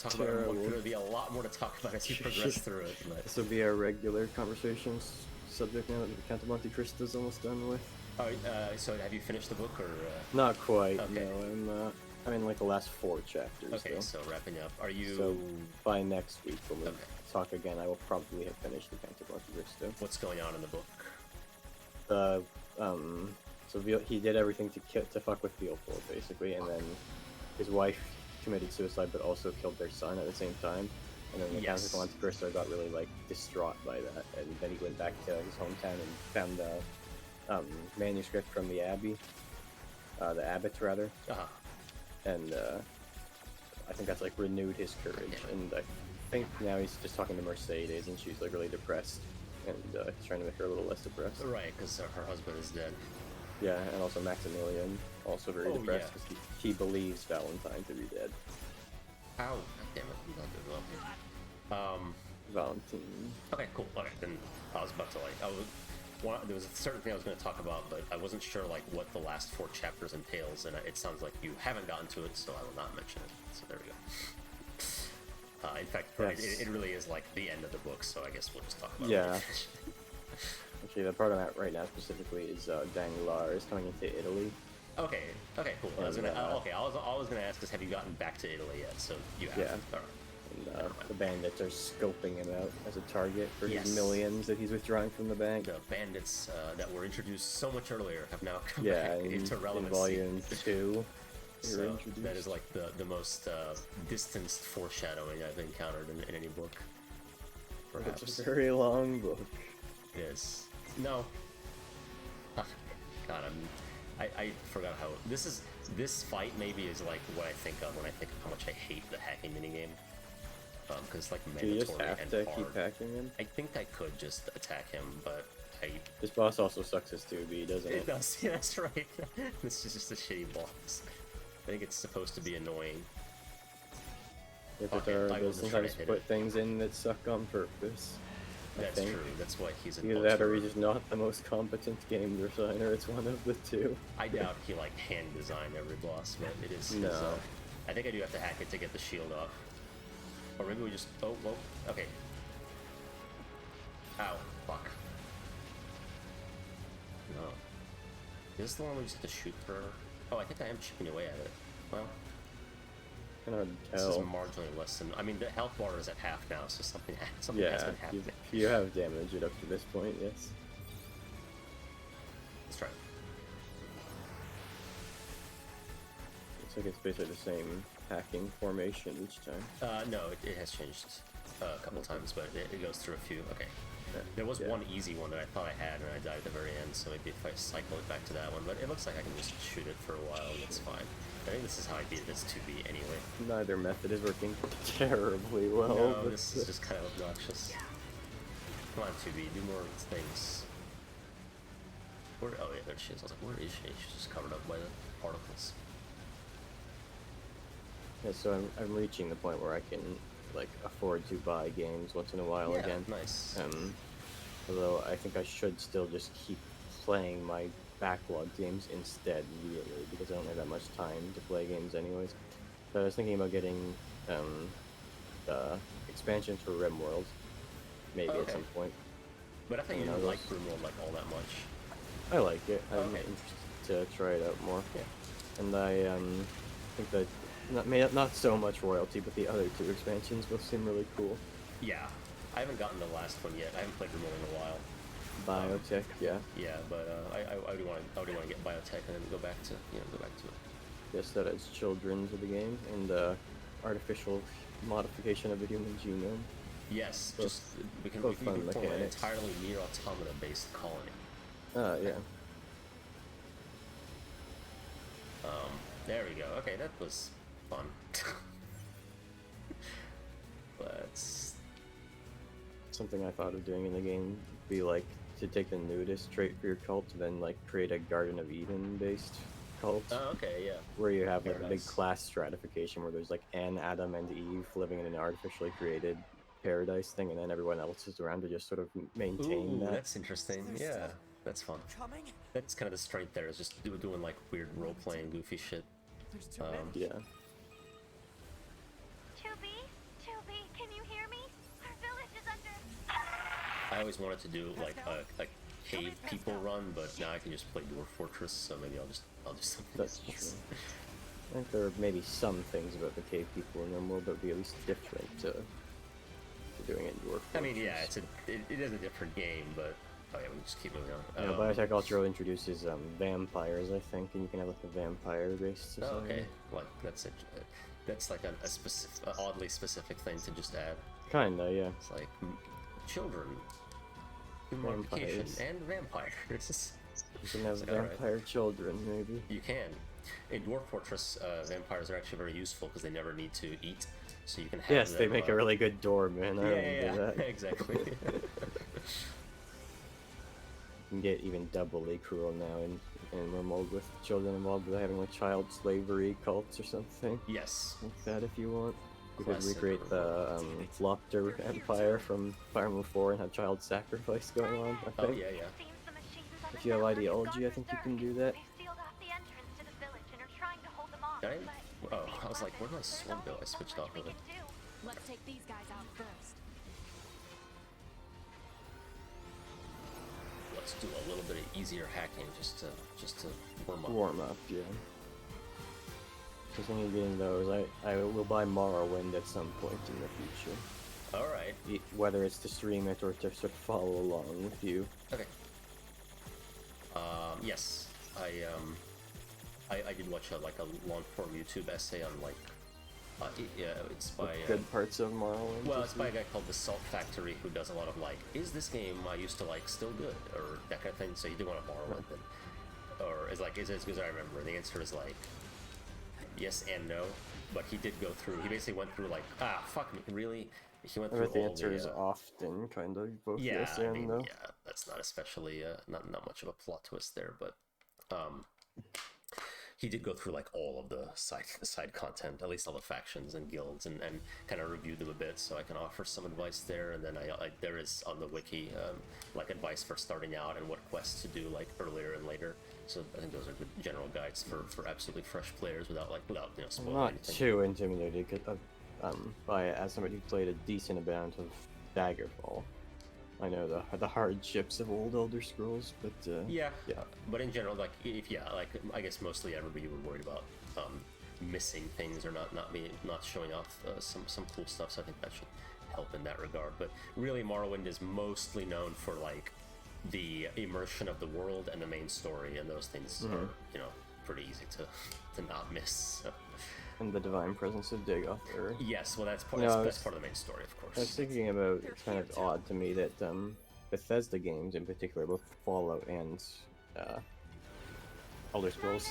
talk about it. There's gonna be a lot more to talk about as you progress through it. But this will be our regular conversations subject now that the Count of Monte Cristo is almost done with. Oh, so have you finished the book or? Not quite. Okay. No, I'm in like the last 4 chapters. Okay, though. so wrapping up. Are you? So by next week when we talk again, I will probably have finished the Count of Monte Cristo. What's going on in the book? So he did everything to fuck with Villefort, basically, and then his wife committed suicide, but also killed their son at the same time. And then the Count of Monte Cristo got really like distraught by that, and then he went back to his hometown and found a manuscript from the abbey, the abbot rather, and I think that's like renewed his courage. And I think now he's just talking to Mercedes, and she's like really depressed, and he's trying to make her a little less depressed. Right, because her husband is dead. Yeah, and also Maximilian, also very depressed because he believes Valentine to be dead. Ow! Damn it! I'm not doing well. Valentine. Okay, cool. Okay, then I was about to like there was a certain thing I was going to talk about, but I wasn't sure like what the last 4 chapters entails, and it sounds like you haven't gotten to it, so I will not mention it. So there we go. In fact, it really is like the end of the book, so I guess we'll just talk about it. Yeah. Actually, the part I'm at right now specifically is Danglars is coming into Italy. Okay, cool. I was gonna ask is, have you gotten back to Italy yet? So you have. Yeah. All right. And the bandits are scoping him out as a target for his millions that he's withdrawing from the bank. The bandits that were introduced so much earlier have now come back into relevancy. In Volume 2. So that is like the most distanced foreshadowing I've encountered in any book. Perhaps. It's a very long book. It is. No. God, I forgot how this fight maybe is like what I think of when I think of how much I hate the hacking minigame. Because it's like mandatory. Do you just have and to hard. keep hacking him? I think I could just attack him, but this boss also sucks his 2B, doesn't it? It does, yeah, that's right. This is just a shitty boss. I think it's supposed to be annoying. They'll sometimes put things in that suck on purpose. That's true. That's why he's in either that or he's just not the most competent game designer. It's one of the two. I doubt he like hand designed every boss, but it is. No. I think I do have to hack it to get the shield off. Or maybe we just. Oh, whoa. Okay. Ow. Fuck. No. Is this the one we just have to shoot her? Oh, I think I am chipping away at it. Well. This is marginally less than. I mean, the health bar is at half now, so something has been happening. You have damaged it up to this point, yes. Let's try it. Looks like it's basically the same hacking formation each time. No, it has changed a couple times, but it goes through a few. Okay. There was one easy one that I thought I had, and I died at the very end, so maybe if I cycle it back to that one, but it looks like I can just shoot it for a while, and it's fine. I think this is how I beat this 2B anyway. Neither method is working terribly well. No, this is just kind of obnoxious. Come on, 2B, do more things. Where? Oh yeah, there she is. I was like, where is she? She's just covered up by the particles. Yeah, so I'm reaching the point where I can like afford to buy games once in a while again. Nice. Although I think I should still just keep playing my backlog games instead, really, because I don't have that much time to play games anyways. So I was thinking about getting the expansion for Rimworld, maybe at some point. But I think you didn't like Rimworld like all that much. I like it. I'm interested to try it out more. Yeah. And I think that not so much royalty, but the other 2 expansions both seem really cool. Yeah, I haven't gotten the last one yet. I haven't played Rimworld in a while. Biotech, yeah. Yeah, but I do want to get Biotech and then go back to it. Yes, that adds children to the game and artificial modification of the human genome. Yes, Both, just we can fun form an mechanics. entirely Nier Automata based colony. Yeah. There we go. Okay, that was fun. Let's. Something I thought of doing in the game would be like to take the nudist trait for your cult, then like create a Garden of Eden based cult. Oh, okay, yeah. Where you have like a big Paradise. class stratification where there's like Adam and Eve living in an artificially created paradise thing, and then everyone else is around to just sort of maintain Ooh, that. that's interesting. Yeah, that's fun. Coming? That's kind of the strength there, is just doing like weird role playing, goofy shit. There's too many. Yeah. 2B? 2B, can you hear me? Our village is under... I always wanted to do like a cave people run, but now I can just play Dwarf Fortress, so maybe I'll just something That's else. true. I think there are maybe some things about the cave people in Rimworld that would be at least different to doing it in Dwarf Fortress. I mean, yeah, it is a different game, but oh yeah, we just keep moving on. Yeah, Biotech also introduces vampires, I think, and you can have like a vampire-based society. Oh, okay, like that's it. That's like a specific, oddly specific thing to just add. Kinda, yeah. It's like children, human modification, Vampires. and vampires. You can have It's like, alright. vampire children, maybe. You can. In Dwarf Fortress, vampires are actually very useful because they never need to eat, so you can have Yes, them, they make a really good doorman. I remember that. exactly. You can get even doubly cruel now in Rimworld with children involved with having like child slavery cults or something Yes. like that if you want. You could Classic recreate the Lopter Empire from Fire Emblem 4 and have child sacrifice going on, I Oh think. yeah, yeah. Seems the machines on If the you have network ideology, I gone think you berserk. can do that. They sealed off the entrance to the village and are trying to hold them off. Did I? but Oh, being I was like, where'd my weapons, sword there's go? I only so switched much off we of it. can do. Let's take these guys out first. Let's do a little bit of easier hacking just to warm up. Warm up, yeah. So when you're getting those, I will buy Morrowind at some point in the future. All right. Whether it's to stream it or to sort of follow along with you. Okay. Yes, I did watch a long form YouTube essay on like, it's by Good parts of Morrowind. well, it's by a guy called the Salt Factory who does a lot of like, is this game I used to like still good, or that kind of thing. So you do want to borrow it, then, or is it as good as I remember? The answer is like, yes and no. But he did go through. He basically went through like, fuck me, really. He went through But the all answer the, is often kind of both yeah, yes I and mean, no. yeah, that's not especially not much of a plot twist there, but he did go through like all of the side content, at least all the factions and guilds, and kind of reviewed them a bit, so I can offer some advice there. And then there is on the wiki like advice for starting out and what quests to do like earlier and later. So I think those are good general guides for absolutely fresh players without I'm spoiling not anything. too intimidated by it as somebody who played a decent amount of Daggerfall. I know the hardships of old Elder Scrolls, but Yeah, yeah. But in general, like I guess mostly everybody would worry about missing things or not showing off some cool stuff. So I think that should help in that regard. But really, Morrowind is mostly known for like the immersion of the world and the main story, and those things are pretty easy to not miss. So. And the divine presence of Dagoth. Yes, well that's part No, that's part of the main story, of course. I was thinking about, it's kind of odd to me that Bethesda games in particular, both Fallout and Elder Scrolls,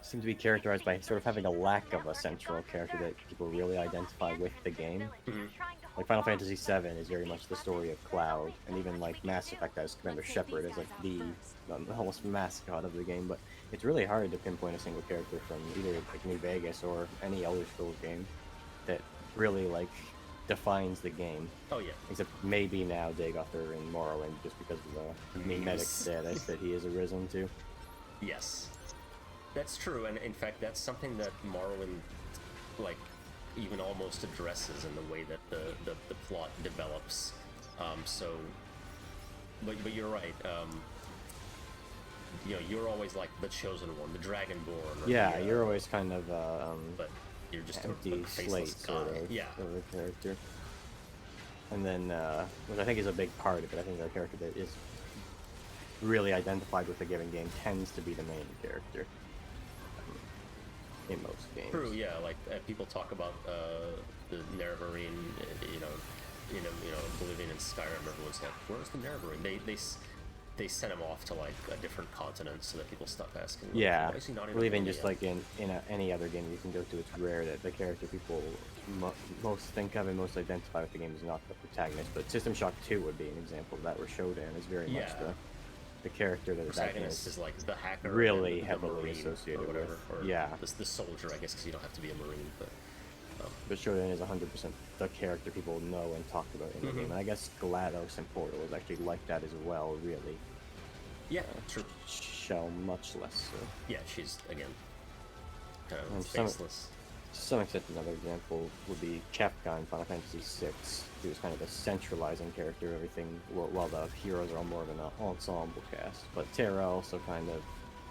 seem to be characterized by sort of having a lack of a central character that people really identify with the game. Like Final Fantasy VII is very much the story of Cloud, and even like Mass Effect has Commander Shepard as like the almost mascot of the game, but it's really hard to pinpoint a single character from either like New Vegas or any Elder Scrolls game that really like defines the game. Oh yeah. Except maybe now Dagoth in Morrowind, just because of the mimetic status that he has arisen to. Yes, that's true, and in fact, that's something that Morrowind like even almost addresses in the way that the plot develops. So, but you're right. You know, you're always like the chosen one, the dragonborn. Or Yeah, the, you're always kind of but you're just empty a slate faceless sort guy. of, Yeah. of a character. And then, which I think is a big part of it, I think the character that is really identified with a given game tends to be the main character in most games. True. Yeah. Like people talk about the Nerevarine, you know, Oblivion and Skyrim. Everyone's like, "Where's the Nerevarine?" They sent him off to like a different continent so that people stop asking. Like, Yeah, why is he not well, even in just yet? like in any other game you can go to, it's rare that the character people most think of and most identify with the game is not the protagonist. But System Shock 2 would be an example of that, where Shodan is very much the character that Protagonist is like the hacker, really and the heavily Marine associated or whatever, with. or Yeah, the soldier, I guess, because you don't have to be a Marine, but. but Shodan is 100% the character people know and talk about in the game. And I guess GLaDOS and Portal is actually like that as well, really. Yeah, true. Shell much less so. Yeah, she's, again, kind of And faceless. To some extent, another example would be Kefka in Final Fantasy VI, who is kind of a centralizing character of everything, while the heroes are all more of an ensemble cast. But Terra also kind of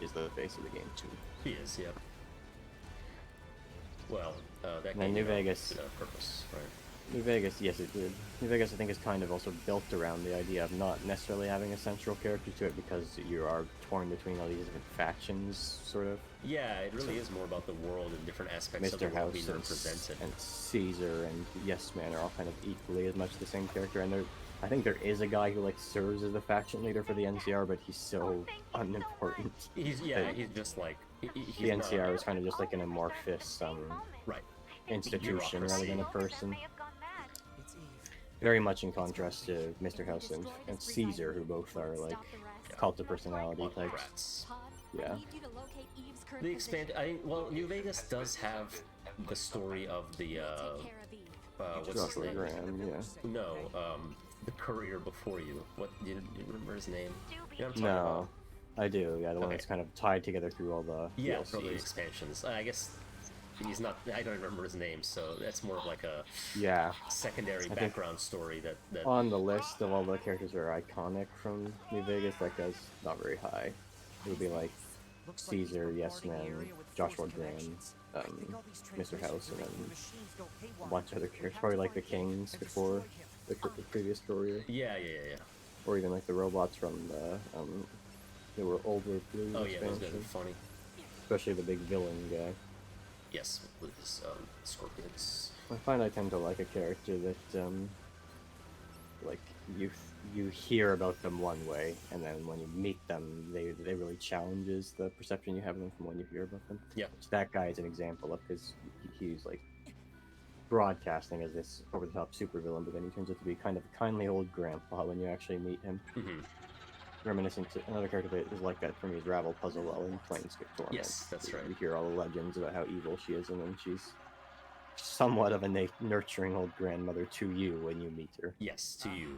is the face of the game, too. She is, yeah. Well, that And game New Vegas did a purpose, right? New Vegas, yes, it did. New Vegas, I think, is kind of also built around the idea of not necessarily having a central character to it, because you are torn between all these different factions, sort of. Yeah, it really is more about the world and different aspects of the Mr. world House being represented. and Caesar and Yes Man are all kind of equally as much the same character, and I think there is a guy who like serves as the faction leader for the NCR, but he's so unimportant. He's just like he's The not- NCR is kind of just like an amorphous right institution rather than a person. It's Eve. Very much in contrast to Mr. House and Caesar, who both are like cult of personality types. Autocrats. Yeah. The expand. New Vegas does have the story of the what's his name? Graham, yeah. No, the courier before you. What do you remember his name? You know what I'm talking No, about? I do. Yeah, the one Okay. that's kind of tied together through all the Yeah, for the DLCs. expansions. I guess he's not. I don't remember his name, so that's more of like a Yeah. secondary think- background story that. On the list of all the characters that are iconic from New Vegas, that guy's not very high. It would be like Looks like he's Caesar, Yes bombarding the Man, area with Joshua forced Graham, connections. I think all these Mr. transmissions House, are and making the then machines go a haywire. bunch of other We characters, have probably to like the find him Kings and before destroy him. the previous courier, Yeah. or even like the robots from the older Blue Oh yeah, those guys are expansion, funny. especially the big villain guy. Yes, with his scorpions. I find I tend to like a character that like you hear about them one way, and then when you meet them, they really challenges the perception you have of them from when you hear about them. Yeah. Which that guy is an example of, because he's like broadcasting as this over-the-top supervillain, but then he turns out to be kind of a kindly old grandpa when you actually meet him. Mm-hmm. Reminiscent to another character that is like that for me is Ravel Puzzlewell in Planescape Torment. Yes, that's right. You hear all the legends about how evil she is, and then she's somewhat of a nurturing old grandmother to you when you meet her. Yes, to you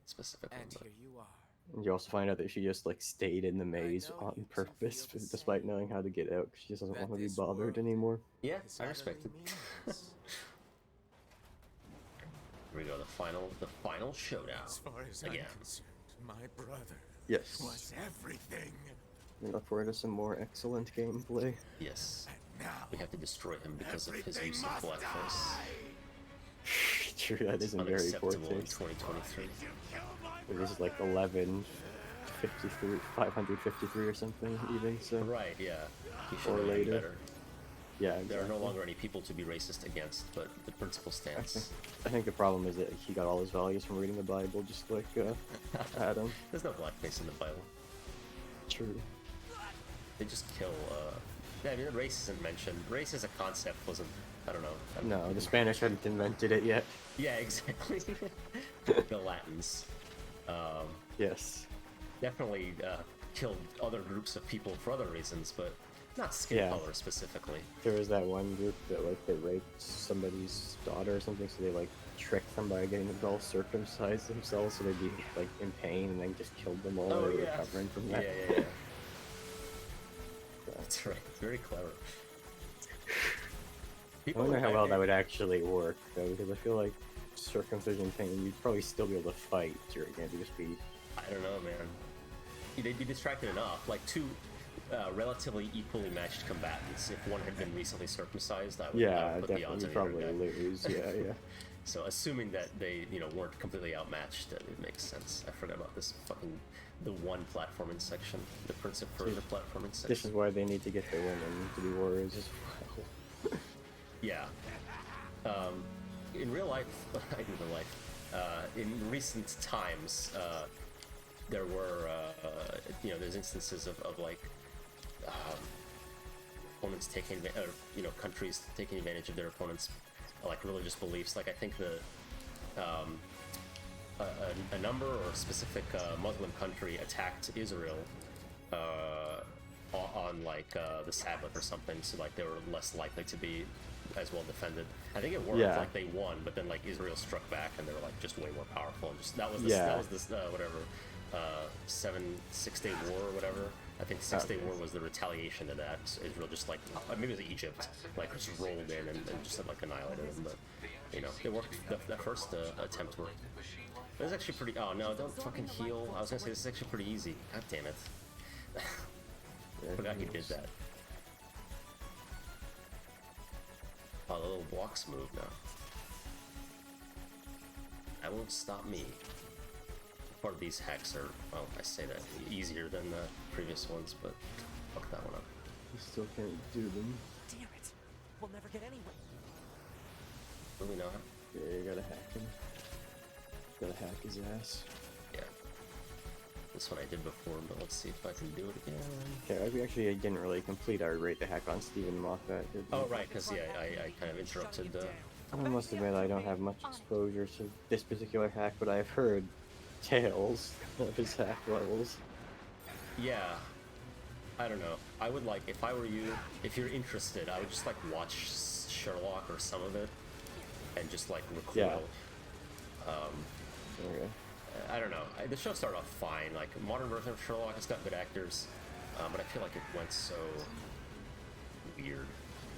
specifically. And but- here you are. And you also find out that she just like stayed in the maze know on you purpose, feel the despite same. knowing how to get out, because she just doesn't That want to be this bothered world anymore. Yeah, is I utterly respect it. meaningless. Here we go, the final showdown. As far as Again. I'm concerned, my brother Yes. was everything. We look forward to some more excellent gameplay. Yes, And now we have to destroy him because of his everything use of must blackface. True, that isn't very poor Unacceptable in taste. 2023. you kill my But this is like 553 or something, even, so. Right, yeah. He should Or have done later. better. Yeah, There are exactly. no longer any people to be racist against, but the principle stands. I think the problem is that he got all his values from reading the Bible, just like Adam. There's no blackface in the Bible. True. They just kill, yeah, I mean, race isn't mentioned. Race as a concept wasn't, I don't know. No, the Spanish hadn't invented it yet. Yeah, exactly. The Latins. Yes. Definitely killed other groups of people for other reasons, but not skin Yeah. color specifically. There was that one group that like they raped somebody's daughter or something, so they like tricked them by getting them to all circumcise themselves so they'd be like in pain, and then just killed them all while they were recovering from Yeah, that. yeah. That's right. Very clever. I wonder how well that would actually work, though, because I feel like circumcision pain, you'd probably still be able to fight during it. It'd just be... I don't know, man. They'd be distracted enough. Like, two relatively equally matched combatants. If one had been recently circumcised, I would put the odds on probably either guy. lose. Yeah. So assuming that they, weren't completely outmatched, it makes sense. I forgot about this the one platforming section, the Prince of Persia platforming section. This is why they need to get the women to be warriors as well. Yeah. In real life, in recent times, there were, there's instances of like, opponents taking, countries taking advantage of their opponents' like religious beliefs. Like I think a number or a specific Muslim country attacked Israel on like the Sabbath or something, so like they were less likely to be as well defended. I think it worked. Yeah. Like they won, but then like Israel struck back and they were like just way more powerful. And just that was this whatever 6-day war or whatever. I think 6-day war was the retaliation to that. So Israel just like maybe it was Egypt, like just rolled in and just like annihilated them. But it worked. The first attempt worked. It was actually pretty. Oh no! Don't fucking heal. I was gonna say this is actually pretty easy. God damn it! I forgot you did that. Oh, the little blocks move now. That won't stop me. Part of these hacks are, well, I say that, easier than the previous ones, but fuck that one up. You still can't do them. Damn it! We'll never get anywhere. Really not? Yeah, you gotta hack him. Gotta hack his ass. Yeah. This one I did before, but let's see if I can do it again. Okay, we actually didn't really complete our rate to hack on Stephen Moffat, did we? Oh, right, because, yeah, I kind of interrupted I must admit I don't have much exposure to this particular hack, but I've heard tales of his hack levels. Yeah. I don't know. I would like, if I were you, if you're interested, I would just like watch Sherlock or some of it and just like recoil. Yeah. Okay. I don't know. The show started off fine. Like, modern version of Sherlock, it's got good actors, but I feel like it went so weird.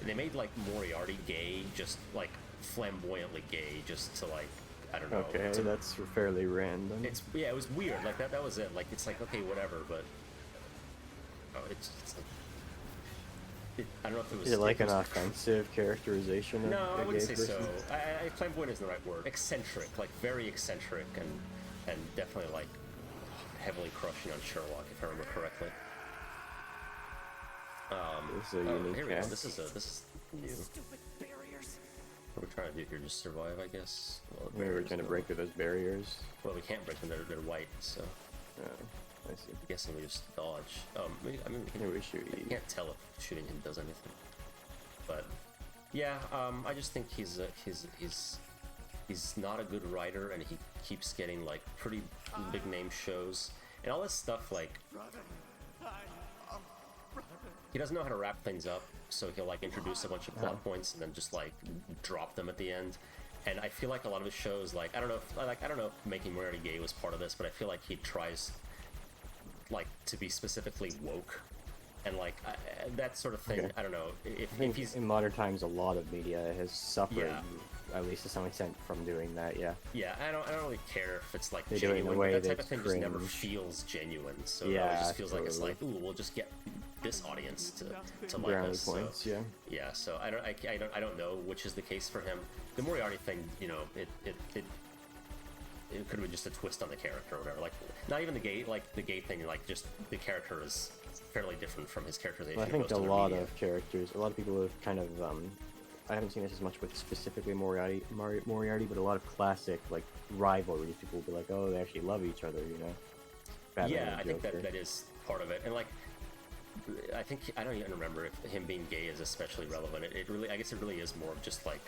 They made like Moriarty gay, just like flamboyantly gay, just to like, I don't know. Okay, that's fairly random. It was weird. Like that was it. Like it's like okay, whatever, but it's like I don't know if it was. Is it like an offensive characterization of no, a I wouldn't gay say person? so. Flamboyant isn't the right word. Eccentric, like very eccentric, and definitely like heavily crushing on Sherlock, if I remember correctly. This is a unique here we go. cast. This is new. Stupid barriers. What are we trying to do here? Just survive, I guess. Well, We were trying to break through those barriers. Well, we can't break them. They're white, so I see. I'm guessing we just dodge. Maybe, I mean, we can. Maybe we shoot I E. can't tell if shooting him does anything. But yeah, I just think he's not a good writer, and he keeps getting like pretty big name shows and all this stuff. Like he doesn't know how to wrap things up, so he'll like introduce a bunch of plot points and then just like drop them at the end. And I feel like a lot of his shows, like I don't know if making Moriarty gay was part of this, but I feel like he tries like to be specifically woke and like that sort of thing. Okay. I don't know if he's in modern times, a lot of media has suffered, at least to some extent, from doing that. Yeah. Yeah, I don't really care if it's like They do it in genuine. a way That type that's of thing just never cringe. feels genuine. So Yeah, it just feels like it's totally. like, ooh, we'll just get this audience to like Brownie us. points, So, yeah. yeah. So I don't know which is the case for him. The Moriarty thing, it could have been just a twist on the character or whatever. Like not even the gay thing. Like just the character is fairly different from his characterization. Well, I think most a other lot media. of characters, a lot of people have kind of, I haven't seen this as much with specifically Moriarty, but a lot of classic, like, rivalries. People will be like, oh, they actually love each other, you know? Batman Yeah, and I think Joker. that is part of it. And like, I don't even remember if him being gay is especially relevant. I guess it really is more of just like,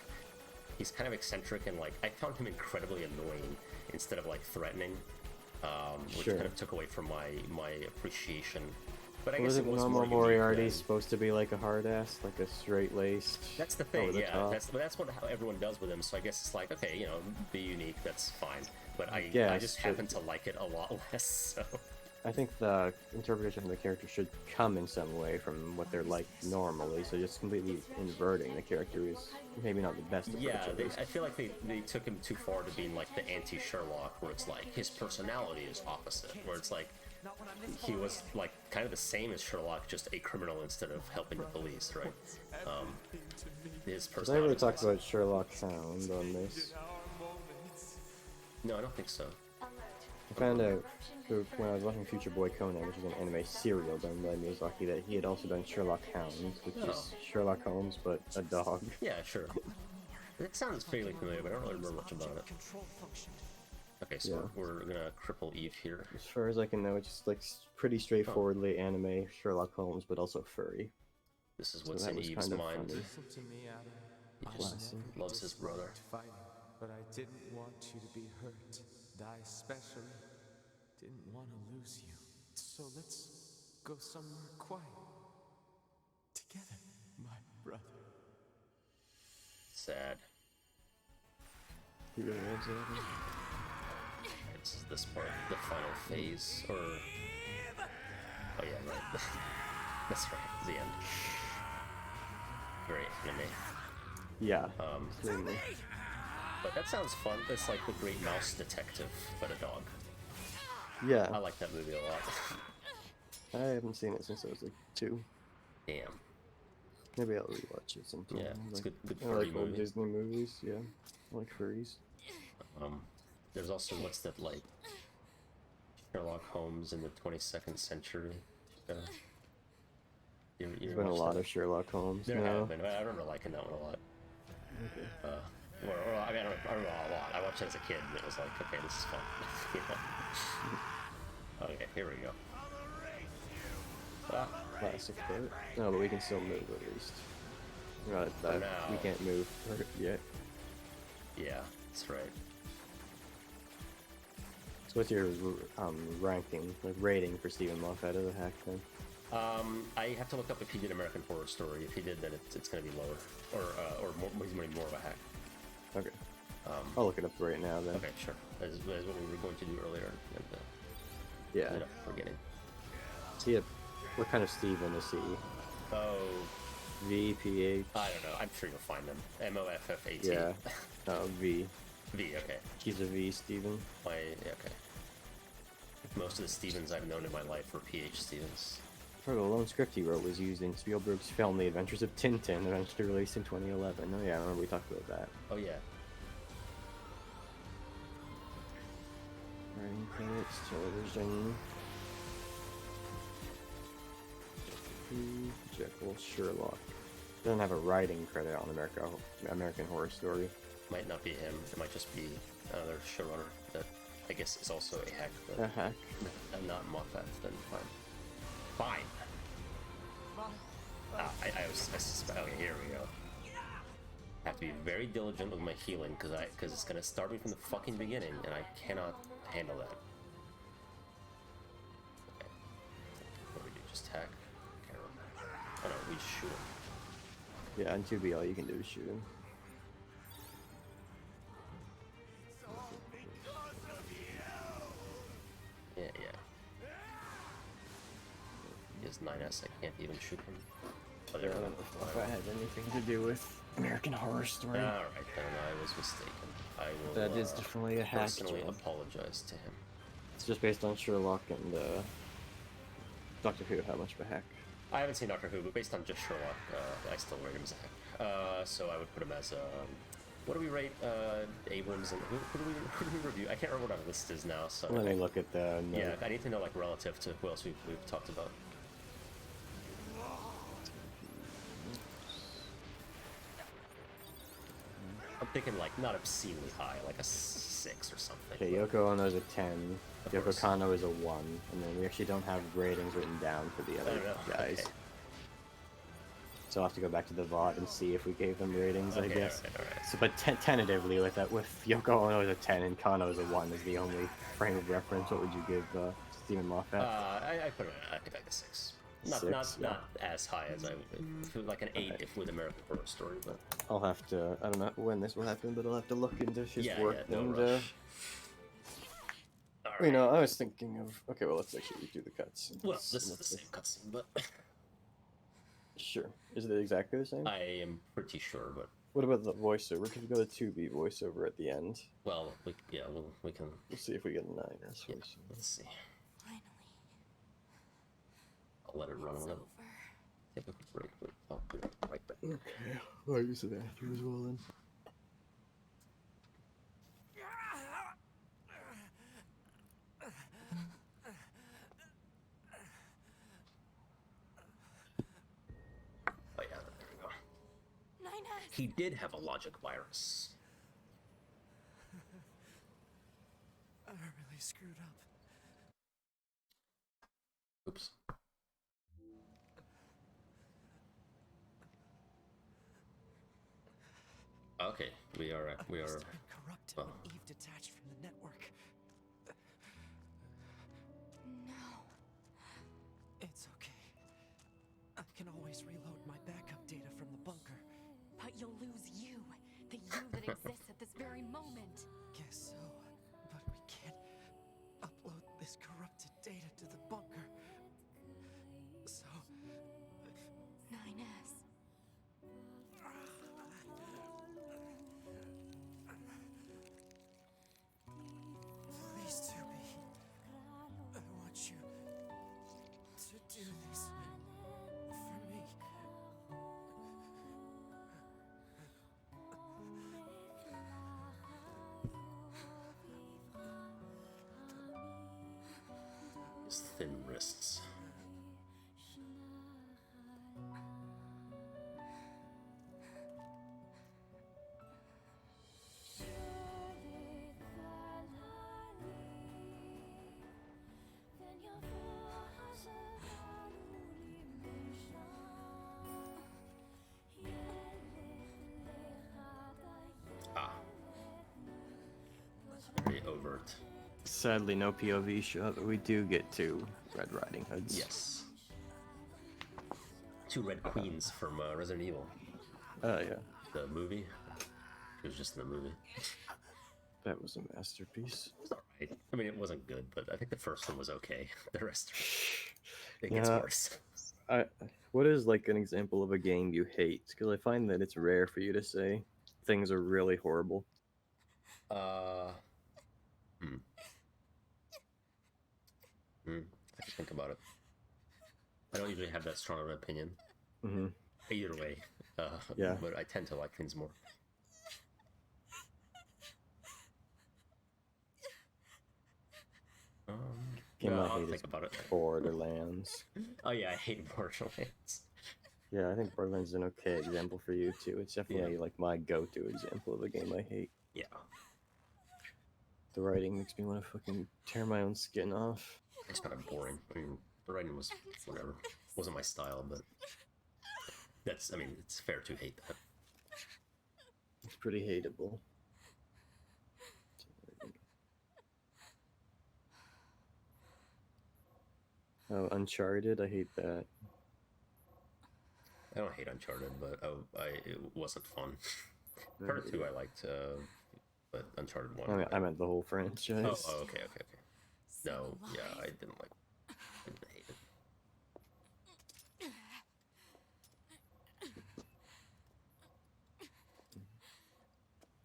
he's kind of eccentric and like, I found him incredibly annoying instead of like threatening, which Sure. kind of took away from my appreciation. But I Was guess it it was normal more unique Moriarty than- supposed to be like a hard ass, like a straight laced? That's the thing, yeah. top? That's how everyone does with him. So I guess it's like, okay, be unique. That's fine. But I Yes, just but- happen to like it a lot less. So I think the interpretation of the character should come in some way from what they're like normally, so just completely inverting the character is maybe not the best approach. Yeah, I feel like they took him too far to being like the anti-Sherlock, where it's like his personality is opposite, where it's like he was like kind of the same as Sherlock, just a criminal instead of helping the police, right? His Did I personality. ever talk about Sherlock Hound on this? No, I don't think so. I found out when I was watching Future Boy Conan, which is an anime serial done by Miyazaki, that he had also done Sherlock Hound, which is Sherlock Holmes but a dog. Yeah, sure. It sounds fairly familiar, but I don't really remember much about it. Okay, so we're gonna cripple Eve here. As far as I can know, it's just like pretty straightforwardly anime Sherlock Holmes, but also furry. This is what's in Eve's mind. Listen to me, Adam. He just loves his brother. Fighting, but I didn't want you to be hurt. And I especially didn't want to lose you. So let's go somewhere quiet. Together, my brother. Sad. He really loves it. It's this part, the final phase, or... Oh yeah, right. That's right, the end. Great anime. Yeah. Absolutely. But that sounds fun. It's like the Great Mouse Detective, but a dog. Yeah. I like that movie a lot. I haven't seen it since I was like 2. Damn. Maybe I'll rewatch it sometime. Yeah, it's like, good I furry like old movie. Disney movies, yeah. I like furries. There's also, what's that, like, Sherlock Holmes in the 22nd century. There's been a lot of Sherlock Holmes. There have been. I remember liking that one a lot. Okay. Well, I mean, I remember a lot. I watched it as a kid, and it was like, okay, this is fun. Okay, here we go. Classic part. No, but we can still move at least. We can't move yet. Yeah, that's right. So what's your ranking, like rating for Stephen Moffat as a hack then? I have to look up if he did American Horror Story. If he did, then it's going to be lower, or he's going to be more of a hack. Okay. I'll look it up right now then. Okay, sure. As what we were going to do earlier. And, yeah. Ended up forgetting. See it. What kind of Stephen is he? Oh. V-P-H? I don't know. I'm sure you'll find them. M-O-F-F-A-T. Yeah. V. V, okay. He's a V, Stephen. Okay. Most of the Stevens I've known in my life were P.H. Stevens. The lone script he wrote was used in Spielberg's film The Adventures of Tintin, eventually released in 2011. Oh yeah, I remember we talked about that. Oh yeah. Writing credits, television. Jekyll, Sherlock. Doesn't have a writing credit on American Horror Story. Might not be him. It might just be another showrunner that I guess is also a hack. But a hack? Not Moffat, then fine. Fine. I suspect. Okay, here we go. I have to be very diligent with my healing because it's gonna start me from the fucking beginning, and I cannot handle that. Okay. What do we do? Just hack? Can't remember. Oh no, we just shoot him. Yeah, on 2B all you can do is shoot him. Yeah. He has 9S, I can't even shoot him. I don't know if I had anything to do with American Horror Story. Alright, then I was mistaken. I will That is definitely a hack. personally apologize to him. It's just based on Sherlock and Doctor Who, how much of a hack. I haven't seen Doctor Who, but based on just Sherlock, I still rate him as a hack. So I would put him as what do we rate Abrams and who do we review? I can't remember what our list is now. So Let me look at the note. Yeah, I need to know like relative to who else we've talked about. I'm thinking like not obscenely high, like a 6 or something. Okay, Yoko Ono's a 10. Yoko Kanno is a 1, and then we actually don't have ratings written down for the other guys. Okay. So I'll have to go back to the VOD and see if we gave them ratings, I guess. Alright. So, but tentatively with Yoko Ono is a 10 and Kanno is a 1 is the only frame of reference. What would you give Stephen Moffat? I put it, I think like a 6. Not as high as I would, like an 8 if with American Horror Story, but... I'll have to, I don't know when this will happen, but I'll have to look into his work no and rush. Alright, You know, I was thinking of... Okay, well, let's actually do the cuts. Well, this is the same cutscene, but... Sure. Is it exactly the same? I am pretty sure, but... What about the voiceover? Could we go to 2B voiceover at the end? Well, we can... We'll see if we get a 9S Yeah, voiceover. let's see. Finally. I'll let it run a little. Take a break, but I'll be right back. Okay, I'll use the bathroom as well then. Oh yeah, there we go. 9S. He did have a logic virus. I really screwed up. Oops. Okay, we are. I must have been corrupted well. when Eve detached from the network. No. It's okay. I can always reload my backup data from the bunker. But you'll lose you. The you that exists at this very moment. Guess so. But we can't upload this corrupted data to the bunker. So, 9S. please, Tubi. I want you to do this for me. His thin wrists. Ah. Very overt. Sadly, no POV shot, but we do get to Red Riding Hoods. Yes. Two Red Queens from Resident Evil. Oh, yeah. The movie. It was just in the movie. That was a masterpiece. It was alright. I mean, it wasn't good, but I think the first one was okay. The rest, it gets worse. What is, like, an example of a game you hate? Because I find that it's rare for you to say things are really horrible. I have to think about it. I don't usually have that strong of an opinion. Mm-hmm. Either way. Yeah. But I tend to like things more. Game no, I I'll hate think is about it. Borderlands. Oh yeah, I hate Borderlands. Yeah, I think Borderlands is an okay example for you too. It's definitely like my go-to example of a game I hate. Yeah. The writing makes me want to fucking tear my own skin off. It's kind of boring. I mean, the writing was whatever. Wasn't my style, but that's. I mean, it's fair to hate that. It's pretty hateable. Oh, Uncharted, I hate that. I don't hate Uncharted, but it wasn't fun. Part 2 I liked, but Uncharted 1. I meant the whole franchise. Oh, okay. No, yeah, I didn't hate it.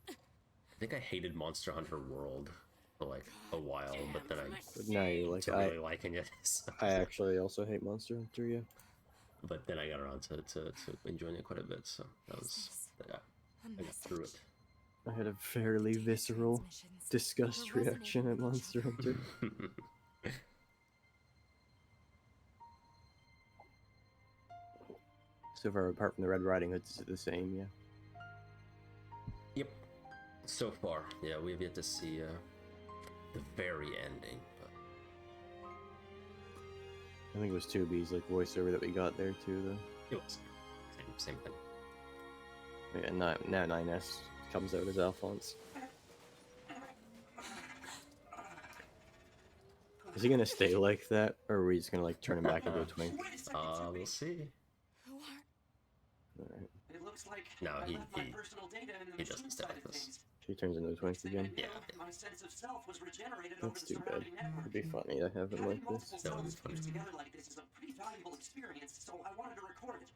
I think I hated Monster Hunter World for like a while, but then But now you like really liking it. So. I actually also hate Monster Hunter, yeah. But then I got around to enjoying it quite a bit, so that was I got through it. I had a fairly visceral disgust reaction at Monster Hunter. So far, apart from the Red Riding Hoods, is it the same, yeah? Yep. So far, yeah, we have yet to see the very ending. But... I think it was 2B's like voiceover that we got there too, though. It was same thing. Yeah, now 9S comes out as Alphonse. Is he gonna stay like that, or are we just gonna like turn him back into a twink? We'll see. Alright. It looks like No, I he left my personal data in the doesn't machine stay side like of this. things. She turns into a twink again. Yeah. My sense of self was regenerated over That's the too bad. surrounding It'd network. be funny to have it Having like this. multiple That would be selves funny. fused together like this is a pretty valuable experience, so I wanted to record it.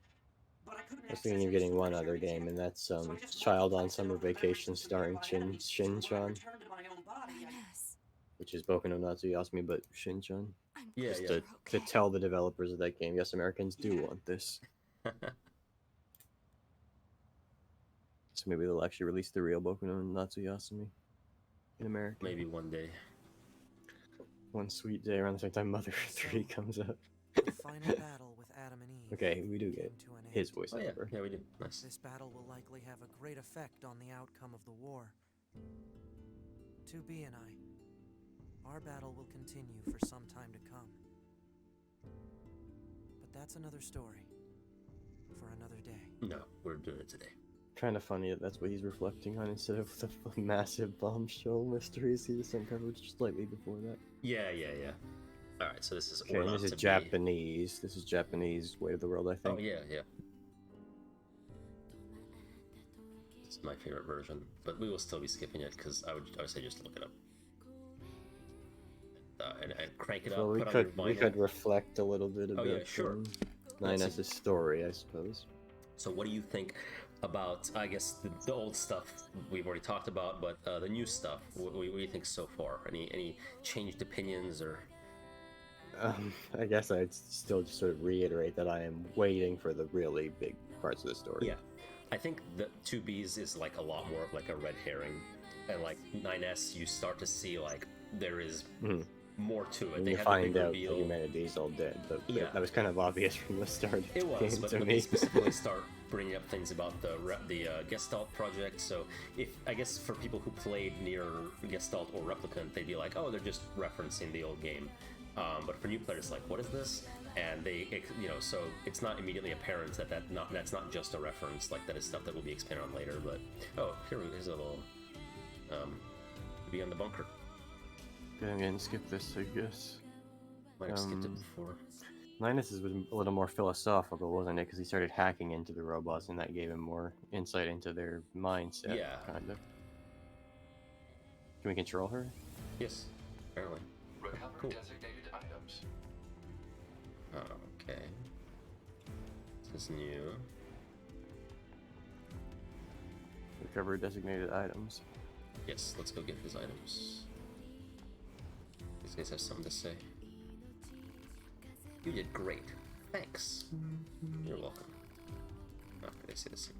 But I couldn't I was access thinking of any getting one storage other areas game, yet. and that's So I just Child on multiplied Summer the memories Vacation of starring nearby enemies. So when I Shin-chan, returned to my own body, Yes. which is Boku no Natsuyasumi, but Shin-chan. I'm Yeah, Just yeah. to tell the developers of that game, yes, Americans do want this. So maybe they'll actually release the real Boku no Natsuyasumi in America. Maybe one day. One sweet day around the same time Mother 3 comes out. The final battle with Adam and Eve. Okay, we do get came to an his end. voice Oh, yeah. over. Yeah, we did. Nice. This battle will likely have a great effect on the outcome of the war. 2B and I, our battle will continue for some time to come. But that's another story for another day. No, we're doing it today. Kind of funny that that's what he's reflecting on instead of the massive bombshell mysteries he just uncovered slightly before that. Yeah. Alright, so this is Okay, Or Not this is to Be. Japanese. This is Japanese way of the world, I think. Oh, yeah. This is my favorite version, but we will still be skipping it because I would say just look it up. And crank it up, Well, put on your we vinyl. could reflect a little bit about Oh, yeah, sure. 9S's story, I suppose. So what do you think about, I guess, the old stuff we've already talked about, but the new stuff? What do you think so far? Any changed opinions or? I guess I'd still just sort of reiterate that I am waiting for the really big parts of the story. Yeah, I think the 2Bs is like a lot more of like a red herring, and like 9S you start to see like there is more to it. And They you have find a big out reveal. that humanity's all dead, but Yeah. that was kind of obvious from the start. It was, game but to they me. specifically start bringing up things about the Gestalt project. So, if I guess for people who played Nier Gestalt or Replicant, they'd be like, "Oh, they're just referencing the old game." But for new players, like, "What is this?" And so it's not immediately apparent that that's not just a reference. Like that is stuff that will be expanded on later. But here's a little be on the bunker. Okay, I'm gonna skip this, I guess. Might have skipped it before. 9S was a little more philosophical, wasn't it? Because he started hacking into the robots, and that gave him more insight into their mindset. Yeah. Kind of. Can we control her? Yes, apparently. Recover Cool. designated items. Okay. This is new. Recover designated items. Yes, let's go get his items. These guys have something to say. You did great. Thanks. You're welcome. Oh, did I say this?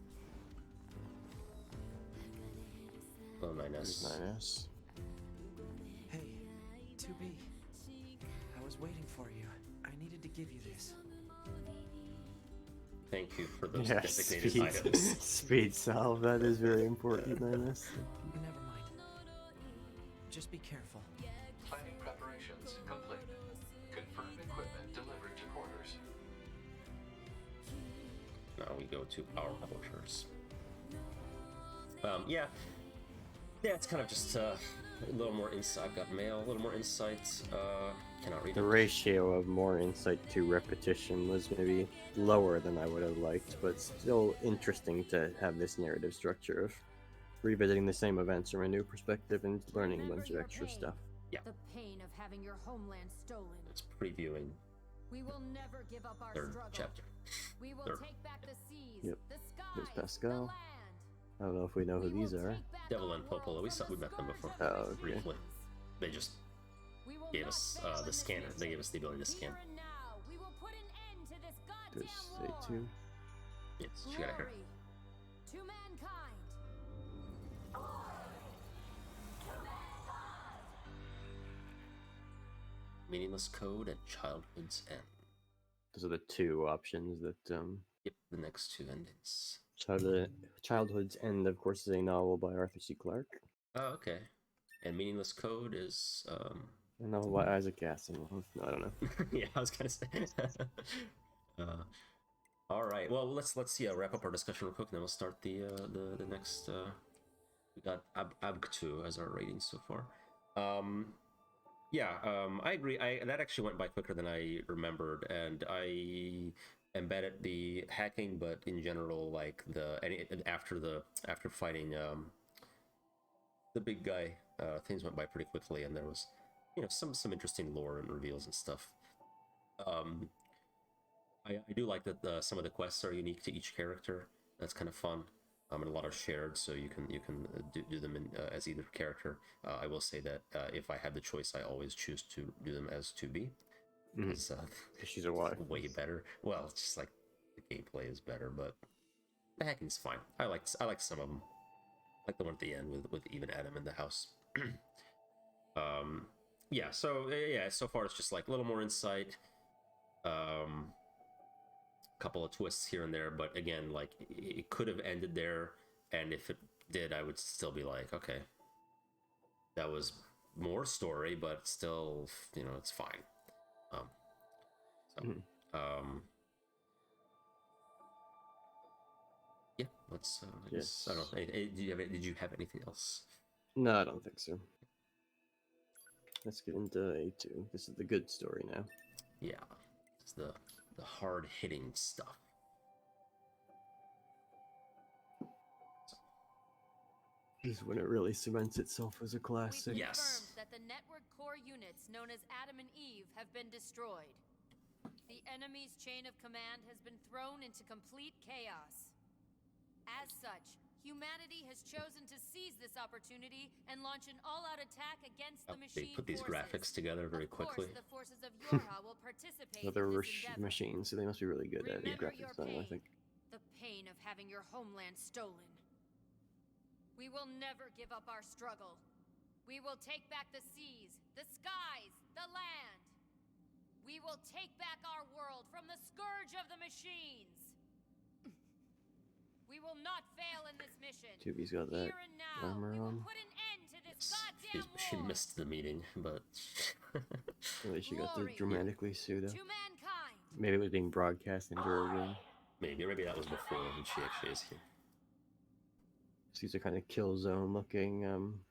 Hello, 9S. There's 9S. Hey, 2B. I was waiting for you. I needed to give you this. Thank you for those Yeah, designated speed, items. speed salve, that is very important, 9S. Never mind. Just be careful. Planning preparations complete. Confirm equipment delivered to quarters. Now we go to our quarters. Yeah, it's kind of just a little more insight. I've got mail, a little more insight. Cannot read The it. ratio of more insight to repetition was maybe lower than I would have liked, but still interesting to have this narrative structure of revisiting the same events from a new perspective and learning a bunch of extra stuff. Yeah. The pain of having your homeland stolen. It's previewing We will never give up our third struggle. chapter. We will Third. take back the seas, Yep. the There's skies, Pascal. the land. I don't know if we know who these are. Devil and Popola, we met them before. Oh, okay. Briefly. They just gave us the scanner. They gave us the ability to scan. There's A2. Yes, she got it here. To mankind. Meaningless code at childhood's end. Those are the two options that Yep, the next two endings. Childhood's End, of course, is a novel by Arthur C. Clarke. Oh, okay. And Meaningless Code is A novel by Isaac Asimov. No, I don't know. yeah, I was gonna say. All right. Well, let's wrap up our discussion real quick, and then we'll start the next. We got Abgtu as our rating so far. I agree. That actually went by quicker than I remembered, and I am bad at the hacking, but in general, like after fighting the big guy. Things went by pretty quickly, and there was, some interesting lore and reveals and stuff. I do like that some of the quests are unique to each character. That's kind of fun. And a lot are shared, so you can do them as either character. I will say that if I had the choice, I always choose to do them as 2B. Because she's a wife. Way better. Well, it's just like the gameplay is better, but the hacking's fine. I like some of them. Like the one at the end with even Adam in the house. Yeah. So yeah. So far, it's just like a little more insight. Couple of twists here and there, but again, like it could have ended there, and if it did, I would still be like, okay, that was more story, but still, it's fine. Yeah, let's. Yes. I don't know. Did you have anything else? No, I don't think so. Let's get into A2. This is the good story now. Yeah, it's the hard-hitting stuff. This is when it really cements itself as a classic. We Yes. confirmed that the network core units known as Adam and Eve have been destroyed. The enemy's chain of command has been thrown into complete chaos. As such, humanity has chosen to seize this opportunity and launch an all-out attack against the machine They put these forces. graphics together very quickly. Of course, the forces of Yorha will participate Well, they're in this endeavor. machines, so they must be really good at Remember graphic your design, I pain, think. the pain of having your homeland stolen. We will never give up our struggle. We will take back the seas, the skies, the land. We will take back our world from the scourge of the machines. We will not fail in this mission. 2B's got that Here and now, armor we will on. put an end to this goddamn She war. missed the meeting, but At least she got to Glory dramatically pseudo. to mankind. Maybe it was being broadcast into her room. maybe that was before when she actually is here. These are kind of kill zone looking,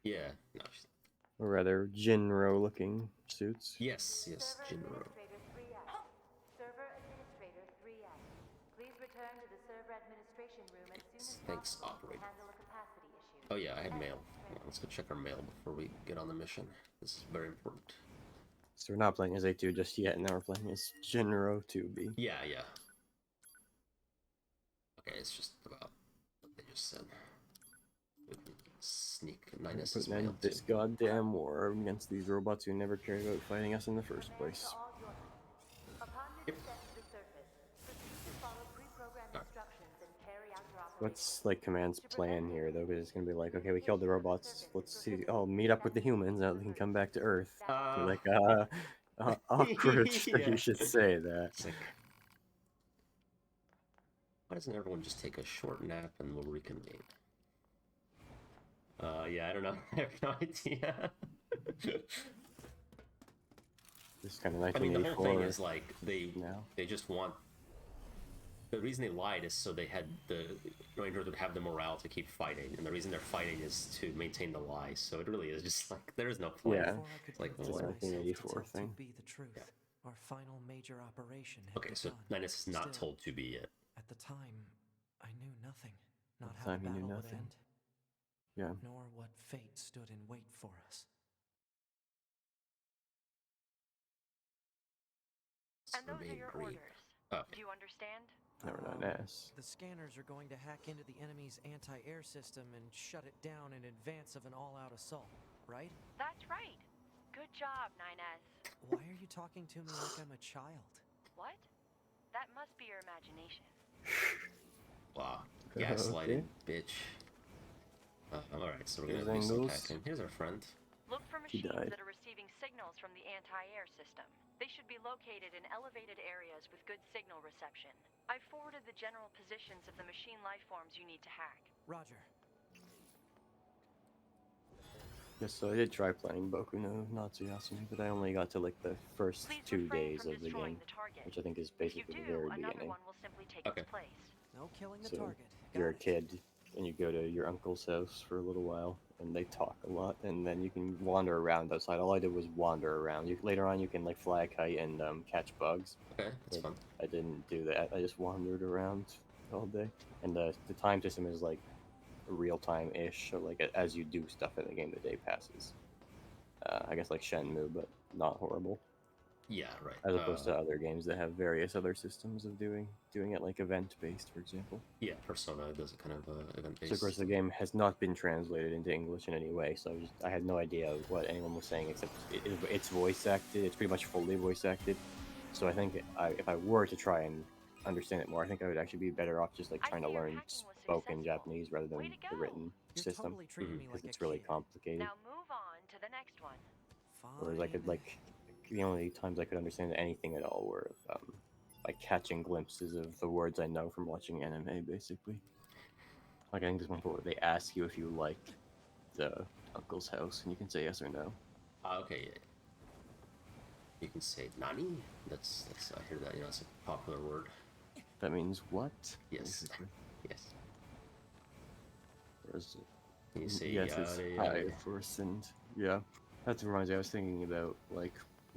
Yeah. No. or rather Jin-roh looking suits. Yes. Jin-roh. Server Administrator 3X. Please return to the server administration room as soon as Thanks, possible to operator. handle a capacity issue. Oh yeah, I had mail. Let's go check our mail before we get on the mission. This is very important. So we're not playing as A2 just yet, now we're playing as Jin-roh 2B. Yeah. Okay, it's just about what they just said. We can sneak 9S's Putting mail in this too. goddamn war against these robots who never cared about fighting us in the first place. Upon your descent to the surface, proceed to follow pre-programmed instructions and carry out your operation. What's like Command's plan here though? Because it's gonna be like, okay, we killed the robots. Let's see. Oh, meet up with the humans. Now we can come back to Earth. Like, awkward. Yeah. You should say that. It's like, why doesn't everyone just take a short nap and we'll reconvene? Yeah, I don't know. I have no idea. This is kind of I mean, the 1984. whole thing is like now. they just want. The reason they lied is so they had the Rangers would have the morale to keep fighting, and the reason they're fighting is to maintain the lie. So it really is just like there is no point. Yeah. It's like, It's a what? 1984 thing. Be the truth. Yeah. Our final major operation. had Okay, so begun. 9S is not Still, told to be yet. At the time, I knew nothing. Not At the how the time, you battle knew would nothing. end, Yeah. nor what fate stood in wait for us. And those are Remain your green. orders. Oh, Do you understand? No, we're not an ass. The scanners are going to hack into the enemy's anti-air system and shut it down in advance of an all-out assault, right? That's right. Good job, 9S. Why are you talking to me like I'm a child? What? That must be your imagination. wow. Okay. Gaslighted, bitch. Alright, so we're Here's gonna do some Engels. hacking. Here's our friend. Look for He machines died. that are receiving signals from the anti-air system. They should be located in elevated areas with good signal reception. I've forwarded the general positions of the machine life forms you need to hack. Roger. Yes, so I did try playing Boku no Natsuyasumi, but I only got to like the first Please 2 refrain days from of the destroying game, the target. which I think is If you basically the do, very another beginning. one will simply take Okay. its place. No killing the So target. you're a Got it. kid and you go to your uncle's house for a little while, and they talk a lot, and then you can wander around outside. All I did was wander around. Later on, you can like fly a kite and catch bugs. Okay, that's But fun. I didn't do that. I just wandered around all day, and the time system is like real-time-ish, or like as you do stuff in the game, the day passes. I guess like Shenmue, but not horrible. Yeah, right. As opposed to other games that have various other systems of doing it, like event-based, for example. Yeah, Persona does a kind of event-based. So of course the game has not been translated into English in any way, so I had no idea what anyone was saying, except it's voice acted. It's pretty much fully voice acted. So I think if I were to try and understand it more, I think I would actually be better off just like trying to learn spoken Japanese rather than the written system, because it's really complicated. Now move on to the next one. Whereas I could the only times I could understand anything at all were by catching glimpses of the words I know from watching anime, basically. Like I think there's one where they ask you if you like the uncle's house, and you can say yes or no. Okay. Yeah. You can say nani. That's I hear that. It's a popular word. That means what? Yes. Basically. Yes. Whereas, you say yes, it's hi first, and yeah. That reminds me. I was thinking about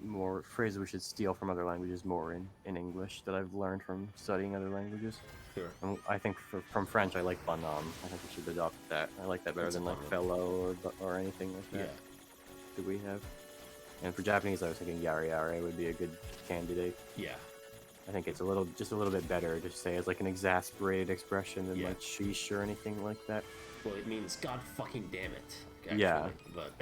more phrases we should steal from other languages more in English that I've learned from studying other languages. Sure. And I think from French I like bonhomme. I think we should adopt that. I like that better than like fellow or anything like that. Yeah. Do we have? And for Japanese I was thinking yare yare would be a good candidate. Yeah. I think it's just a little bit better to say as like an exasperated expression than like sheesh or anything like that. Well, it means God fucking damn it. Actually, yeah. But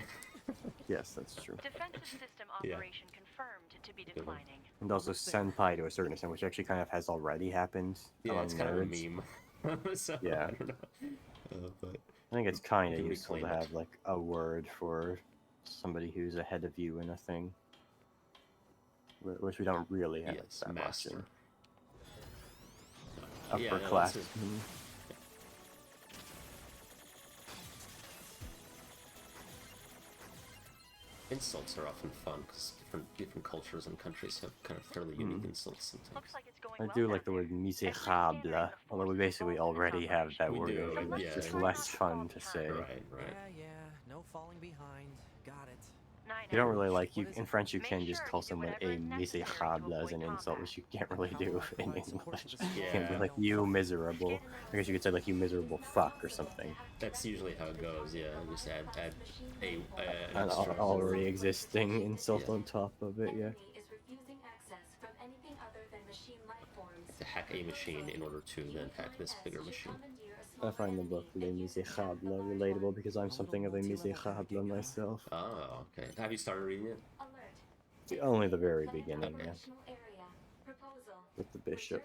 yes, that's true. Defensive system operation confirmed to be declining. And also senpai to a certain extent, which actually kind of has already happened. Yeah, it's kind of a meme. So, yeah. I don't know. But I think it's kind of useful to have like a word for somebody who's ahead of you in a thing, which we don't really have that much in upper class. Insults are often fun because different cultures and countries have kind of fairly unique insults sometimes. Looks like it's going I do like the word misérable, although we basically already have that word. It's just less fun to say. Right. Yeah, no falling behind. Got it. You don't really in French you can just call someone a misérable as an insult, which you can't really do in English. You can't be like, you miserable. I guess you could say like, you miserable fuck or something. That's usually how it goes, yeah. Just add an already existing insult on top of it, yeah. To hack a machine in order to then hack this bigger machine. I find the book Les Misérables relatable because I'm something of a misérable myself. Oh, okay. Have you started reading it? Only the very beginning, yeah. With the bishop.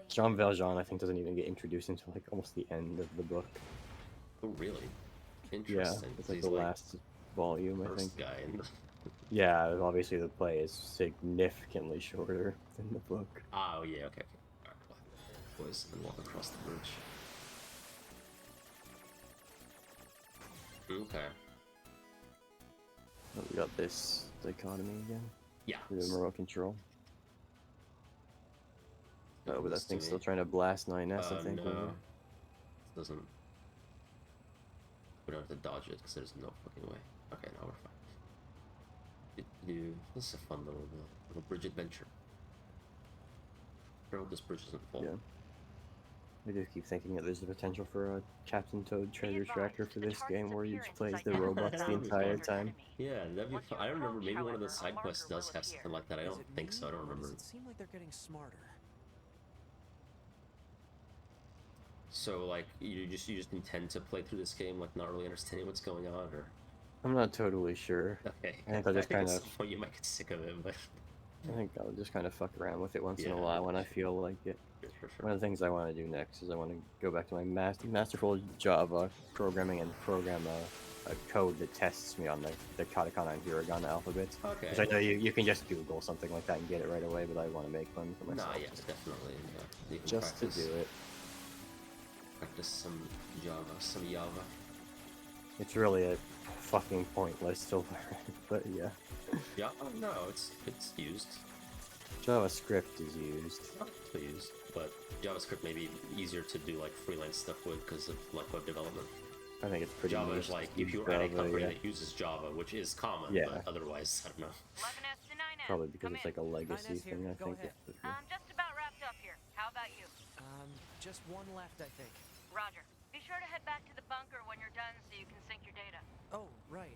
Jean Valjean, I think, doesn't even get introduced until like almost the end of the book. Oh, really? Interesting. Yeah, it's like the last volume, I think. Guy in the... Yeah, obviously the play is significantly shorter than the book. Oh, yeah, okay. Boys and walk across the bridge. Okay. Oh, we got this dichotomy again. Yeah. The remote control. Oh, but that thing's still trying to blast 9S, I think. No. It doesn't. We don't have to dodge it because there's no fucking way. Okay, now we're fine. This is a fun little bridge adventure. I hope this bridge doesn't fall. Yeah. I do keep thinking that there's the potential for a Captain Toad treasure tracker for this game where you just plays the robots the entire time. Yeah, that'd be fun. I remember maybe one of the side quests does have something like that. I don't think so. I don't remember. It seems like they're getting smarter. So, like, you just intend to play through this game, like, not really understanding what's going on, or? I'm not totally sure. Okay. I think I'll just kind of. You might get sick of it, but. I think I'll just kind of fuck around with it once in a while when I feel like it. Sure. One of the things I want to do next is I want to go back to my masterful Java programming and program a code that tests me on the katakana and hiragana alphabets. Okay. Which I know you can just Google something like that and get it right away, but I want to make one for myself. Nah, yes, definitely. Yeah. Just to do it. Practice some Java. It's really a fucking pointless to learn, but yeah. Yeah, no, it's used. JavaScript is used. Please, but JavaScript may be easier to do like freelance stuff with because of like web development. I think it's pretty. Java is like if you're at a company that uses Java, which is common, but otherwise, I don't know. 11S to 9S. Probably because it's like a legacy thing. I think. I'm just about wrapped up here. How about you? Just one left, I think. Roger. Be sure to head back to the bunker when you're done so you can sync your data. Oh, right.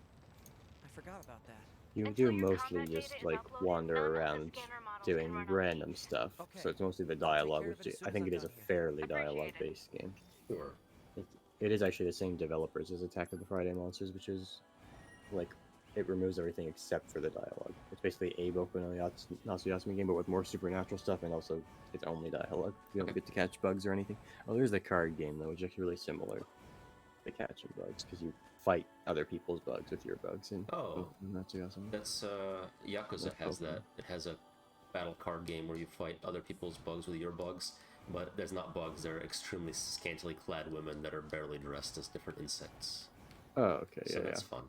I forgot about that. You Until do your mostly combat just data is like uploaded, wander none of the around scanner models can doing run on random peak. stuff, Okay. so it's mostly the I'll take dialogue, care of which it as soon I as think I'm it is a done here. fairly Appreciate it. dialogue-based game. Sure. It is actually the same developers as Attack of the Friday Monsters, which is like it removes everything except for the dialogue. It's basically a Boku no Natsuyasumi game, but with more supernatural stuff, and also it's only dialogue. You don't get to catch bugs or anything. Oh, there's the card game though, which is actually really similar to catching bugs because you fight other people's bugs with your bugs in Natsuyasumi. That's Yakuza has that. It has a battle card game where you fight other people's bugs with your bugs, but there's not bugs. They're extremely scantily clad women that are barely dressed as different insects. Oh, okay, So that's fun.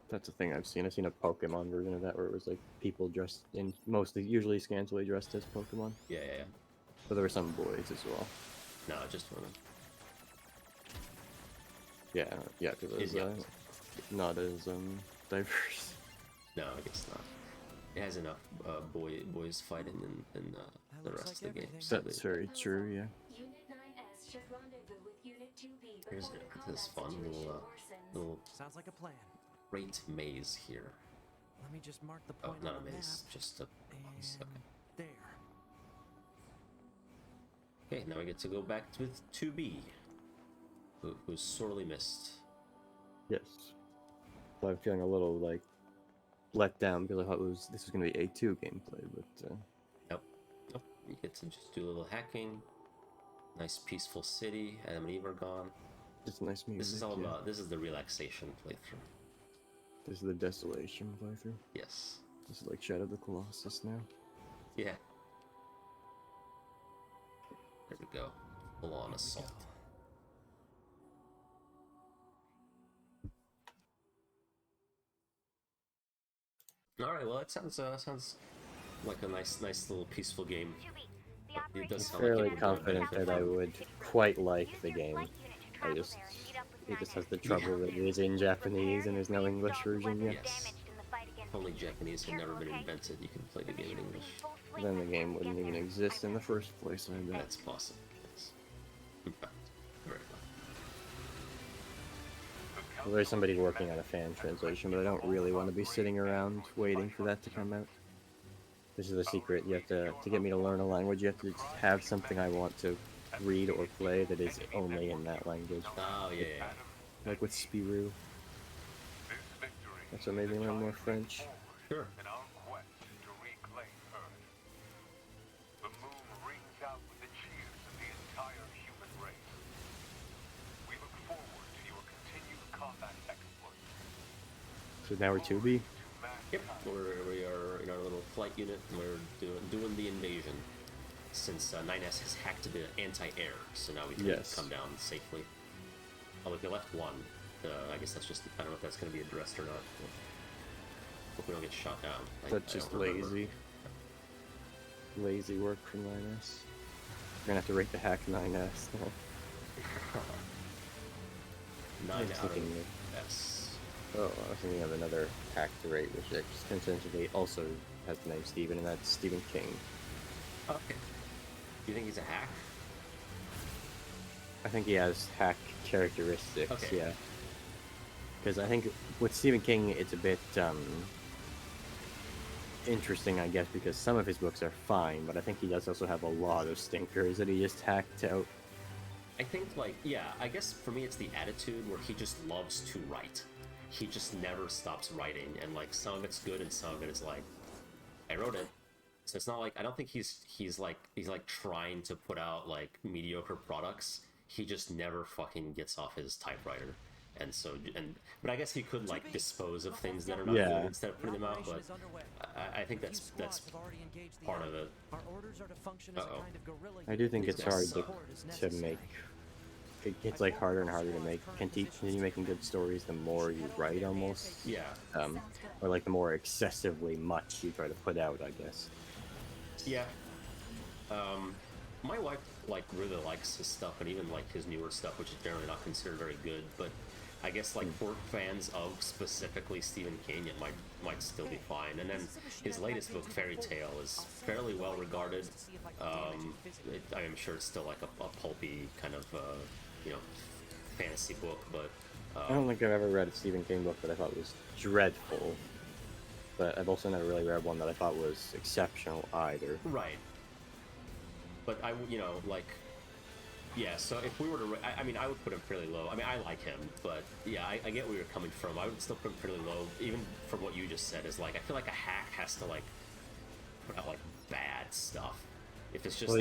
That's a thing I've seen. I've seen a Pokemon version of that where it was like people dressed in usually scantily dressed as Pokemon. Yeah. But there were some boys as well. No, just women. Yeah, because it's not as diverse. No, I guess not. It has enough boys fighting in the rest of the game. That's very true, yeah. Unit 9S should rendezvous with Unit 2B Here's before the this combat fun situation little worsens. Sounds like a plan. great maze here. Let me just mark the Oh, point not on a the maze, map. just a box. And there. Okay, now we get to go back with 2B, who's sorely missed. Yes. So I'm feeling a little like let down because I thought this was going to be A2 gameplay, but Nope. You get to just do a little hacking. Nice peaceful city. Adam and Eve are gone. just nice music. This is all about. This is the relaxation playthrough. This is the Desolation playthrough. Yes. This is like Shadow of the Colossus now. Yeah. There we go. Full on assault. All right. Well, that sounds like a nice little peaceful game. It does sound Fairly like confident that I would quite like the game. It just has the trouble that it is in Japanese and there's no English version yet. Yes. If only Japanese had never been invented, you can play the game in English. Then the game wouldn't even exist in the first place, I bet. That's possible. Yes. In fact, very well. Well, there's somebody working on a fan translation, but I don't really want to be sitting around waiting for that to come out. This is the secret. You have to get me to learn a language, you have to have something I want to read or play that is only in that language. Oh, yeah. Like with Spirou. That's what made me learn more French. Sure. In our quest to reclaim Earth, the moon rings out with the cheers of the entire human race. We look forward to your continued combat exploits. So now we're 2B? Yep. We are in our little flight unit, and we're doing the invasion. Since 9S has hacked the anti-air, so now we can come down safely. Although if you left one, I guess that's just, I don't know if that's going to be addressed or not. Hope we don't get shot down. That's just lazy. Lazy work from 9S. We're gonna have to rate the hack 9S. 9 out of S. Oh, I was thinking of another hack to rate, which essentially also has the name Stephen, and that's Stephen King. Okay. Do you think he's a hack? I think he has hack characteristics, Okay. yeah. Because I think with Stephen King, it's a bit interesting, I guess, because some of his books are fine, but I think he does also have a lot of stinkers that he just hacked out. I think, like, yeah, I guess for me it's the attitude where he just loves to write. He just never stops writing, and, like, some of it's good and some of it is like, I wrote it. So it's not like, I don't think he's trying to put out, like, mediocre products. He just never fucking gets off his typewriter. And so, but I guess he could, like, dispose of things that are not good instead of putting them out, but I think that's part of it. Uh-oh. I do think it's hard to make. It gets, like, harder and harder to make. Continue making good stories the more you write, almost. Yeah. Or, like, the more excessively much you try to put out, I guess. Yeah. My wife, like, really likes his stuff, and even, like, his newer stuff, which is generally not considered very good, but I guess, like, for fans of specifically Stephen King, it might still be fine. And then his latest book, Fairy Tale, is fairly well regarded. I'm sure it's still, like, a pulpy kind of fantasy book, but I don't think I've ever read a Stephen King book that I thought was dreadful, but I've also never really read one that I thought was exceptional either. Right. But so if we were to, I would put him fairly low. I mean, I like him, but yeah, I get where you're coming from. I would still put him fairly low, even from what you just said. Is like I feel like a hack has to like put out like bad stuff. If it's just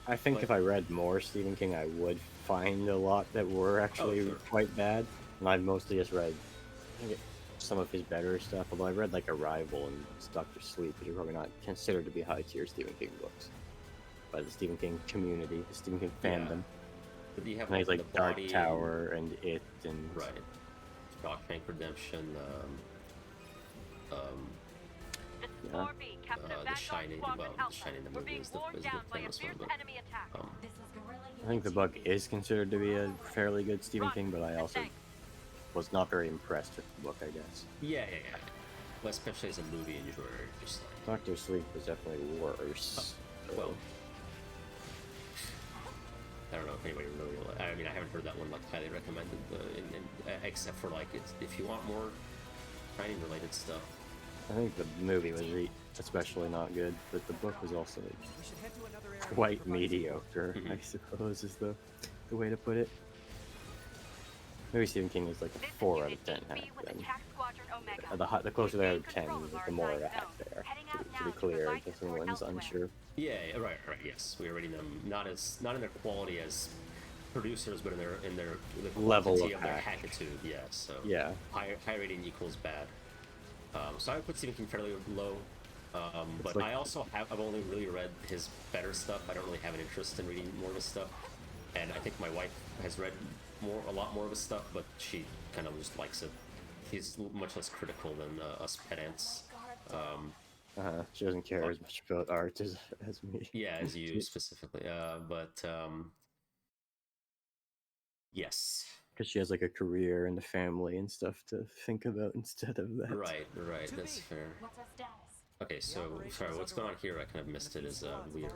I think if I read more Stephen King, I would find a lot that were actually quite bad. And I've mostly just read some of his better stuff. Although I read like Arrival and Doctor Sleep, which are probably not considered to be high tier Stephen King books by the Stephen King community, the Stephen King fandom. But you have and he's like Dark Tower and It and Shawshank Redemption, The Shining. Well, The Shining, the movie is the famous one, but I think the book is considered to be a fairly good Stephen King, but I also was not very impressed with the book, I guess. Yeah. Well, especially as a movie enjoyer, just like Doctor Sleep was definitely worse. Well, I don't know if anybody really. I mean, I haven't heard that one like highly recommended, except for like if you want more Shining related stuff. I think the movie was especially not good, but the book was also quite mediocre, I suppose is the way to put it. Maybe Stephen King is like a 4 out of 10 hack then. The closer they are to 10, the more of a hack they are, to be clear, in case anyone's unsure. Yeah, right, yes. We're rating them not in their quality as producers, but in their the level of their hackitude, yeah. So high rating equals bad. So I would put Stephen King fairly low, but I also I've only really read his better stuff. I don't really have an interest in reading more of his stuff, and I think my wife has read a lot more of his stuff, but she kind of just likes it. He's much less critical than us pedants. She doesn't care as much about art as me. Yeah, as you specifically. Yes. Because she has like a career and a family and stuff to think about instead of that. Right, that's fair. Okay, so sorry, what's going on here? I kind of missed it. Is weird.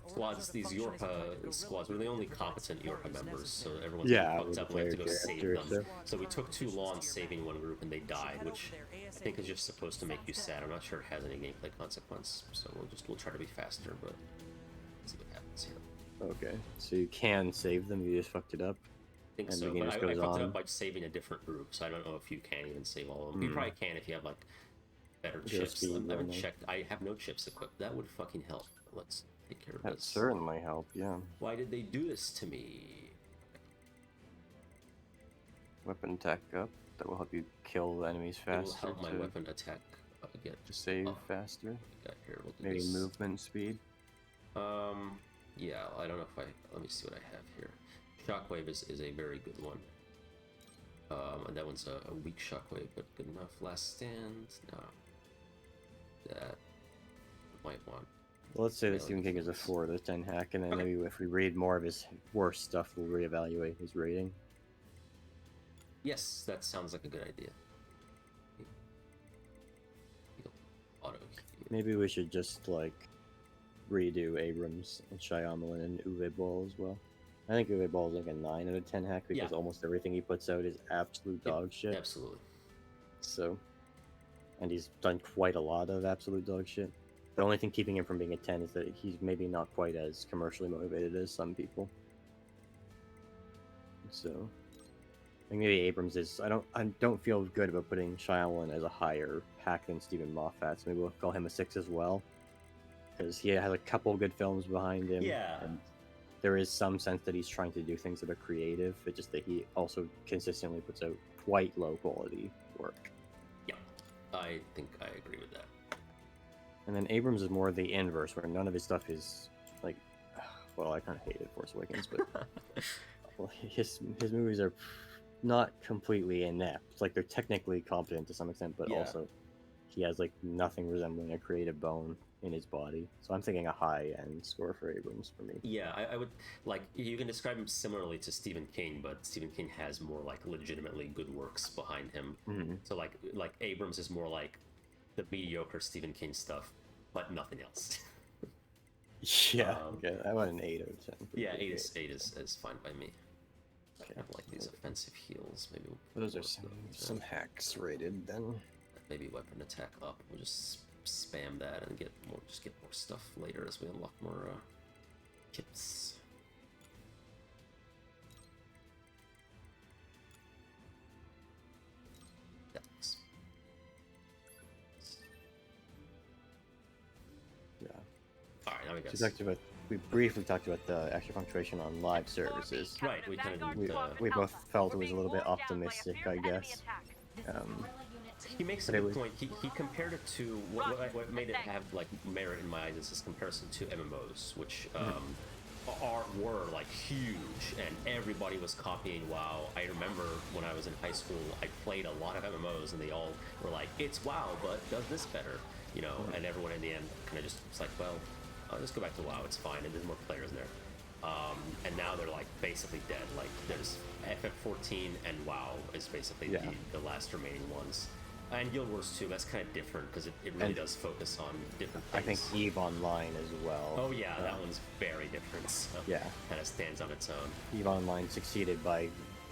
Squads, these Yorha squads, we're the only competent Yorha members, so everyone's fucked up and we have to go save them. So we took too long saving one group and they died, which I think is just supposed to make you sad. I'm not sure it has any gameplay consequence, so we'll try to be faster, but let's see what happens here. Okay, so you can save them, you just fucked it up? I think so, but I fucked it up by saving a different group, so I don't know if you can even save all of them. You probably can if you have like better chips. I haven't checked. I have no chips equipped. That would fucking help. Let's take care of this. That certainly help, yeah. Why did they do this to me? Weapon attack up. That will help you kill enemies faster. It will help my weapon attack again. To save faster. Here, we'll maybe movement speed. Yeah, I don't know if let me see what I have here. Shockwave is a very good one. And that one's a weak shockwave, but good enough. Last stand, no. That might want. Well, let's say that Stephen King is a 4 out of 10 hack, and then maybe if we read more of his worst stuff, we'll reevaluate his rating. Yes, that sounds like a good idea. Maybe we should just like redo Abrams and Shyamalan and Uwe Boll as well. I think Uwe Boll is like a 9 out of 10 hack because almost everything he puts out is absolute dog shit. Absolutely. So, and he's done quite a lot of absolute dog shit. The only thing keeping him from being a 10 is that he's maybe not quite as commercially motivated as some people. So, I think maybe Abrams is. I don't feel good about putting Shyamalan as a higher hack than Stephen Moffat. So maybe we'll call him a 6 as well, because he has a couple good films behind him. Yeah. And there is some sense that he's trying to do things that are creative. It's just that he also consistently puts out quite low quality work. Yeah, I think I agree with that. And then Abrams is more the inverse, where none of his stuff is like, well, I kind of hated Force Awakens, but well, his movies are not completely inept. Like they're technically competent to some extent, but also he has like nothing resembling a creative bone in his body. So I'm thinking a high-end score for Abrams for me. Yeah, I would like you can describe him similarly to Stephen King, but Stephen King has more like legitimately good works behind him. Mm-hmm. So like Abrams is more like the mediocre Stephen King stuff, but nothing else. Yeah, okay, I want an 8 out of 10. Yeah, 8 is fine by me. Okay. I like these offensive heals. Maybe Those are some hacks rated then. maybe weapon attack up. We'll just spam that and get more stuff later as we unlock more kits. Thanks. Yeah. All right, now we got. We briefly talked about the extra punctuation on live services. Right, we kind of we both felt it was a little bit optimistic, I guess. He makes a good point. He compared it to what made it have like merit in my eyes is his comparison to MMOs, which were like huge, and everybody was copying WoW. I remember when I was in high school, I played a lot of MMOs, and they all were like, "It's WoW, but does this better," you know. And everyone in the end kind of just was like, "Well, I'll just go back to WoW. It's fine." And there's more players there. And now they're like basically dead. Like there's FF14 and WoW is basically the last remaining ones. And Guild Wars 2, that's kind of different because it really does focus on different things. I think EVE Online as well. Oh yeah, that one's very different. So yeah, kind of stands on its own. EVE Online succeeded by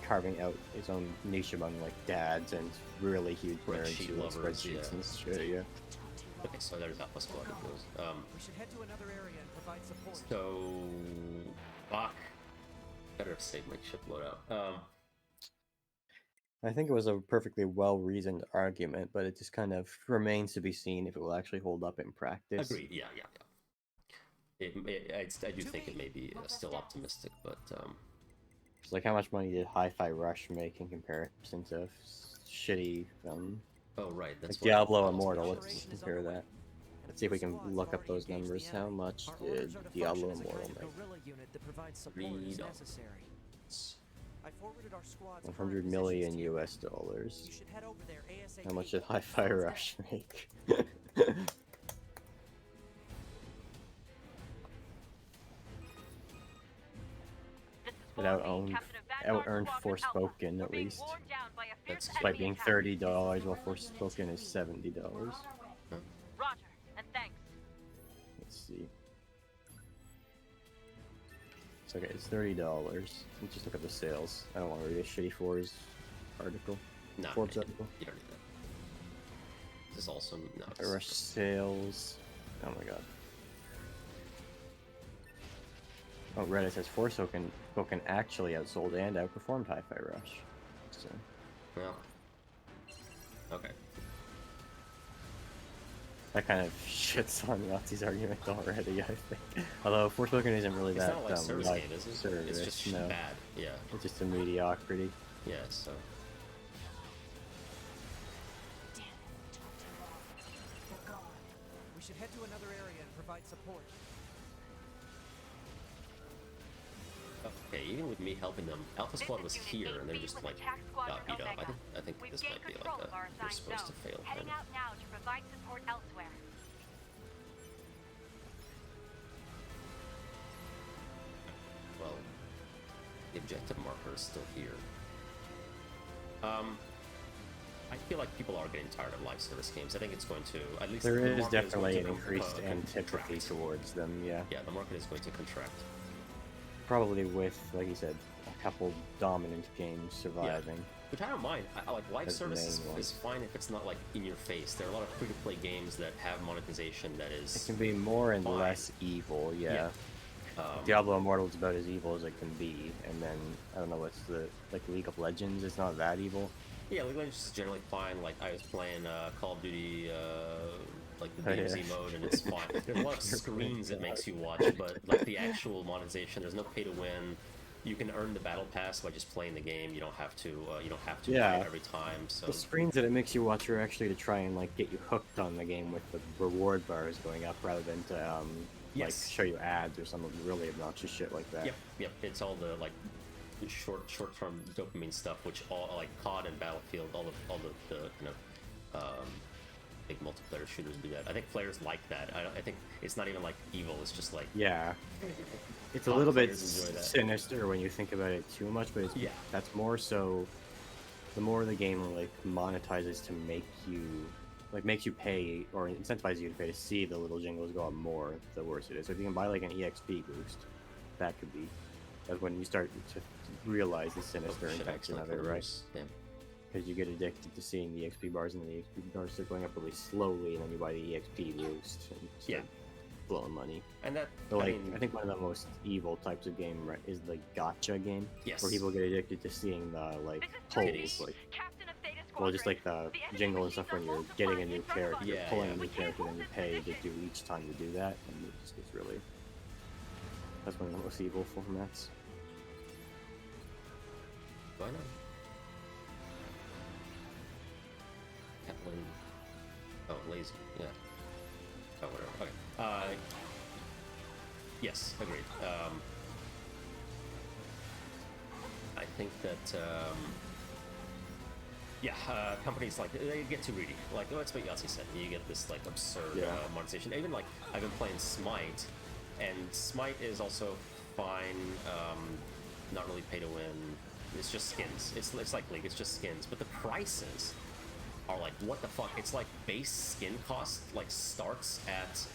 carving out its own niche among like dads and really huge nerds who love spreadsheets and shit. Yeah. Okay, so there's that Pascal. We should head to another area and provide support. So, fuck. Better have saved my chip loadout. I think it was a perfectly well-reasoned argument, but it just kind of remains to be seen if it will actually hold up in practice. Agreed. Yeah. I do think it may be still optimistic, but it's like how much money did Hi-Fi Rush make in comparison to shitty? Oh right, that's like Diablo Immortal. Let's compare that. Let's see if we can look up those numbers. How much did Diablo Immortal make? $100 million US. How much did Hi-Fi Rush make? It out-earned Forspoken at least. Despite being $30, while Forspoken is $70. Roger, and thanks. Let's see. It's okay, it's $30. Let's just look at the sales. I don't want to read a shitty Forbes article. No, Forbes article. You don't need that. This is also not. Rush sales. Oh my god. Oh, Reddit says Forspoken actually outsold and outperformed Hi-Fi Rush. So. Well. Okay. That kind of shits on Yahtzee's argument already, I think. Although Forspoken isn't really it's that not like service game, is it? Service, it's just bad. Yeah. It's just a mediocrity. Yeah. So. We should head to another area and provide support. Okay, even with me helping them, Alpha Squad was here and they're just like got beat up. I think this might be like they're supposed to fail. Heading out now to provide support elsewhere. Well, the objective marker is still here. I feel like people are getting tired of live service games. I think it's going to, at least there is definitely an increased antipathy towards them. Yeah. Yeah, the market is going to contract. Probably with, like you said, a couple dominant games surviving. Yeah. Which I don't mind. I like live service is fine if it's not like in your face. There are a lot of free-to-play games that have monetization that is. It can be more and less evil. Yeah. Diablo Immortal is about as evil as it can be, and then I don't know what's the League of Legends. It's not that evil. Yeah, League of Legends is generally fine. Like I was playing Call of Duty. Like the DMZ mode, and it's fine. There's a lot of screens it makes you watch, but like the actual monetization, there's no pay to win. You can earn the battle pass by just playing the game. You don't have to. You don't have to play it every time. So the screens that it makes you watch are actually to try and like get you hooked on the game with the reward bars going up, rather than to like show you ads or some really obnoxious shit like that. Yep. It's all the like short-term dopamine stuff, which all like COD and Battlefield, all the kind of. Big multiplayer shooters do that. I think players like that. I think it's not even like evil. It's just like it's a little bit sinister when you think about it too much. But that's more so. The more the game like monetizes to make you like makes you pay or incentivizes you to pay to see the little jingles go up more, the worse it is. So if you can buy like an EXP boost, that could be. That's when you start to realize the sinister intention of it, right? Yeah. Because you get addicted to seeing the XP bars, and the XP bars start going up really slowly, and then you buy the EXP boost and start blowing money. And that, so, like, I think one of the most evil types of game is the gacha game, where people get addicted to seeing the like polls, like, well, just like the jingle and stuff when you're getting a new character, pulling a new character, then you pay to do each time you do that, and it just gets really. That's one of the most evil formats. Why not? Captain. Oh, lazy. Yeah. Oh, whatever. Okay. Yes, agreed. I think that. Companies like they get too greedy. Like, that's what Yahtzee said. You get this like absurd monetization. Even like I've been playing Smite, and Smite is also fine. Not really pay to win. It's just skins. It's like League. It's just skins. But the prices are like, what the fuck? It's like base skin cost like starts at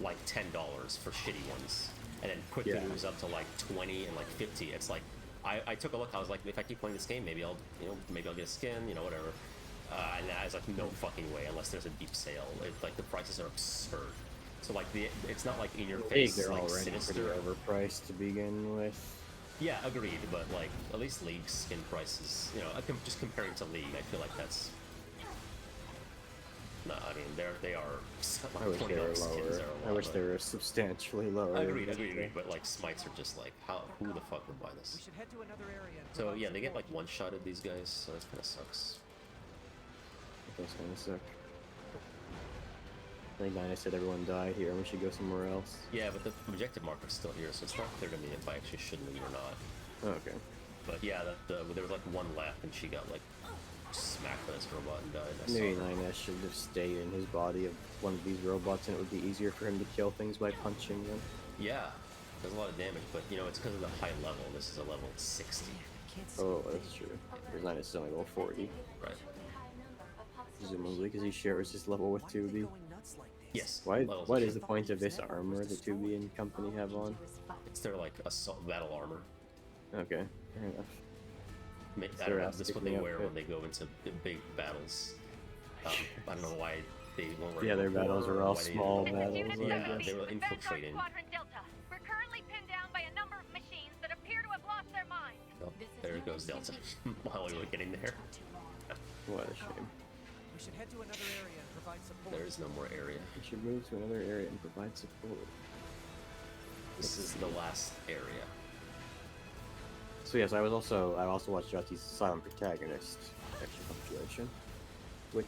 like $10 for shitty ones, and then quickly moves up to like 20 and like 50. It's like I took a look. I was like, if I keep playing this game, maybe I'll get a skin, whatever. And I was like, no fucking way, unless there's a deep sale. Like the prices are absurd. So like it's not like in your face. They're like already sinister. pretty overpriced to begin with. Yeah, agreed. But like at least League skin prices, just comparing to League, I feel like that's. No, I mean they are. I wish they were lower. I wish they were substantially lower. Agreed. But like Smites are just like, who the fuck would buy this? We should head to another area. So yeah, they get like one-shotted, these guys, so that kind of sucks. It does kind of suck. I think Nina said everyone died here and we should go somewhere else. Yeah, but the objective marker's still here, so it's not clear to me if I actually should leave or not. Oh, okay. But yeah, there was like one left and she got like smacked by this robot and died. Maybe Nina should have stayed in his body of one of these robots, and it would be easier for him to kill things by punching them. Yeah, does a lot of damage, but it's because of the high level. This is a level 60. Oh, that's true. Because Nina's still level 40. Right. Presumably because he shares his level with 2B. Yes. What is the point of this armor the 2B and company have on? It's their like assault battle armor. Okay, fair enough. I don't know, this is what they wear when they go into big battles. I don't know why they won't wear. Yeah, their battles are all small battles. Yeah, they were infiltrating. Delta. We're currently pinned down by a number of machines that appear to have lost their minds. Oh, there goes Delta. While we were getting there. What a shame. We should head to another area and provide support. There is no more area. We should move to another area and provide support. This is the last area. So yes, I also watched Jotti's Silent Protagonist extra compilation. Which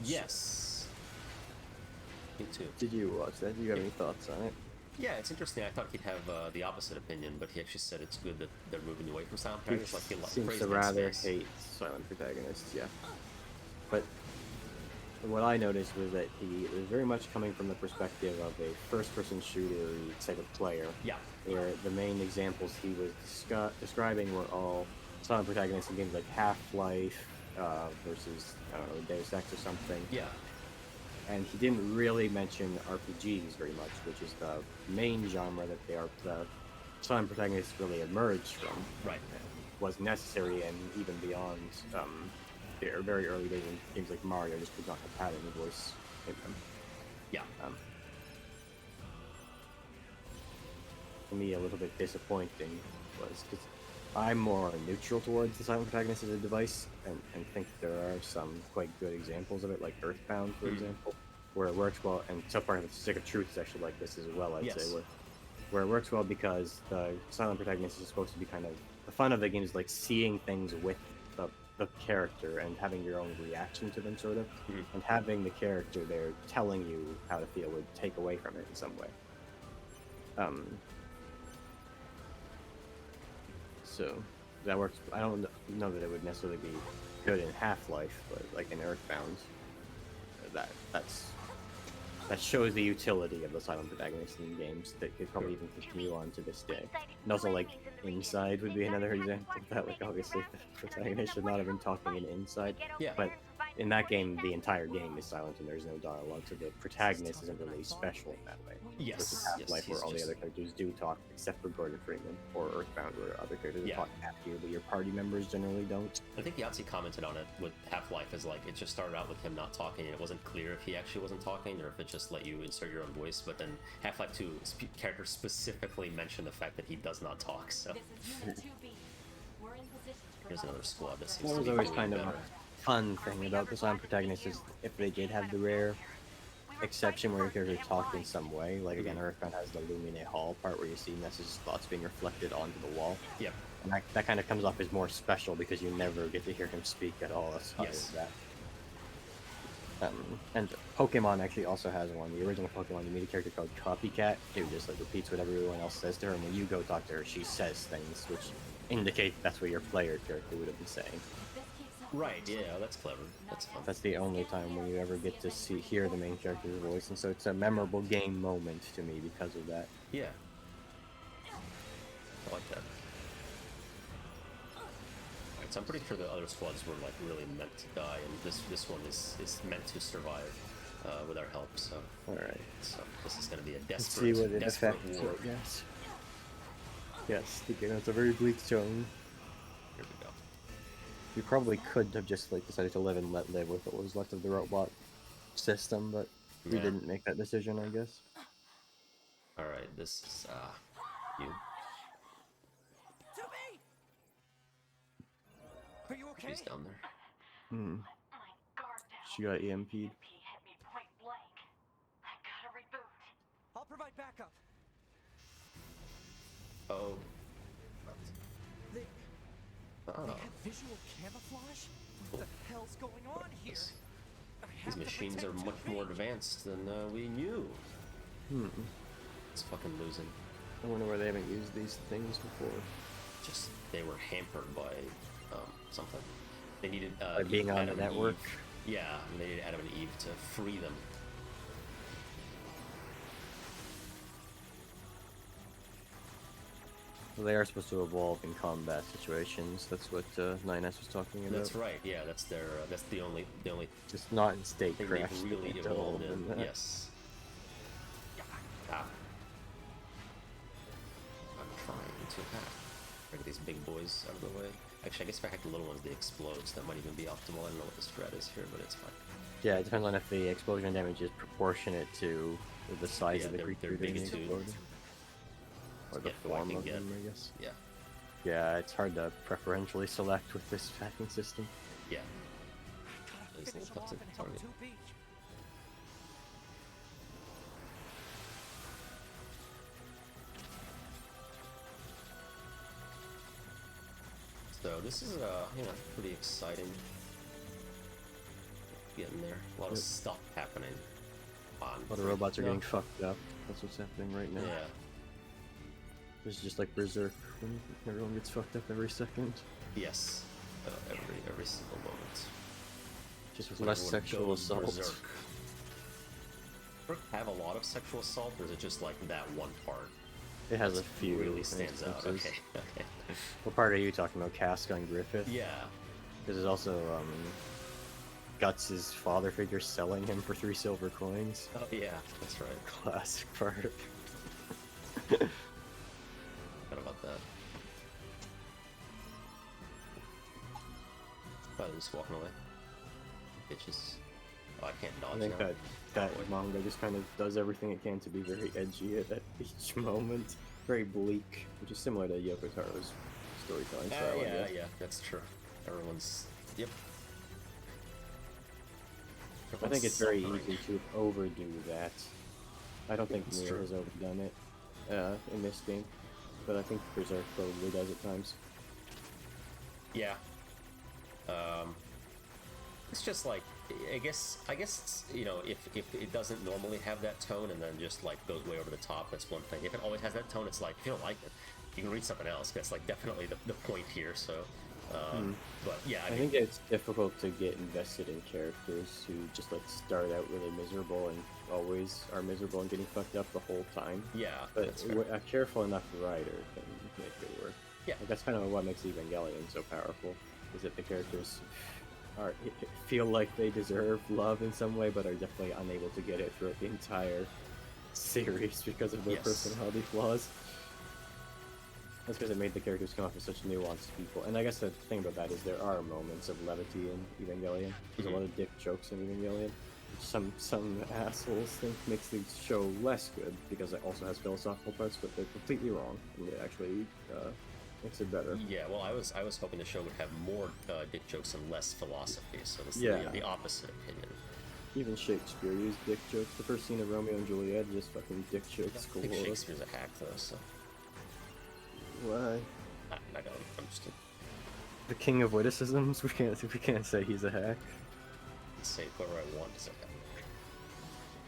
me too. Did you watch that? Do you have any thoughts on it? Yeah, it's interesting. I thought he'd have the opposite opinion, but he actually said it's good that they're moving away from Silent Protagonist. Like he seems to rather hate Silent Protagonists, yeah. But what I noticed was that he was very much coming from the perspective of a first-person shooter type of player. Yeah. Where the main examples he was describing were all Silent Protagonists in games like Half-Life versus, I don't know, Deus Ex or something. Yeah. And he didn't really mention RPGs very much, which is the main genre that the Silent Protagonists really emerged from. Right. Was necessary and even beyond their very early days in games like Mario just could not have had any voice in them. Yeah. For me, a little bit disappointing was because I'm more neutral towards the Silent Protagonist as a device, and think there are some quite good examples of it, like Earthbound, for example, where it works well, and South Park: The Stick of Truth is actually like this as well, I'd say, where it works well because the Silent Protagonist is supposed to be kind of, the fun of the game is like seeing things with the character and having your own reaction to them, sort of, and having the character there telling you how to feel would take away from it in some way. So that works. I don't know that it would necessarily be good in Half-Life, but like in Earthbound, that shows the utility of the Silent Protagonist in games that could probably even continue on to this day. And also, like, Inside would be another example of that. Like, obviously, the protagonist should not have been talking in Inside, but in that game, the entire game is silent and there's no dialogue, so the protagonist isn't really special in that way. Yes, Versus Half-Life, yes, where all he's the other just- characters do talk, except for Gordon Freeman, or Earthbound, where other characters Yeah. talk at you, but your party members generally don't. I think Yahtzee commented on it with Half-Life as like it just started out with him not talking, and it wasn't clear if he actually wasn't talking or if it just let you insert your own voice. But then Half-Life 2 characters specifically mentioned the fact that he does not talk. So This is Unit 2B. We're in position to here's provide another squad that seems What to was be always doing kind of better. a fun thing about the silent protagonist is if they did have the rare exception where your character talked in some way, like again, Earthbound has the Lumine Hall part where you see messages, thoughts being reflected onto the wall. Yep. And that kind of comes off as more special because you never get to hear him speak at all outside Yes. of that. And Pokemon actually also has one. The original Pokemon, you meet a character called Copycat, who just like repeats what everyone else says to her, and when you go talk to her, she says things which indicate that's what your player character would have been saying. Right, yeah, that's clever. That's fun. That's the only time when you ever get to hear the main character's voice, and so it's a memorable game moment to me because of that. Yeah. I like that. Alright, so I'm pretty sure the other squads were like really meant to die, and this one is meant to survive with our help. So, Alright. so this is going to be a Let's see desperate, what it desperate affects, war. I guess. Yes, the game has a very bleak tone. Here we go. We probably could have just like decided to live and let live with what was left of the robot system, but we Yeah. didn't make that decision, I guess. All right, this is you. 2B! Are you okay? She's down there. Hmm. My guard down. She got EMP'd. He hit me point blank. I gotta reboot. I'll provide backup. Oh. They Oh. have visual camouflage? What the hell's going on here? This- I These have to machines are protect much 2B. more advanced than we knew. Hmm. It's fucking losing. I wonder why they haven't used these things before. Just they were hampered by something. They needed By being on the Adam and network? Eve. Yeah, they needed Adam and Eve to free them. Well, they are supposed to evolve in combat situations. That's what 9S was talking about. That's right. Yeah, that's their. That's the only Just not in state thing crash. they've really They evolved evolved in. that. Yes. Ah. I'm trying to hack. Get these big boys out of the way. Actually, I guess if I hack the little ones, they explode, so that might even be optimal. I don't know what the strat is here, but it's fine. Yeah, it depends on if the explosion damage is proportionate to the size Yeah, of the they're creature being biggitude. exploded. Or the Get what I form can of get. them, I guess. Yeah. Yeah, it's hard to preferentially select with this hacking system. Yeah. Gotta It's a finish little them tough off to and help target. 2B. So this is pretty exciting. Getting there. A lot of Yep. stuff happening. On A lot of robots are No. getting fucked up. That's what's happening right now. Yeah. This is just like Berserk, when everyone gets fucked up every second. Yes. Every single moment. Just with When less everyone sexual goes assault. berserk. Berserk have a lot of sexual assault, or is it just like that one part? It has a that few really stands out. instances. Okay. Okay. What part are you talking about? Casca and Griffith? Yeah. This is also Guts' father figure selling him for 3 silver coins. Oh yeah, that's right. Classic part. Forgot about that. Oh, they're just walking away. Bitches. Oh, I can't dodge I think now. that manga just kind of does everything it can to be very edgy at each moment. Very bleak, which is similar to Yoko Taro's storytelling style. I Yeah, guess. yeah, that's true. Everyone's. Yep. I think it's very Everyone's easy to overdo that. I don't think It's Nier true. has overdone it in this game, but I think Berserk probably does at times. Yeah. It's just like I guess it's, if it doesn't normally have that tone and then just like goes way over the top, that's one thing. If it always has that tone, it's like if you don't like it, you can read something else. That's like definitely the point here. So, but yeah, I think it's difficult to get invested in characters who just like start out really miserable and always are miserable and getting fucked up the whole time. yeah, But that's fair. a careful enough writer can make it work. Yeah. Like, that's kind of what makes Evangelion so powerful, is that the characters feel like they deserve love in some way, but are definitely unable to get it throughout the entire series because of their personality flaws. That's because it made the characters come off as such nuanced people. And I guess the thing about that is there are moments of levity in Evangelion. There's a lot of dick jokes in Evangelion, which some assholes think makes the show less good because it also has philosophical parts, but they're completely wrong, and it actually makes it better. Yeah, well, I was hoping the show would have more dick jokes and less philosophy, so this is the opposite opinion. Even Shakespeare used dick jokes. The first scene of Romeo and Juliet, just fucking dick jokes. I think Shakespeare's a hack, though, so... Why? I don't. I'm just the king of witticisms. We can't say he's a hack. Say whatever I want to say.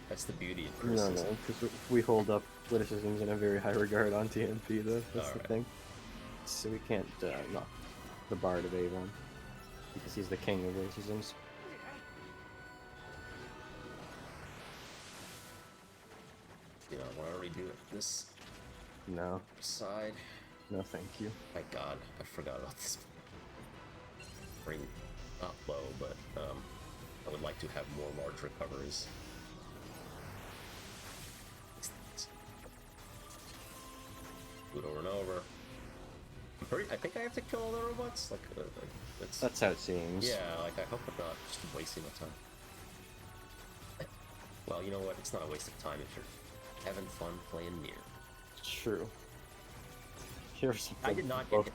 That's the beauty of criticism. No, because we hold up witticisms in a very high regard on TNP, though. That's the thing. So we can't knock the Bard of Avon because he's the king of witticisms. You know, I want to redo it. This. No. Side. No, thank you. My God, I forgot about this. Bring not low, but I would like to have more large recoveries. Do it over and over. I think I have to kill all the robots. Like, that's how it seems. Yeah, like I hope I'm not just wasting my time. Well, you know what? It's not a waste of time if you're having fun playing Nier. True. Here's something. I did not get it.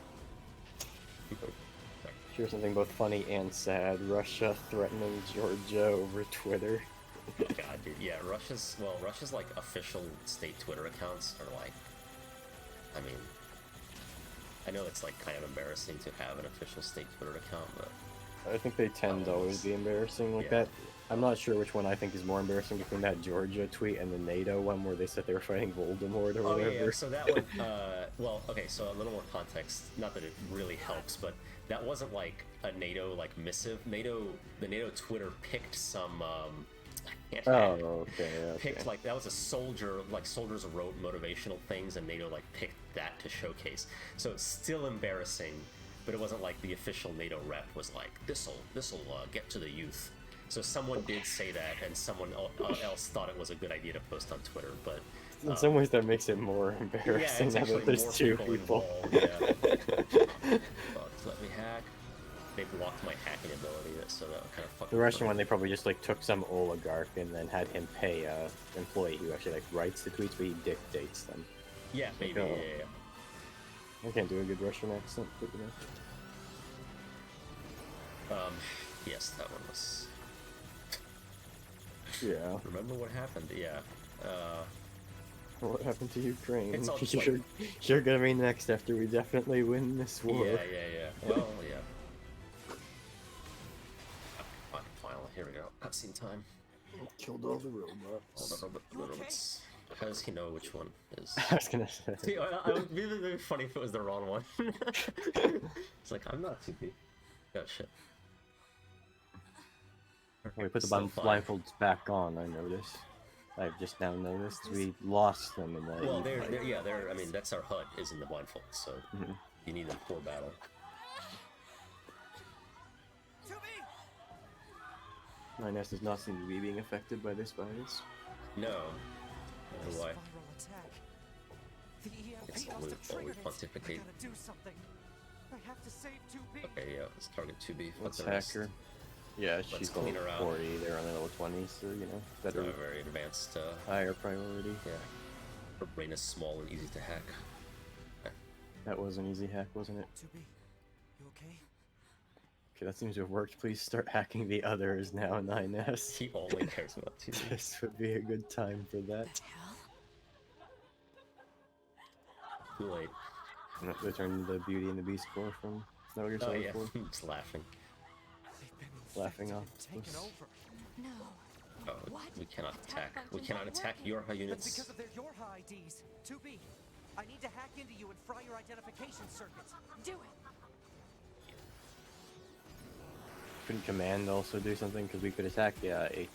Here's something both funny and sad. Russia threatening Georgia over Twitter. God, dude. Yeah, Russia's like official state Twitter accounts are like. I mean, I know it's like kind of embarrassing to have an official state Twitter account, but I think they tend to always be embarrassing like that. I'm not sure which one I think is more embarrassing between that Georgia tweet and the NATO one where they said they were fighting Voldemort or whatever. Yeah, so that one, well, okay, so a little more context, not that it really helps, but that wasn't like a NATO, like, missive. The NATO Twitter picked some, picked, like, that was a soldier, like, soldiers wrote motivational things, and NATO, like, picked that to showcase. So it's still embarrassing, but it wasn't like the official NATO rep was like, this'll get to the youth. So someone did say that, and someone else thought it was a a good idea to post on Twitter, but in some ways that makes it more embarrassing now that there's two people. Let me hack. They blocked my hacking ability, so that kind of fucked. The Russian one, they probably just like took some oligarch and then had him pay a employee who actually like writes the tweets, but he dictates them. Yeah, maybe. Like, yeah. I can't do a good Russian accent, but you know. Yes, that one was. Yeah. Remember what happened? Yeah. What happened to Ukraine? It's all you're gonna be next after we definitely win this war. Yeah. Well, yeah. Finally, here we go. Cutscene time. Killed all the robots. All the robots. How does he know which one is? I was gonna say. See, it would be really funny if it was the wrong one. It's like, I'm not 2B. Oh, shit. We put the blindfolds back on, I noticed. I've just now noticed we lost them in that. Well, they're, I mean, that's our HUD, is in the blindfold, so you need them for battle. Nines does not seem to be being affected by this virus. No. I don't know why. It's a loop while we pontificate. Okay, yeah, let's target 2B. Let's hack her. Yeah, she's level 40, they're on level 20, so, you know, better. It's a very advanced, higher priority. Yeah. Her brain is small and easy to hack. That was an easy hack, wasn't it? 2B, you okay? Okay, that seems to have worked. Please start hacking the others now, 9S. He only cares about 2B. This would be a good time for that. Too late. They turned the Beauty and the Beast core from Metal Gear Solid 4. I'm just laughing. Laughing off. No. Oh, we cannot attack. We cannot attack Yorha units. That's because of their Yorha IDs. 2B, I need to hack into you and fry your identification circuits. Do it. Couldn't Command also do something? Because we could attack A2.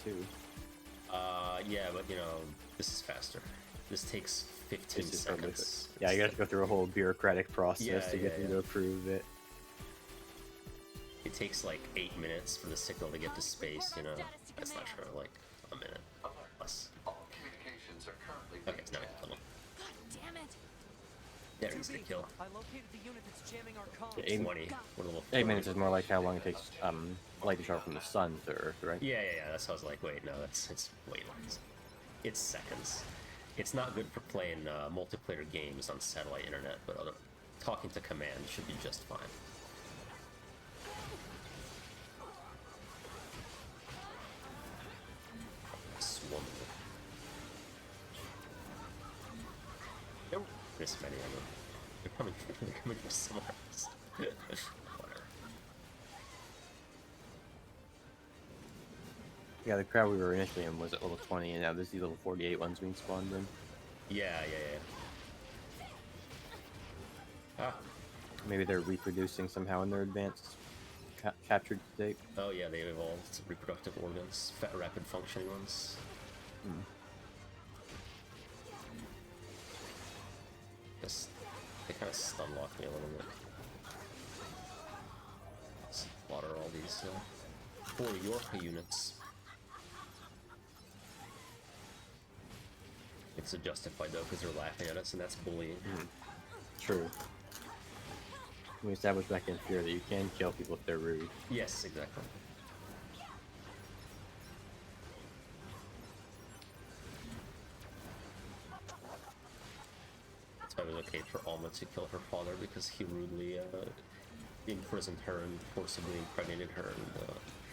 Yeah, but you know, this is faster. This takes 15 seconds. Yeah, you have to go through a whole bureaucratic process to get them to approve it. it takes like 8 minutes for the signal to get to space, you know? That's not true, like a minute. Less. All communications are currently Okay, so now we can kill him. God damn it! There, he's the kill. I located the unit that's jamming our comms. Yeah, 20. We're a little 8 minutes is more like how long it takes light to travel from the sun to Earth, right? Yeah. That's how I was like, wait, no, it's way less. It's seconds. It's not good for playing multiplayer games on satellite internet, but talking to command should be just fine. Swarm. Nope. This many of them. They're coming from somewhere else. Whatever. Yeah, the crowd we were initially in was at level 20, and now there's these little 48 ones being spawned in. Yeah. Ah. Maybe they're reproducing somehow in their advanced captured state. Oh yeah, they've evolved reproductive organs, rapid functioning ones. They kind of stun lock me a little bit. Slaughter all these 4 Yorha units. It's justified though, because they're laughing at us, and that's bullying. True. We established back in Fear that you can kill people if they're rude. Yes, exactly. That's why it was okay for Alma to kill her father, because he rudely imprisoned her and forcibly impregnated her. And,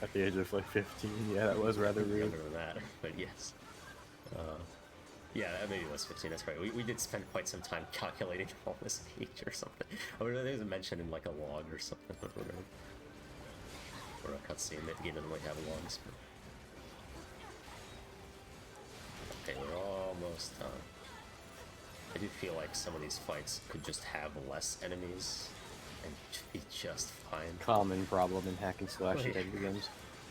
at the age of like 15, yeah, that was rather rude. Younger than that, but yes. Yeah, maybe it was 15, that's right. We did spend quite some time calculating all this age or something. I mean, there's a mention in like a log or something, or a cutscene. The game doesn't really have logs, but... Okay, we're almost done. I do feel like some of these fights could just have less enemies and be just fine. Common problem in hack and slash type games.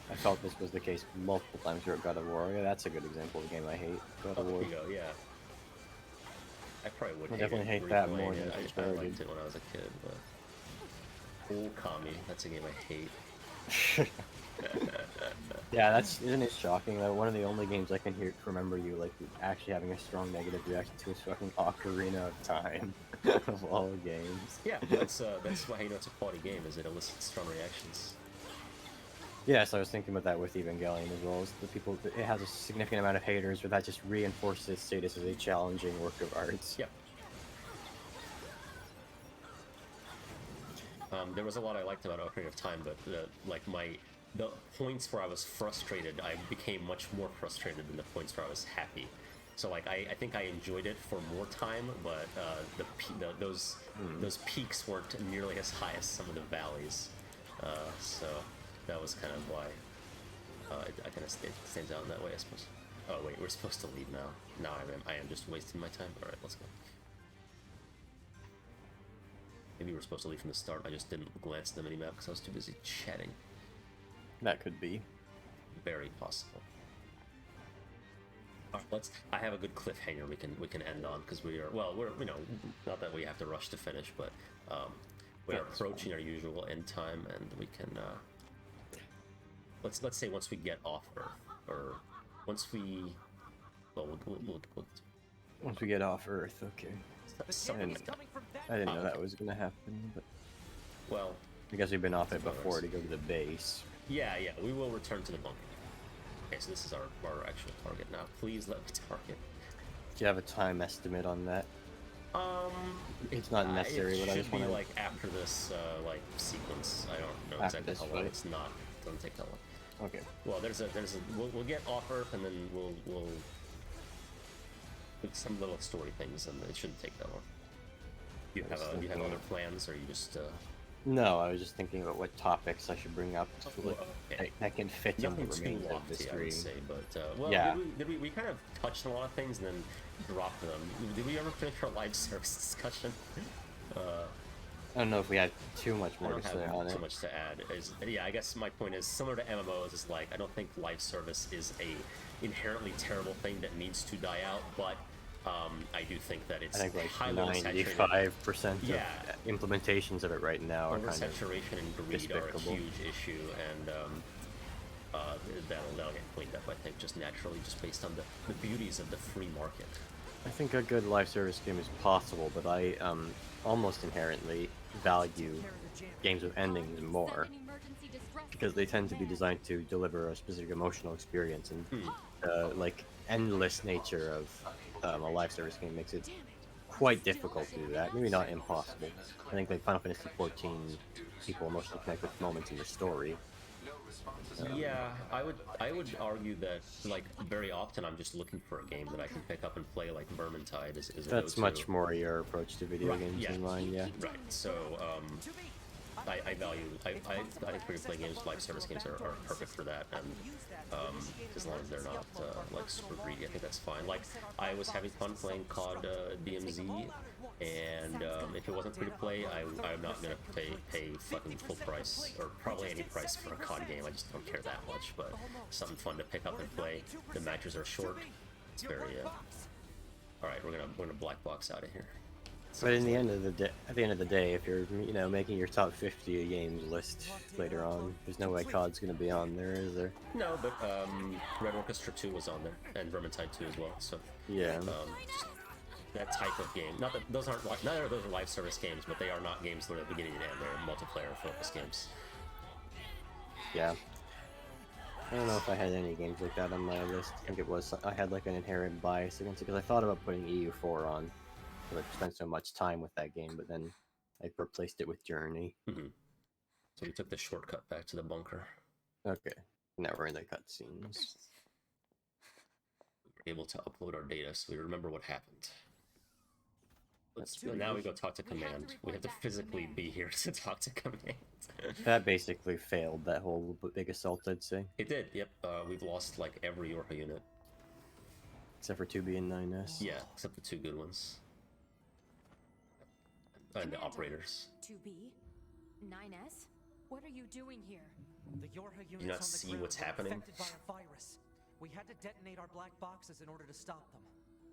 I felt this was the case multiple times through God of War. Yeah, that's a good example of a game I hate. God of War. There you go, yeah. I probably would definitely hate that more than I liked it when I was a kid, but... Okami, that's a game I hate. Yeah, isn't it shocking that one of the only games I can remember you like actually having a strong negative reaction to is fucking Ocarina of Time of all games. Yeah, that's why you know it's a quality game, is it elicits strong reactions. Yes, I was thinking about that with Evangelion as well. As it has a significant amount of haters, but that just reinforces its status as a challenging work of art. Yep. There was a lot I liked about Ocarina of Time, but the points where I was frustrated, I became much more frustrated than the points where I was happy. So like I think I enjoyed it for more time, but those peaks weren't nearly as high as some of the valleys. So that was kind of why I kind of stands out in that way, I suppose. Oh wait, we're supposed to leave now. No, I am just wasting my time. All right, let's go. Maybe we're supposed to leave from the start. I just didn't glance at the minimap because I was too busy chatting. That could be. Very possible. All right, I have a good cliffhanger we can end on, because we're not that we have to rush to finish, but we are approaching our usual end time, and we can let's say once we get off Earth, or once we once we get off Earth, okay. I didn't know that was gonna happen, but well, I guess we've been off it before to go to the base. Yeah, we will return to the bunker. Okay, so this is our actual target now. Please let me target. Do you have a time estimate on that? It's not necessary, but I just want to... like after this sequence. I don't know exactly how long. It's not. It doesn't take that long. Okay. Well, we'll get off Earth, and then we'll do some little story things, and it shouldn't take that long. You have other plans, or you just? No, I was just thinking about what topics I should bring up that can fit in the remains of the stream. I would say, but yeah. We kind of touched on a lot of things and then dropped them. Did we ever finish our live service discussion? I don't know if we had too much more to say on it. Too much to add. Yeah, I guess my point is similar to MMOs. Is like I don't think live service is a inherently terrible thing that needs to die out, but I do think that it's I think like highly oversaturated. 95% of implementations of it right now are kind of oversaturation and greed despicable. are a huge issue, and that'll get cleaned up, I think, just naturally, just based on the beauties of the free market. I think a good live service game is possible, but I almost inherently value games with endings more, because they tend to be designed to deliver a specific emotional experience, and like endless nature of a live service game makes it quite difficult to do that. Maybe not impossible. I think like Final Fantasy XIV, people emotionally connect with moments in the story. Yeah, I would argue that, like, very often I'm just looking for a game that I can pick up and play, like Vermintide is a That's go-to. much more your approach to video games yeah. than mine, yeah. Right, so, I value, I think free-to-play games, live service games are perfect for that, and as long as they're not, like, super greedy, I think that's fine. Like, I was having fun playing COD DMZ, and if it wasn't free-to-play, I'm not gonna pay fucking full price, or probably any price for a COD game. I just don't care that much, but something fun to pick up and play. The matches are short. It's very, Alright, we're gonna black box out of here. But in the end of the day, at the end of the day, if you're making your top 50 games list later on, there's no way COD's gonna be on there, is there? No, but Red Orchestra 2 was on there, and Vermintide 2 as well. So yeah, just that type of game. Not that those aren't neither of those are live service games, but they are not games that are beginning to end. They're multiplayer focused games. Yeah. I don't know if I had any games like that on my list. I think I had like an inherent bias against it, because I thought about putting EU4 on. I spent so much time with that game, but then I replaced it with Journey. Mm-hmm. So we took the shortcut back to the bunker. Okay, now we're in the cutscenes. We were able to upload our data, so we remember what happened. Now we go talk to Command. We have to physically be here to talk to Command. That basically failed, that whole big assault, I'd say. It did, yep. We've lost like every Yorha unit. Except for 2B and 9S. Yeah, except the two good ones. And the operators. 2B? 9S? What are you doing here? The Yorha units Do you not on the see ground what's were happening? infected by a virus. We had to detonate our black boxes in order to stop them.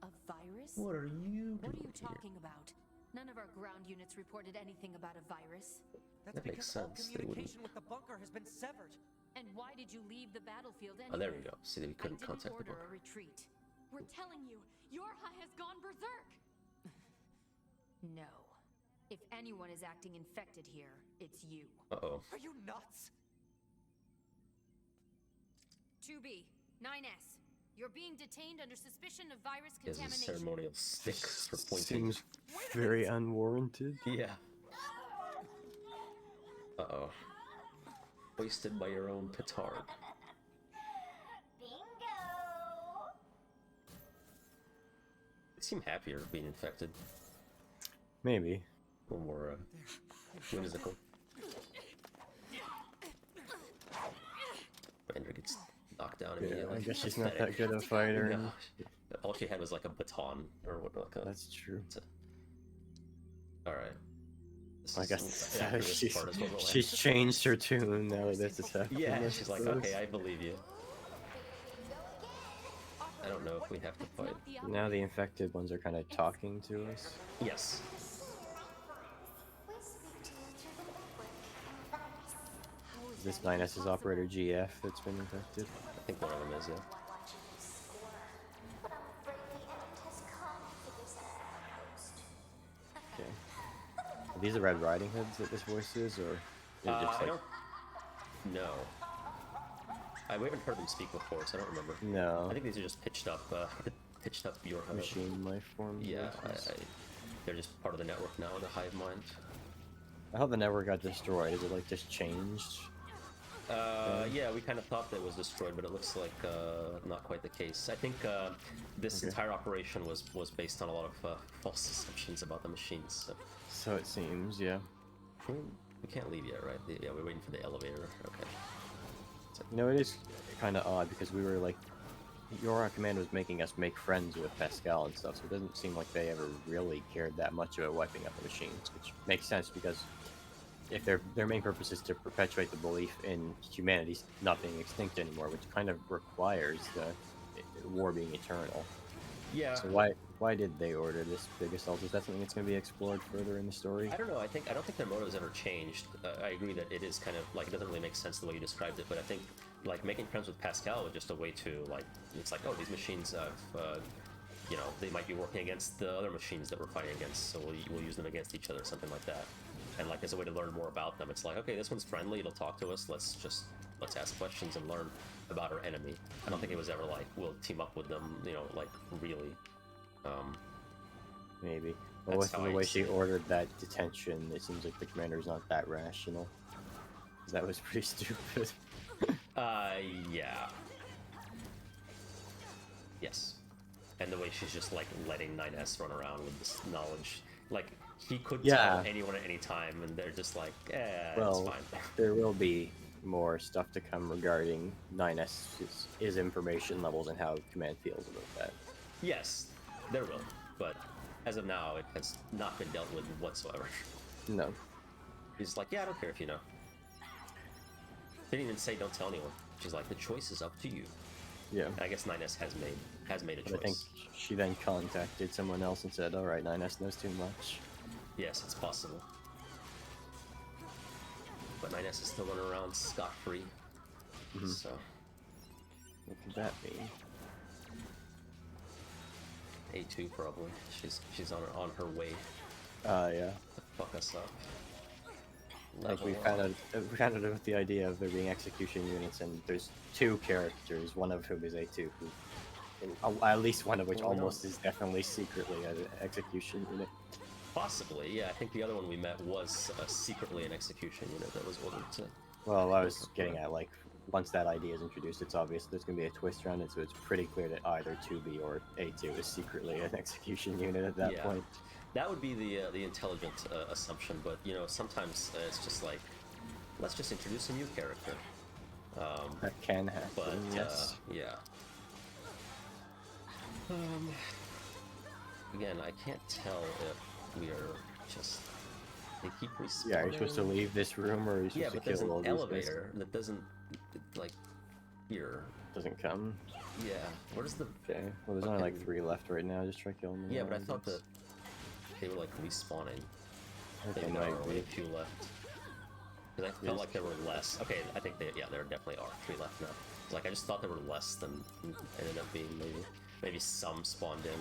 A virus? What are you doing? What are you talking about? None of our ground units reported anything about a virus. That's that makes because all sense. They wouldn't. communication with the bunker has been severed. And why did you leave the battlefield anyway? Oh, there we go. See, that we couldn't I didn't contact the order bunker. a retreat. We're telling you, Yorha has gone berserk! No. If anyone is acting infected here, it's you. Uh-oh. Are you nuts? 2B, 9S. You're being detained under suspicion of virus There's a contamination. ceremonial stick for pointing. Seems very unwarranted. Yeah. Uh-oh. Wasted by your own petard. They seem happier being infected. Maybe. A little more, whimsical. Bender gets knocked down Yeah, immediately. I guess she's not that good a fighter. No. All she had was like a baton, or what, like a... That's true. Alright. I guess she's she's changed her tune now that this is happening. Yeah, she's like, okay, I believe you. I don't know if we have to fight. Now the infected ones are kind of talking to us. Yes. Is this 9S's operator GF that's been infected? I think one of them is, yeah. Okay. Are these the Red Riding Hoods that this voice is, or is it just I like... don't know. We haven't heard them speak before, so I don't remember. No. I think these are just pitched up Yorha. Machine life forms? Yeah, they're just part of the network now, the hive mind. I hope the network got destroyed. Is it like just changed? Yeah, we kind of thought that it was destroyed, but it looks like not quite the case. I think this entire operation was based on a lot of false assumptions about the machines. So it seems, yeah. We can't leave yet, right? Yeah, we're waiting for the elevator. Okay. You know, it is kind of odd because we were like, Yorha Command was making us make friends with Pascal and stuff, so it doesn't seem like they ever really cared that much about wiping out the machines, which makes sense because if their main purpose is to perpetuate the belief in humanity not being extinct anymore, which kind of requires the war being eternal. Yeah. So why Why did they order this big Gestalt? Is that something that's going to be explored further in the story? I don't know. I don't think their motives ever changed. I agree that it is kind of like, it doesn't really make sense the way you described it, but I think like making friends with Pascal was just a way to like, it's like, oh, these machines have, you know, they might be working against the other machines that we're fighting against, so we'll use them against each other, something like that. And like as a way to learn more about them, it's like, okay, this one's friendly, it'll talk to us. Let's ask questions and learn about our enemy. I don't think it was ever like we'll team up with them, you know, like really. Maybe. Well, with the way she ordered that detention, it seems like the commander's not that rational. That was pretty stupid. Yeah. Yes. And the way she's just like letting 9S run around with this knowledge, like he could tell anyone at any time, and they're just like, well, it's fine. There will be more stuff to come regarding 9S's information levels and how command feels about that. Yes, there will, but as of now, it has not been dealt with whatsoever. No. He's like, yeah, I don't care if you know. Didn't even say don't tell anyone. She's like, the choice is up to you. Yeah. I guess 9S has made a choice. I think she then contacted someone else and said, all right, 9S knows too much. Yes, it's possible. But 9S is still running around scot-free. So what could that mean? A2 probably. She's on her way. Yeah. To fuck us up. Like we found out about the idea of there being execution units, and there's two characters, one of whom is A2, who, at least one of which almost is definitely secretly an execution unit. Possibly, yeah. I think the other one we met was secretly an execution unit that was ordered to... Well, I was getting at, like, once that idea is introduced, it's obvious there's going to be a twist around it, so it's pretty clear that either 2B or A2 is secretly an execution unit at that point. That would be the intelligent assumption, but, you know, sometimes it's just like, let's just introduce a new character. That can happen, but, yes. Yeah. Again, I can't tell if we are just... They keep respawning. Yeah, are you supposed to leave this room, or are you supposed to kill all these guys? Yeah, but there's an elevator that doesn't, like, here. Doesn't come? Yeah. Where's the... Okay, well there's only like 3 left right now, just try killing them. Yeah, but I thought that they were, like, respawning. Okay, Maybe there are only a few left. Because I felt like there were less. Okay, I think there definitely are 3 left now. Like, I just thought there were less than ended up being maybe some spawned in.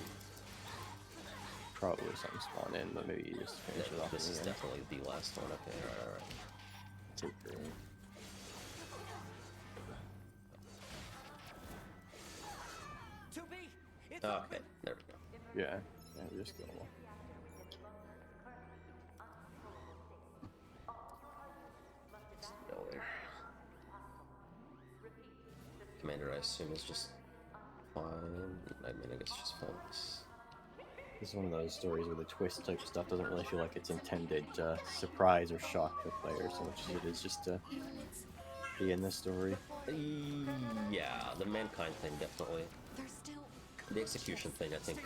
Probably some spawn in, but maybe you just finish it off. This is definitely the last one. Okay, alright. Take her. Okay, there we go. Yeah, we're just going along. Commander, I assume, is just fine. I mean, I guess just fine. This is one of those stories where the twist type stuff doesn't really feel like it's intended to surprise or shock the player so much as it is just to be in the story. Yeah, the mankind thing definitely. The execution thing, I think,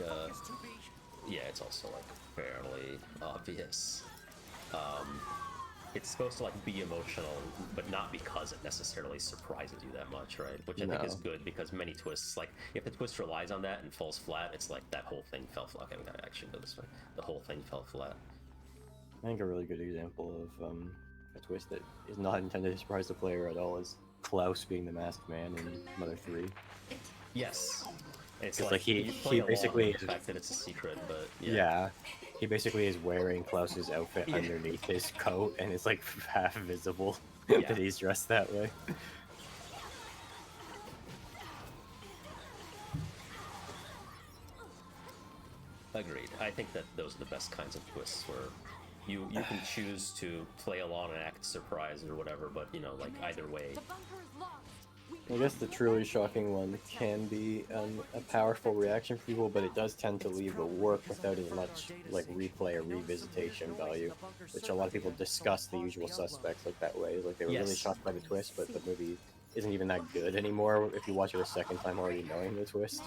yeah, it's also like fairly obvious. It's supposed to like be emotional, but not because it necessarily surprises you that much, right? Which I think is good, because many twists, like if the twist relies on that and falls flat, it's like that whole thing fell flat. Okay, we gotta actually go this way. The whole thing fell flat. I think a really good example of a twist that is not intended to surprise the player at all is Klaus being the masked man in Mother 3. Yes. It's like he basically the fact that it's a secret, but yeah, he basically is wearing Klaus's outfit underneath his coat, and it's like half visible that he's dressed that way. Agreed. I think that those are the best kinds of twists where you can choose to play along and act surprised or whatever, but you know, like either way. I guess the truly shocking one can be a powerful reaction for people, but it does tend to leave the work without as much like replay or revisitation value, which a lot of people discuss the usual suspects like that way. Like they were really shocked by the twist, but the movie isn't even that good anymore if you watch it a second time already knowing the twist.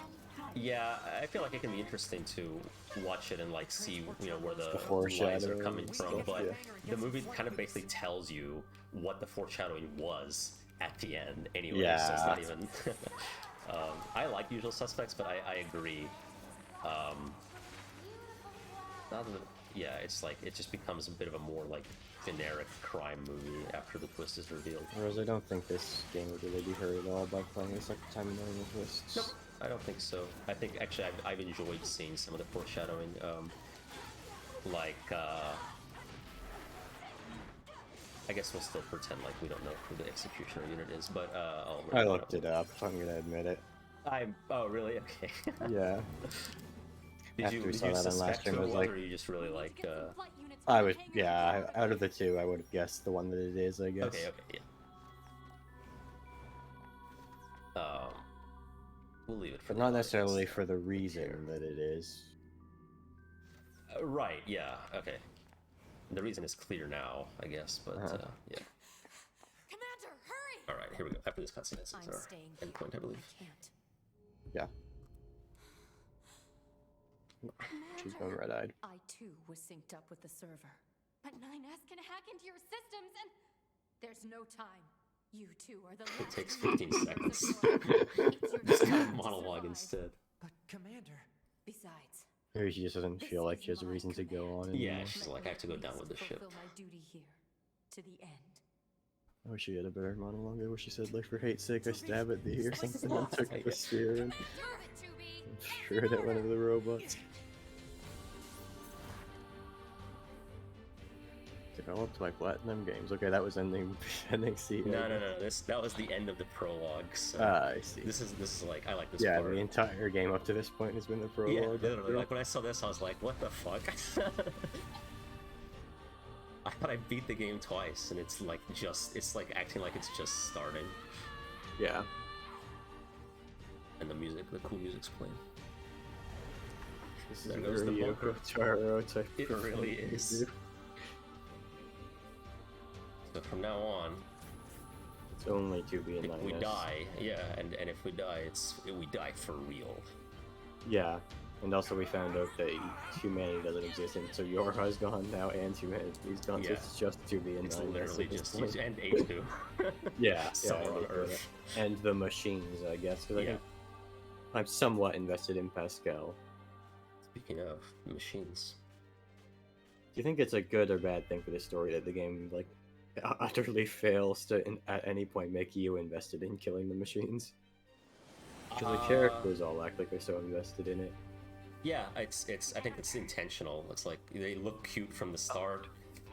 Yeah, I feel like it can be interesting to watch it and like see, you know, where the lies are coming from, but the movie kind of basically tells you what the foreshadowing was at the end anyway, so it's not even... I like Usual Suspects, but I agree. Other than, yeah, it's like it just becomes a bit of a more like generic crime movie after the twist is revealed. Whereas I don't think this game would really be hurt at all by playing the second time and knowing the twists. Nope, I don't think so. I think actually I've enjoyed seeing some of the foreshadowing, I guess we'll still pretend like we don't know who the executioner unit is, but I looked it up. I'm gonna admit it. Oh really? Okay. Yeah. Did you suspect who it was, or you just really like? I would, yeah. Out of the two, I would have guessed the one that it is. I guess. Okay. Yeah. We'll leave it for. But not necessarily for the reason that it is. Right. Yeah. Okay. The reason is clear now, I guess, but yeah. Commander, hurry! All right, here we go. After this cutscene, that's our endpoint, I believe. Yeah. She's going red-eyed. I too was synced up with the server, but 9S can hack into your systems, and there's no time. You two are the. It takes 15 seconds. Just kind of monologue instead. But Commander. Besides. Maybe she just doesn't feel like she has a reason to go on anymore. Yeah, she's like, I have to go down with the ship. My duty here, to the end. I wish she had a better monologue. I wish she said, like, for hate's sake, I stab at thee or something, and took the spear and threw it at one of the robots. Developed by Platinum Games. Okay, that was ending scene. No. That was the end of the prologue. So I see. This is like, I like this part. part. The entire game up to this point has been the prologue. Yeah, literally. Like when I saw this, I was like, what the fuck? I thought I beat the game twice, and it's like acting like it's just starting. Yeah. And the cool music's playing. This is there goes the Yoko Taro type. It really is. So from now on, it's only to be a 9S. If we die, yeah, and if we die, we die for real. Yeah, and also we found out that humanity doesn't exist, and so Yorha's gone now, and humanity's gone. Yeah. So it's just to be a 9S. It's literally just and A2. Yeah, somewhere on Earth, and the machines, I guess. Because I think I'm somewhat invested in Pascal. Speaking of machines, do you think it's a good or bad thing for the story that the game like utterly fails to at any point make you invested in killing the machines? Because the characters all act like they're so invested in it. Yeah, it's I think it's intentional. It's like they look cute from the start.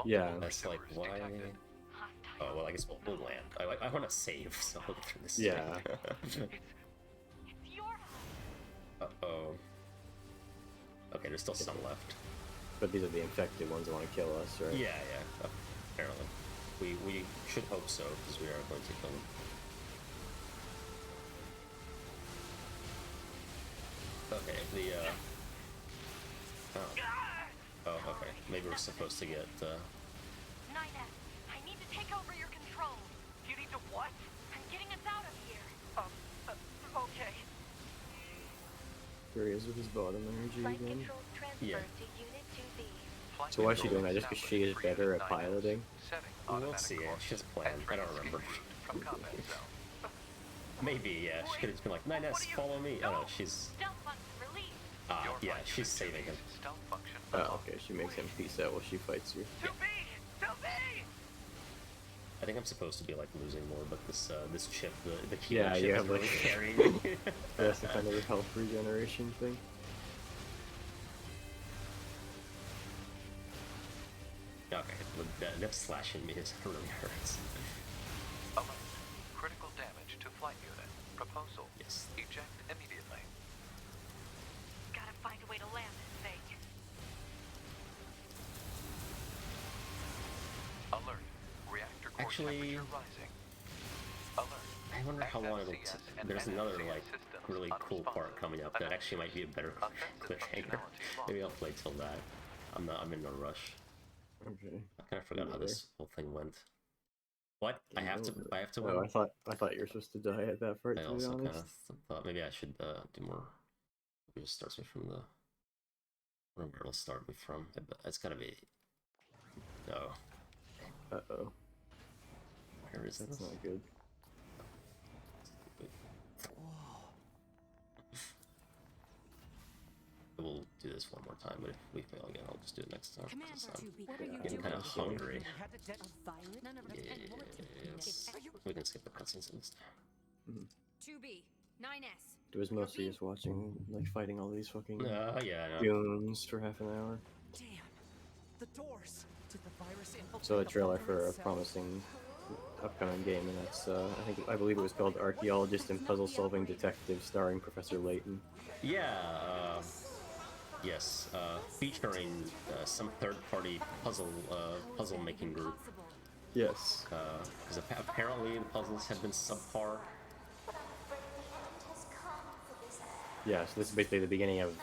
Yeah. That's like why. Oh well, I guess we'll land. I want to save, so I'll look through this. Yeah. Uh-oh. Okay, there's still some left. But these are the infected ones that want to kill us, right? Yeah. Apparently. We should hope so, because we are going to kill them. Okay, Oh, okay. Maybe we're supposed to get, 9S, I need to take over your control. You need to what? I'm getting us out of here. Okay. There he is with his bottom energy again. Yeah. So why is she doing that? Just because she is better at piloting? We'll see, yeah. She has a plan. I don't remember. Maybe, yeah. She could have been like, 9S, follow me. Oh no, she's... yeah, she's saving him. Oh, okay. She makes him peace out while she fights you. Yeah. I think I'm supposed to be like losing more, but this chip, the key chip is like, really carrying me. That's the kind of health regeneration thing. Okay, that slashing me really hurts. Alert. Critical damage to flight unit. Proposal. Yes. Eject immediately. Gotta find a way to land this thing. Alert. Reactor core temperature rising. Alert. I wonder how long it'll there's another like really cool part coming up that actually might be a better cliffhanger. Maybe I'll play till that. I'm in no rush. Okay. I kind of forgot how this whole thing went. What? I have to win? Oh, I thought you were supposed to die at that part, I to also be honest. kind of thought maybe I should do more. Maybe it just starts me from the... I don't know where it'll start me from. But it's gotta be... No. Uh-oh. Where is That's this? not good. We'll do this one more time, but if we fail again, I'll just do it next time. Commander, What are you Getting doing? kind of hungry. We had to A virus? None of us. And will it Yes. We can skip the cutscenes at least. 2B, 9S. It was mostly just watching, like, fighting all these fucking Yeah, I know. goons for half an hour. Damn. The doors. Did the virus infiltrate Saw a the trailer bunker for a itself? promising upcoming game, and that's I believe it was called Archaeologist and Puzzle Solving Detective, starring Professor Layton. Yeah, yes, featuring some third-party puzzle-making group. Yes. Because apparently the puzzles have been subpar. Yeah, so this is basically the beginning of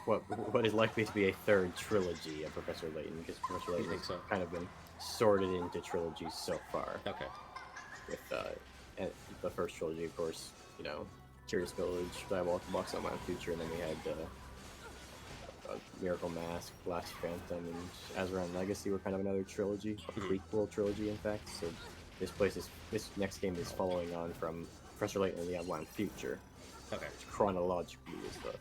what is likely to be a third trilogy of Professor Layton, because Professor Layton has so? kind of been sorted into trilogies so far. Okay. With and the first trilogy, of course, you know, Curious Village, Diabolical Box on My Future, and then we had Miracle Mask, Last Phantom, and Azeron Legacy were kind of another trilogy, a prequel trilogy, in fact. So this next game is following on from Professor Layton and the Outline Future. Okay. Which chronologically is the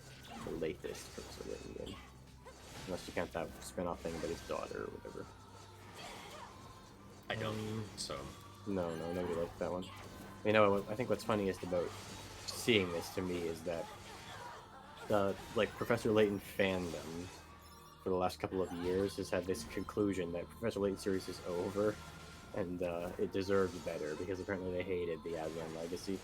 latest Professor Layton game. Unless you count that spin-off thing about his daughter or whatever. I don't, so... No, nobody liked that one. You know, I think what's funniest about seeing this to me is that the Professor Layton fandom for the last couple of years has had this conclusion that Professor Layton series is over, and it deserved better because apparently they hated the Azeron Legacy.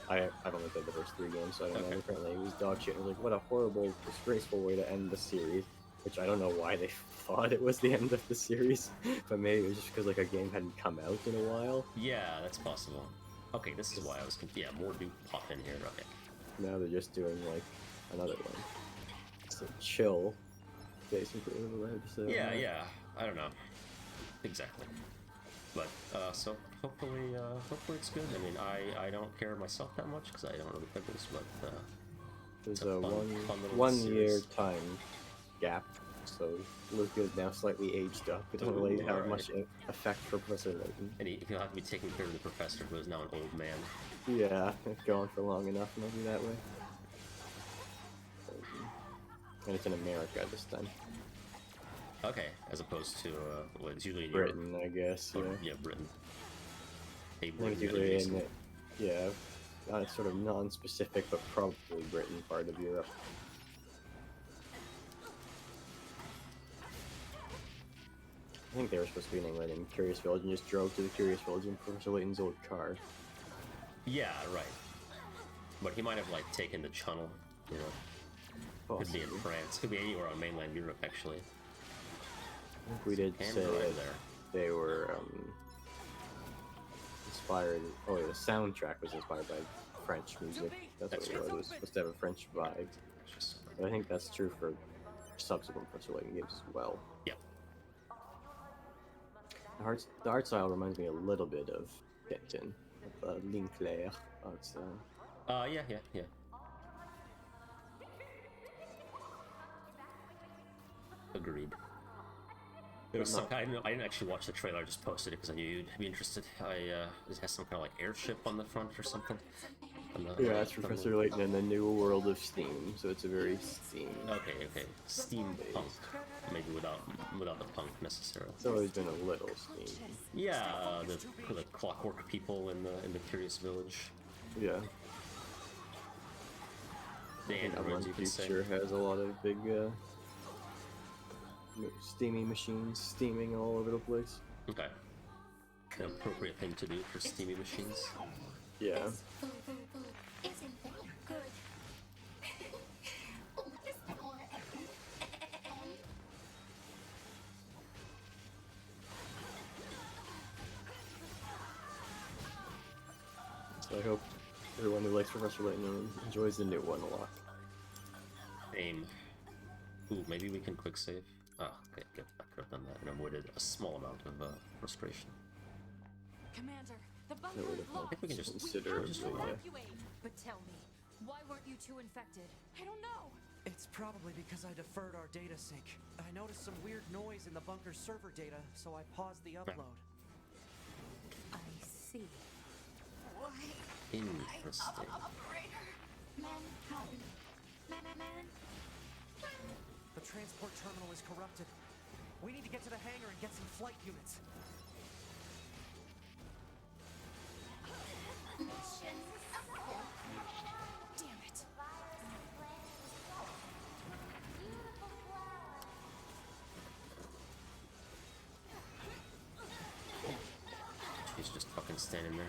I've only played the first 3 games, so I don't know. Apparently it was dog shit. And it was like, what a horrible, disgraceful way to end the series. Which I don't know why they thought it was the end of the series, but maybe it was just because like a game hadn't come out in a while. Yeah, that's possible. Okay, this is why I was confused. Yeah, more do pop in here. Okay. Now they're just doing like another one. So chill, basically. Yeah. I don't know exactly, but so hopefully it's good. I mean, I don't care myself that much because I don't really play this, but there's a a fun little one series. year time gap, so Luke is now slightly aged up. It doesn't really have much effect for Professor Layton. And he'll have to be taking care of the professor, who is now an old man. Yeah, it's gone for long enough, maybe that way. And it's in America this time. Okay, as opposed to well, it's usually in Britain, Europe. I guess. Yeah. Yeah, Britain. Hey, I think Britain, usually Britain, it's sort of non-specific, but probably Britain part of Europe. I think they were supposed to be in England in Curious Village and just drove to the Curious Village in Professor Layton's old car. Yeah, right. But he might have like taken the channel, you know. Could be in France. Could be anywhere on mainland Europe, actually. I think we did say that they were inspired. Oh, yeah, the soundtrack was inspired by French music. That's what it was. It was supposed to have a French vibe. But I think that's true for subsequent Professor Layton games as well. Yep. The art style reminds me a little bit of Tintin, Linclair art style. Yeah. Agreed. There was some kind I didn't actually watch the trailer. I just posted it because I knew you'd be interested. It has some kind of like airship on the front or something. Yeah, it's Professor Layton in the new world of Steam, so it's a very Steam. Okay. Steampunk, maybe without the punk necessarily. It's always been a little Steam. Yeah, the clockwork people in the Curious Village. Yeah. The androids, you could say. Future has a lot of big steamy machines steaming all over the place. Okay. An appropriate thing to do for steamy machines. Yeah. Isn't that good? So I hope everyone who likes Professor Layton enjoys the new one a lot. Aim. Ooh, maybe we can quick save. Ah, okay, good. I could have done that and avoided a small amount of frustration. Commander, the bunker That would is have locked. I think we can just considerably, But tell me, why weren't you two infected? I don't know. It's probably because I deferred our data sync. I noticed some weird noise in the bunker's server data, so I paused the upload. I see. Interesting. Operator. Man. transport terminal is corrupted. We need to get to the hangar and get some flight units. Damn it. She's just fucking standing there.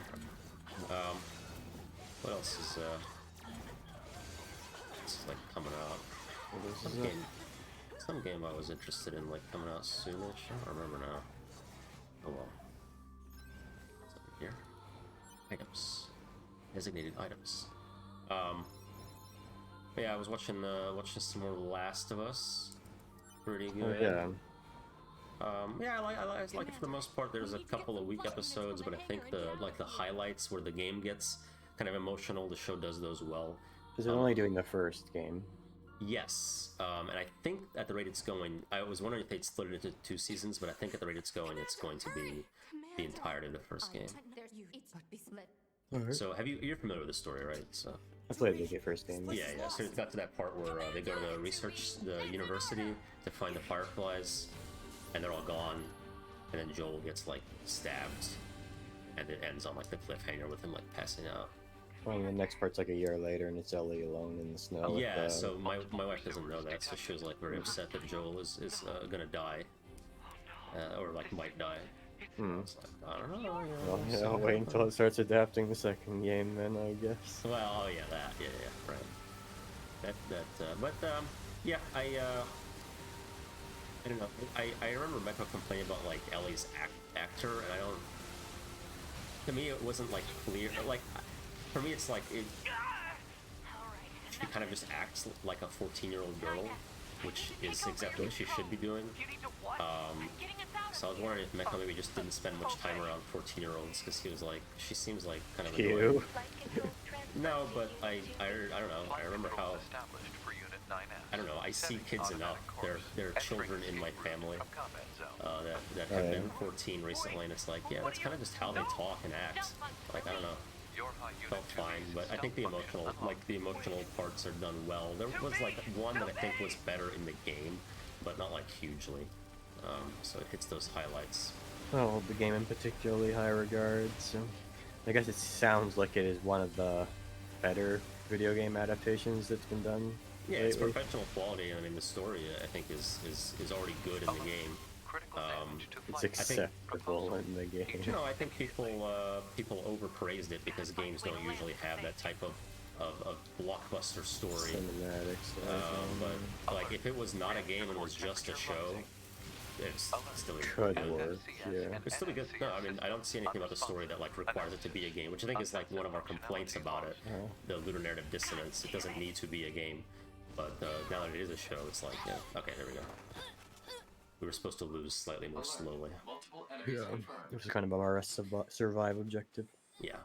What else is like coming out? Some game I was interested in like coming out soonish. I don't remember now. Oh well. What's up here? Items. Designated items. Yeah, I was watching some more Last of Us. Pretty good. Yeah. Yeah, I like it for the most part. There's a couple of weak episodes, but I think the highlights where the game gets kind of emotional, the show does those well. Because they're only doing the first game. Yes, and I think at the rate it's going, I was wondering if they'd split it into 2 seasons, but I think at the rate it's going to be the entirety of the first game. Alright. So you're familiar with the story, right? So I played the first game. yeah. So it got to that part where they go to the university to find the fireflies, and they're all gone, and then Joel gets like stabbed, and it ends on like the cliffhanger with him like passing out. Well, the next part's like a year later, and it's Ellie alone in the snow. Yeah, with, so my wife doesn't know that, so she was like very upset that Joel is gonna die, or like might die. I was like, I don't know. Well, yeah, I'll wait until it starts adapting the second game, then I guess. Well, oh yeah, right. But yeah, I don't know. I remember Rebecca complaining about like Ellie's actor, and I don't. To me, it wasn't like clear. Like, for me, it's like she kind of just acts like a 14-year-old girl, which is exactly what she should be doing. So I was wondering if Mecca maybe just didn't spend much time around 14-year-olds, because she seems like kind of annoying. No, but I don't know. I remember how. I don't know. I see kids enough. There are children in my family that have been 14 recently, and it's like, yeah, that's kind of just how they talk and act. Like, I don't know. Felt fine, but I think the emotional parts are done well. There was like one that I think was better in the game, but not like hugely. So it hits those highlights. Oh, the game in particularly high regard, so I guess it sounds like it is one of the better video game adaptations that's been done. Yeah, lately. it's professional quality. I mean, the story I think is already good in the game. It's acceptable in the game. You know, I think people overpraised it because games don't usually have that type of blockbuster story. Cinematics. But like, if it was not a game and was just a show, it's still could work. Yeah. It'd still be good. No, I mean, I don't see anything about the story that like requires it to be a game, which I think is like one of our complaints about it. The lunar narrative dissonance. It doesn't need to be a game, but now that it is a show, it's like, yeah, okay, there we go. We were supposed to lose slightly more slowly. Yeah, which is kind of our survive objective. Yeah.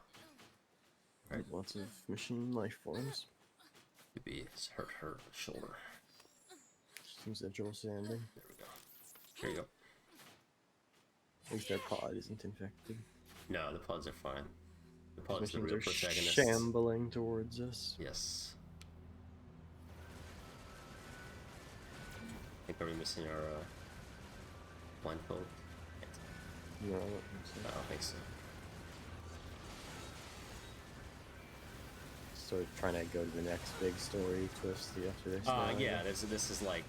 Right. Lots of machine life forms. Maybe it's hurt her shoulder. Seems that Joel sanding. There we go. There you go. At least their pod isn't infected. No, the pods are fine. The pods are the Machines real are protagonists. shambling towards us. Yes. I think are we missing our blindfold? No, I don't think so. I don't think so. Sort of trying to go to the next big story twist after this. Yeah, this is like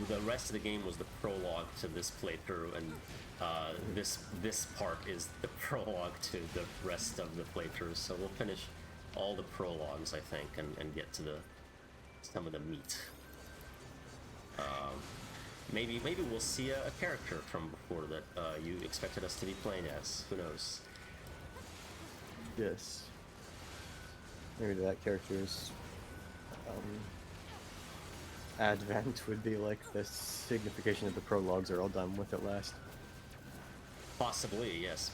the rest of the game was the prologue to this playthrough, and this part is the prologue to the rest of the playthroughs. So we'll finish all the prologues, I think, and get to some of the meat. Maybe we'll see a character from before that you expected us to be playing as. Who knows? Yes. Maybe that character's advent would be like the signification that the prologues are all done with at last. Possibly, yes.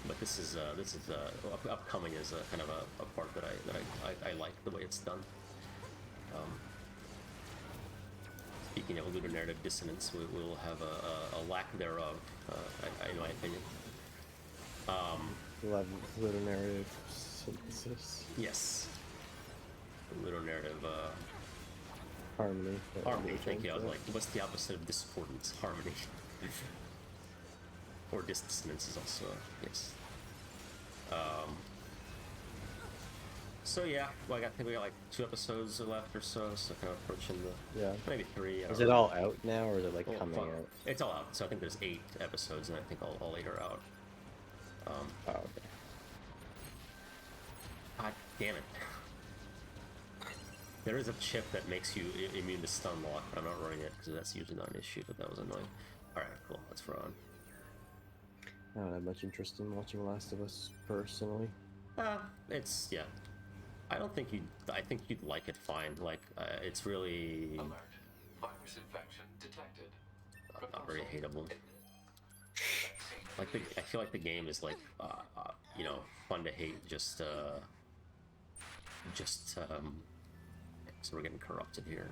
But this is upcoming is kind of a part that I like the way it's done. Speaking of lunar narrative dissonance, we will have a lack thereof, in my opinion. We'll have lunar narrative synthesis. Yes. The lunar narrative Harmony. Harmony, thank you. I was like, what's the opposite of discordance? Harmony. Or dissonance is also, yes. So yeah, well, I think we got like 2 episodes left or so, so kind of approaching the, maybe 3. Is it all out now, or is it like coming out? It's all out, so I think there's 8 episodes, and I think all 8 are out. Oh, okay. God damn it. There is a chip that makes you immune to stun lock, but I'm not running it because that's usually not an issue, but that was annoying. Alright, cool, let's run. I don't have much interest in watching Last of Us, personally. It's, yeah. I think you'd like it fine. Like, it's really... Alert. Virus infection detected. Not very hateable. Like, I feel like the game is, like, you know, fun to hate, so we're getting corrupted here.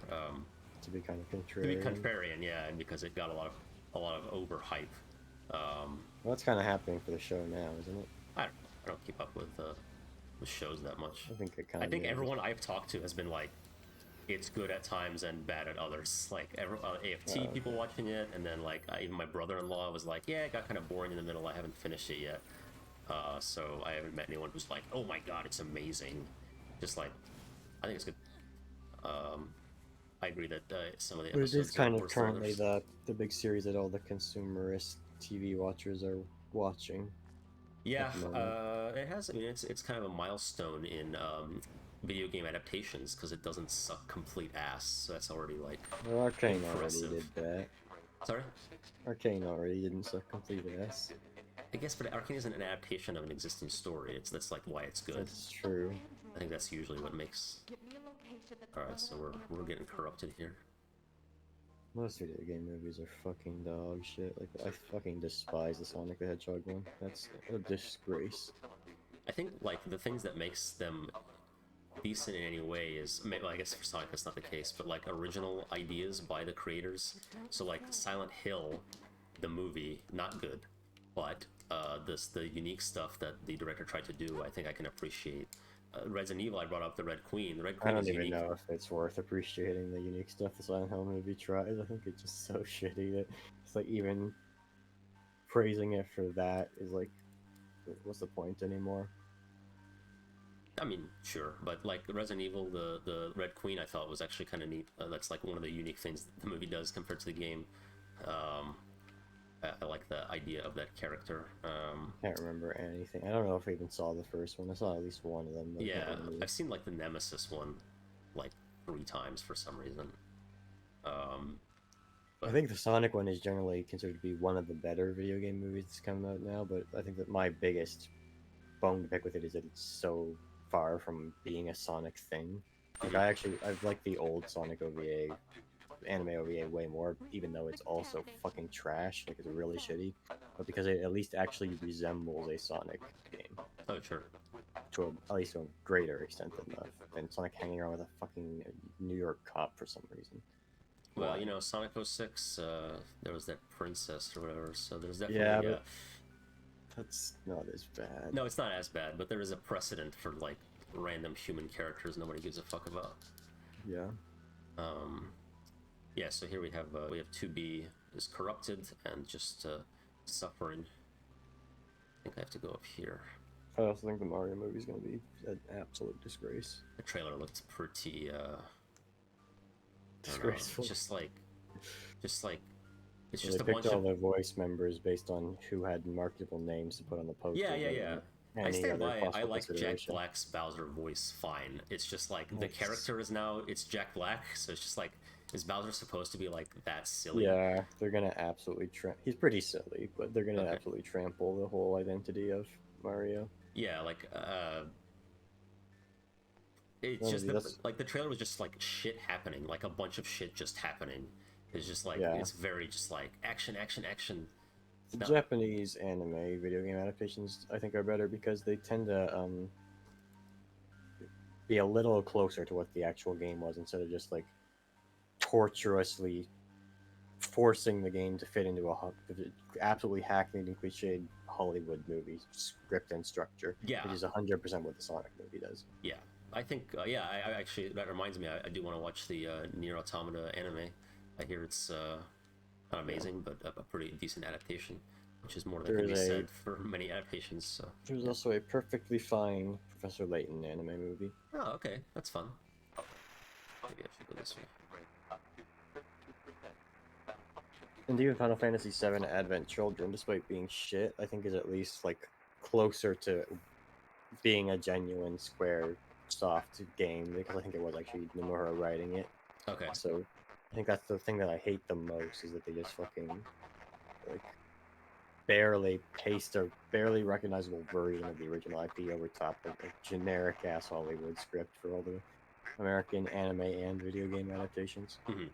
To be kind of contrarian. To be contrarian, yeah, and because it got a lot of overhype. Well, that's kind of happening for the show now, isn't it? I don't keep up with shows that much. I think everyone I've talked to has been like, it's good at times and bad at others. Like AFT people watching it, and then like even my brother-in-law was like, yeah, it got kind of boring in the middle. I haven't finished it yet, so I haven't met anyone who's like, oh my god, it's amazing. Just like, I think it's good. I agree that some of the episodes. But it is kind of currently the big series that all the consumerist TV watchers are watching. Yeah, it has. I mean, it's kind of a milestone in video game adaptations because it doesn't suck complete ass. So that's already like well, Arcane impressive. Already did that. Sorry? Arcane already didn't suck complete ass. I guess, but Arcane isn't an adaptation of an existing story. That's like why it's good. That's true. I think that's usually what makes. All right, so we're getting corrupted here. Most video game movies are fucking dog shit. Like, I fucking despise the Sonic the Hedgehog one. That's a disgrace. I think, like, the things that makes them decent in any way is, well, I guess for Sonic that's not the case, but, like, original ideas by the creators. So, like, Silent Hill, the movie, not good, but the unique stuff that the director tried to do, I think I can appreciate. Resident Evil, I brought up the Red Queen. The Red Queen I don't is even unique. know if it's worth appreciating the unique stuff the Silent Hill movie tries. I think it's just so shitty that it's like even praising it for that is like, what's the point anymore? I mean, sure, but like Resident Evil, the Red Queen, I thought was actually kind of neat. That's like one of the unique things the movie does compared to the game. I like the idea of that character. Can't remember anything. I don't know if I even saw the first one. I saw at least one of them. Yeah, I've seen like the Nemesis one like 3 times for some reason. I think the Sonic one is generally considered to be one of the better video game movies that's coming out now, but I think that my biggest bone to pick with it is that it's so far from being a Sonic thing. Like I've liked the old Sonic OVA, anime OVA way more, even though it's also fucking trash, like it's really shitty, but because it at least actually resembles a Sonic game. Oh, sure. To at least a greater extent than Sonic hanging around with a fucking New York cop for some reason. Well, you know, Sonic 06, there was that princess or whatever, so there's definitely... Yeah, but that's not as bad. No, it's not as bad, but there is a precedent for, like, random human characters nobody gives a fuck about. Yeah. Yeah, so here we have 2B is corrupted and just suffering. I think I have to go up here. I also think the Mario movie is going to be an absolute disgrace. The trailer looked pretty disgraceful. Just like it's so just they a picked bunch all of the voice members based on who had marketable names to put on the poster. Yeah. I stand by. I like Jack consideration. Black's Bowser voice fine. It's just like the character is now it's Jack Black, so it's just like, is Bowser supposed to be like that silly? Yeah, they're gonna absolutely he's pretty silly, but they're gonna absolutely trample the whole identity of Mario. Yeah, like it's just like the trailer was just like shit happening, like a bunch of shit just happening. It's just like it's very just like action. The Japanese anime video game adaptations, I think, are better because they tend to be a little closer to what the actual game was instead of just like tortuously forcing the game to fit into a absolutely hackneyed and cliched Hollywood movie script and structure. Yeah, which is 100% what the Sonic movie does. Yeah, I think, yeah, I actually, that reminds me, I do want to watch the Nier Automata anime. I hear it's not amazing, but a pretty decent adaptation, which is more than can be said for many adaptations. So there's also a perfectly fine Professor Layton anime movie. Oh, okay, that's fun. Maybe I should go this way. And even Final Fantasy VII Advent Children, despite being shit, I think is at least like closer to being a genuine Square soft game, because I think it was actually Nomura writing it. Okay. So I think that's the thing that I hate the most, is that they just fucking like barely paste a barely recognizable version of the original IP over top of a generic ass Hollywood script for all the American anime and video game adaptations. Mm-hmm.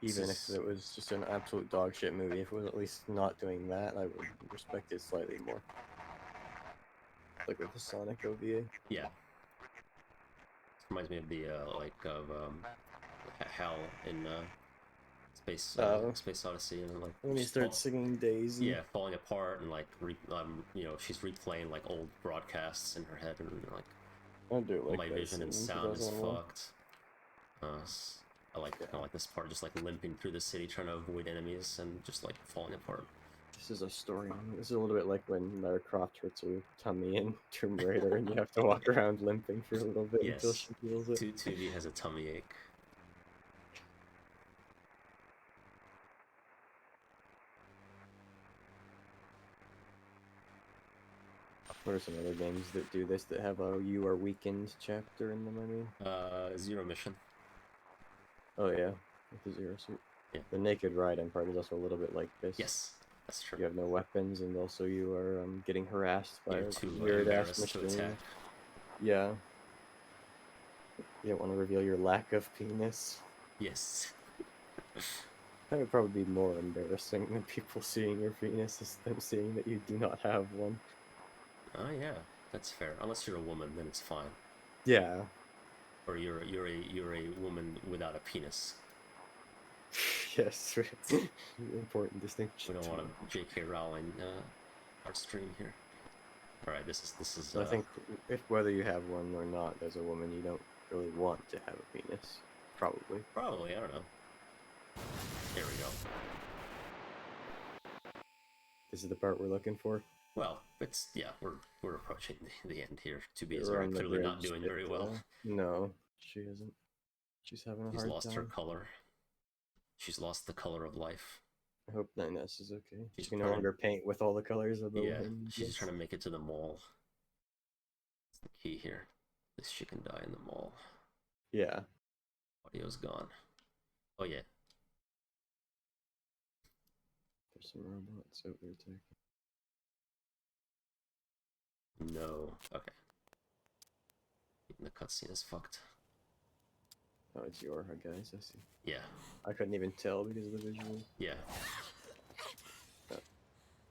Even if it was just an absolute dog shit movie, if it was at least not doing that, I would respect it slightly more. Like with the Sonic OVA. Yeah. Reminds me of the Hal in Space Odyssey, and like when he starts singing Daisy. Yeah, falling apart, and like you know, she's replaying like old broadcasts in her head, and like I do like my vision and sound is fucked. I like kind of like this part, just like limping through the city trying to avoid enemies and just like falling apart. This is a story. This is a little bit like when Lara Croft hurts her tummy in Tomb Raider, and you have to walk around limping for a little bit until she heals it. 2D has a tummy ache. What are some other games that do this, that have a "you are weakened" chapter in them? I mean, Zero Mission. Oh yeah, with the Zero Suit. Yeah. The Naked Riding part is also a little bit like this. Yes, that's true. You have no weapons, and also you are getting harassed by a weird ass machine. Yeah. You don't want to reveal your lack of penis. Yes. That would probably be more embarrassing than people seeing your penis, is them seeing that you do not have one. Oh yeah, that's fair. Unless you're a woman, then it's fine. Yeah. Or you're a woman without a penis. Yes, important distinction. We don't want a J.K. Rowling our stream here. All right, this is. I think if whether you have one or not as a woman, you don't really want to have a penis. Probably. Probably, I don't know. There we go. This is the part we're looking for. Well, it's we're approaching the end here. 2B is clearly not doing very well. No, she isn't. She's having a hard time. She's lost her color. She's lost the color of life. I hope 9S is okay. She can no longer paint with all the colors of the wind. She's trying to make it to the mall. That's the key here. This she can die in the mall. Yeah. Audio's gone. Oh yeah. There's some robots out there attacking. No. Okay. The cutscene is fucked. Oh, it's Yorha, guys. I see. Yeah. I couldn't even tell because of the visual. Yeah. Oh,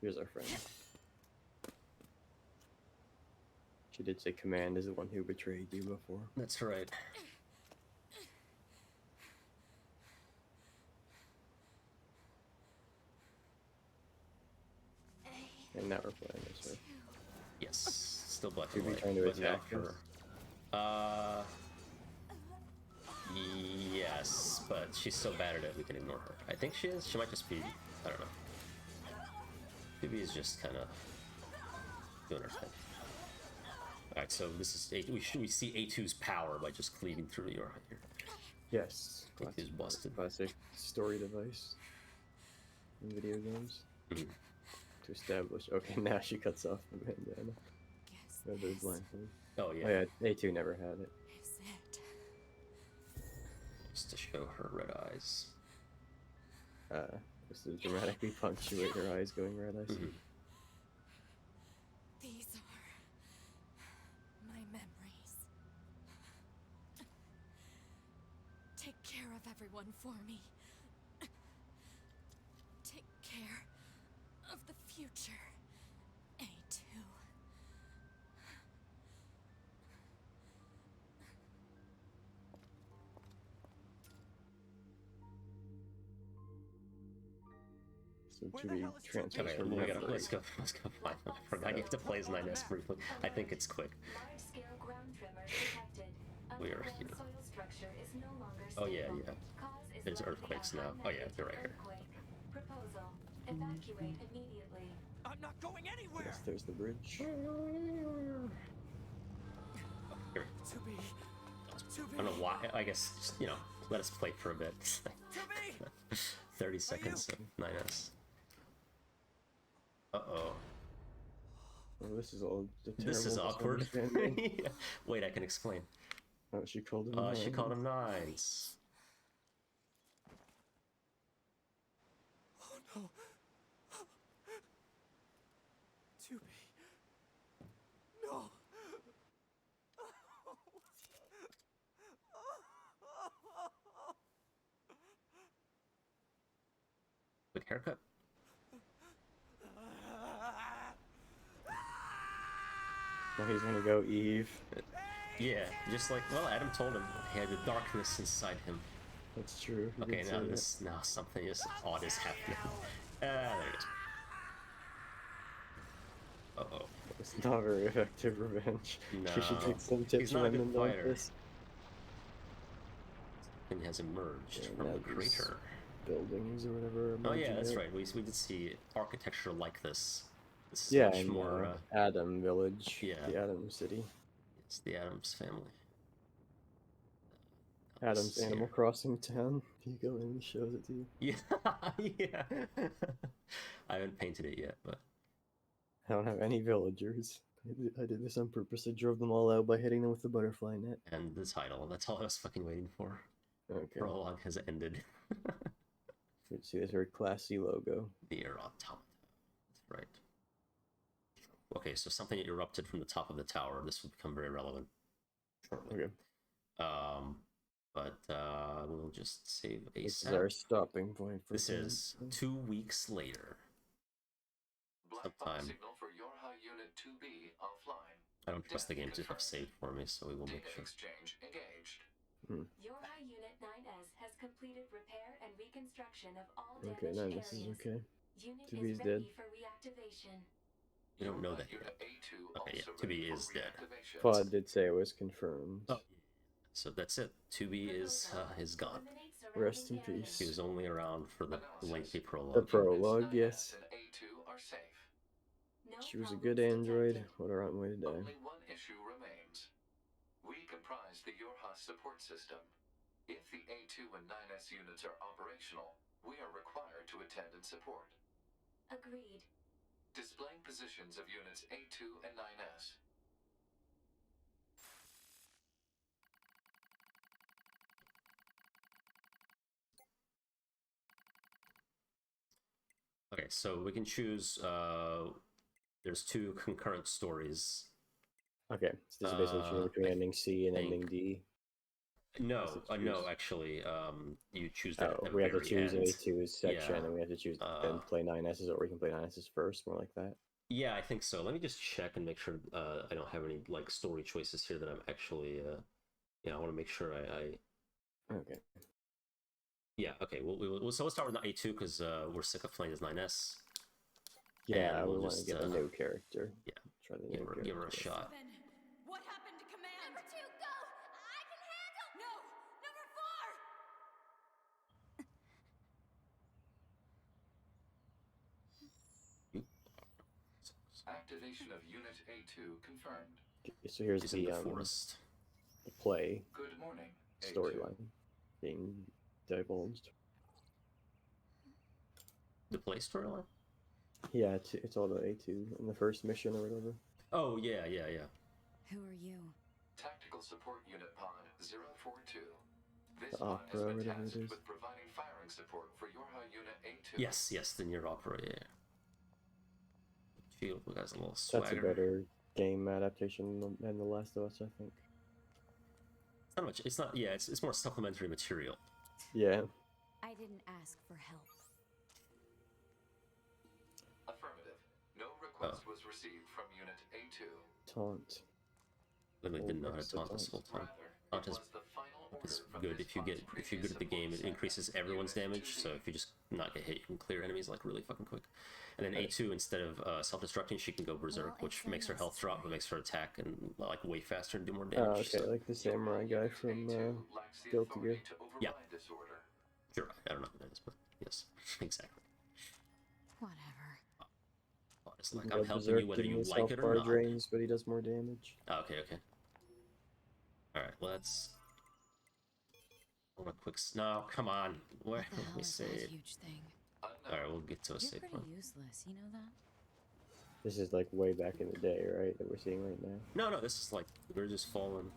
here's our friend. She did say Command is the one who betrayed you before. That's right. And now we're playing this way. Yes. Still black and white. Trying to attack her. Yes, but she's so bad at it we can ignore her. I think she is. She might just be. I don't know. Maybe is just kind of doing her thing. Alright, so this is we see A2's power by just cleaving through Yorha here. Yes. A2's busted. Classic story device in video games. Mm-hmm. To establish. Okay, now she cuts off the bandana. Oh yeah. Oh yeah, A2 never had it. Just to show her red eyes. Just to dramatically punctuate her eyes going red, I see. Mm-hmm. These are my memories. Take care of everyone for me. Take care of the future, A2. So Where to the be hell is 2B? transfers Okay, from we left gotta, to let's right. go. Fine. I forgot you have to play as 9S briefly. I think it's quick. Large-scale ground tremors detected. We are Underground here. soil structure is no longer Oh stable. yeah, yeah. Cause is There's likely earthquakes a now. Oh yeah, high-magnitude they're right here. earthquake. Proposal: evacuate immediately. I'm not going anywhere. Yes, there's the bridge. Here. 2B. I don't know why. I guess just, let us play for a bit. 2B. 30 seconds of 9S. Uh-oh. Oh, this is all the This is terrible awkward. misunderstanding. Yeah. Wait, I can explain. Oh, she called him. She called him nines. Oh no. 2B. No. Quick haircut. Now he's gonna go Eve. Yeah, just like, well, Adam told him he had the darkness inside him. That's true. He Okay, did now say that. now something is odd is happening. There it is. Uh-oh. It's not very effective revenge. She should No. take some He's tips not a from good him like fighter. this. And has emerged Yeah, from now the these crater. buildings or whatever. Oh yeah, emerging that's out. right. We did see architecture like this. This is Yeah, much in more. Adam Village. yeah. The Adam City. It's the Adams family. Adam's This is Animal here. Crossing town. You go in, he shows it to you. Yeah, yeah. I haven't painted it yet, but I don't have any villagers. I did this on purpose. I drove them all out by hitting them with the butterfly net. and the title. That's all I was fucking waiting for. Okay. Prologue has ended. You see this very classy logo. Nier Automata. That's right. Okay, so something erupted from the top of the tower. This will become very relevant shortly. Okay. But we'll just save a This is our stopping point for This tonight. is 2 weeks later. Black box Sometime. signal for Yorha Unit 2B offline. I don't trust the game to have Confirmed. saved for me, so we will make Data sure. exchange engaged. Yorha Unit 9S has completed repair and reconstruction of all Okay, damaged now areas. this is okay. Unit 2B is is ready dead. for reactivation. You don't know that Unit yet. A2 Okay, yeah, also 2B ready for is dead. reactivation. Pod did say it was confirmed. Oh, so that's it. 2B is gone. Eliminate surrounding Rest in areas. peace. He was only around for the lengthy The prologue. prologue, Units yes. 9S and A2 are safe. No She was a problems good android. detected. What a rotten way to die. Only one issue remains. We comprise the Yorha support system. If the A2 and 9S units are operational, we are required to attend and support. Agreed. Displaying positions of units A2 and 9S. Okay, so we can choose. There's 2 concurrent stories. Okay, so this is basically choosing between I ending C and think- ending D. No, Does it no, choose? actually, you choose that. Oh, at the we have to very choose end. A2's section, Yeah. and we have to choose then play 9S's, or we can play 9S's first, more like that. Yeah, I think so. Let me just check and make sure I don't have any like story choices here that I'm actually. I want to make sure I. Okay. Yeah. Okay. So we'll start with A2 because we're sick of playing as 9S. Yeah, And we we'll want to just, get a new character. yeah, Try the Give new character. her a shot. What happened to command? Number 2, go! I can handle... No! Number 4! Activation of Unit A2 confirmed. Okay, so here's She's in the the forest. the play Good morning, A2. storyline being divulged. The play storyline? Yeah, it's all about A2 in the first mission or whatever. Oh yeah. Who are you? Tactical Support Unit Pod 042. This The pod has opera, been whatever it tasked is. with providing firing support for Yorha Unit A2. Yes, the Nier Opera. Yeah. Feel we got a little swagger. That's a better game adaptation than The Last of Us, I think. It's not much. It's not. Yeah. It's more supplementary material. Yeah. I didn't ask for help. Affirmative. No request was received from Unit A2. Taunt. Literally didn't know how to Extra taunt this taunts. whole time. Rather, Taunt is good if you're good at the game. It increases everyone's damage, so if you just not get hit, you can clear enemies like really fucking quick. And then A2, instead of self-destructing, she can go berserk, which makes her health drop, but makes her attack and like way faster and do more damage. Oh, okay, like the samurai guy from Guilty Gear. Yeah. Sure, I don't know who that is, but yes, exactly. Whatever. It's like I'm helping you whether you like it or not. Drains, but he does more damage. Oh, okay. Alright, let's... a quick... No, come on. Where? Let me save. Huge thing. Alright, we'll get to a safe one. You're pretty useless, you know that? This is like way back in the day, right? That we're seeing right now. No, this is like we're just falling.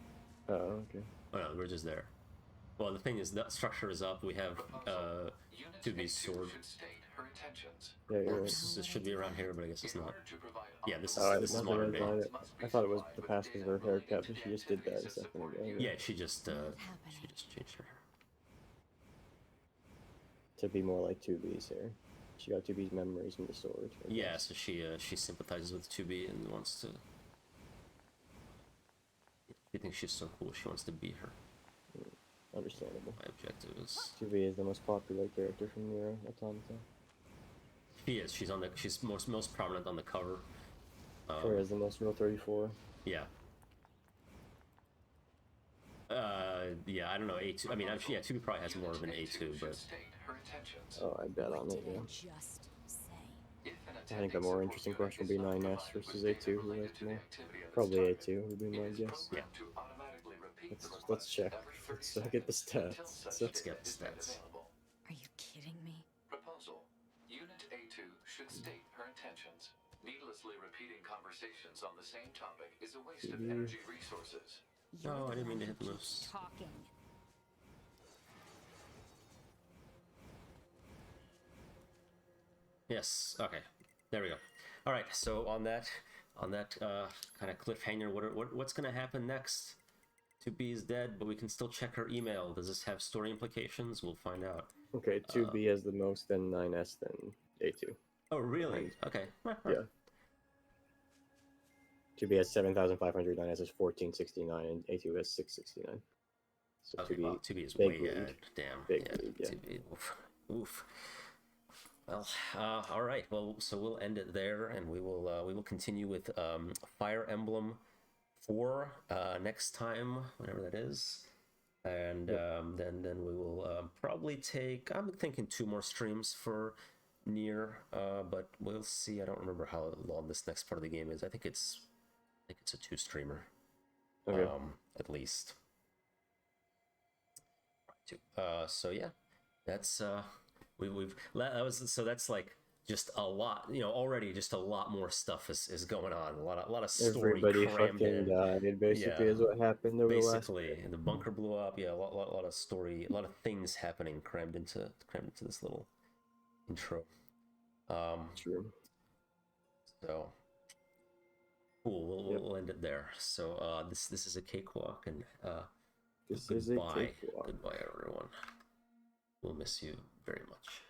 Oh, okay. Oh no, we're just there. Well, the thing is, that structure is up. We have 2B's sword. Yeah, you're right. This should be around here, but I guess it's not. Yeah, this is nothing modern day. I thought it was the Pascal her haircut, but she just did that a second ago. Yeah, she just changed her hair to be more like 2B's hair. She got 2B's memories in the sword. Yeah, so she sympathizes with 2B and wants to. She thinks she's so cool. She wants to be her. Understandable. My objective is. 2B is the most popular character from Nier Automata. She is. She's most prominent on the cover. Terra is the most Rule 34. Yeah. Yeah, I don't know, A2. I mean, yeah, 2B probably has more of an A2, but... Oh, I bet on it, yeah. I think the more interesting question would be 9S versus A2. Who has more? Probably A2 would be my guess. Yeah. Let's check. Let's look at the stats. Let's get the stats. Are you kidding me? Proposal. Unit A2 should state her intentions. Needlessly repeating conversations on the same topic is a waste of energy resources. No, I didn't mean to hit the mouse. Talking. Yes. Okay. There we go. All right. So on that kind of cliffhanger, what's gonna happen next? 2B is dead, but we can still check her email. Does this have story implications? We'll find out. Okay, 2B has the most, then 9S, then A2. Oh, really? Okay. Yeah. 2B has 7,500, 9S has 1,469, and A2 has 669. So okay, 2B, well, 2B is big way lead. ahead. Damn. Big yeah, lead, yeah. 2B. Oof. Well, all right. Well, so we'll end it there, and we will continue with Fire Emblem 4 next time, whenever that is, and then we will probably take. I'm thinking 2 more streams for Nier, but we'll see. I don't remember how long this next part of the game is. I think it's a 2-streamer, okay. At least. So yeah, that's that's like just a lot, already just a lot more stuff is going on. A lot of story Everybody crammed fucking in. died, basically, is what happened over the last... And the bunker blew up. Yeah, a lot of story, a lot of things happening crammed into this little intro. True. So cool. We'll end it there. So this is a cakewalk, and this is a cakewalk. Goodbye, everyone. We'll miss you very much.